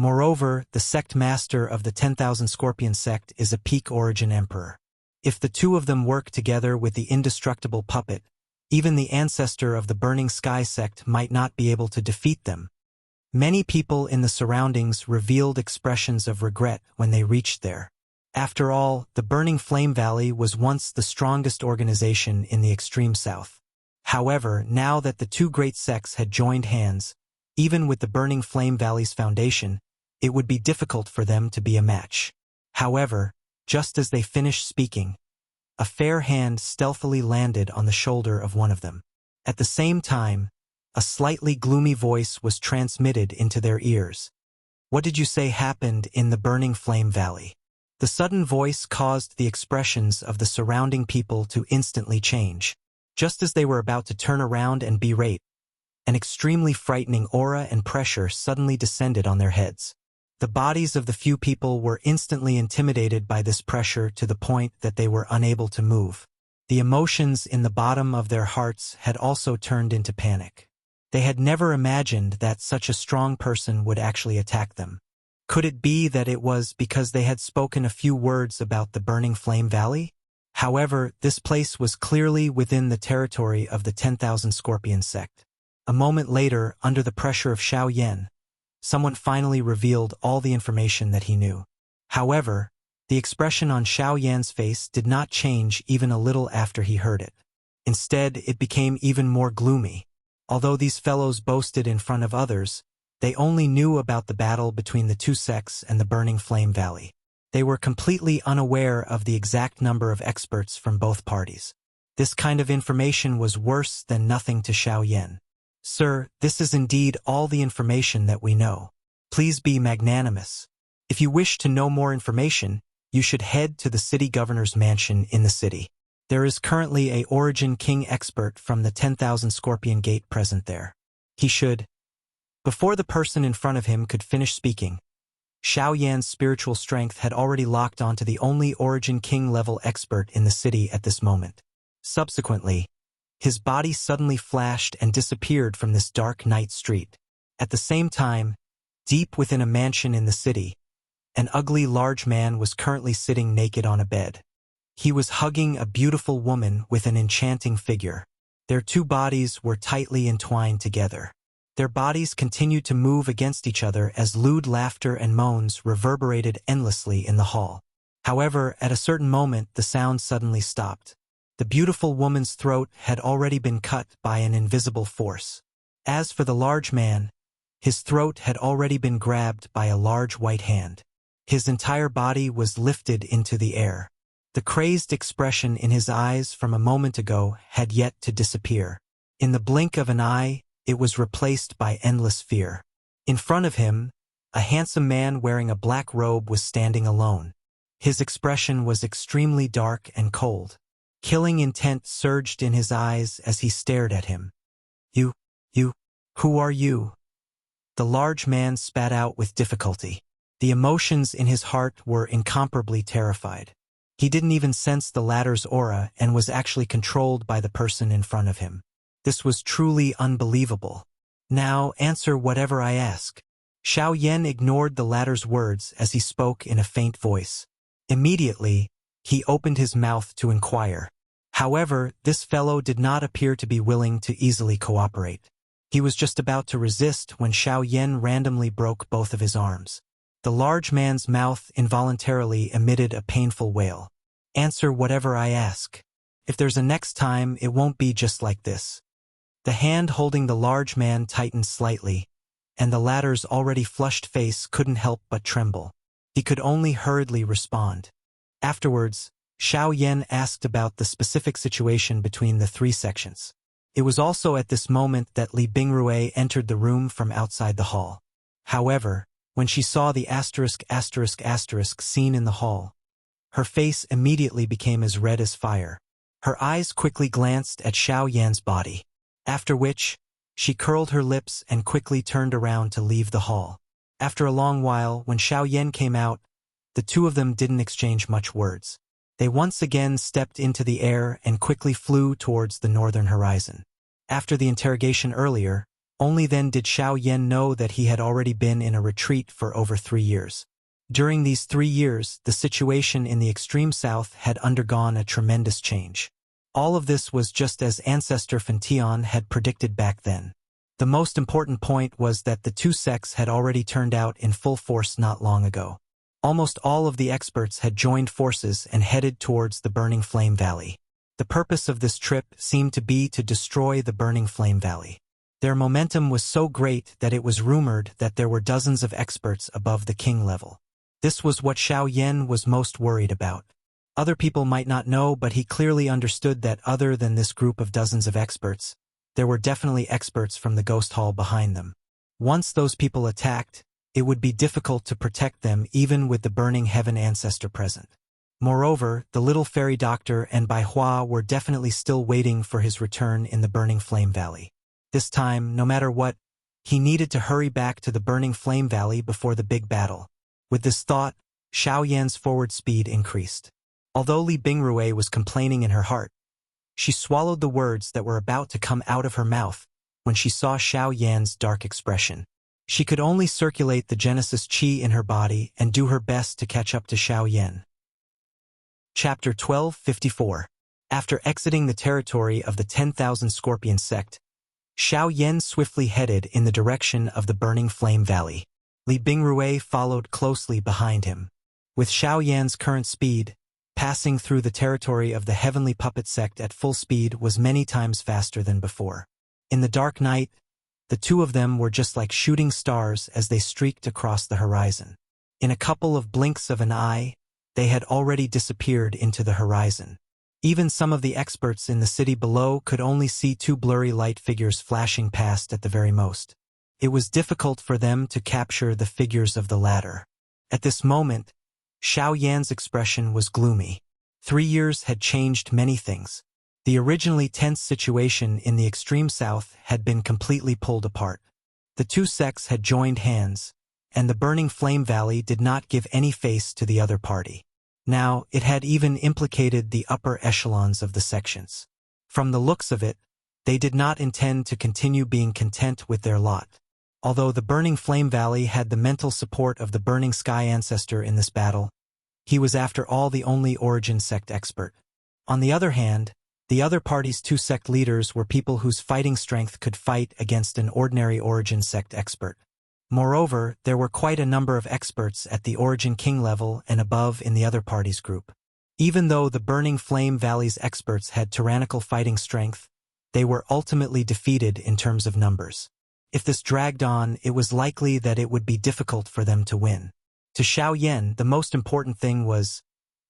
Moreover, the sect master of the 10,000 Scorpion sect is a peak Origin Emperor. If the two of them work together with the indestructible puppet, even the ancestor of the Burning Sky sect might not be able to defeat them. Many people in the surroundings revealed expressions of regret when they reached there. After all, the Burning Flame Valley was once the strongest organization in the extreme south. However, now that the two great sects had joined hands, even with the Burning Flame Valley's foundation, it would be difficult for them to be a match. However, just as they finished speaking, a fair hand stealthily landed on the shoulder of one of them. At the same time, a slightly gloomy voice was transmitted into their ears. What did you say happened in the Burning Flame Valley? The sudden voice caused the expressions of the surrounding people to instantly change. Just as they were about to turn around and berate, an extremely frightening aura and pressure suddenly descended on their heads. The bodies of the few people were instantly intimidated by this pressure to the point that they were unable to move. The emotions in the bottom of their hearts had also turned into panic. They had never imagined that such a strong person would actually attack them. Could it be that it was because they had spoken a few words about the Burning Flame Valley? However, this place was clearly within the territory of the 10,000 Scorpion sect. A moment later, under the pressure of Xiao Yan, someone finally revealed all the information that he knew. However, the expression on Xiao Yan's face did not change even a little after he heard it. Instead, it became even more gloomy. Although these fellows boasted in front of others, they only knew about the battle between the two sects and the Burning Flame Valley. They were completely unaware of the exact number of experts from both parties. This kind of information was worse than nothing to Xiao Yan. Sir, this is indeed all the information that we know. Please be magnanimous. If you wish to know more information, you should head to the city governor's mansion in the city. There is currently a Origin King expert from the 10,000 Scorpion Gate present there. He should. Before the person in front of him could finish speaking, Xiao Yan's spiritual strength had already locked onto the only Origin King level expert in the city at this moment. Subsequently, his body suddenly flashed and disappeared from this dark night street. At the same time, deep within a mansion in the city, an ugly large man was currently sitting naked on a bed. He was hugging a beautiful woman with an enchanting figure. Their two bodies were tightly entwined together. Their bodies continued to move against each other as lewd laughter and moans reverberated endlessly in the hall. However, at a certain moment the sound suddenly stopped. The beautiful woman's throat had already been cut by an invisible force. As for the large man, his throat had already been grabbed by a large white hand. His entire body was lifted into the air. The crazed expression in his eyes from a moment ago had yet to disappear. In the blink of an eye, it was replaced by endless fear. In front of him, a handsome man wearing a black robe was standing alone. His expression was extremely dark and cold. Killing intent surged in his eyes as he stared at him. You, who are you?" The large man spat out with difficulty. The emotions in his heart were incomparably terrified. He didn't even sense the latter's aura and was actually controlled by the person in front of him. This was truly unbelievable. "Now answer whatever I ask." Xiao Yan ignored the latter's words as he spoke in a faint voice. Immediately, he opened his mouth to inquire. However, this fellow did not appear to be willing to easily cooperate. He was just about to resist when Xiao Yan randomly broke both of his arms. The large man's mouth involuntarily emitted a painful wail. "Answer whatever I ask. If there's a next time, it won't be just like this." The hand holding the large man tightened slightly, and the latter's already flushed face couldn't help but tremble. He could only hurriedly respond. Afterwards, Xiao Yan asked about the specific situation between the three sections. It was also at this moment that Li Bingrui entered the room from outside the hall. However, when she saw the **** scene in the hall, her face immediately became as red as fire. Her eyes quickly glanced at Xiao Yan's body, after which, she curled her lips and quickly turned around to leave the hall. After a long while, when Xiao Yan came out, the two of them didn't exchange much words. They once again stepped into the air and quickly flew towards the northern horizon. After the interrogation earlier, only then did Xiao Yan know that he had already been in a retreat for over 3 years. During these 3 years, the situation in the extreme south had undergone a tremendous change. All of this was just as Ancestor Fantion had predicted back then. The most important point was that the two sects had already turned out in full force not long ago. Almost all of the experts had joined forces and headed towards the Burning Flame Valley. The purpose of this trip seemed to be to destroy the Burning Flame Valley. Their momentum was so great that it was rumored that there were dozens of experts above the king level. This was what Xiao Yan was most worried about. Other people might not know, but he clearly understood that other than this group of dozens of experts, there were definitely experts from the Ghost Hall behind them. Once those people attacked, it would be difficult to protect them even with the Burning Heaven Ancestor present. Moreover, the little fairy doctor and Bai Hua were definitely still waiting for his return in the Burning Flame Valley. This time, no matter what, he needed to hurry back to the Burning Flame Valley before the big battle. With this thought, Xiao Yan's forward speed increased. Although Li Bingrui was complaining in her heart, she swallowed the words that were about to come out of her mouth when she saw Xiao Yan's dark expression. She could only circulate the Genesis Qi in her body and do her best to catch up to Xiao Yan. Chapter 1254. After exiting the territory of the 10,000 Scorpion sect, Xiao Yan swiftly headed in the direction of the Burning Flame Valley. Li Bingrui followed closely behind him. With Xiao Yan's current speed, passing through the territory of the Heavenly Puppet sect at full speed was many times faster than before. In the dark night, the two of them were just like shooting stars as they streaked across the horizon. In a couple of blinks of an eye, they had already disappeared into the horizon. Even some of the experts in the city below could only see two blurry light figures flashing past at the very most. It was difficult for them to capture the figures of the latter. At this moment, Xiao Yan's expression was gloomy. 3 years had changed many things. The originally tense situation in the extreme south had been completely pulled apart. The two sects had joined hands, and the Burning Flame Valley did not give any face to the other party. Now, it had even implicated the upper echelons of the sections. From the looks of it, they did not intend to continue being content with their lot. Although the Burning Flame Valley had the mental support of the Burning Sky Ancestor in this battle, He was after all the only origin sect expert. On the other hand, the other party's two sect leaders were people whose fighting strength could fight against an ordinary origin sect expert. Moreover, there were quite a number of experts at the Origin King level and above in the other party's group. Even though the Burning Flame Valley's experts had tyrannical fighting strength, they were ultimately defeated in terms of numbers. If this dragged on, it was likely that it would be difficult for them to win. To Xiao Yan, the most important thing was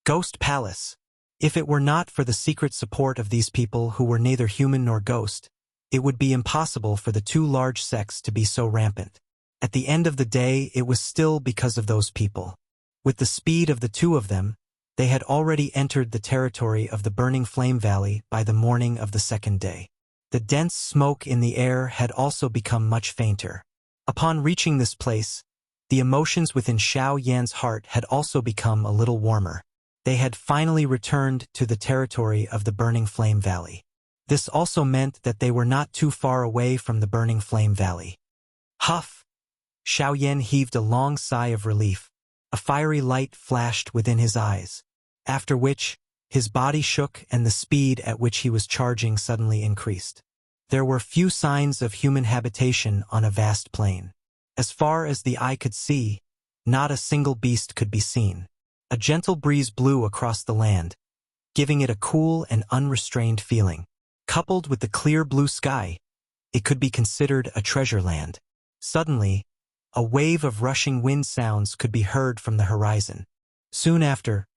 Ghost Palace. If it were not for the secret support of these people who were neither human nor ghost, it would be impossible for the two large sects to be so rampant. At the end of the day, it was still because of those people. With the speed of the two of them, they had already entered the territory of the Burning Flame Valley by the morning of the second day. The dense smoke in the air had also become much fainter. Upon reaching this place, the emotions within Xiao Yan's heart had also become a little warmer. They had finally returned to the territory of the Burning Flame Valley. This also meant that they were not too far away from the Burning Flame Valley. Huff! Xiao Yan heaved a long sigh of relief. A fiery light flashed within his eyes, after which, his body shook and the speed at which he was charging suddenly increased. There were few signs of human habitation on a vast plain. As far as the eye could see, not a single beast could be seen. A gentle breeze blew across the land, giving it a cool and unrestrained feeling. Coupled with the clear blue sky, it could be considered a treasure land. Suddenly, a wave of rushing wind sounds could be heard from the horizon. Soon after,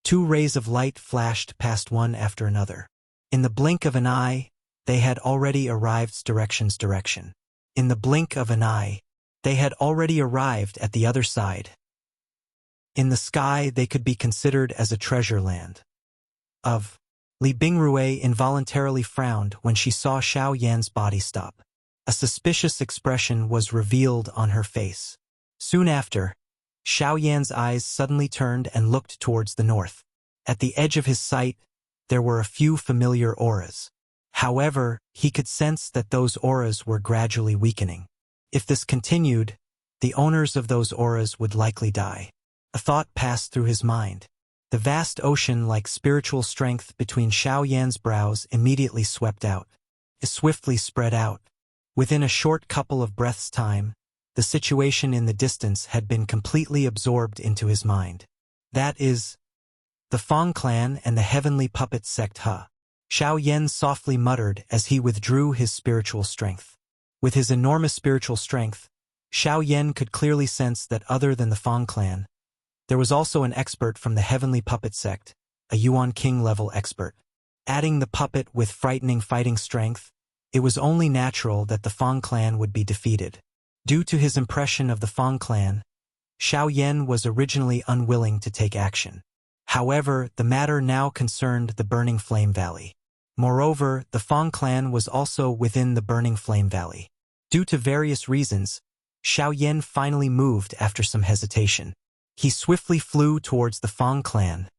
two rays of light flashed past one after another. In the blink of an eye, they had already arrived direction. In the blink of an eye, they had already arrived at the other side. In the sky, they could be considered as a treasure land. Li Bingrui involuntarily frowned when she saw Xiao Yan's body stop. A suspicious expression was revealed on her face. Soon after, Xiao Yan's eyes suddenly turned and looked towards the north. At the edge of his sight, there were a few familiar auras. However, he could sense that those auras were gradually weakening. If this continued, the owners of those auras would likely die. A thought passed through his mind. The vast ocean-like spiritual strength between Xiao Yan's brows immediately swept out. It swiftly spread out. Within a short couple of breaths' time, the situation in the distance had been completely absorbed into his mind. That is, the Fong clan and the heavenly puppet sect He. Xiao Yan softly muttered as he withdrew his spiritual strength. With his enormous spiritual strength, Xiao Yan could clearly sense that other than the Fong clan, there was also an expert from the heavenly puppet sect, a Yuan King level expert. Adding the puppet with frightening fighting strength, it was only natural that the Fong clan would be defeated. Due to his impression of the Fong clan, Xiao Yan was originally unwilling to take action. However, the matter now concerned the Burning Flame Valley. Moreover, the Fong clan was also within the Burning Flame Valley. Due to various reasons, Xiao Yan finally moved after some hesitation. He swiftly flew towards the Fong clan.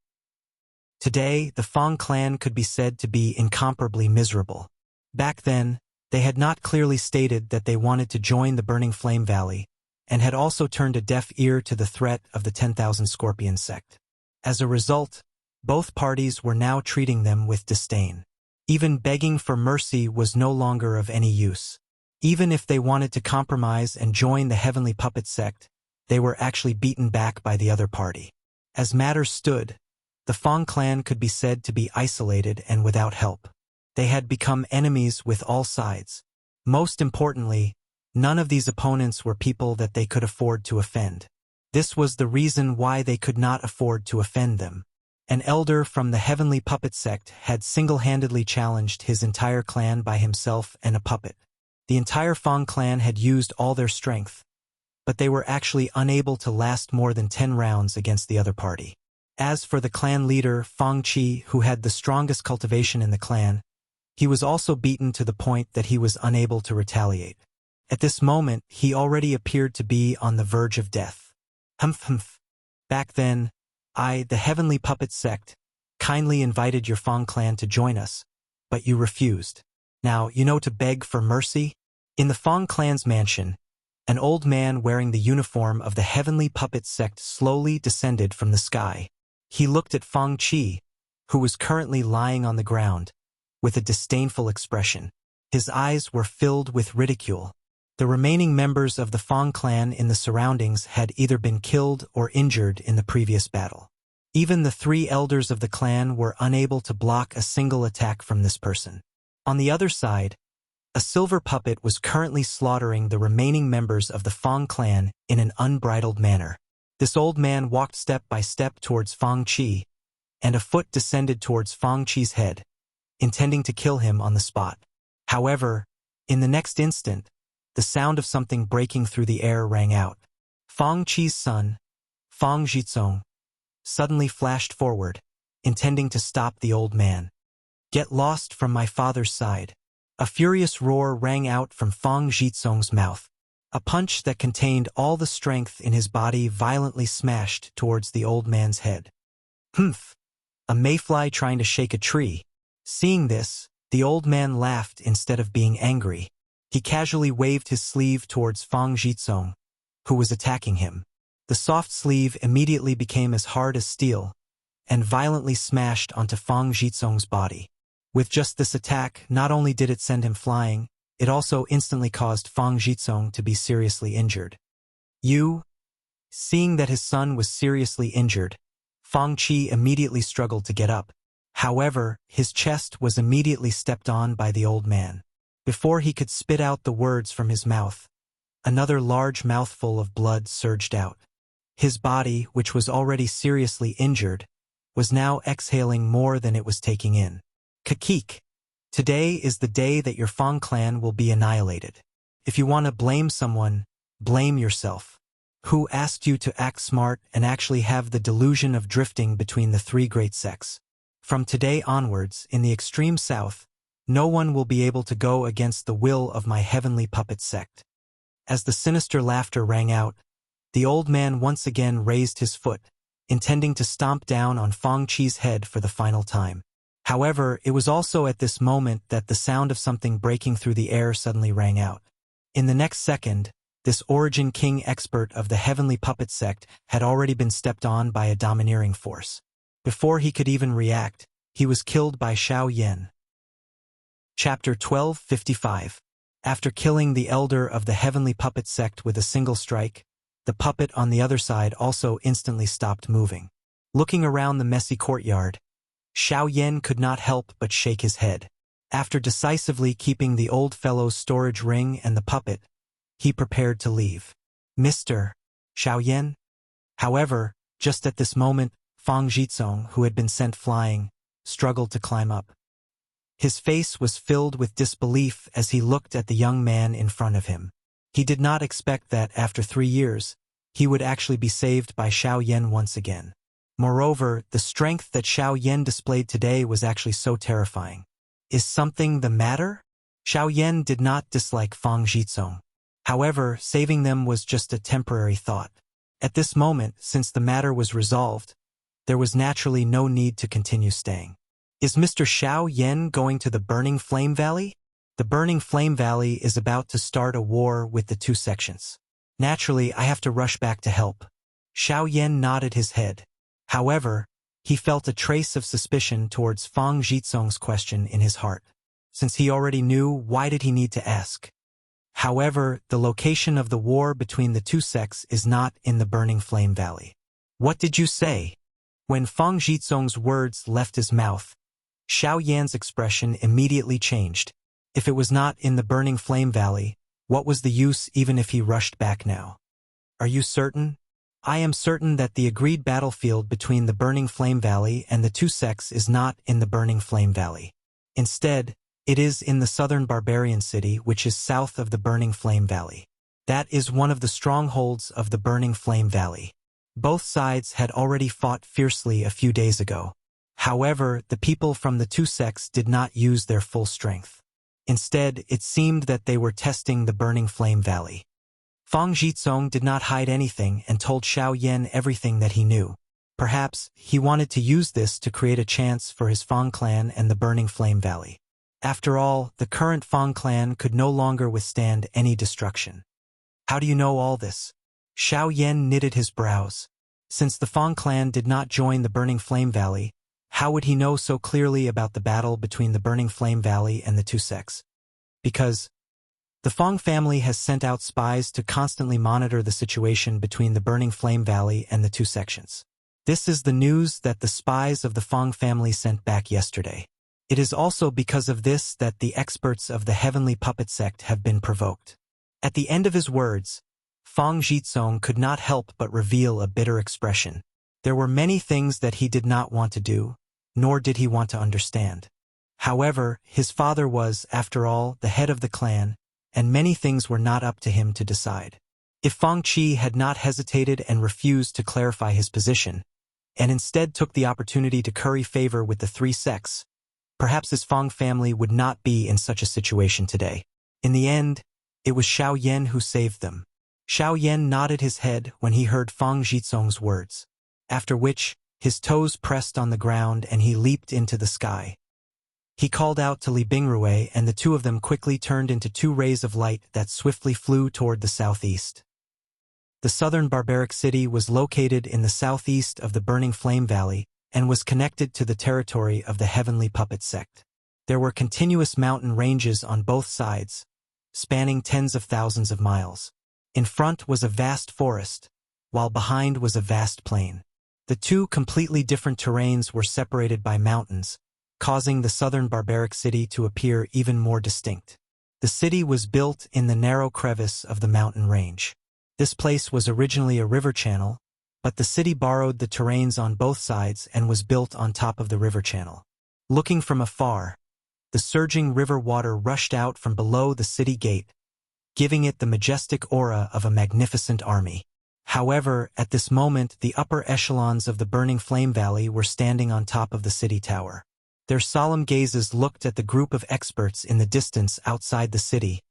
Today, the Fong clan could be said to be incomparably miserable. Back then, they had not clearly stated that they wanted to join the Burning Flame Valley, and had also turned a deaf ear to the threat of the 10,000 Scorpion sect. As a result, both parties were now treating them with disdain. Even begging for mercy was no longer of any use. Even if they wanted to compromise and join the Heavenly Puppet sect, they were actually beaten back by the other party. As matters stood, the Fong clan could be said to be isolated and without help. They had become enemies with all sides. Most importantly, none of these opponents were people that they could afford to offend. This was the reason why they could not afford to offend them. An elder from the Heavenly Puppet sect had single-handedly challenged his entire clan by himself and a puppet. The entire Fong clan had used all their strength, but they were actually unable to last more than 10 rounds against the other party. As for the clan leader, Fong Qi, who had the strongest cultivation in the clan, he was also beaten to the point that he was unable to retaliate. At this moment, he already appeared to be on the verge of death. Humph. Back then, I, the Heavenly Puppet sect, kindly invited your Fong clan to join us, but you refused. Now, you know to beg for mercy? In the Fong clan's mansion, an old man wearing the uniform of the Heavenly Puppet sect slowly descended from the sky. He looked at Fang Qi, who was currently lying on the ground, with a disdainful expression. His eyes were filled with ridicule. The remaining members of the Fang clan in the surroundings had either been killed or injured in the previous battle. Even the 3 elders of the clan were unable to block a single attack from this person. On the other side, a silver puppet was currently slaughtering the remaining members of the Fang clan in an unbridled manner. This old man walked step by step towards Fang Qi, and a foot descended towards Fang Qi's head, intending to kill him on the spot. However, in the next instant, the sound of something breaking through the air rang out. Fang Qi's son, Fang Zhizong, suddenly flashed forward, intending to stop the old man. "Get lost from my father's side." A furious roar rang out from Fang Zhizong's mouth. A punch that contained all the strength in his body violently smashed towards the old man's head. "Humph! A mayfly trying to shake a tree." Seeing this, the old man laughed instead of being angry. He casually waved his sleeve towards Fang Zhizong, who was attacking him. The soft sleeve immediately became as hard as steel, and violently smashed onto Fang Zhizong's body. With just this attack, not only did it send him flying, it also instantly caused Fang Zhizong to be seriously injured. Seeing that his son was seriously injured, Fang Qi immediately struggled to get up. However, his chest was immediately stepped on by the old man. Before he could spit out the words from his mouth, another large mouthful of blood surged out. His body, which was already seriously injured, was now exhaling more than it was taking in. "Kakik! Today is the day that your Fang clan will be annihilated. If you want to blame someone, blame yourself. Who asked you to act smart and actually have the delusion of drifting between the 3 great sects? From today onwards, in the extreme south, no one will be able to go against the will of my heavenly puppet sect." As the sinister laughter rang out, the old man once again raised his foot, intending to stomp down on Fang Qi's head for the final time. However, it was also at this moment that the sound of something breaking through the air suddenly rang out. In the next second, this Origin King expert of the Heavenly Puppet Sect had already been stepped on by a domineering force. Before he could even react, he was killed by Xiao Yan. Chapter 1255. After killing the elder of the Heavenly Puppet Sect with a single strike, the puppet on the other side also instantly stopped moving. Looking around the messy courtyard, Xiao Yan could not help but shake his head. After decisively keeping the old fellow's storage ring and the puppet, he prepared to leave. "Mr. Xiao Yan?" However, just at this moment, Fang Zhizong, who had been sent flying, struggled to climb up. His face was filled with disbelief as he looked at the young man in front of him. He did not expect that, after 3 years, he would actually be saved by Xiao Yan once again. Moreover, the strength that Xiao Yan displayed today was actually so terrifying. Is something the matter? Xiao Yan did not dislike Fang Zhizong. However, saving them was just a temporary thought. At this moment, since the matter was resolved, there was naturally no need to continue staying. Is Mr. Xiao Yan going to the Burning Flame Valley? The Burning Flame Valley is about to start a war with the 2 sections. Naturally, I have to rush back to help. Xiao Yan nodded his head. However, he felt a trace of suspicion towards Fang Zhizong's question in his heart. Since he already knew, why did he need to ask? However, the location of the war between the 2 sects is not in the Burning Flame Valley. What did you say? When Fang Zhizong's words left his mouth, Xiao Yan's expression immediately changed. If it was not in the Burning Flame Valley, what was the use even if he rushed back now? Are you certain? I am certain that the agreed battlefield between the Burning Flame Valley and the 2 sects is not in the Burning Flame Valley. Instead, it is in the southern barbarian city, which is south of the Burning Flame Valley. That is one of the strongholds of the Burning Flame Valley. Both sides had already fought fiercely a few days ago. However, the people from the 2 sects did not use their full strength. Instead, it seemed that they were testing the Burning Flame Valley. Fang Zhizong did not hide anything and told Xiao Yan everything that he knew. Perhaps he wanted to use this to create a chance for his Fang clan and the Burning Flame Valley. After all, the current Fang clan could no longer withstand any destruction. How do you know all this? Xiao Yan knitted his brows. Since the Fang clan did not join the Burning Flame Valley, how would he know so clearly about the battle between the Burning Flame Valley and the two sects? Because the Fang family has sent out spies to constantly monitor the situation between the Burning Flame Valley and the two sections. This is the news that the spies of the Fang family sent back yesterday. It is also because of this that the experts of the Heavenly Puppet Sect have been provoked. At the end of his words, Fang Jitsong could not help but reveal a bitter expression. There were many things that he did not want to do, nor did he want to understand. However, his father was, after all, the head of the clan, and many things were not up to him to decide. If Fang Qi had not hesitated and refused to clarify his position, and instead took the opportunity to curry favor with the three sects, perhaps his Fang family would not be in such a situation today. In the end, it was Xiao Yan who saved them. Xiao Yan nodded his head when he heard Fang Jitsong's words, after which, his toes pressed on the ground and he leaped into the sky. He called out to Li Bingrui, and the two of them quickly turned into two rays of light that swiftly flew toward the southeast. The southern barbaric city was located in the southeast of the Burning Flame Valley and was connected to the territory of the Heavenly Puppet Sect. There were continuous mountain ranges on both sides, spanning tens of thousands of miles. In front was a vast forest, while behind was a vast plain. The two completely different terrains were separated by mountains, causing the southern barbaric city to appear even more distinct. The city was built in the narrow crevice of the mountain range. This place was originally a river channel, but the city borrowed the terrains on both sides and was built on top of the river channel. Looking from afar, the surging river water rushed out from below the city gate, giving it the majestic aura of a magnificent army. However, at this moment the upper echelons of the Burning Flame Valley were standing on top of the city tower. Their solemn gazes looked at the group of experts in the distance outside the city,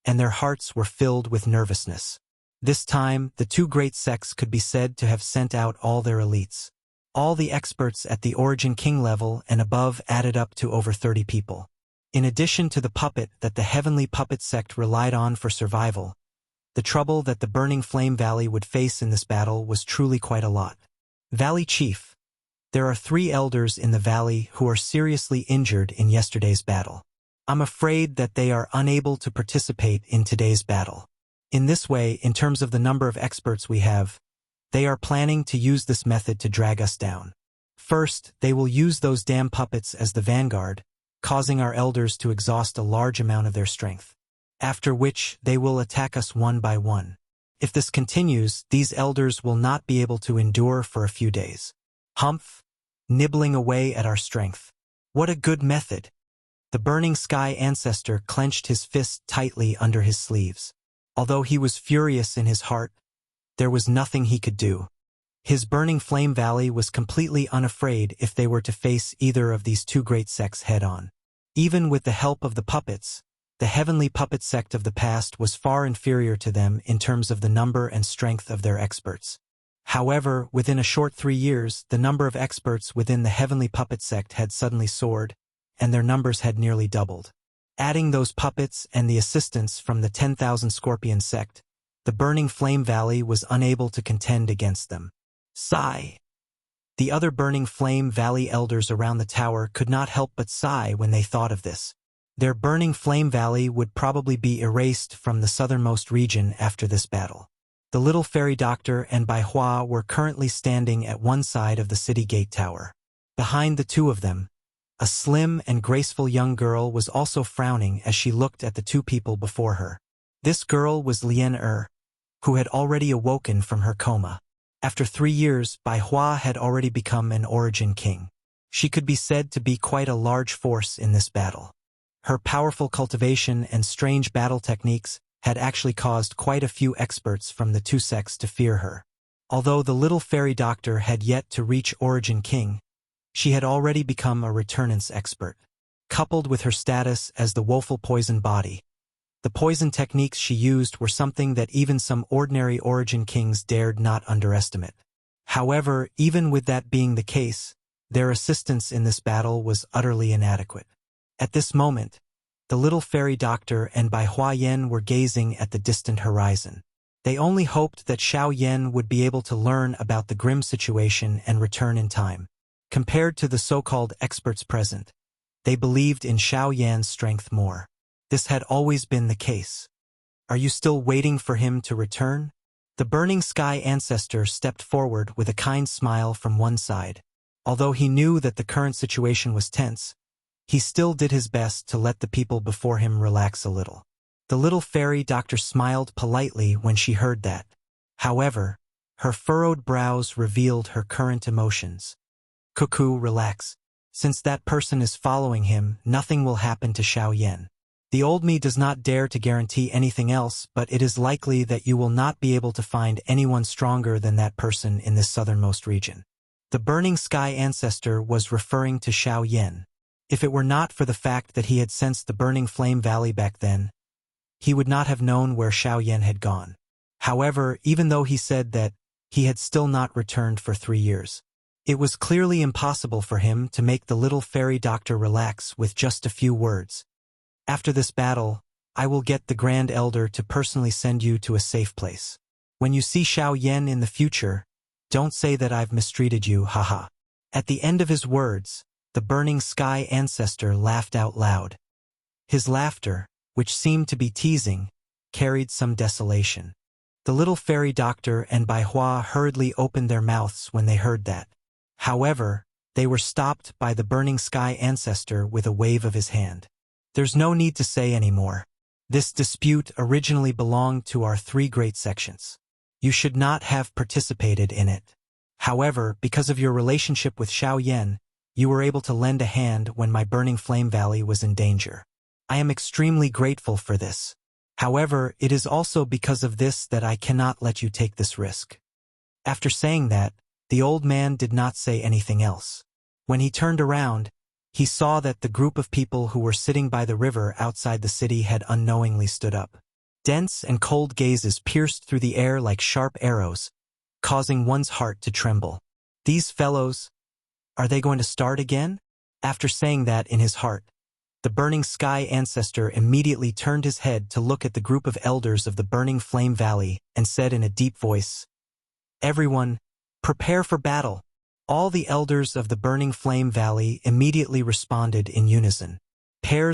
and their hearts were filled with nervousness. This time, the two great sects could be said to have sent out all their elites. All the experts at the Origin King level and above added up to over 30 people. In addition to the puppet that the Heavenly Puppet Sect relied on for survival, the trouble that the Burning Flame Valley would face in this battle was truly quite a lot. Valley Chief, there are 3 elders in the valley who are seriously injured in yesterday's battle. I'm afraid that they are unable to participate in today's battle. In this way, in terms of the number of experts we have, they are planning to use this method to drag us down. First, they will use those damn puppets as the vanguard, causing our elders to exhaust a large amount of their strength. After which, they will attack us one by one. If this continues, these elders will not be able to endure for a few days. Humph! Nibbling away at our strength. What a good method! The Burning Sky Ancestor clenched his fist tightly under his sleeves. Although he was furious in his heart, there was nothing he could do. His Burning Flame Valley was completely unafraid if they were to face either of these two great sects head-on. Even with the help of the puppets, the Heavenly Puppet Sect of the past was far inferior to them in terms of the number and strength of their experts. However, within a short 3 years, the number of experts within the Heavenly Puppet Sect had suddenly soared, and their numbers had nearly doubled. Adding those puppets and the assistance from the 10,000 Scorpion Sect, the Burning Flame Valley was unable to contend against them. Sigh. The other Burning Flame Valley elders around the tower could not help but sigh when they thought of this. Their Burning Flame Valley would probably be erased from the southernmost region after this battle. The little fairy doctor and Bai Hua were currently standing at one side of the city gate tower. Behind the two of them, a slim and graceful young girl was also frowning as she looked at the two people before her. This girl was Lien who had already awoken from her coma. After 3 years, Bai Hua had already become an Origin King. She could be said to be quite a large force in this battle. Her powerful cultivation and strange battle techniques had actually caused quite a few experts from the two sects to fear her. Although the little fairy doctor had yet to reach Origin King, she had already become a returnance expert. Coupled with her status as the woeful poison body, the poison techniques she used were something that even some ordinary Origin Kings dared not underestimate. However, even with that being the case, their assistance in this battle was utterly inadequate. At this moment, the little fairy doctor and Bai Hua Yen were gazing at the distant horizon. They only hoped that Xiao Yan would be able to learn about the grim situation and return in time. Compared to the so-called experts present, they believed in Xiao Yan's strength more. This had always been the case. Are you still waiting for him to return? The burning sky ancestor stepped forward with a kind smile from one side. Although he knew that the current situation was tense, he still did his best to let the people before him relax a little. The little fairy doctor smiled politely when she heard that. However, her furrowed brows revealed her current emotions. Cuckoo, relax. Since that person is following him, nothing will happen to Xiao Yan. The old me does not dare to guarantee anything else, but it is likely that you will not be able to find anyone stronger than that person in this southernmost region. The burning sky ancestor was referring to Xiao Yan. If it were not for the fact that he had sensed the burning flame valley back then, he would not have known where Xiao Yan had gone. However, even though he said that he had still not returned for 3 years, it was clearly impossible for him to make the little fairy doctor relax with just a few words. After this battle, I will get the Grand Elder to personally send you to a safe place. When you see Xiao Yan in the future, don't say that I've mistreated you, haha. At the end of his words, the burning sky ancestor laughed out loud. His laughter, which seemed to be teasing, carried some desolation. The little fairy doctor and Bai Hua hurriedly opened their mouths when they heard that. However, they were stopped by the burning sky ancestor with a wave of his hand. There's no need to say any more. This dispute originally belonged to our 3 great sections. You should not have participated in it. However, because of your relationship with Xiao Yan, you were able to lend a hand when my burning flame valley was in danger. I am extremely grateful for this. However, it is also because of this that I cannot let you take this risk. After saying that, the old man did not say anything else. When he turned around, he saw that the group of people who were sitting by the river outside the city had unknowingly stood up. Dense and cold gazes pierced through the air like sharp arrows, causing one's heart to tremble. These fellows, are they going to start again? After saying that in his heart, the burning sky ancestor immediately turned his head to look at the group of elders of the burning flame valley and said in a deep voice, "Everyone, prepare for battle." All the elders of the burning flame valley immediately responded in unison. Pairs